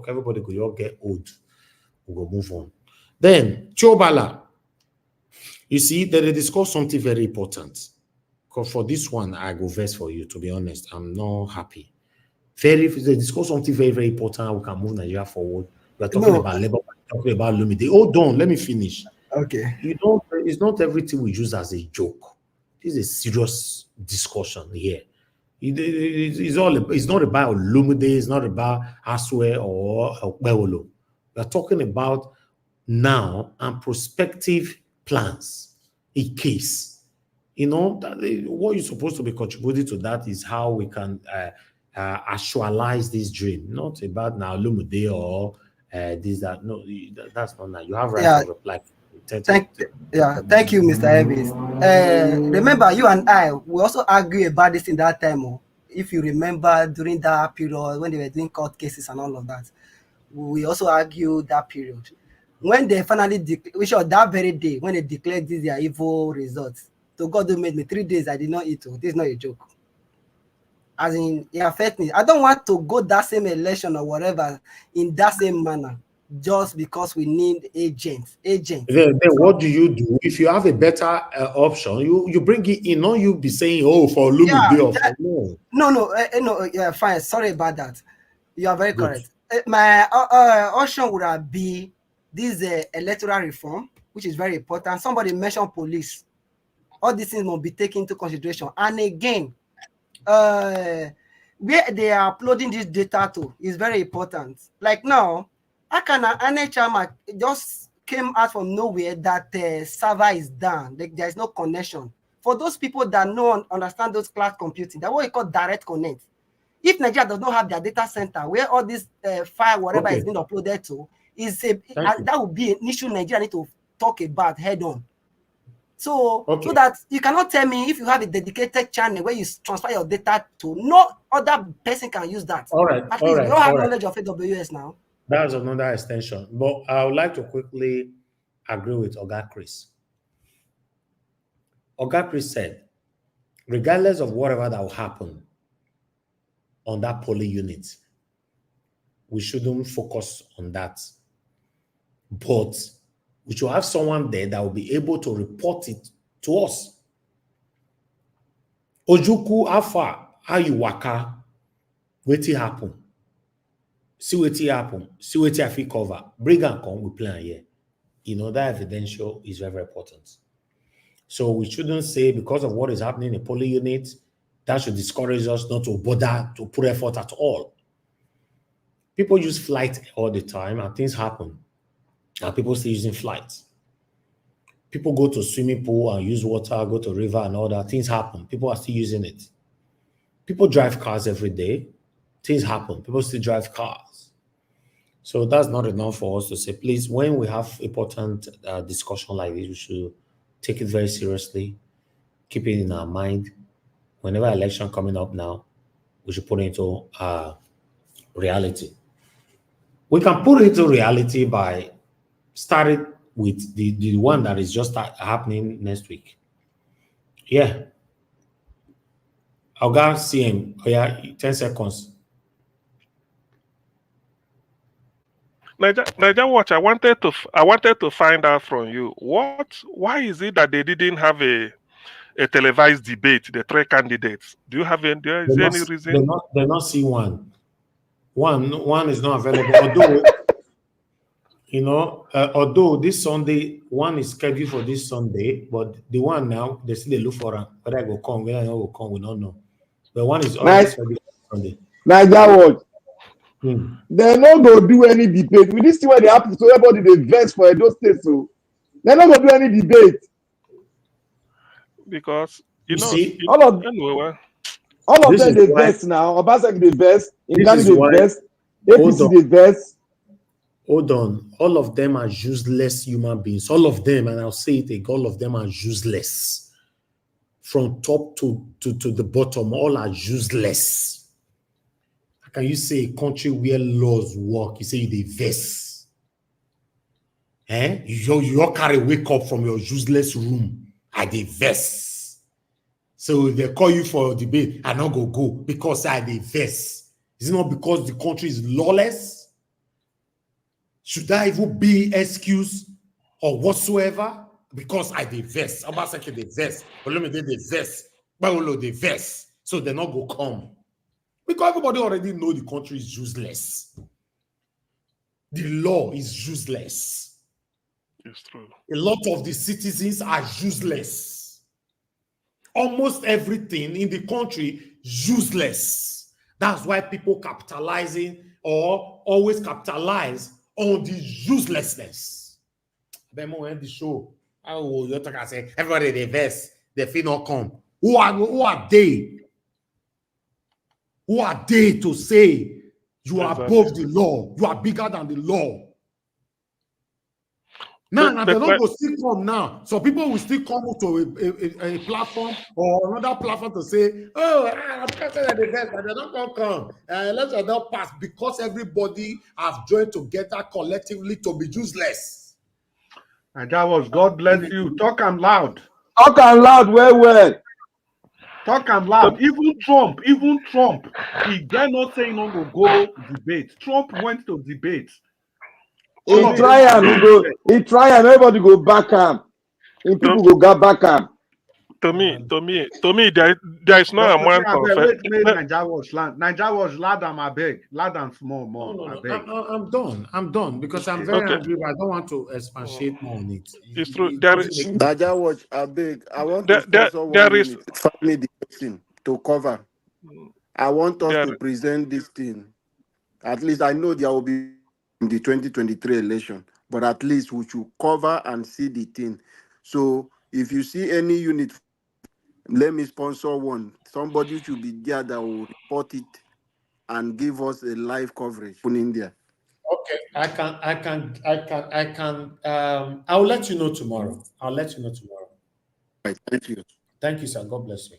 Everybody go all get old. We go move on. Then Chobala. You see, they discuss something very important. Because for this one, I go verse for you, to be honest. I'm not happy. They discuss something very, very important. We can move Nigeria forward. We are talking about labor, talking about Lumide. Hold on, let me finish. Okay. It's not everything we use as a joke. This is a serious discussion here. It's not about Lumide, it's not about Asue or Beolo. We are talking about now and prospective plans, a case. What you're supposed to be contributing to that is how we can actualize this dream, not about now Lumide or this, that. No, that's not that. You have right to reply. Thank you, Mr. Evans. Remember, you and I, we also argue about this in that time. If you remember, during that period when they were doing court cases and all of that, we also argued that period. When they finally, that very day, when they declared these their evil results, to God who made me 3 days, I did not eat. This is not a joke. As in, it affects me. I don't want to go that same election or whatever in that same manner, just because we need agents. Then what do you do if you have a better option? You bring it in, not you be saying, "Oh, for Lumide or for no, fine. Sorry about that. You are very correct. My option would have be this electoral reform, which is very important. Somebody mentioned police. All these things must be taken into consideration. And again, where they are uploading this data to is very important. Like now, how can an NHM just came out from nowhere that server is down? Like there is no connection. For those people that don't understand those cloud computing, that's what we call direct connect. If Nigeria does not have their data center where all this file, whatever is being uploaded to, that would be an issue Nigeria need to talk about head on. So that you cannot tell me if you have a dedicated channel where you transfer your data to, no other person can use that. All right. At least we don't have knowledge of AWS now. That's another extension. But I would like to quickly agree with Oga Cries. Oga Crais said, regardless of whatever that will happen on that polling unit, we shouldn't focus on that. But we should have someone there that will be able to report it to us. Ojuku, how far? How you waka? Wetin happen? See wetin happen. See wetin I fit cover. Bring and come, we plan here. That evidential is very, very important. So we shouldn't say because of what is happening in a polling unit, that should discourage us not to bother to put effort at all. People use flight all the time and things happen. And people still using flights. People go to swimming pool and use water, go to river and all that. Things happen. People are still using it. People drive cars every day. Things happen. People still drive cars. So that's not enough for us to say, please, when we have important discussion like this, we should take it very seriously, keep it in our mind. Whenever election coming up now, we should put it into reality. We can put it into reality by starting with the one that is just happening next week. Yeah. I'll go see him. Oh yeah, 10 seconds. Niger Watch, I wanted to find out from you why is it that they didn't have a televised debate, the three candidates? Do you have any reason? They not see one. One is not available. Although this Sunday, one is scheduled for this Sunday, but the one now, they still look for him. Whether I go come, whether I will come, we don't know. But one is already scheduled for Sunday. Niger Watch. They're not going to do any debate. With this thing where they happen to everybody, they vex for those states. So they're not going to do any debate. Because, all of them, they vex now. Obaseki, they vex. Ingani, they vex. APC, they vex. Hold on. All of them are useless human beings. All of them, and I'll say it again, all of them are useless. From top to the bottom, all are useless. How can you say a country where laws work, you say they vex? You all carry wake up from your useless room and they vex. So they call you for a debate and not go because I they vex. Is it not because the country is lawless? Should that even be excuse or whatsoever? because I dey vex, Obaseki dey vex, Olumide dey vex, Bawolo dey vex, so they not go come. Because everybody already know the country is useless. The law is useless. It's true. A lot of the citizens are useless. Almost everything in the country useless. That's why people capitalizing or always capitalize on the uselessness. Then when the show, oh, you talk and say everybody they vex, they feel not come. Who are they? Who are they to say you are above the law? You are bigger than the law. Now, they don't go still come now. So people will still come to a platform or another platform to say, oh, I'm president the best, but they don't come. Let's not pass because everybody has joined together collectively to be useless. And that was God bless you. Talk and loud. Talk and loud, well. Talk and loud. Even Trump, he dare not say no go debate. Trump went to debate. He try and everybody go back him. And people go back him. To me, there is no amount of. Wait, Niger was loud and I beg. Loud and small more. No. I'm done because I'm very angry. I don't want to expatiate more on it. It's true. Niger Watch, I beg. I want to sponsor one minute. Find me the person to cover. I want us to present this thing. At least I know there will be in the 2023 election, but at least we should cover and see the thing. So if you see any unit, let me sponsor one. Somebody should be there that will report it and give us a live coverage in India. Okay, I can. I'll let you know tomorrow. Right, thank you. Thank you, sir. God bless you.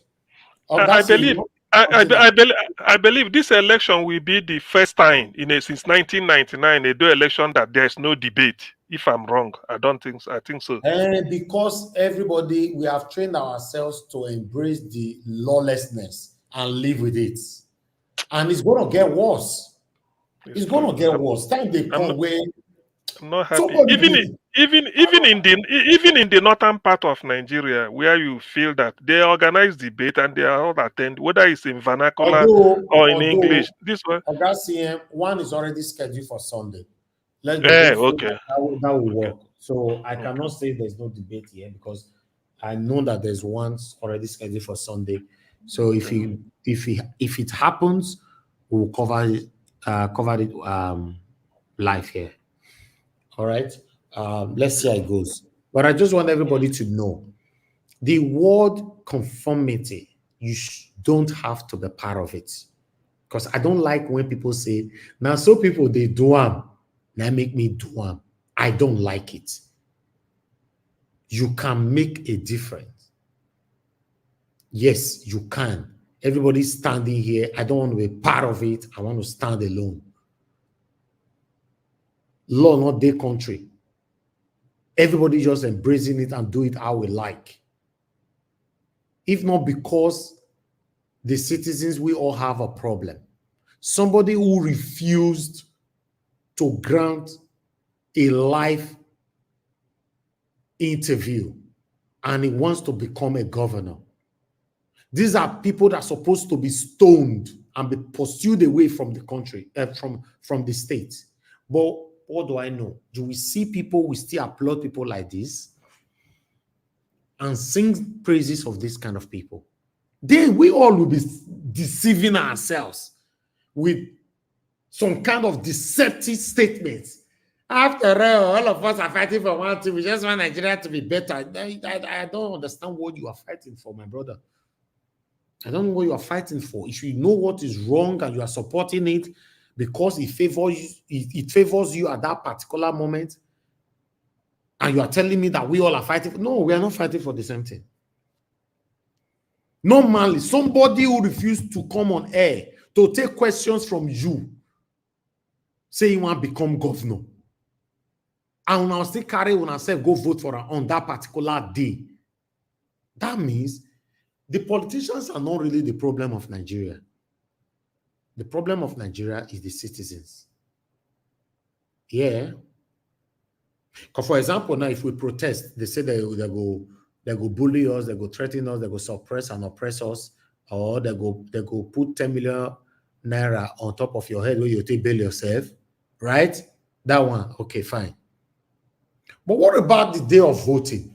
I believe this election will be the first time since 1999 a election that there's no debate. If I'm wrong, I don't think so. I think so. And because we have trained ourselves to embrace the lawlessness and live with it, and it's going to get worse. It's going to get worse. Time they come where I'm not happy. Even in the northern part of Nigeria, where you feel that they organize debate and they are all attend, whether it's in vernacular or in English. This one is already scheduled for Sunday. Okay. That will work. So I cannot say there's no debate here because I know that there's one already scheduled for Sunday. So if it happens, we'll cover it live here. All right. Let's see how it goes. But I just want everybody to know the word conformity, you don't have to be part of it. Because I don't like when people say, now so people, they do them. Now make me do them. I don't like it. You can make a difference. Yes, you can. Everybody's standing here. I don't want to be part of it. I want to stand alone. Law, not their country. Everybody just embracing it and do it how we like. If not because the citizens, we all have a problem. Somebody who refused to grant a live interview and he wants to become a governor. These are people that are supposed to be stoned and be pursued away from the country, from the state. But what do I know? Do we see people, we still applaud people like this and sing praises of this kind of people? Then we all will be deceiving ourselves with some kind of deceptive statements. After all of us are fighting for one thing. We just want Nigeria to be better. I don't understand what you are fighting for, my brother. I don't know what you are fighting for. If you know what is wrong and you are supporting it because it favors you at that particular moment, and you are telling me that we all are fighting. No, we are not fighting for the same thing. Normally, somebody who refused to come on air to take questions from you, say you want to become governor, and now still carry on ourselves, go vote for her on that particular day. That means the politicians are not really the problem of Nigeria. The problem of Nigeria is the citizens. Yeah, Because for example, now if we protest, they say they go bully us, they go threaten us, they go suppress and oppress us, or they go put 10 million naira on top of your head where you take bail yourself, right? That one, okay, fine. But what about the day of voting?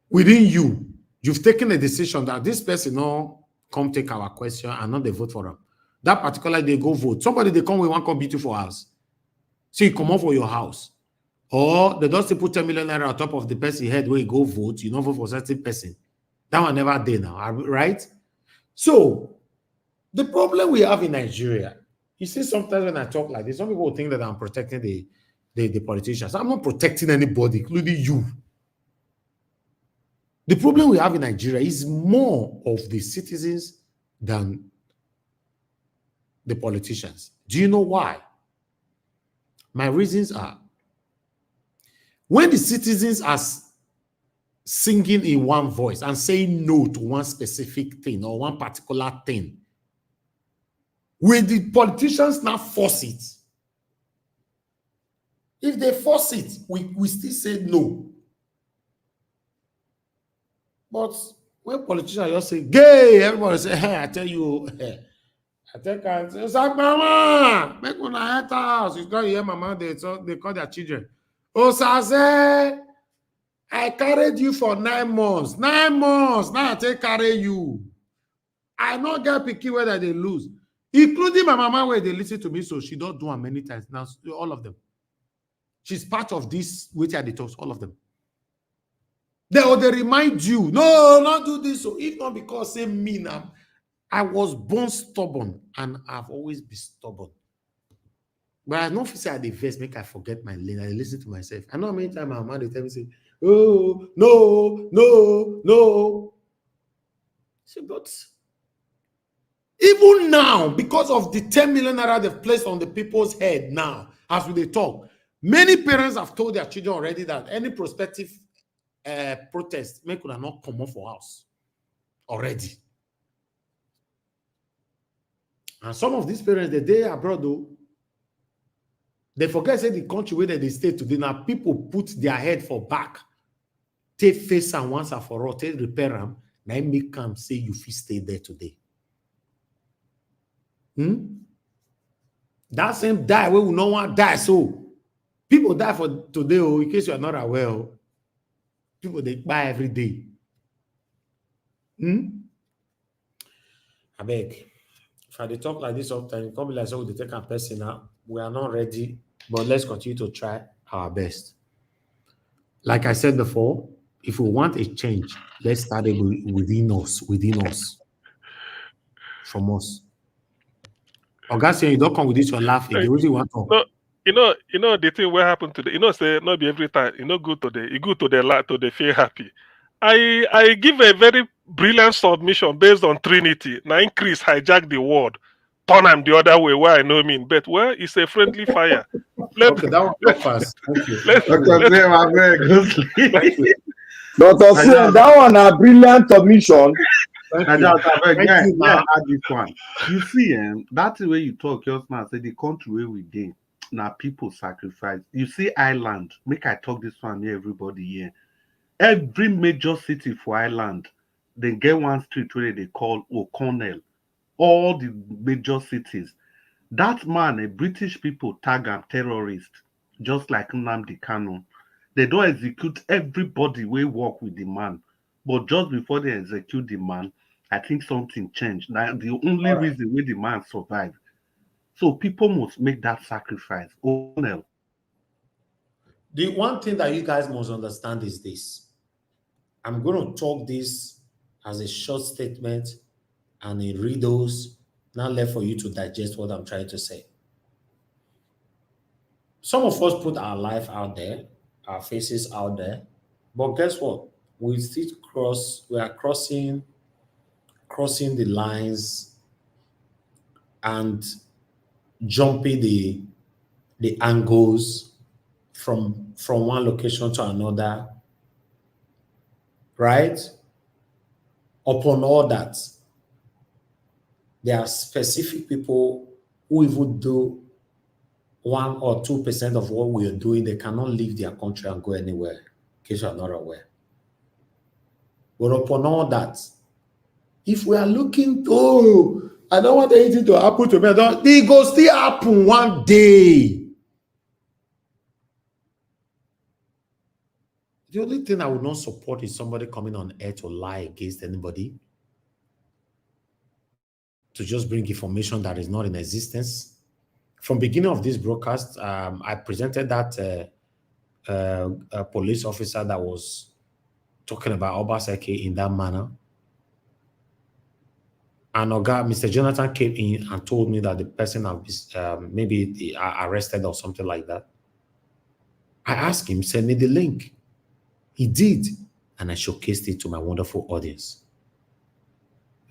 Within you, you've taken a decision that this person no come take our question and not they vote for them. That particular day, go vote. Somebody they come with one come beat you for house. So you come up for your house. Or they just put 10 million naira on top of the person head where you go vote, you don't vote for certain person. That one never did now, right? So the problem we have in Nigeria, you see, sometimes when I talk like this, some people think that I'm protecting the politicians. I'm not protecting anybody, including you. The problem we have in Nigeria is more of the citizens than the politicians. Do you know why? My reasons are, when the citizens are singing in one voice and saying no to one specific thing or one particular thing, will the politicians now force it? If they force it, we still say no. But when politicians just say, gay, everybody say, hey, I tell you, I think I say, mama, make una enter house. You can't hear mama, they call their children. Oh, Saze, I carried you for 9 months. 9 months. Now I take carry you. I not get picky whether they lose. Including my mama where they listen to me, so she don't do them many times. Now, all of them. She's part of this, which are the talks, all of them. They remind you, no, not do this. So if not because say me now, I was born stubborn and I've always been stubborn. But I don't feel say I divest, make I forget my lane. I listen to myself. I know how many times my mama they tell me say, oh, no, no, no. See, but even now, because of the 10 million naira they've placed on the people's head now, as we talk, many parents have told their children already that any prospective protest make them not come off for house already. And some of these parents, they abroad though, they forget say the country where they stay today now, people put their head for back, take face and once and for all, take repair them, now make them say you fit stay there today. That same die where we no one die. So people die for today, oh, in case you are not aware. People they buy every day. I beg. If I talk like this sometimes, it come be like so they take a person now. We are not ready, but let's continue to try our best. Like I said before, if we want a change, let's start it within us, from us. Augustine, you don't come with this your laugh again. What do you want to? No, you know the thing what happened today. Say not be every time. Good today. You good to the feel happy. I give a very brilliant submission based on Trinity. Now Cries hijack the word, turn him the other way. Where I know mean, but where it's a friendly fire. Okay, that one go fast. Thank you. Dr. Sam, that one a brilliant submission. You see, that's the way you talk just now. Say the country where we did now, people sacrifice. You see, Ireland. Make I talk this one here, everybody here. Every major city for Ireland, they get one street where they call O'Connell. All the major cities. That man, a British people tag him terrorist, just like Nnamdi Kanu. They don't execute everybody we work with the man. But just before they execute the man, I think something changed. Now the only reason why the man survived. So people must make that sacrifice. The one thing that you guys must understand is this. I'm going to talk this as a short statement and in riddles, not left for you to digest what I'm trying to say. Some of us put our life out there, our faces out there, but guess what? We still we are crossing the lines and jumping the angles from one location to another, right? Upon all that, there are specific people who even do 1 or 2% of what we are doing, they cannot leave their country and go anywhere, in case you are not aware. But upon all that, if we are looking, oh, I don't want anything to happen to me, it will still happen one day. The only thing I would not support is somebody coming on air to lie against anybody, to just bring information that is not in existence. From beginning of this broadcast, I presented that a police officer that was talking about Obaseki in that manner. And Mr. Jonathan came in and told me that the person maybe arrested or something like that. I asked him, send me the link. He did. And I showcased it to my wonderful audience.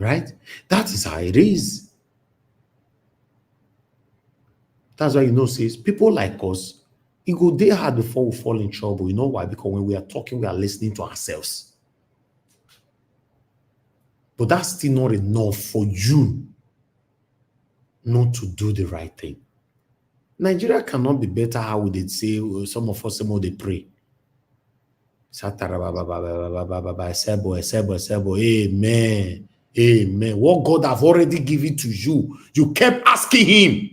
Right? That is how it is. That's why, you know, says people like us, it go day hard before we fall in trouble. You know why? Because when we are talking, we are listening to ourselves. But that's still not enough for you not to do the right thing. Nigeria cannot be better. How would they say some of us they pray? Amen. Amen. What God have already given to you, you kept asking him.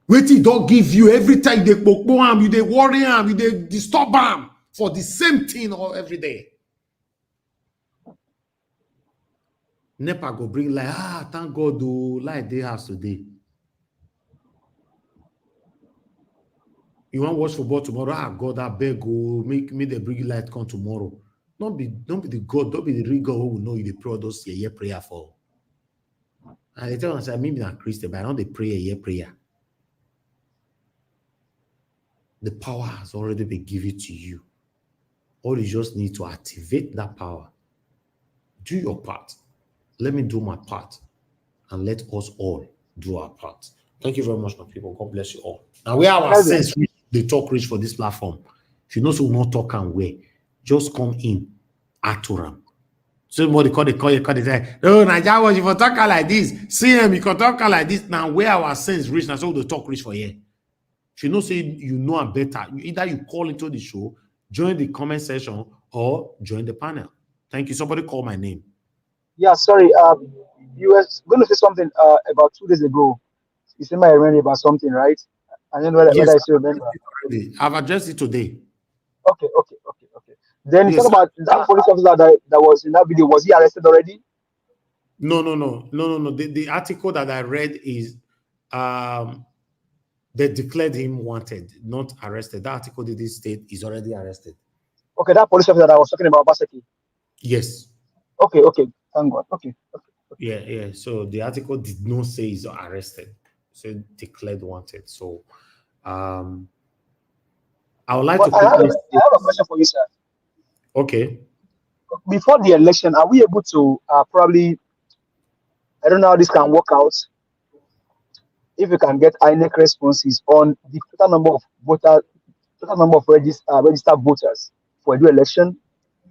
Wait, he don't give you every time they poke him, you they worry him, you they disturb him for the same thing all every day. NEPA go bring like, thank God, do like they have today. You want to watch football tomorrow? God, I beg go make me the bring light come tomorrow. Don't be the God, don't be the real God who will know you the pray those year prayer for. And they tell us, maybe not Christian, but I know they pray a year prayer. The power has already been given to you. All you just need to activate that power. Do your part. Let me do my part. And let us all do our part. Thank you very much, my people. God bless you all. Now, we have our sense, they talk rich for this platform. If you know so we not talk and way, just come in, Aturam. Somebody call they say, oh, Nigeria was if you talk like this, see him, you can talk like this. Now, where our sense rich, now so they talk rich for here. If you know say you know I'm better, either you call into the show, join the comment section, or join the panel. Thank you. Somebody call my name. Yeah, sorry. You were going to say something about 2 days ago. You said my remember about something, right? I don't know whether I still remember. I've addressed it today. Okay. Then you talk about that police officer that was in that video. Was he arrested already? No. The article that I read is they declared him wanted, not arrested. That article didn't state he's already arrested. Okay, that police officer that I was talking about, Obaseki. Yes. Okay. Thank God. Okay. Yeah. So the article did not say he's arrested. So declared wanted. So I would like to I have a question for you, sir. Okay. Before the election, are we able to probably, I don't know how this can work out, if we can get INEC responses on the total number of voters, total number of registered voters for the election?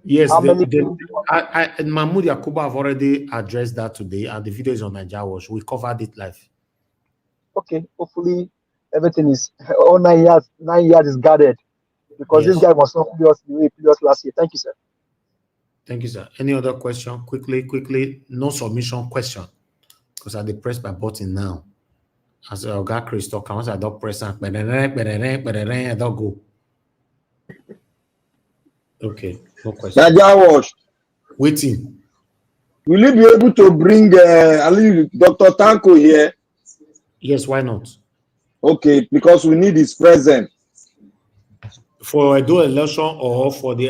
Yes, how many and Mahmoud Yakuba have already addressed that today, and the video is on Nigeria Watch. We covered it live. Okay, hopefully everything is all 9 years. 9 years is guarded, because this guy was not us the way he was last year. Thank you, sir. Thank you, sir. Any other question? Quickly. No submission question, because I press my button now. As I got Chris talk, once I don't press and I don't go. Okay, no question. Nigeria Watch. Waiting. Will you be able to bring Dr. Tanko here? Yes, why not? Okay, because we need his presence. For Edo election or for the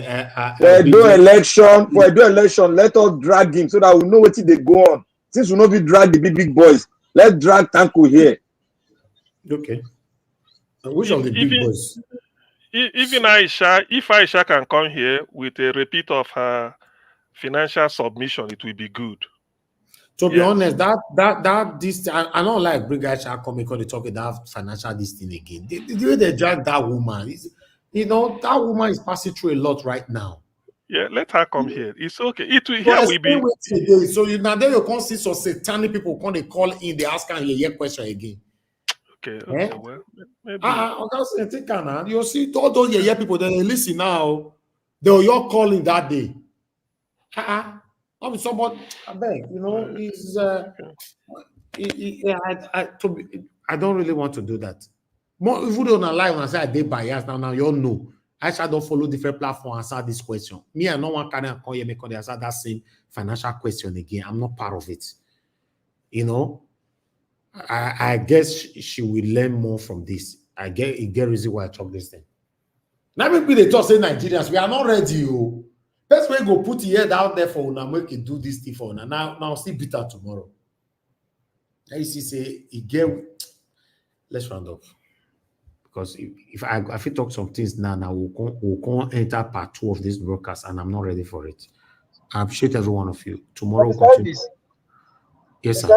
for Edo election, let us drag him so that we know what they go on. Since we know we drag the big boys, let's drag Tanko here. Okay. Which of the big boys? Even Aisha, if Aisha can come here with a repeat of her financial submission, it will be good. To be honest, this I don't like bring Aisha come because they talk about financial this thing again. The way they drag that woman is, that woman is passing through a lot right now. Yeah, let her come here. It's okay. It will here we be. So now there you can't see some satanic people come they call in, they ask her a question again. Okay, well, maybe. You see, all those people, they listen now. They were all calling that day. I mean, somebody, I beg, is I don't really want to do that. More, if you don't lie when I say I did bias, now you all know. I shall don't follow different platforms answer this question. Me, I no one can call you because they answer that same financial question again. I'm not part of it. I guess she will learn more from this. I get reason why I talk this thing. Now maybe they talk say Nigerians, we are not ready. Best way go put your head out there for una make it do this thing for una. Now see better tomorrow. I see say let's round up. Because if I talk some things now we'll come enter part 2 of this broadcast and I'm not ready for it. I appreciate every one of you. Tomorrow we'll continue. Yes, sir.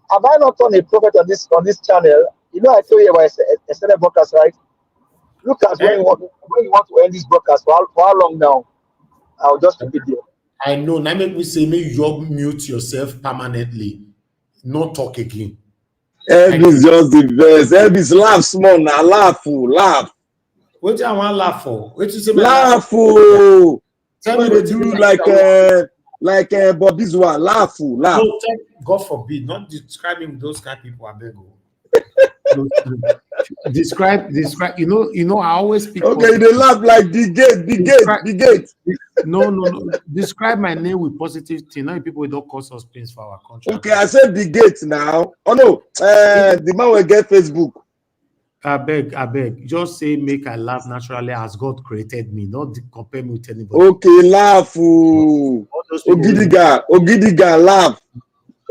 Have I not done a prophet on this channel? I told you about a certain broadcast, right? Look at when you want to end this broadcast for how long now? I'll just keep it there. I know. Now make me say, maybe you mute yourself permanently. Not talk again. Elvis just the best. Elvis laugh small now. Laugh. What do I want to laugh for? What you say? Laugh. Tell me they do like Bob Biswa. Laugh. No, God forbid. Not describing those kind of people. I beg you. Describe. I always speak. Okay, they laugh like the gate. No. Describe my name with positive thing. Now people don't cause us pains for our country. Okay, I said the gate now. Oh no, the man will get Facebook. I beg. Just say make I laugh naturally as God created me. Not compare me with anybody. Okay, laugh. Ogidiga, laugh.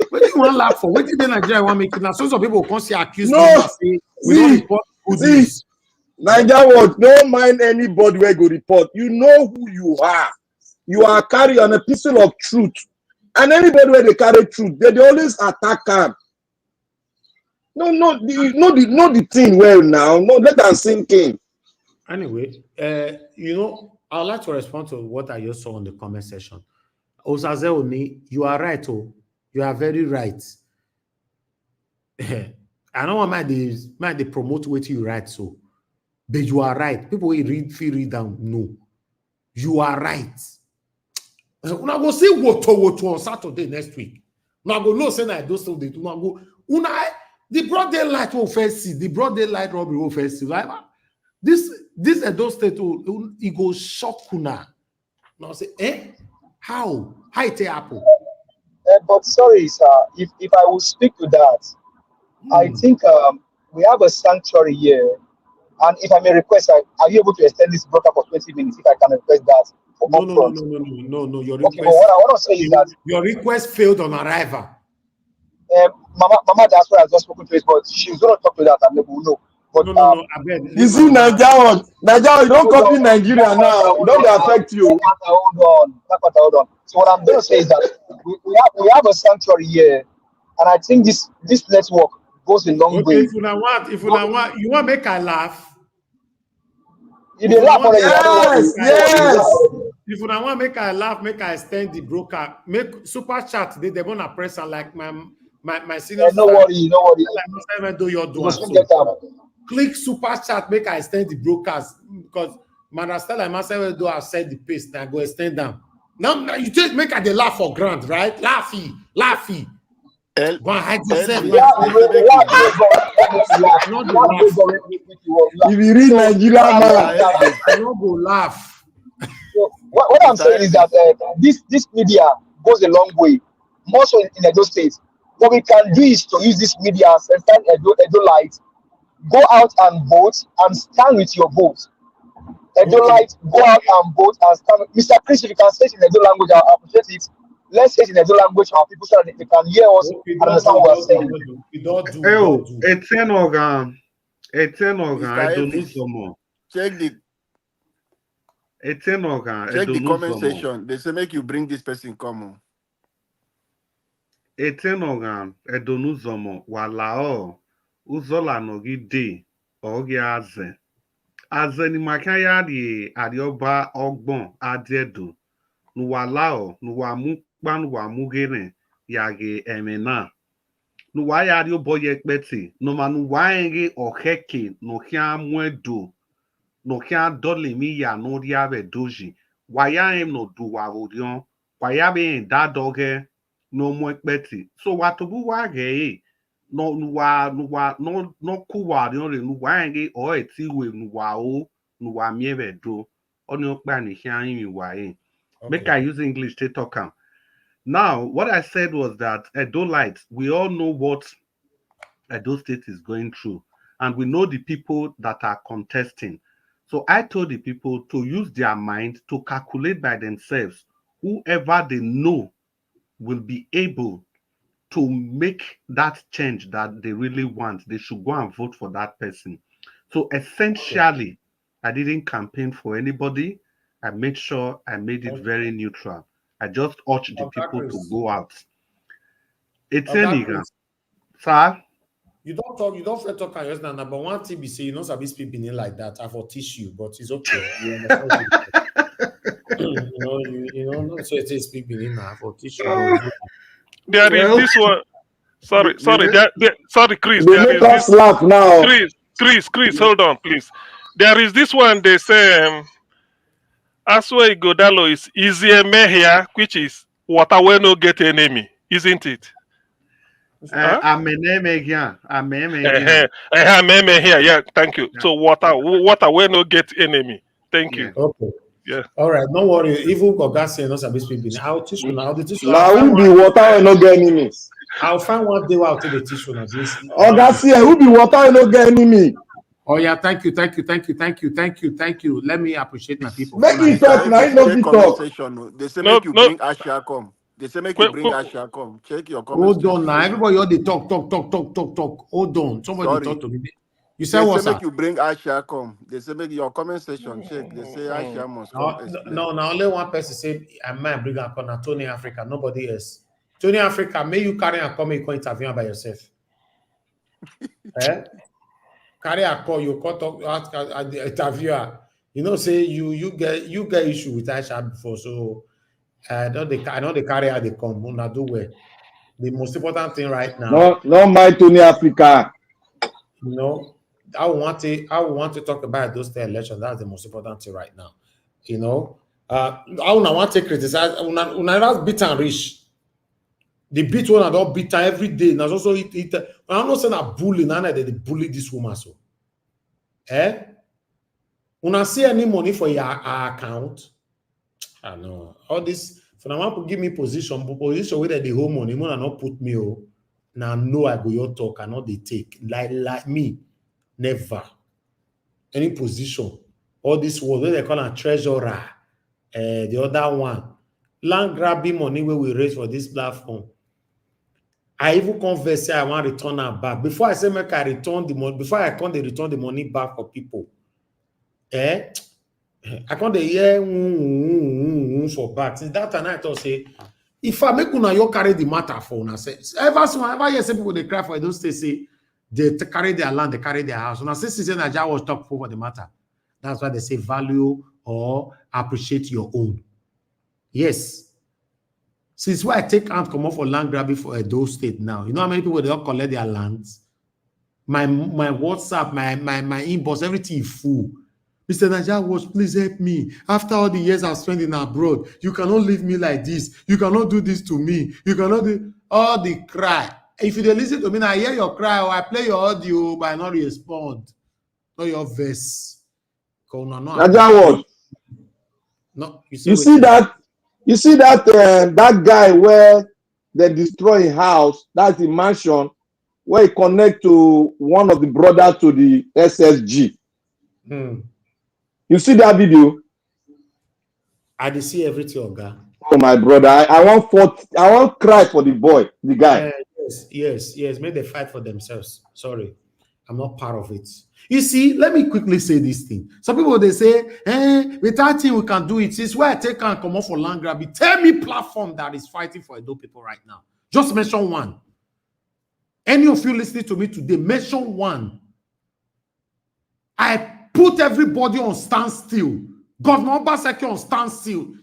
What do you want to laugh for? What did the Nigeria want to make it now? Some people can't say accuse me. Say, we don't report good news. Nigeria world, don't mind anybody where go report. You know who you are. You are carrying a pistol of truth. And anybody where they carry truth, they always attack them. No, the thing well now. No, let them sink in. Anyway, I'd like to respond to what I just saw in the comment section. Osaze Oni, you are right. You are very right. I don't want my promote what you write so, but you are right. People will read down. No, you are right. Una go see what on Saturday next week. Now go no say I do so they do not go. The broad daylight will first see. The broad daylight robbery will first see. Like this Edo State it go shock una. Now say, how ght Apple? But sorry, sir, if I will speak to that, I think we have a sanctuary here. And if I may request, are you able to extend this broadcast for 20 minutes if I can request that? No. Your request, okay, but what I want to say is that your request failed on arrival. Mama, that's why I just spoken to it, but she's going to talk to that and we will know. But, no, I bet. You see, Nigeria, you don't copy Nigeria now. It don't affect you. Hold on. So what I'm going to say is that we have a sanctuary here, and I think this network goes a long way. If you want, you want to make her laugh. You did laugh already. Yes. If you want to make her laugh, make her extend the broker. Make super chat. They want to press her like my senior. No worry. Do your do click super chat, make I extend the brokers because Manastella and myself do have set the pace. Now go extend them. Now you just make her the laugh for grant, right? Laughy. Go and hide yourself. If you read Nigeria, I don't go laugh. So what I'm saying is that this media goes a long way, more so in Edo State. What we can do is to use this media and stand Edo Light. Go out and vote and stand with your vote. Edo Light, go out and vote and stand. Mr. Chris, if you can say it in Edo language, I appreciate it. Let's say it in Edo language for our people so that they can hear us and understand what we're saying. Etienne Organ, I don't know some more. Check the comment section. They say make you bring this person come. Etienne Organ, I don't know some more. Walao. Uzola nogide oge aze ni makaya di adioba ogbon adedo nuwalao nuwamu pa nuwamugere yage emena no why are you boy ekpeti no manu why oheke no hia mwedo no hia dole mi ya no dia be doji why am no do wa odion why be da doge no mo ekpeti so watobu wa ge no no kuwa no re no why o eti we no wa o no wa mi be do oni okpa ni hia yin wa make I use English to talk am. Now, what I said was that Edo-lites, we all know what Edo State is going through, and we know the people that are contesting. So I told the people to use their mind to calculate by themselves whoever they know will be able to make that change that they really want. They should go and vote for that person. So essentially, I didn't campaign for anybody. I made sure I made it very neutral. I just urged the people to go out. It's illegal. Sir? You don't feel talk just now, but one thing be say you know sabi speak Benin like that. I for teach you, but it's okay. You understand? Not so it's speak Benin now. I for teach you, but it's okay. There is this one. Sorry, sorry, Chris. They There make is us this. laugh now. Chris, hold on, please. There is this one. They say, Asue Godalo is easier here, which is water will no get enemy, isn't it? I'm a name again. Here. Yeah, thank you. So water will no get enemy. Thank you. Okay. Yeah. All right, no worry. Even Gogasse knows sabi speak Benin. I'll teach you now. I'll teach you. Now who be water and no get enemy? I'll find one day I'll take the teach you now. Ogasie, who be water and no get enemy? Oh yeah, thank you. Let me appreciate my people. Make it talk now, no be talk. They say make you bring Asha come. They say make you bring Asha come. Check your comments. Hold on now. Everybody all they talk. Hold on. Somebody talk to me. You say what, sir? They say sir? make you bring Asha come. They say make your comment section check. They say Asha must come explain. No, only one person say I might bring a corner. Tony Africa, nobody else. Tony Africa, may you carry a come, you can interview by yourself. Carry a call, you call talk ask the interviewer. You know, say you get issue with Aisha before, so I know they carry how they come. Una do well. The most important thing right now. No mind Tony Africa. You know, I want to talk about those elections. That's the most important thing right now. You know, I want to criticize. Una not beat and rich. The beat one I don't beat her every day. Now also it. I'm not saying a bully. Now they bully this woman so. Una see any money for your account? I know all this. For now, want to give me position where the whole money. Money not put me. Oh, now no, I go your talk. I know they take like me. Never any position. All this was what they call a treasurer. The other one, land grabbing money where we raise for this platform. I even confess I want to return her back. Before I say make I return the money, before I can't return the money back for people. I can't hear for back. Since that time I thought say, if I make una you carry the matter for una say ever hear some people they cry for those states say they carry their land, they carry their house. Una say since Nigeria was talk for the matter. That's why they say value or appreciate your own. Yes. Since why I take out come off for land grabbing for Edo State now, you know how many people they all collect their lands? My WhatsApp, my inbox, everything is full. Mr. Nigeria Watch, please help me. After all the years I've spent in abroad, you cannot leave me like this. You cannot do this to me. You cannot do all the cry. If you listen to me, I hear your cry or I play your audio, but I not respond. Not your verse. Nigeria Watch. No, you see that that guy where they destroy his house, that's the mansion where he connect to one of the brothers to the SSG. You see that video? I did see everything, Oga. Oh my brother, I want cry for the boy, the guy. Yes. May they fight for themselves. Sorry, I'm not part of it. You see, let me quickly say this thing. Some people they say, without him we can do it. It's why I take and come off for land grab. Tell me platform that is fighting for Edo people right now. Just mention one. Any of you listening to me today, mention one. I put everybody on standstill. Governor Obaseki on standstill.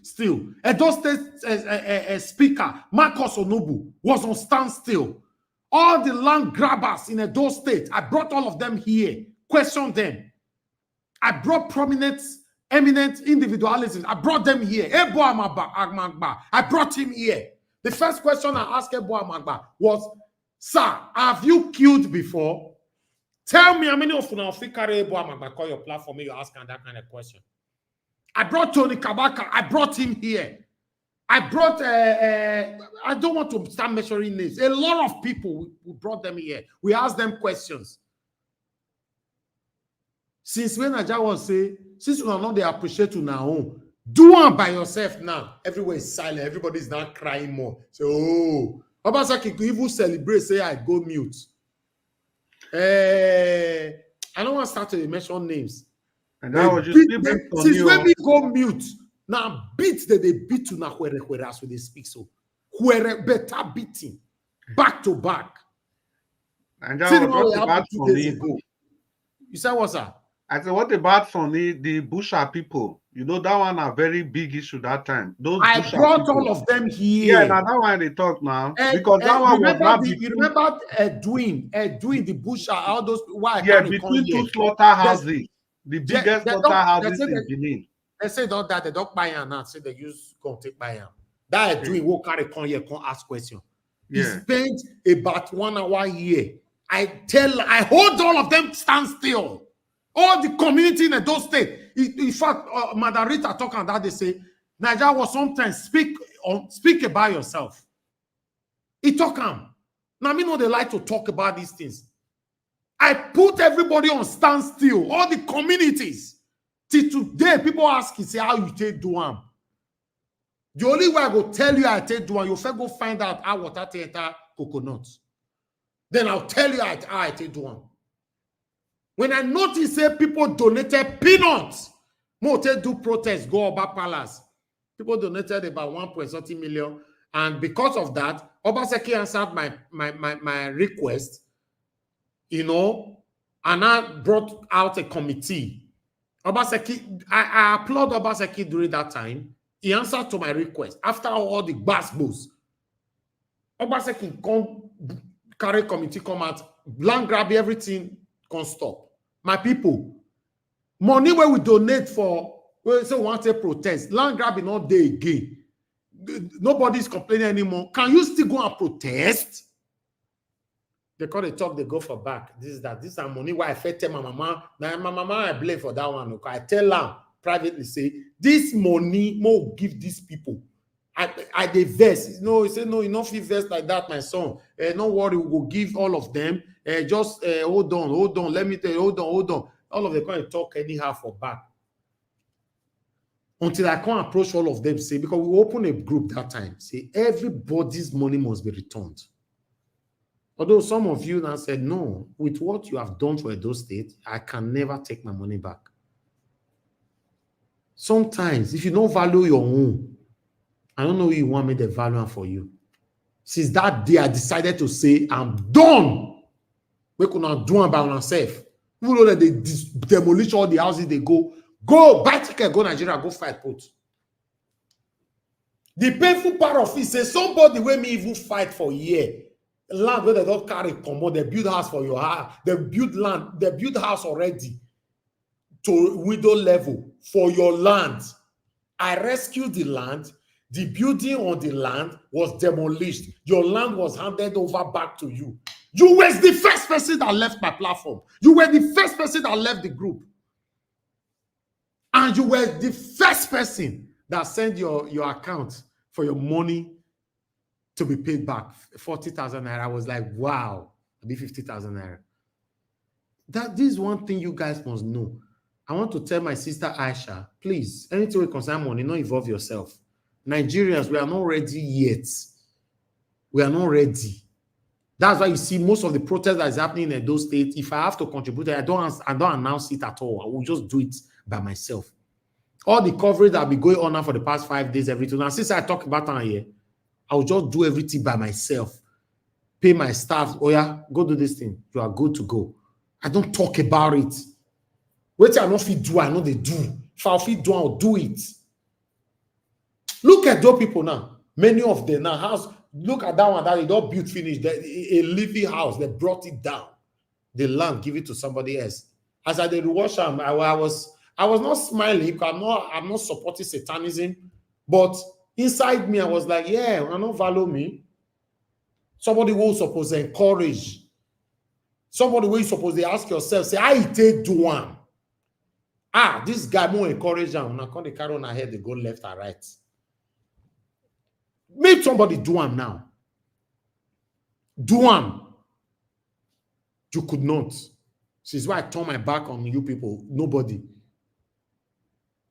Edo State Speaker Marcus Onobu was on standstill. All the land grabbers in Edo State, I brought all of them here, questioned them. I brought prominent, eminent individualism. I brought them here. Ebo Amagba, I brought him here. The first question I asked Ebo Amagba was, sir, have you killed before? Tell me how many of you now carry Ebo Amagba call your platform you ask that kind of question. I brought Tony Kabaka. I brought him here. I brought, I don't want to start measuring names. A lot of people, we brought them here. We asked them questions. Since when Naija was say, since you are not they appreciate you now, do one by yourself now. Everywhere is silent. Everybody is now crying more. So, oh, Obaseki could even celebrate, say, I go mute. I don't want to start to mention names. And that was just since when we go mute, now beat that they beat to now where as they speak so. Where better beating back to back. And that was what about for me. You said what's that? I said, what about for me, the Busha people? You know, that one a very big issue that time. Those I Busha brought people. all of them here. Yeah, now that one they talk now. Because that one was not you remember doing the Busha, all those why yeah, between two slaughterhouses, the biggest slaughterhouses in Benin. They say don't that they don't buy and now say they use go take buy and that doing what carry come here, come ask question. He spent about 1 hour here. I hold all of them stand still. All the community in Edo State. In fact, Madam Rita talking that they say, Nigeria was sometimes speak about yourself. He talk now me know they like to talk about these things. I put everybody on standstill, all the communities. Till today, people ask you, say, how you take Duam. The only way I go tell you I take Duam, you first go find out how water take coconut. Then I'll tell you how I take Duam. When I notice say people donated peanuts, more do protest, go Oba Palace. People donated about 1.30 million. And because of that, Obaseki answered my request, you know, and I brought out a committee. Obaseki, I applaud Obaseki during that time. He answered to my request. After all the basketballs, Obaseki come carry committee come out, land grab everything, can't stop. My people, money where we donate for, we say want to protest, land grabbing all day again. Nobody's complaining anymore. Can you still go and protest? They call the talk, they go for back. This is money why I tell my mama. Now my mama I blame for that one. Okay? I tell her privately, say, this money more give these people. I they vest. No, he said, no, you don't feel vest like that, my son. No worry, we will give all of them. Just hold on. Let me tell you, hold on. All of them can't talk anyhow for back. Until I can't approach all of them, say, because we open a group that time, say, everybody's money must be returned. Although some of you now said, no, with what you have done for Edo State, I can never take my money back. Sometimes, if you don't value your own, I don't know who you want me to value for you. Since that day, I decided to say, I'm done. We could not do it by myself. Even though that they demolish all the houses, they go buy ticket, go Nigeria, go fight put. The painful part of it is somebody wey me even fight for a year. Land where they don't carry commode, they build house for your house, they build land, they build house already to widow level for your land. I rescued the land. The building on the land was demolished. Your land was handed over back to you. You were the first person that left my platform. You were the first person that left the group. And you were the first person that sent your account for your money to be paid back. 40,000 naira. I was like, wow, it'll be 50,000 naira. This is one thing you guys must know. I want to tell my sister Aisha, please, anything with concern money, don't involve yourself. Nigerians, we are not ready yet. We are not ready. That's why you see most of the protests that is happening in those states. If I have to contribute, I don't announce it at all. I will just do it by myself. All the coverage that will be going on now for the past 5 days, everything. Now, since I talk about it here, I will just do everything by myself. Pay my staff. Oh yeah, go do this thing. You are good to go. I don't talk about it. What I know if you do, I know they do. If I fit do, I'll do it. Look at those people now. Many of them now Look at that one that they don't build finished. A leafy house, they brought it down. The land, give it to somebody else. As I did watch them, I was not smiling because I'm not supporting satanism, but inside me, I was like, yeah, I don't value me. Somebody who supposed to encourage. Somebody who is supposed to ask yourself, say, I take do one. Ah, this guy more encourage them. When I come the carry on ahead, they go left and right. Make somebody do one now. Do one. You could not. This is why I turn my back on you people. Nobody.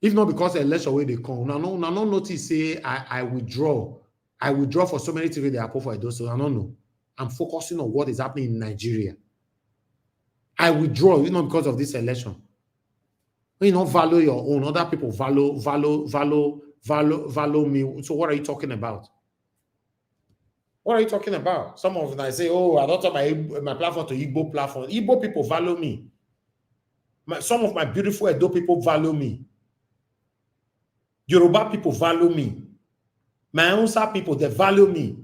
If not because the election way they come. Now notice say I withdraw. I withdraw for so many things they are for those. So I don't know. I'm focusing on what is happening in Nigeria. I withdraw, not because of this election. When you don't value your own, other people value me. So what are you talking about? What are you talking about? Some of them I say, oh, I don't turn my platform to Igbo platform. Igbo people value me. Some of my beautiful Edo people value me. Yoruba people value me. My Hausa people, they value me.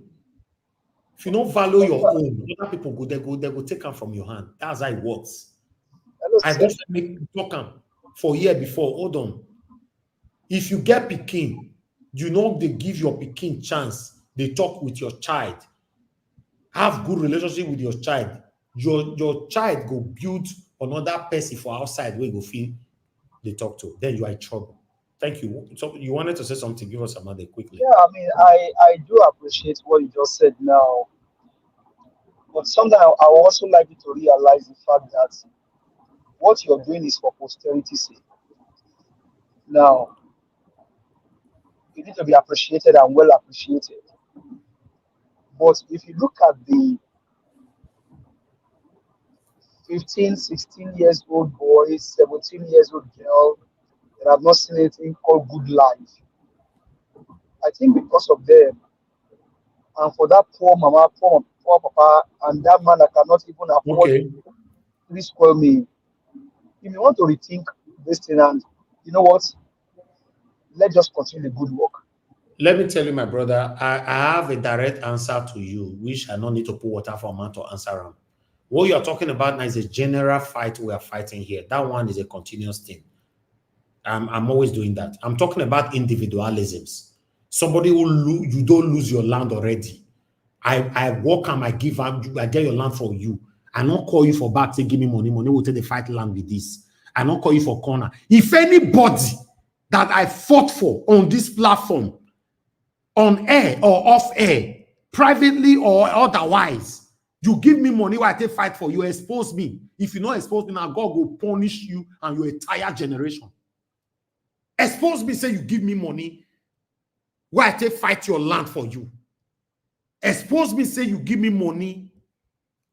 If you don't value your own, other people they go take them from your hand. That's how it works. I just make talk them for a year before. Hold on. If you get pikin, you know they give your pikin chance. They talk with your child. Have good relationship with your child. Your child go build another person for outside where you go feel they talk to. Then you are in trouble. Thank you. So you wanted to say something? Give us another quickly. Yeah, I mean, I do appreciate what you just said now, but sometimes I also like you to realize the fact that what you're doing is for posterity's sake. Now, you need to be appreciated and well appreciated. But if you look at the 15, 16 years old boy, 17 years old girl that have not seen anything called good life, I think because of them, and for that poor mama, poor papa, and that man that cannot even afford, please call me. If you want to rethink this thing, and you know what, let's just continue the good work. Let me tell you, my brother, I have a direct answer to you, which I don't need to put water for a man to answer on. What you're talking about now is a general fight we are fighting here. That one is a continuous thing. I'm always doing that. I'm talking about individualisms. Somebody who you don't lose your land already. I work and I get your land for you. I not call you for back, say give me money. Money will take the fight land with this. I not call you for corner. If anybody that I fought for on this platform, on air or off air, privately or otherwise, you give me money while I take fight for you, expose me. If you not expose me, now God will punish you and your entire generation. Expose me, say you give me money while I take fight your land for you. Expose me, say you give me money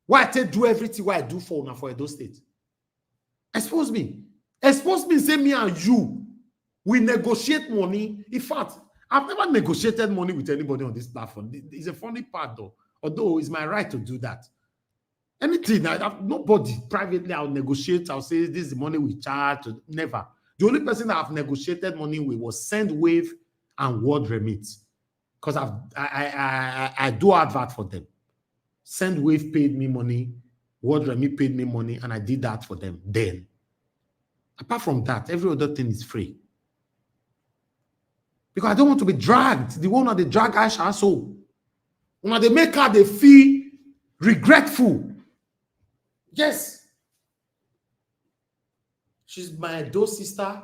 while I take do everything what I do for Edo State. Expose me. Expose me, say me and you, we negotiate money. In fact, I've never negotiated money with anybody on this platform. It's a funny part though, although it's my right to do that. Anything, nobody privately, I'll negotiate, I'll say this is the money we charge, never. The only person that I've negotiated money with was SendWave and Word Remit. Because I do advert for them. SendWave paid me money, Word Remit paid me money, and I did that for them then. Apart from that, every other thing is free. Because I don't want to be dragged. The one that they drag Aisha so. When they make her, they feel regretful. Yes. She's my Edo sister.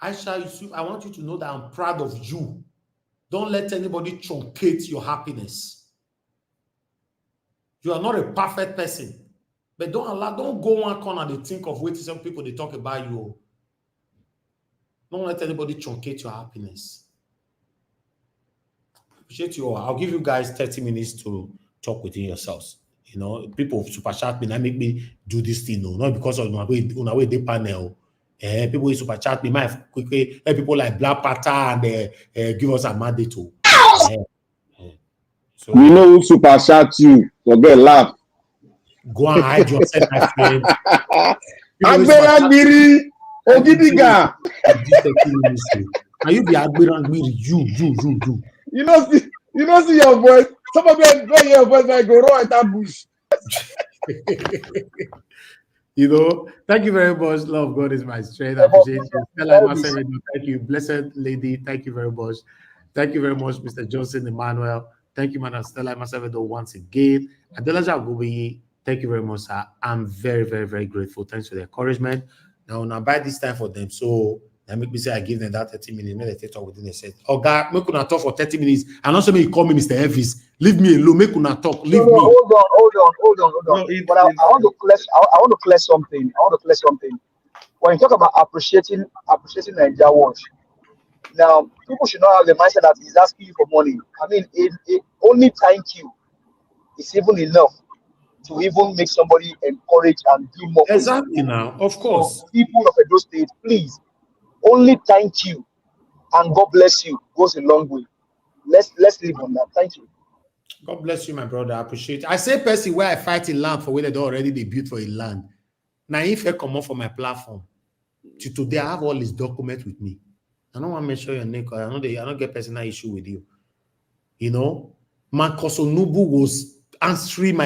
Aisha Yusuf, I want you to know that I'm proud of you. Don't let anybody truncate your happiness. You are not a perfect person. But don't go one corner and think of waiting some people they talk about you. Don't let anybody truncate your happiness. Appreciate you all. I'll give you guys 30 minutes to talk within yourselves. You know, people super chat me, that make me do this thing, no, not because of my way they panel. People super chat me, might quickly people like Black Pata and give us a mandate to. So we know who super chat you. Forget laugh. Go and hide yourself, my friend. Agbiri, Ogidiga. Are you the Agbiri? You. You know, see your voice. Some of them go here, but like go raw at that bush. Thank you very much. Love God is my strength. I But appreciate you. Mr. Elvis, Thank you. Blessed lady. Thank you very much. Thank you very much, Mr. Johnson Emmanuel. Thank you, Madam Stella Masavedo, once again. Adelaja Agubeyi, thank you very much, sir. I'm very, very, very grateful. Thanks for the encouragement. Now buy this time for them. So that make me say I give them that 30 minutes. Make they talk within a set. Oh God, make una talk for 30 minutes. And also make you call me Mr. Elvis. Leave me alone. Make una talk. Leave no, me. hold on. But I want to clear, I want to clear something. When you talk about appreciating Nigeria watch, now people should not have the mindset that he's asking you for money. I mean, only thank you is even enough to even make somebody encourage and do more for his Exactly people. now, of So course. people of Edo State, please, only thank you and God bless you goes a long way. Let's live on that. Thank you. God bless you, my brother. I appreciate it. I say person where I fight in land for where they don't already they built for a land. Now if I come off for my platform, to today I have all his documents with me. I don't want to mention your name because I don't get personal issue with you. Marcos Onubu was answering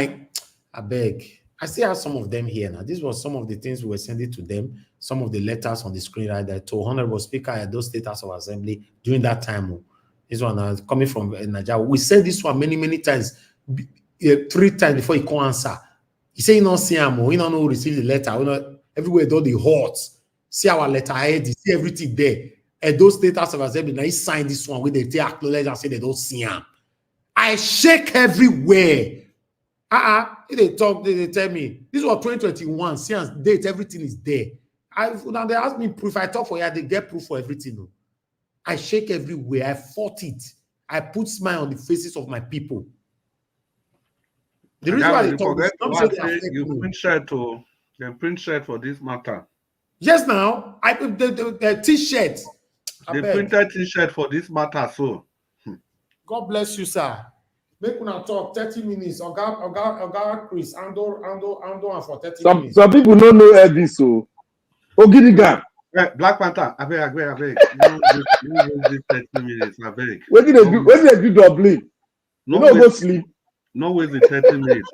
I beg. I still have some of them here now. This was some of the things we were sending to them, some of the letters on the screen right there to Honorable Speaker at those State House of Assembly during that time. This one coming from Nigeria. We said this one many, many times, 3 times before he can't answer. He said he don't see him, he don't know receive the letter. Everywhere all the hot. See our letterhead, see everything there. And those State House of Assembly, now he signed this one where they take acknowledge and say they don't see him. I shake everywhere. They talk, they tell me this was 2021. Since date, everything is there. Now they ask me proof. I talk for you, they get proof for everything. I shake everywhere. I fought it. I put smile on the faces of my people. The reason why they talk this, don't say they affect you me. print shirt for this matter. Yes, now the t-shirt. They printed t-shirt for this matter, so. God bless you, sir. Make una talk 30 minutes. Oga Chris, Ando for 30 minutes. Some people don't know Elvis, so Ogirigan. Black Panther, I beg. No, this 30 minutes, I beg. What did they do Dublin? You don't go sleep. No ways in 30 minutes.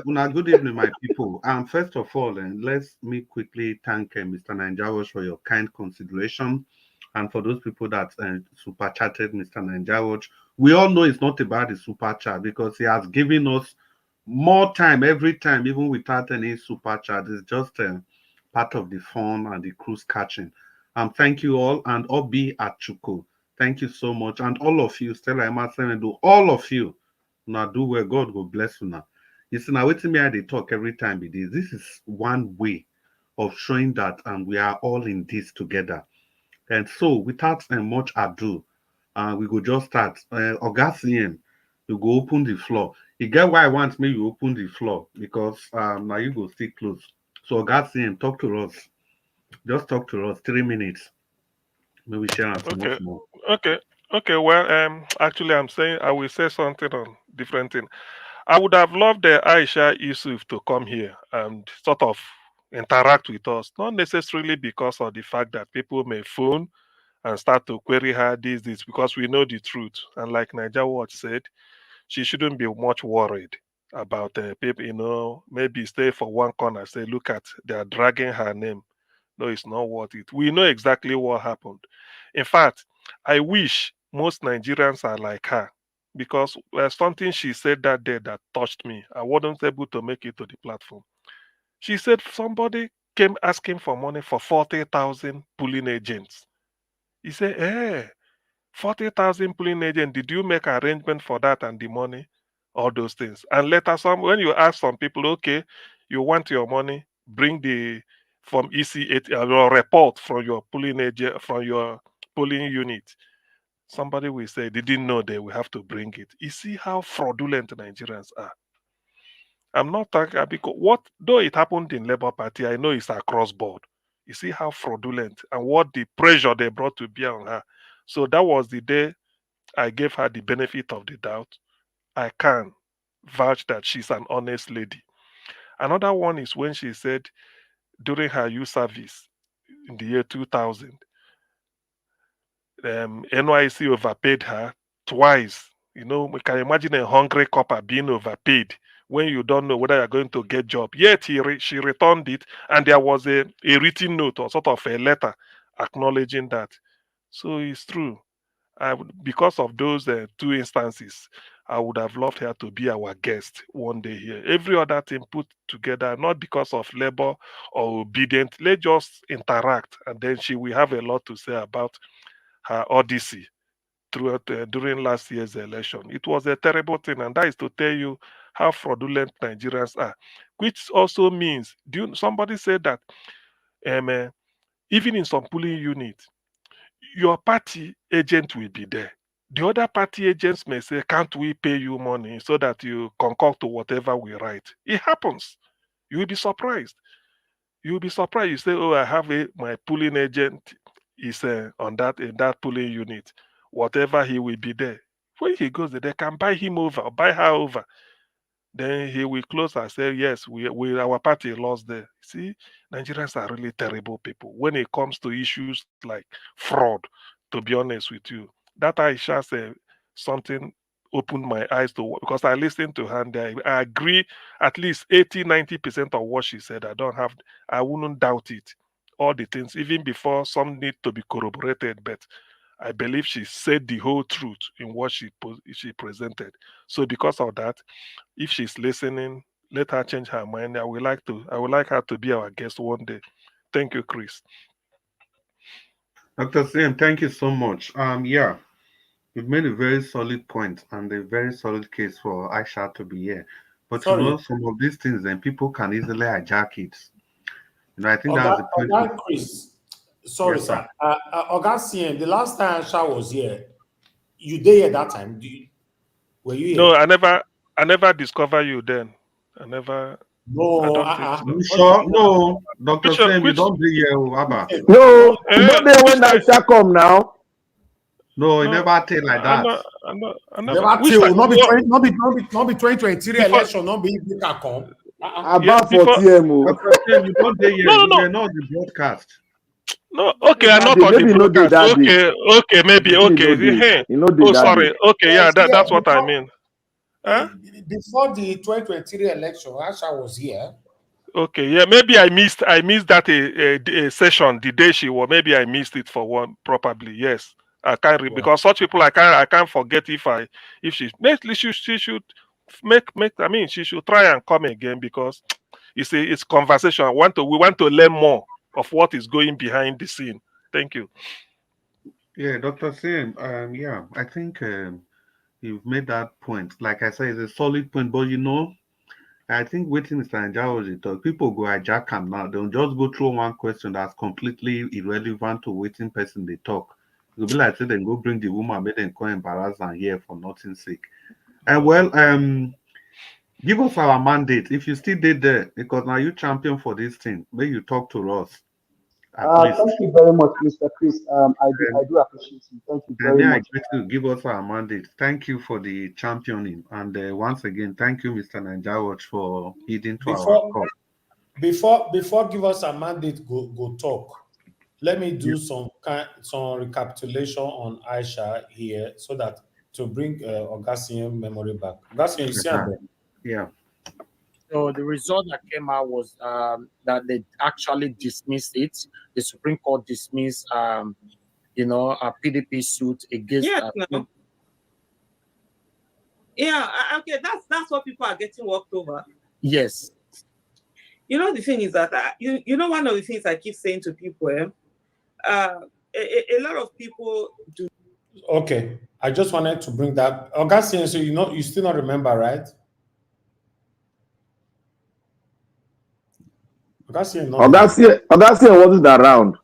Una good evening, my people. First of all, let me quickly thank Mr. Nanjawosh for your kind consideration. And for those people that super chatted Mr. Nanjawosh, we all know it's not about the super chat because he has given us more time every time, even without any super chat. It's just part of the fun and the cruise catching. Thank you all, and Obi Achuko. Thank you so much. And all of you, Stella Emerson, all of you. Now do where God will bless you now. You see, now waiting me at the talk every time it is. This is one way of showing that we are all in this together. And so without much ado, we go just start. Augustine, you go open the floor. You get why I want me you open the floor because now you go stay close. So Augustine, talk to us. Just talk to us 3 minutes. Maybe share Okay. more. Okay. Well, actually, I will say something on different thing. I would have loved Aisha Yusuf to come here and sort of interact with us, not necessarily because of the fact that people may phone and start to query her this, because we know the truth. And like Niger Watch said, she shouldn't be much worried about people, maybe stay for one corner, say, look at, they are dragging her name. No, it's not worth it. We know exactly what happened. In fact, I wish most Nigerians are like her because something she said that day that touched me. I wasn't able to make it to the platform. She said somebody came asking for money for 40,000 pulling agents. He said, 40,000 pulling agents, did you make arrangement for that and the money? All those things. And later, when you ask some people, okay, you want your money, bring the from EC8 your report from your pulling agent, from your polling unit. Somebody will say they didn't know they will have to bring it. You see how fraudulent Nigerians are. I'm not talking because though it happened in Labour Party, I know it's across board. You see how fraudulent and what the pressure they brought to bear on her. So that was the day I gave her the benefit of the doubt. I can vouch that she's an honest lady. Another one is when she said during her youth service in the year 2000, NYC overpaid her twice You know, we can imagine a hungry copper being overpaid when you don't know whether you're going to get job. Yet she returned it, and there was a written note or sort of a letter acknowledging that. So it's true. Because of those two instances, I would have loved her to be our guest one day here. Every other thing put together, not because of labor or obedient, let's just interact, and then she will have a lot to say about her odyssey throughout during last year's election. It was a terrible thing, and that is to tell you how fraudulent Nigerians are. Which also means, somebody said that even in some polling units, your party agent will be there. The other party agents may say, "Can't we pay you money so that you concoct to whatever we write?" It happens. You will be surprised. You will be surprised. You say, "Oh, I have my polling agent is on that in that polling unit. Whatever, he will be there." When he goes there, they can buy him over, or buy her over. Then he will close and say, "Yes, we our party lost there." See, Nigerians are really terrible people when it comes to issues like fraud. To be honest with you, that Aisha said something opened my eyes to, because I listened to her and I agree at least 80-90% of what she said. I wouldn't doubt it. All the things, even before some need to be corroborated, but I believe she said the whole truth in what she presented. So because of that, if she's listening, let her change her mind. I would like her to be our guest one day. Thank you, Chris. Dr. Sim, thank you so much. Yeah, you've made a very solid point and a very solid case for Aisha to be here. But you know, Sorry, some of these things, then people can easily hijack it. You know, I think that's the point. Oga Chris. Sorry, Yes, sir. sir. Oga CM, the last time Aisha was here, you there at that time? Were you here? No, I never discover you then. I No, don't think You so. sure? No, Dr. Which Sim, you which don't be here, Abba. No, eh, you don't know which when time? that shall come now. No, he No, never take like that. I never. Never Which till time? not be What, 2023 before election, not be can come. yeah, About for before TMO. Dr. Sim, you don't be here. no You no were not on the broadcast. no. Okay, I'm That not day, on the maybe no day broadcast. that day. Okay, maybe Maybe no okay. day. Hey. You know day Oh, that day. sorry. Okay, yeah, Yes, yeah, that's what I mean. Huh? before the 2023 election, Aisha was here. Okay, yeah, maybe I missed that a session the day she was. Maybe I missed it for one probably. Yes, I can't Yeah. because such people I can't forget if she should make I mean she should try and come again because it's conversation. We want to learn more of what is going behind the scene. Thank you. Yeah, Dr. Sim, yeah, I think you've made that point. Like I said, it's a solid point, but you know, I think waiting Mr. Anjawo talk, people go hijack am now. They'll just go through one question that's completely irrelevant to waiting person they talk. It'll be like say they go bring the woman, make them go embarrass and here for nothing's sake. And well, give us our mandate. If you still did there, because now you champion for this thing, may you talk to us at least. Thank you very much, Mr. Chris. I And, do appreciate you. Thank you and very yeah, I much. expect you to give us our mandate. Thank you for the championing. And once again, thank you, Mr. Nanjawatch, for heeding to our call. Before give us a mandate go talk. Let me do Yeah. some recapitulation on Aisha here so that to bring Augustine memory back. Augustine, you see Uh-huh. there. Yeah. So the result that came out was that they actually dismissed it. The Supreme Court dismissed, a PDP suit against. Yes, no. Yeah, okay, that's what people are getting worked over. Yes. You know, the thing is that you know one of the things I keep saying to people, a lot of people do. Okay, I just wanted to bring that. Augustine, so you still not remember, right? Augustine, Augustine wasn't around.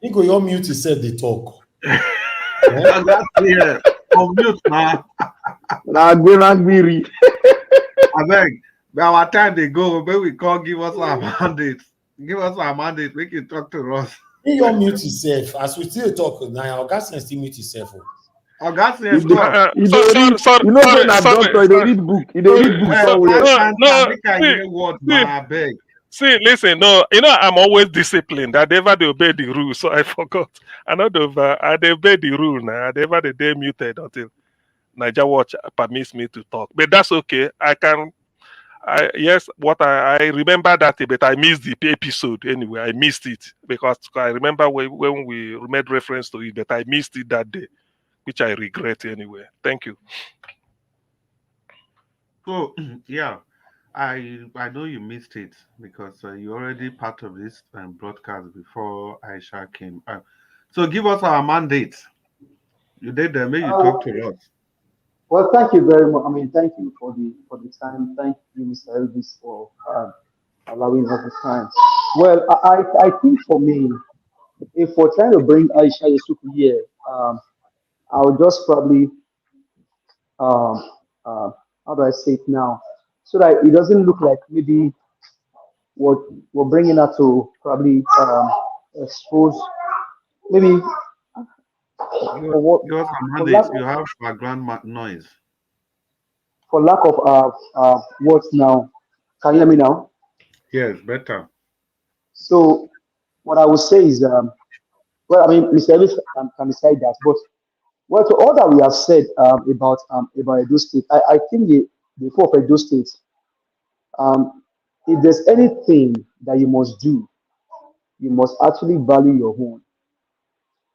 He go your mute said they talk. Augustine, on mute now. Nah, go Nagbiri. I beg. Our time they go, but we can't give us our mandate. Give us our mandate. Make you talk to us. He your mute yourself. As we still talk now, Augustine still mute himself. Augustine, talk. Sorry. You know, say na doctor, they read book. They read book somewhere. Listen, no, I'm always disciplined. I never they obey the rule, so I forgot. I know they obey the rule now. I never they muted until Niger Watch permits me to talk. But that's okay. Yes, I remember that, but I missed the episode anyway. I missed it because I remember when we made reference to it, but I missed it that day, which I regret anyway. Thank you. So yeah, I know you missed it because you're already part of this broadcast before Aisha came. So give us our mandate. You did there. Maybe you talk to us. Well, thank you very much. I mean, thank you for the time. Thank you, Mr. Elvis, for allowing us the time. Well, I think for me, if we're trying to bring Aisha Yusufu here, I'll just probably um, how do I say it now, so that it doesn't look like maybe we're bringing her to probably expose maybe for what Give us our for lack mandate. You have background noise. for lack of words now. Can you hear me now? Yes, better. So what I would say is, well, I mean, Mr. Ellis can decide that, but well, to all that we have said about Edo State, I think the four of Edo State, if there's anything that you must do, you must actually value your own.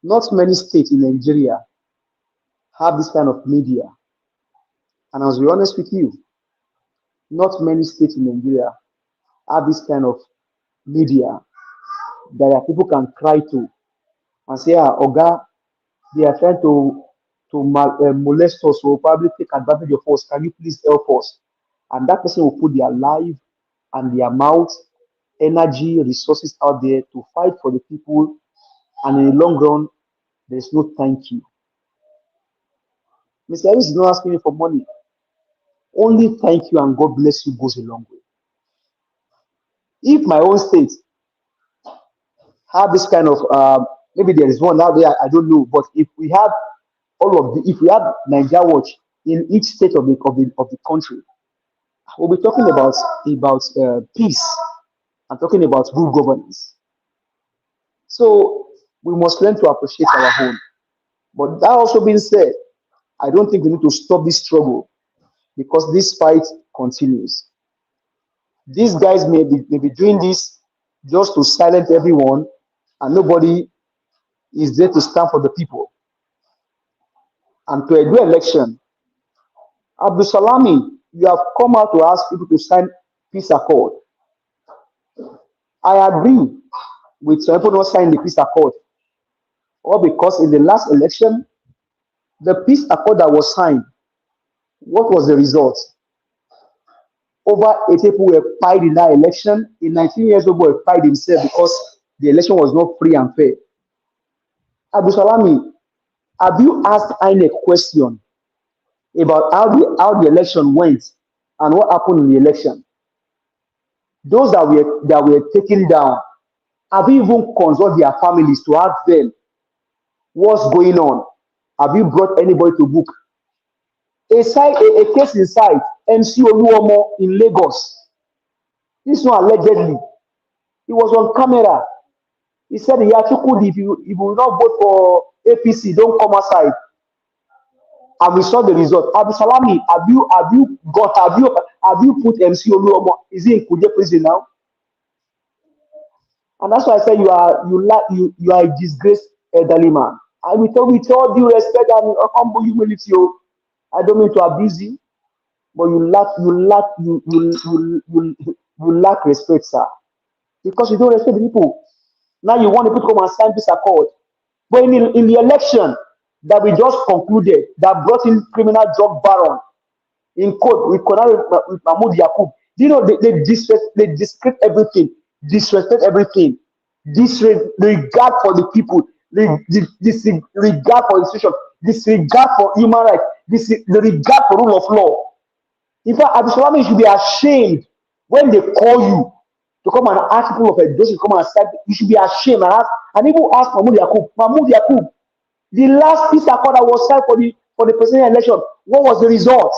Not many states in Nigeria have this kind of media, and I'll be honest with you, not many states in Nigeria have this kind of media that people can cry to and say, ah, Oga, they are trying to molest us or probably take advantage of us. Can you please help us? And that person will put their life and their mouth, energy, resources out there to fight for the people. And in the long run, there's no thank you. Mr. Harris is not asking me for money. Only thank you and God bless you goes a long way. If my own state have this kind of maybe there is one out there, I don't know, but if we have if we have Niger Watch in each state of the country, we'll be talking about peace and talking about good governance. So we must learn to appreciate our home. But that also being said, I don't think we need to stop this struggle because this fight continues. These guys may be doing this just to silence everyone, and nobody is there to stand for the people. And to a good election, Abdul Salami, you have come out to ask people to sign peace accord. I agree with some people not signing the peace accord, or because in the last election, the peace accord that was signed, what was the result? Over 80 people were fired in that election. In 19 years old, were fired himself because the election was not free and fair. Abdul Salami, have you asked INEC a question about how the election went and what happened in the election? Those that were taken down, have you even consulted their families to ask them what's going on? Have you brought anybody to book? A case inside MC Oluomo in Lagos. This one allegedly, he was on camera. He said, if you will not vote for APC, don't come outside. And we saw the result. Abu Salami, have you put MC Oluomo? Is he in Kuje prison now? And that's why I say you are a disgraced elderly man. And with all due respect and humble humility, I don't mean to abuse you, but you lack respect, sir. Because you don't respect the people. Now you want the people to come and sign this accord. But in the election that we just concluded, that brought in criminal drug baron in court with Mahmoud Yakub, you know they disrespect everything, disrespect everything, disregard for the people, disregard for institution, disregard for human rights, disregard for rule of law. In fact, Abdulsalami should be ashamed when they call you to come and ask people of a to come and start. You should be ashamed and even ask Mahmoud Yakub. The last peace accord that was signed for the presidential election, what was the result?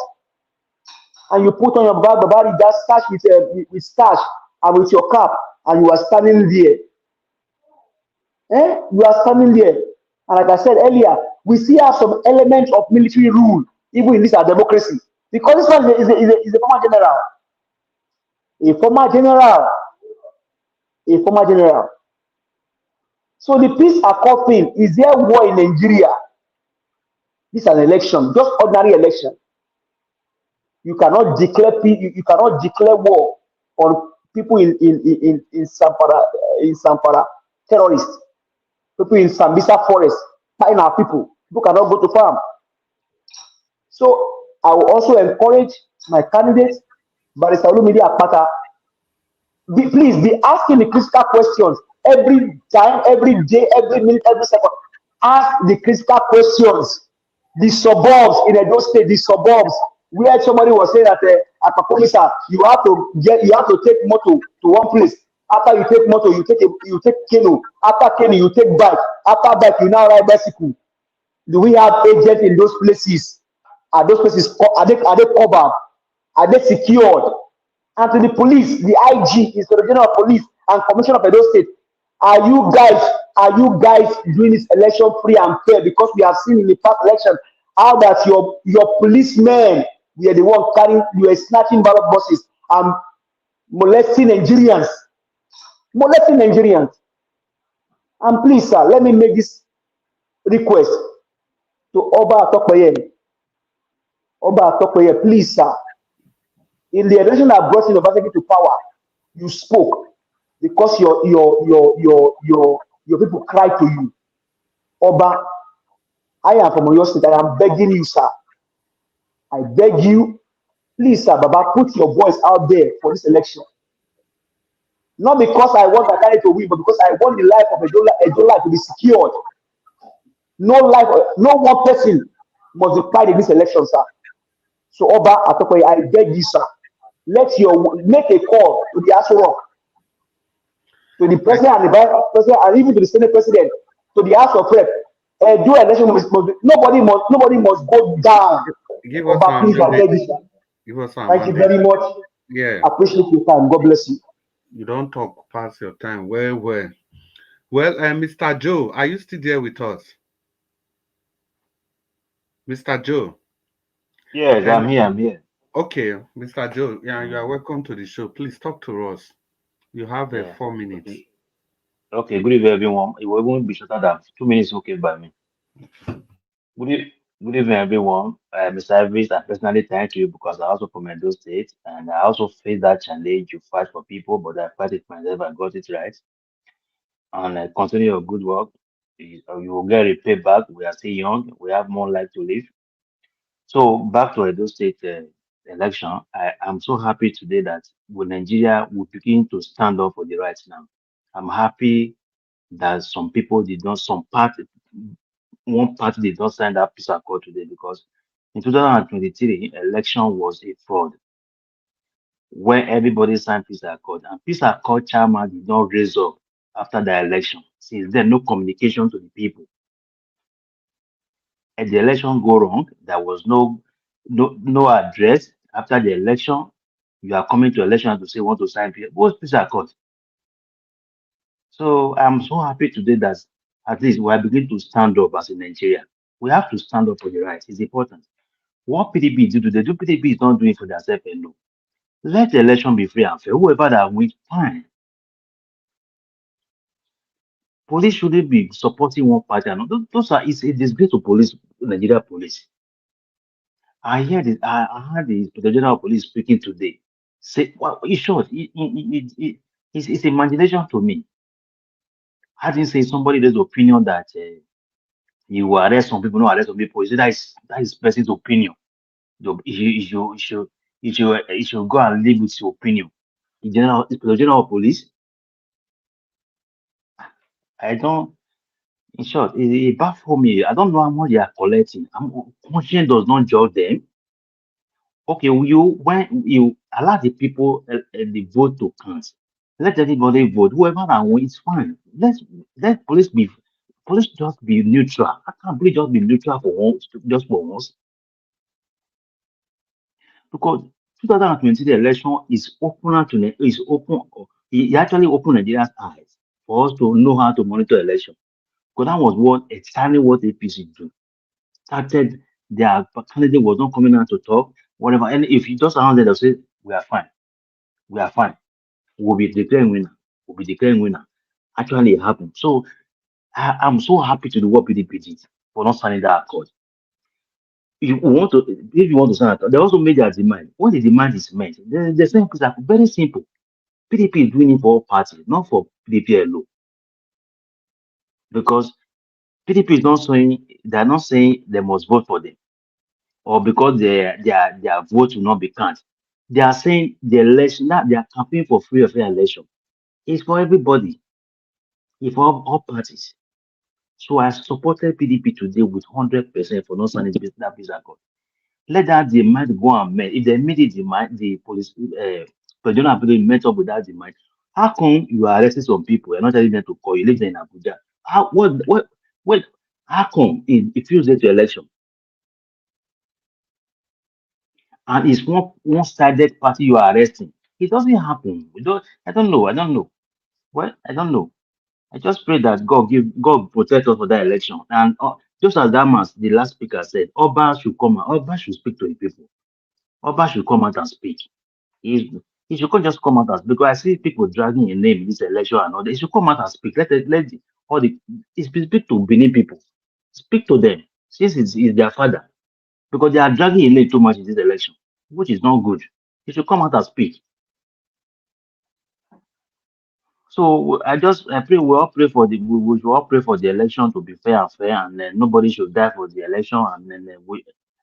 And you put on your body that stash with stash and with your cap, and you are standing there. You are standing there. And like I said earlier, we still have some elements of military rule even in this our democracy. Because this one is a former general. A former general. A former general. So the peace accord thing, is there war in Nigeria? This is an election, just ordinary election. You cannot declare you cannot declare war on people in Sampara, terrorists, people in Sambisa forest, fighting our people. People cannot go to farm. So I will also encourage my candidates, Barrister Olumide Akpata, please be asking the critical questions every time, every day, every minute, every second. Ask the critical questions. The suburbs in Edo State, the suburbs where somebody was saying that at Pakomisa, you have to take motor to one place. After you take motor, you take canoe. After canoe, you take bike. After bike, you now ride bicycle. Do we have agents in those places? Are those places are they covered? Are they secured? And to the police, the IG, Inspector General of Police, and Commissioner of Edo State, are you guys doing this election free and fair? Because we have seen in the past election how that your policemen were the one carrying, you were snatching ballot boxes and molesting Nigerians. And please, sir, let me make this request to Oba Atokpeye, please, sir. In the election that brought Obaseki to power, you spoke because your people cried to you. Oba, I am from Oyo State. I am begging you, sir. I beg you, please, sir, Baba, put your voice out there for this election. Not because I want Akane to win, but because I want the life of Edo life to be secured. No one person must be fight in this election, sir. So Oba Atokpeye, I beg you, sir. Make a call to the Asue, to the president and the vice president, and even to the Senate president, to the House of Rep. Do election nobody must go down. Give us Oba, please, I beg you, sir. Give us Thank you very much. Yeah. Appreciate your time. God bless you. You don't talk past your time. Well, Mr. Joe, are you still there with us? Mr. Joe. Yes, I'm here. Okay, Mr. Joe, yeah, you are welcome to the show. Please talk to us. You have 4 minutes. Okay, good evening, everyone. It won't be shorter than 2 minutes, okay, by me. Good evening, everyone. Mr. Ivis, I personally thank you because I also from Edo State and I also face that challenge. You fight for people, but I fight it myself and got it right. And continue your good work. You will get a payback. We are still young. We have more life to live. So back to Edo State election, I'm so happy today that with Nigeria will begin to stand up for the rights now. I'm happy that some people did not, one party did not sign that peace accord today because in 2023 election was a fraud where everybody signed peace accord and peace accord chairman did not raise up after the election. Since then, no communication to the people. And the election go wrong, there was no address after the election. You are coming to election to say want to sign peace. What's peace accord? So I'm so happy today that at least we are beginning to stand up as in Nigeria. We have to stand up for the rights. It's important. What PDP do today, PDP is not doing for themselves alone. Let the election be free and fair. Whoever that wins, fine. Police shouldn't be supporting one party. It's a disgrace to police, Nigeria police. I heard the Inspector General of Police speaking today. Say, well, it's short. It's imagination to me. I didn't say somebody has opinion that you will arrest some people, not arrest some people. That is person's opinion. You should go and live with your opinion. The General of Police, I don't. In short, it baffles me. I don't know how much they are collecting. Conscience does not judge them. Okay, when you allow the people the vote to count, let anybody vote. Whoever that wins, it's fine. Let police just be neutral. I can't believe just be neutral for once, just for once. Because 2020 the election is open it actually opened Nigeria's eyes for us to know how to monitor election. Because that was exactly what APC do. Started their candidate was not coming out to talk, whatever. And if you just around there, they'll say, we are fine. We are fine. We'll be declaring winner. We'll be declaring winner. Actually, it happened. So I'm so happy to do what PDP did for not signing that accord. If you want to sign accord, they also made their demand. When the demand is met, the same is like very simple. PDP is doing it for all parties, not for PDP alone. Because PDP is not saying they're not saying they must vote for them, or because their vote will not be counted. They are saying the election, that they are campaigning for free or fair election. It's for everybody, it's for all parties. So I supported PDP today with 100% for not signing that peace accord. Let that demand go and met. If they meet the demand, the police, president Abure met up with that demand. How come you are arresting some people and not telling them to call you? Live there in Abuja. What? How come it feels to election and it's one-sided party you are arresting? It doesn't happen. We don't. I don't know. I don't know. Well, I don't know. I just pray that God protect us for that election. And just as that man, the last speaker said, Oba should come out. Oba should speak to the people. Oba should come out and speak. He should come just come out and speak. Because I see people dragging a name in this election and all that. He should come out and speak. All the speak to Benin people. Speak to them. Since it's their father. Because they are dragging a name too much in this election, which is not good. He should come out and speak. So I pray we should all pray for the election to be fair and fair, and then nobody should die for the election, and then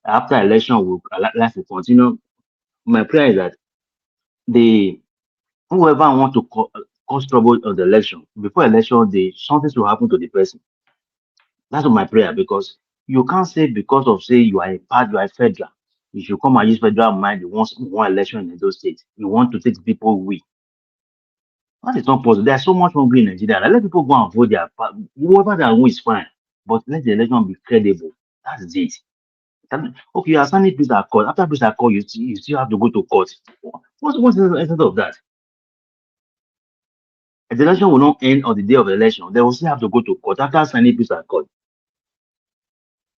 after election life will continue. My prayer is that the whoever want to cause trouble on the election before election day, something will happen to the person. That's my prayer, because you can't say because of say you are a part, you are a federal, you should come and use federal mind. You want one election in those states. You want to take people away. That is not possible. There's so much hungry in Nigeria. Let people go and vote whoever they win is fine. But let the election be credible. That's it. Okay, you are signing peace accord. After peace accord, you still have to go to court. What's the essence of that? The election will not end on the day of the election. They will still have to go to court after signing peace accord.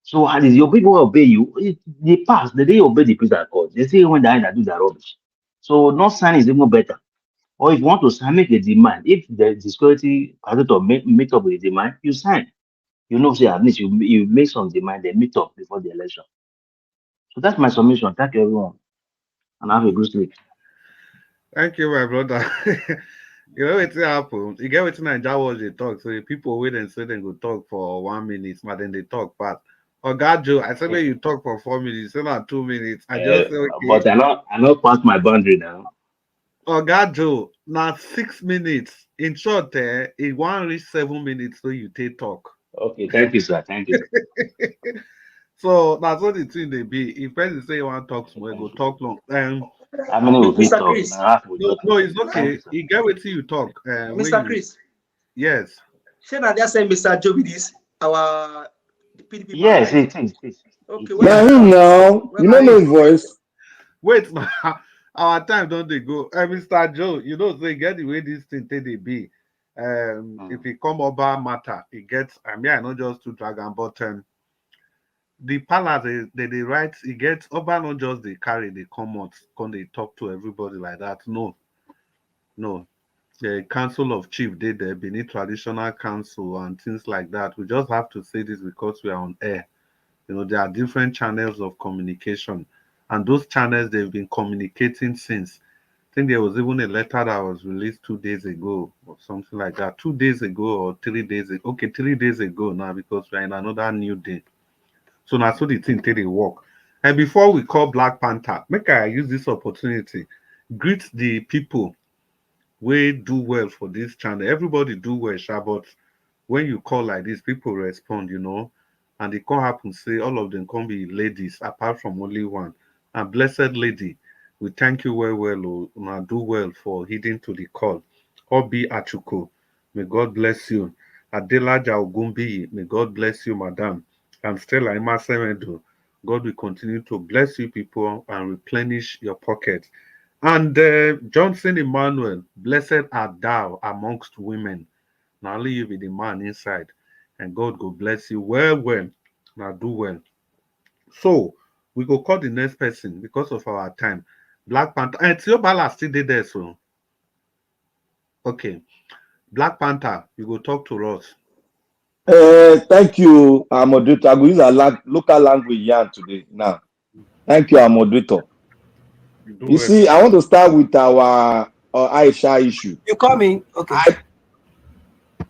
So how is your people obey you? They pass. They didn't obey the peace accord. They say when they are do their rubbish. So not signing is even better. Or if you want to sign, make a demand. If the security creditor meet up with the demand, you sign. You know, say at least you make some demand, they meet up before the election. So that's my submission. Thank you, everyone, and have a good sleep. Thank you, my brother. You know what's happened? You get what Nigeria was they talk. So the people wait and say they go talk for 1 minute, but then they talk fast. Oh God, Joe, I said you talk for 4 minutes, so not 2 minutes. I just say okay. But I not past my boundary now. Oh God, Joe, now 6 minutes. In short, it won't reach 7 minutes so you take talk. Okay, thank you, sir. Thank you. So that's what the thing they be. If person say you want to talk small, go talk long. How many will be Mr. talk? Chris. No, it's okay. You get what you talk. Mr. Chris. Yes. Should I just say Mr. Joe with this? Our PDP yes, it is. Okay, Now him now. You know no voice. Wait, our time don't they go? Mr. Joe, you know, they get the way this thing they be. If it come over matter, it gets. I mean, I know just to dragon, but the palace they write. It gets over not just they carry, they come out, come they talk to everybody like that. No. The Council of Chief did the Benin Traditional Council and things like that. We just have to say this because we are on air. You know, there are different channels of communication, and those channels they've been communicating since. I think there was even a letter that was released 2 days ago or something like that. 2 days ago or 3 days ago. Okay, 3 days ago now because we're in another new day. So now so the thing take a walk. And before we call Black Panther, make I use this opportunity, greet the people we do well for this channel. Everybody do well, sha, but when you call like this, people respond, you know, and it can't happen. Say all of them can be ladies, apart from only one. And blessed lady, we thank you well, now do well for heeding to the call. Obi Achuko, may God bless you. Adelaja Ogumbi, may God bless you, madam. And Stella Imasemedo, God will continue to bless you people and replenish your pocket. And Johnson Emmanuel, blessed art thou amongst women. Now only you be the man inside. And God go bless you well. Now do well. So we go call the next person because of our time. Black Panther. And Tiobala still did there, so okay. Black Panther, you go talk to us. Thank you, moderator. I will use a local language yarn today. Now, thank you, moderator. You see, I want to start with our Aisha issue. You coming? Okay.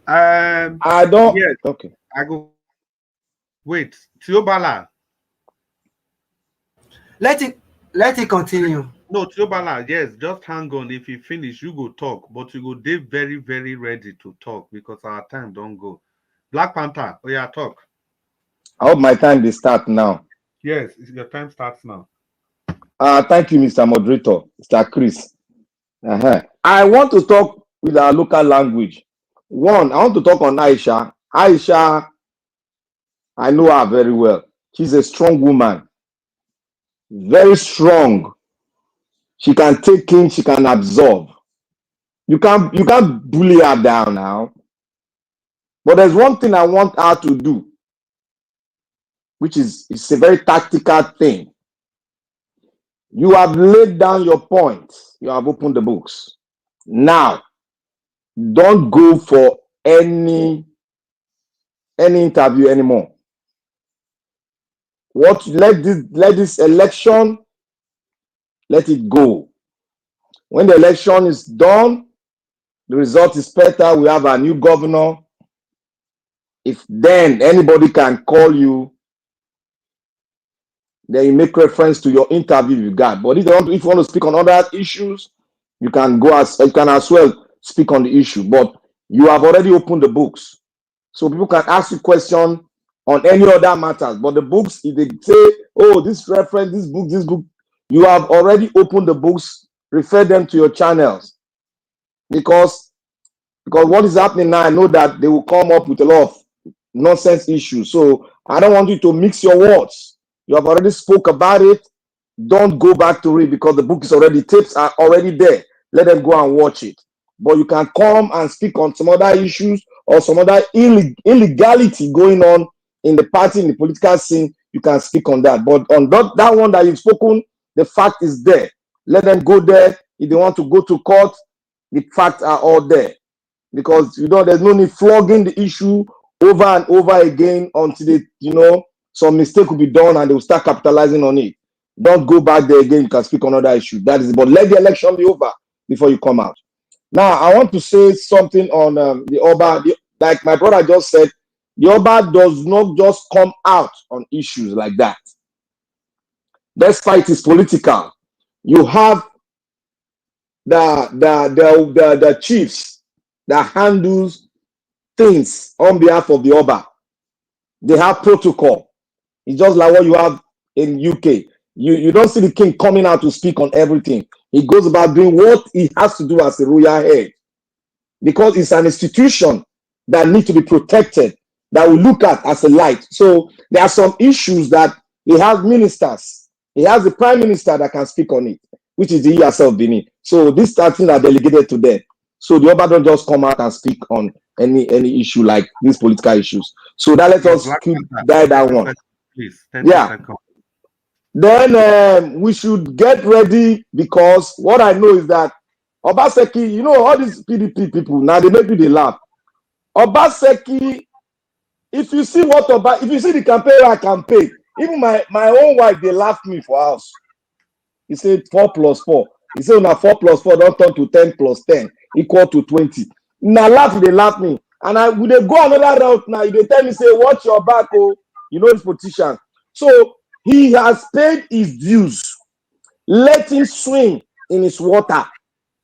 I don't. Yes. Okay. I go. Wait, Tiobala. Let it continue. No, Tiobala, yes, just hang on. If you finish, you go talk, but you go dey very, very ready to talk because our time don't go. Black Panther, oh yeah, talk. I hope my time they start now. Yes, your time starts now. Thank you, Mr. Moderator, Mr. Chris. I want to talk with our local language. One, I want to talk on Aisha. Aisha, I know her very well. She's a strong woman, very strong. She can take in, she can absorb. You can't bully her down now. But there's one thing I want her to do, which is it's a very tactical thing. You have laid down your points. You have opened the books. Now, don't go for any interview anymore. Let this election, let it go. When the election is done, the result is better. We have a new governor. If then anybody can call you, then you make reference to your interview you got. But if you want to speak on other issues, you can as well speak on the issue. But you have already opened the books, so people can ask you questions on any other matters. But the books, if they say, "Oh, this reference, this book," you have already opened the books. Refer them to your channels, because what is happening now, I know that they will come up with a lot of nonsense issues. So I don't want you to mix your words. You have already spoke about it. Don't go back to read because the book is already, tapes are already there. Let them go and watch it. But you can come and speak on some other issues or some other illegality going on in the party, in the political scene. You can speak on that. But on that one that you've spoken, the fact is there. Let them go there. If they want to go to court, the facts are all there. Because there's no need flogging the issue over and over again until some mistake will be done and they will start capitalizing on it. Don't go back there again. You can speak on other issue. That is, but let the election be over before you come out. Now, I want to say something on the Oba. Like my brother just said, the Oba does not just come out on issues like that. Despite it's political, you have the chiefs that handles things on behalf of the Oba. They have protocol. It's just like what you have in UK. You don't see the king coming out to speak on everything. He goes about doing what he has to do as a royal head, because it's an institution that needs to be protected, that we look at as a light. So there are some issues that he has ministers. He has the prime minister that can speak on it, which is the ESL Benin. So these things are delegated to them. So the Oba don't just come out and speak on any issue like these political issues. So that let us keep that one. Please, yeah. Then we should get ready, because what I know is that Obaseki, all these PDP people, now they make me they laugh. Obaseki, if you see the campaign I campaign, even my own wife, they laughed me for house. He said 4 plus 4. He said, now 4 plus 4 don't turn to 10 plus 10 equal to 20. Now they laugh me. And would they go another route now? They tell me, say, watch your back, this politician. So he has paid his dues. Let him swim in his water.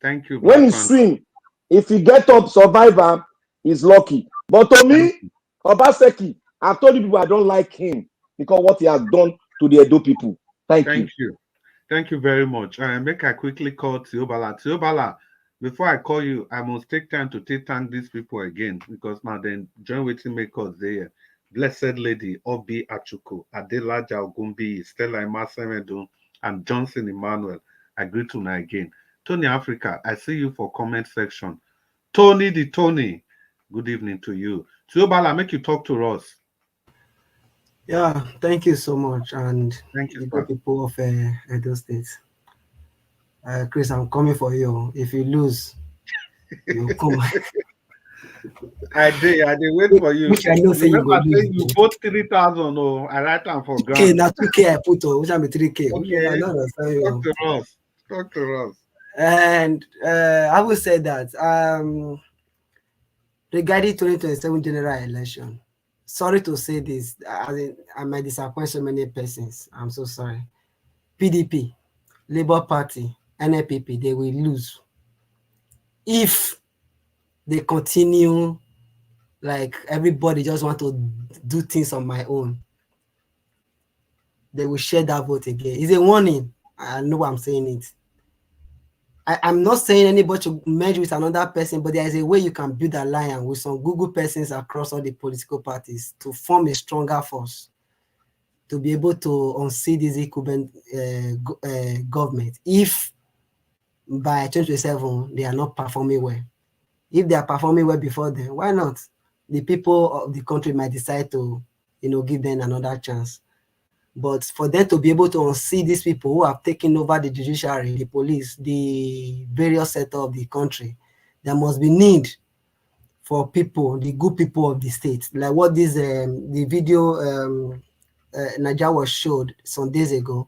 Thank you. When he swim, if he get up, survivor, he's lucky. But to me, Obaseki, I've told you people I don't like him because what he has done to the Edo people. Thank you. Thank you very much. Make I quickly call Tiobala. Tiobala, before I call you, I must take time to thank these people again, because now then join waiting make us there. Blessed Lady Obi Achuku, Adelaja Ogumbi, Stella Imasemedo, and Johnson Emmanuel. I greet you again. Tony Africa, I see you for comment section. Tony the Tony, good evening to you. Tiobala, make you talk to us. Yeah, thank you so much, and Thank you, the sir. good people of Edo State. Chris, I'm coming for you. If you lose, you come. I did wait for you. Which I know say you go Remember lose. saying you vote 3,000. Oh, I write down for 2K, ground. now 2K I put on, which I'm 3K. Which I Okay, don't understand talk you. to us. Talk to us. And I will say that regarding 2027 general election, sorry to say this, I might disappoint so many persons. I'm so sorry. PDP, Labour Party, NLPP, they will lose if they continue like everybody just want to do things on my own. They will share that vote again. It's a warning. I know I'm saying it. I'm not saying anybody should merge with another person, but there is a way you can build an alliance with some Google persons across all the political parties to form a stronger force to be able to unseat this incumbent government if by 2027 they are not performing well. If they are performing well before then, why not? The people of the country might decide to, give them another chance. But for them to be able to unsee these people who have taken over the judiciary, the police, the various sector of the country, there must be need for people, the good people of the state, like what this the video Niger was showed some days ago.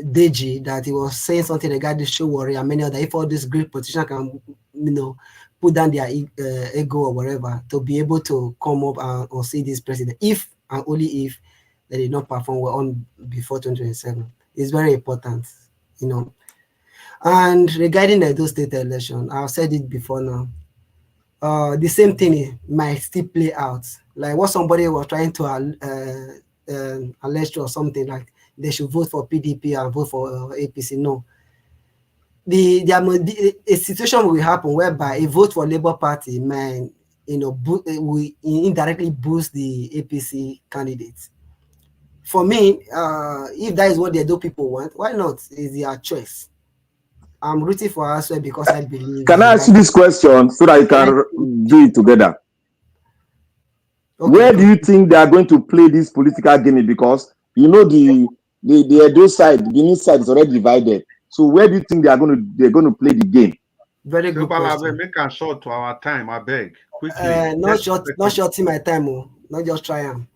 Deji, that he was saying something regarding show worry and many other. If all these great politicians can, put down their ego or whatever to be able to come up and see this president, if and only if they did not perform well on before 2027, it's very important, And regarding the Edo State election, I've said it before now. The same thing might still play out. Like what somebody was trying to allege or something, like they should vote for PDP and vote for APC. No. There must be a situation will happen whereby a vote for Labour Party may, will indirectly boost the APC candidates. For me, if that is what the Edo people want, why not? It's their choice. I'm rooting for Asue because I believe Can he's I the ask right. you this question so that you can do it together? Okay, Where do go. you think they are going to play this political game? Because the Edo side, the Benin side is already divided. So where do you think they're going to play the game? Very good question. Make a short to our time, I beg. Quickly. Not shorting my time, not just try them.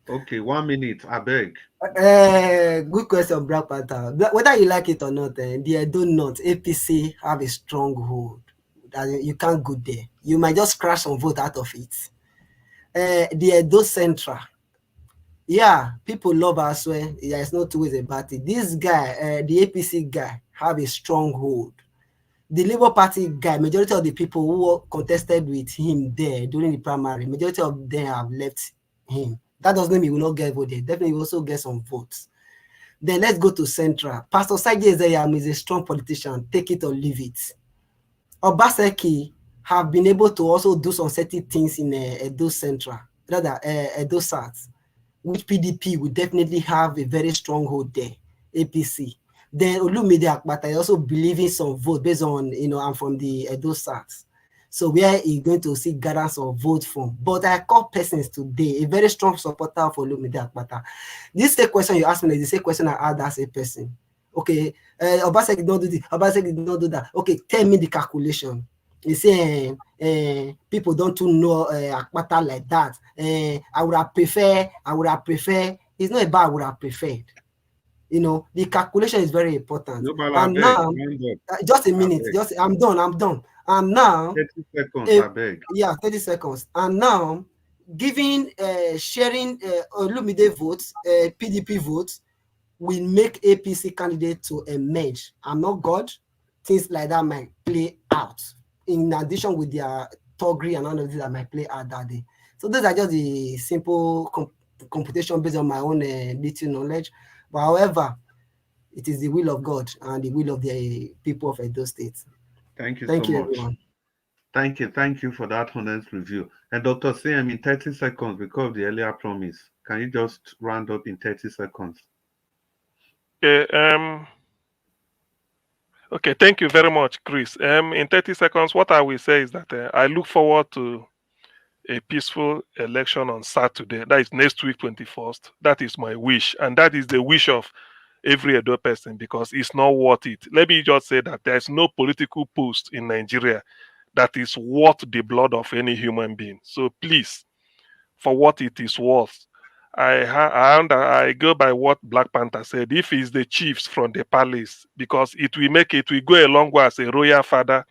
Okay, 1 minute, I beg. Good question, Black Panther. Whether you like it or not, the Edo North APC have a strong hold. You can't go there. You might just crash some vote out of it. The Edo Central, yeah, people love Asue. There's no two ways about it. This guy, the APC guy, have a strong hold. The Labour Party guy, majority of the people who contested with him there during the primary, majority of them have left him. That doesn't mean he will not get voted. Definitely, he will also get some votes. Then let's go to Central. Pastor Saji Ezeyam is a strong politician. Take it or leave it. Obaseki have been able to also do some certain things in Edo Central, rather Edo South, which PDP will definitely have a very strong hold there, APC. Then Olumide Akpata, I also believe in some vote based on, I'm from the Edo South. So where he's going to see guidance of vote from. But I call persons today, a very strong supporter of Olumide Akpata. This same question you asked me is the same question I asked as a person. Okay, Obaseki did not do this, Obaseki did not do that. Okay, tell me the calculation. You say people don't know Akpata like that. I would have preferred. It's not about I would have preferred. The calculation is very important. And now, just a minute. I'm done. And now, 30 seconds, I beg. Yeah, 30 seconds. And now, giving sharing Olumide votes, PDP votes, will make APC candidate to emerge. I'm not God. Things like that might play out. In addition with their Togri and all of this that might play out that day. So those are just the simple computation based on my own little knowledge. But however, it is the will of God and the will of the people of Edo State. Thank you Thank so you, much. everyone. Thank you for that honest review. And Dr. Sam, in 30 seconds, because of the earlier promise, can you just round up in 30 seconds? Okay. Okay. Thank you very much, Chris. In 30 seconds, what I will say is that I look forward to a peaceful election on Saturday. That is next week, 21st. That is my wish. And that is the wish of every Edo person because it's not worth it. Let me just say that there's no political post in Nigeria that is worth the blood of any human being. So please, for what it is worth, I go by what Black Panther said. If it's the chiefs from the palace, because it will go a long way as a royal father.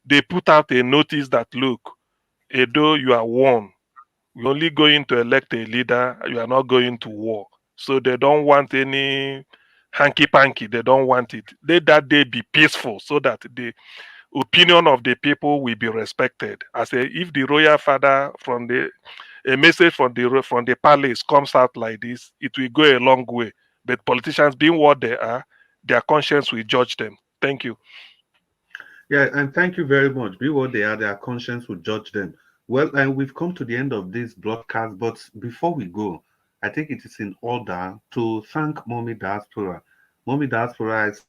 They put out a notice that look, Edo, you are warned. We're only going to elect a leader. You are not going to war. So they don't want any hanky-panky. They don't want it. Let that day be peaceful so that the opinion of the people will be respected. If the royal father from a message from the palace comes out like this, it will go a long way. But politicians, being what they are, their conscience will judge them. Thank you. Yeah, and thank you very much. Be what they are, their conscience will judge them. Well, and we've come to the end of this broadcast, but before we go, I think it is in order to thank Mommy Diaspora. Mommy Diaspora has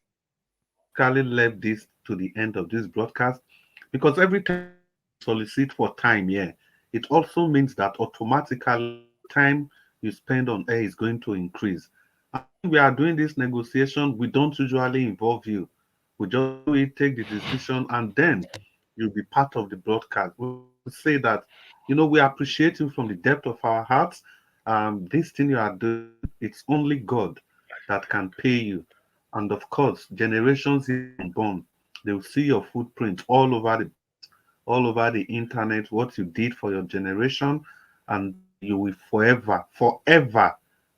specifically left this to the end of this broadcast because every time you solicit for time here, it also means that automatically time you spend on air is going to increase. And when we are doing this negotiation, we don't usually involve you. We just do it, take the decision, and then you'll be part of the broadcast. We say that, we appreciate you from the depth of our hearts. This thing you are doing, it's only God that can pay you. And of course, generations unborn, they will see your footprint all over the internet, what you did for your generation, and you will forever,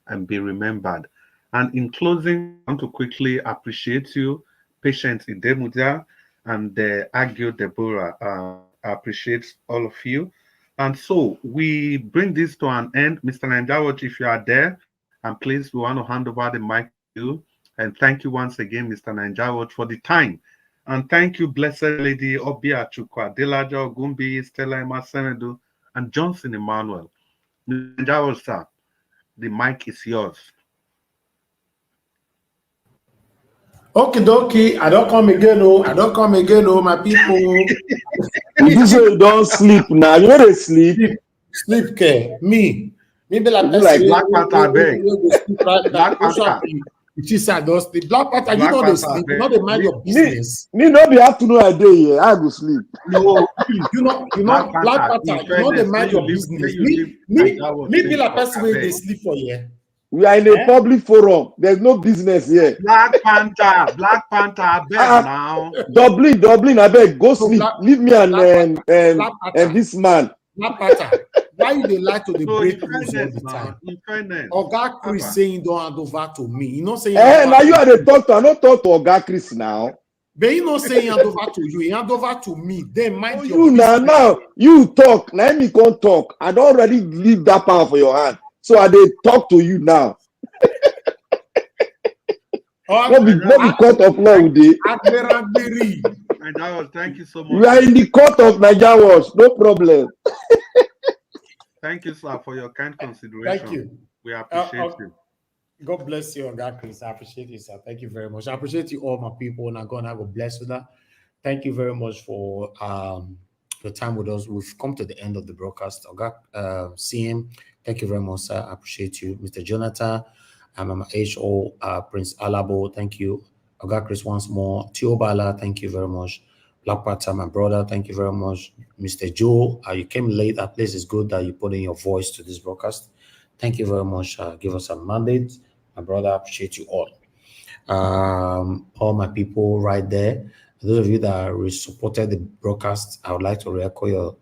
and be remembered. And in closing, I want to quickly appreciate you, Patience Idemudia and Agio Deborah. I appreciate all of you. And so we bring this to an end. Mr. Nanjawaj, if you are there, and please, we want to hand over the mic to you. And thank you once again, Mr. Nanjawaj, for the time. And thank you, Blessed Lady Obia Chukwa, Delaja Gumbi, Stella Emasemedu, and Johnson Emmanuel. Mr. Nanjawaj, sir, the mic is yours. Okay, dokie. I don't come again, my people. This way don't sleep now. You know they sleep. Sleep care. Me be like Black Panther beg. Black Panther. It is I don't sleep. Black Panther, you know they sleep. You know they mind your business. Me not be afternoon a day here. I go sleep. No, you know, Black Panther, you know they mind your business. Me be like person where they sleep for here. We are in a public forum. There's no business here. Black Panther, beg now. Dublin, I beg, go sleep. Leave me and this man. Black Panther, why you dey like to the break rules all the time? Oga Chris saying don't hand over to me. You know saying. Now you are the doctor. I not talk to Oga Chris now. But you know saying hand over to you. He hand over to me. Then mind your you business. now you talk. Now me can't talk. I don't already leave that power for your hand. So I dey talk to you now. What be court of law today? Thank you so much. We are in the court of Nigeria. No problem. Thank you, sir, for your kind consideration. Thank you. We appreciate you. God bless you, God, Chris. I appreciate you, sir. Thank you very much. I appreciate you all, my people. And God bless you. That. Thank you very much for your time with us. We've come to the end of the broadcast. CM, thank you very much, sir. I appreciate you. Mr. Jonathan, Mama HO, Prince Alabo, thank you. Oga Chris once more. Tiobala, thank you very much. Black Panther, my brother, thank you very much. Mr. Joe, you came late. That place is good that you put in your voice to this broadcast. Thank you very much. Give us a mandate. My brother, I appreciate you all. All my people right there. Those of you that supported the broadcast, I would like to record your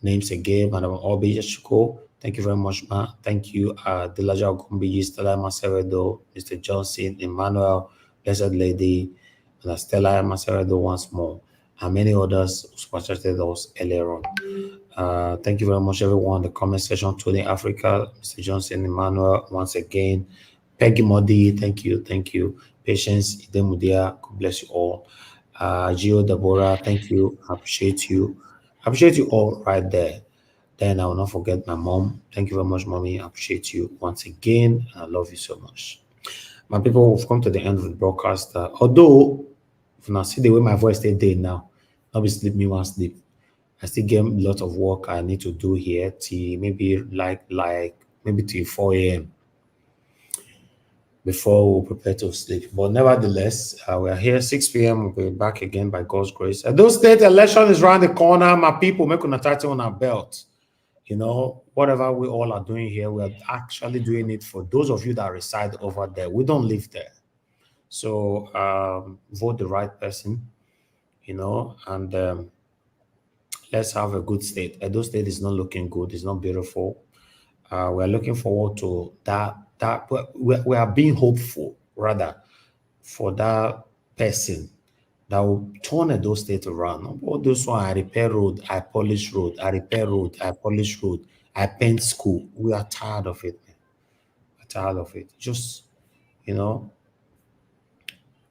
names again. Madam Obi Yashiko, thank you very much, ma. Thank you, Delaja Okumbi, Stella Maseredo, Mr. Johnson, Emmanuel, Blessed Lady, and Stella Maseredo once more, and many others who supported us earlier on. Thank you very much, everyone. The comment section, Tony Africa, Mr. Johnson, Emmanuel, once again. Peggy Modi, thank you. Patience, Idemudia, God bless you all. Gio Deborah, thank you. I appreciate you. I appreciate you all right there. Then I will not forget my mom. Thank you very much, mommy. I appreciate you once again. I love you so much. My people, we've come to the end of the broadcast. Although, if you now see the way my voice stay day now, not be sleep me one sleep. I still get a lot of work I need to do here till maybe maybe till 4 a.m. before we prepare to sleep. But nevertheless, we are here 6 p.m. We'll be back again by God's grace. Those state election is around the corner. My people, make a title on our belt. You know, whatever we all are doing here, we are actually doing it for those of you that reside over there. We don't live there. So vote the right person, you know, and let's have a good state. Edo State is not looking good. It's not beautiful. We're looking forward to that. We are being hopeful, rather, for that person that will turn Edo State around. All those one, I repair road, I polish road, I repair road, I polish road, I paint school. We are tired of it, man. We're tired of it. Just, you know,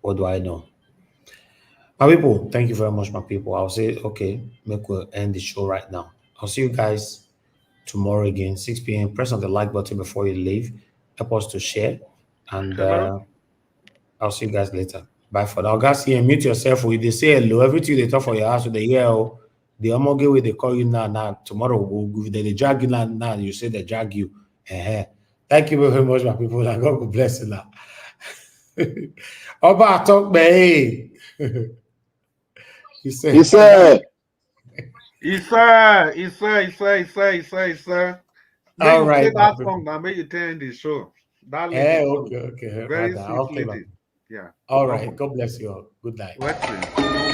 what do I know? My people, thank you very much, my people. I'll say, okay, make we'll end the show right now. I'll see you guys tomorrow again, 6 p.m. Press on the like button before you leave. Help us to share. And I'll see you guys later. Bye for now. Guys, here, mute yourself. They say hello. Everything they talk for your house with the yell. The omoge way they call you now. Tomorrow, they drag you now. You say they drag you. Thank you very much, my people. And God will bless you now. Oba talk, me. He said. May you right, play that song now. May you turn the show. That lady okay. very sweet Okay, lady. Yeah. All right. God bless you all. Good night. Let's see.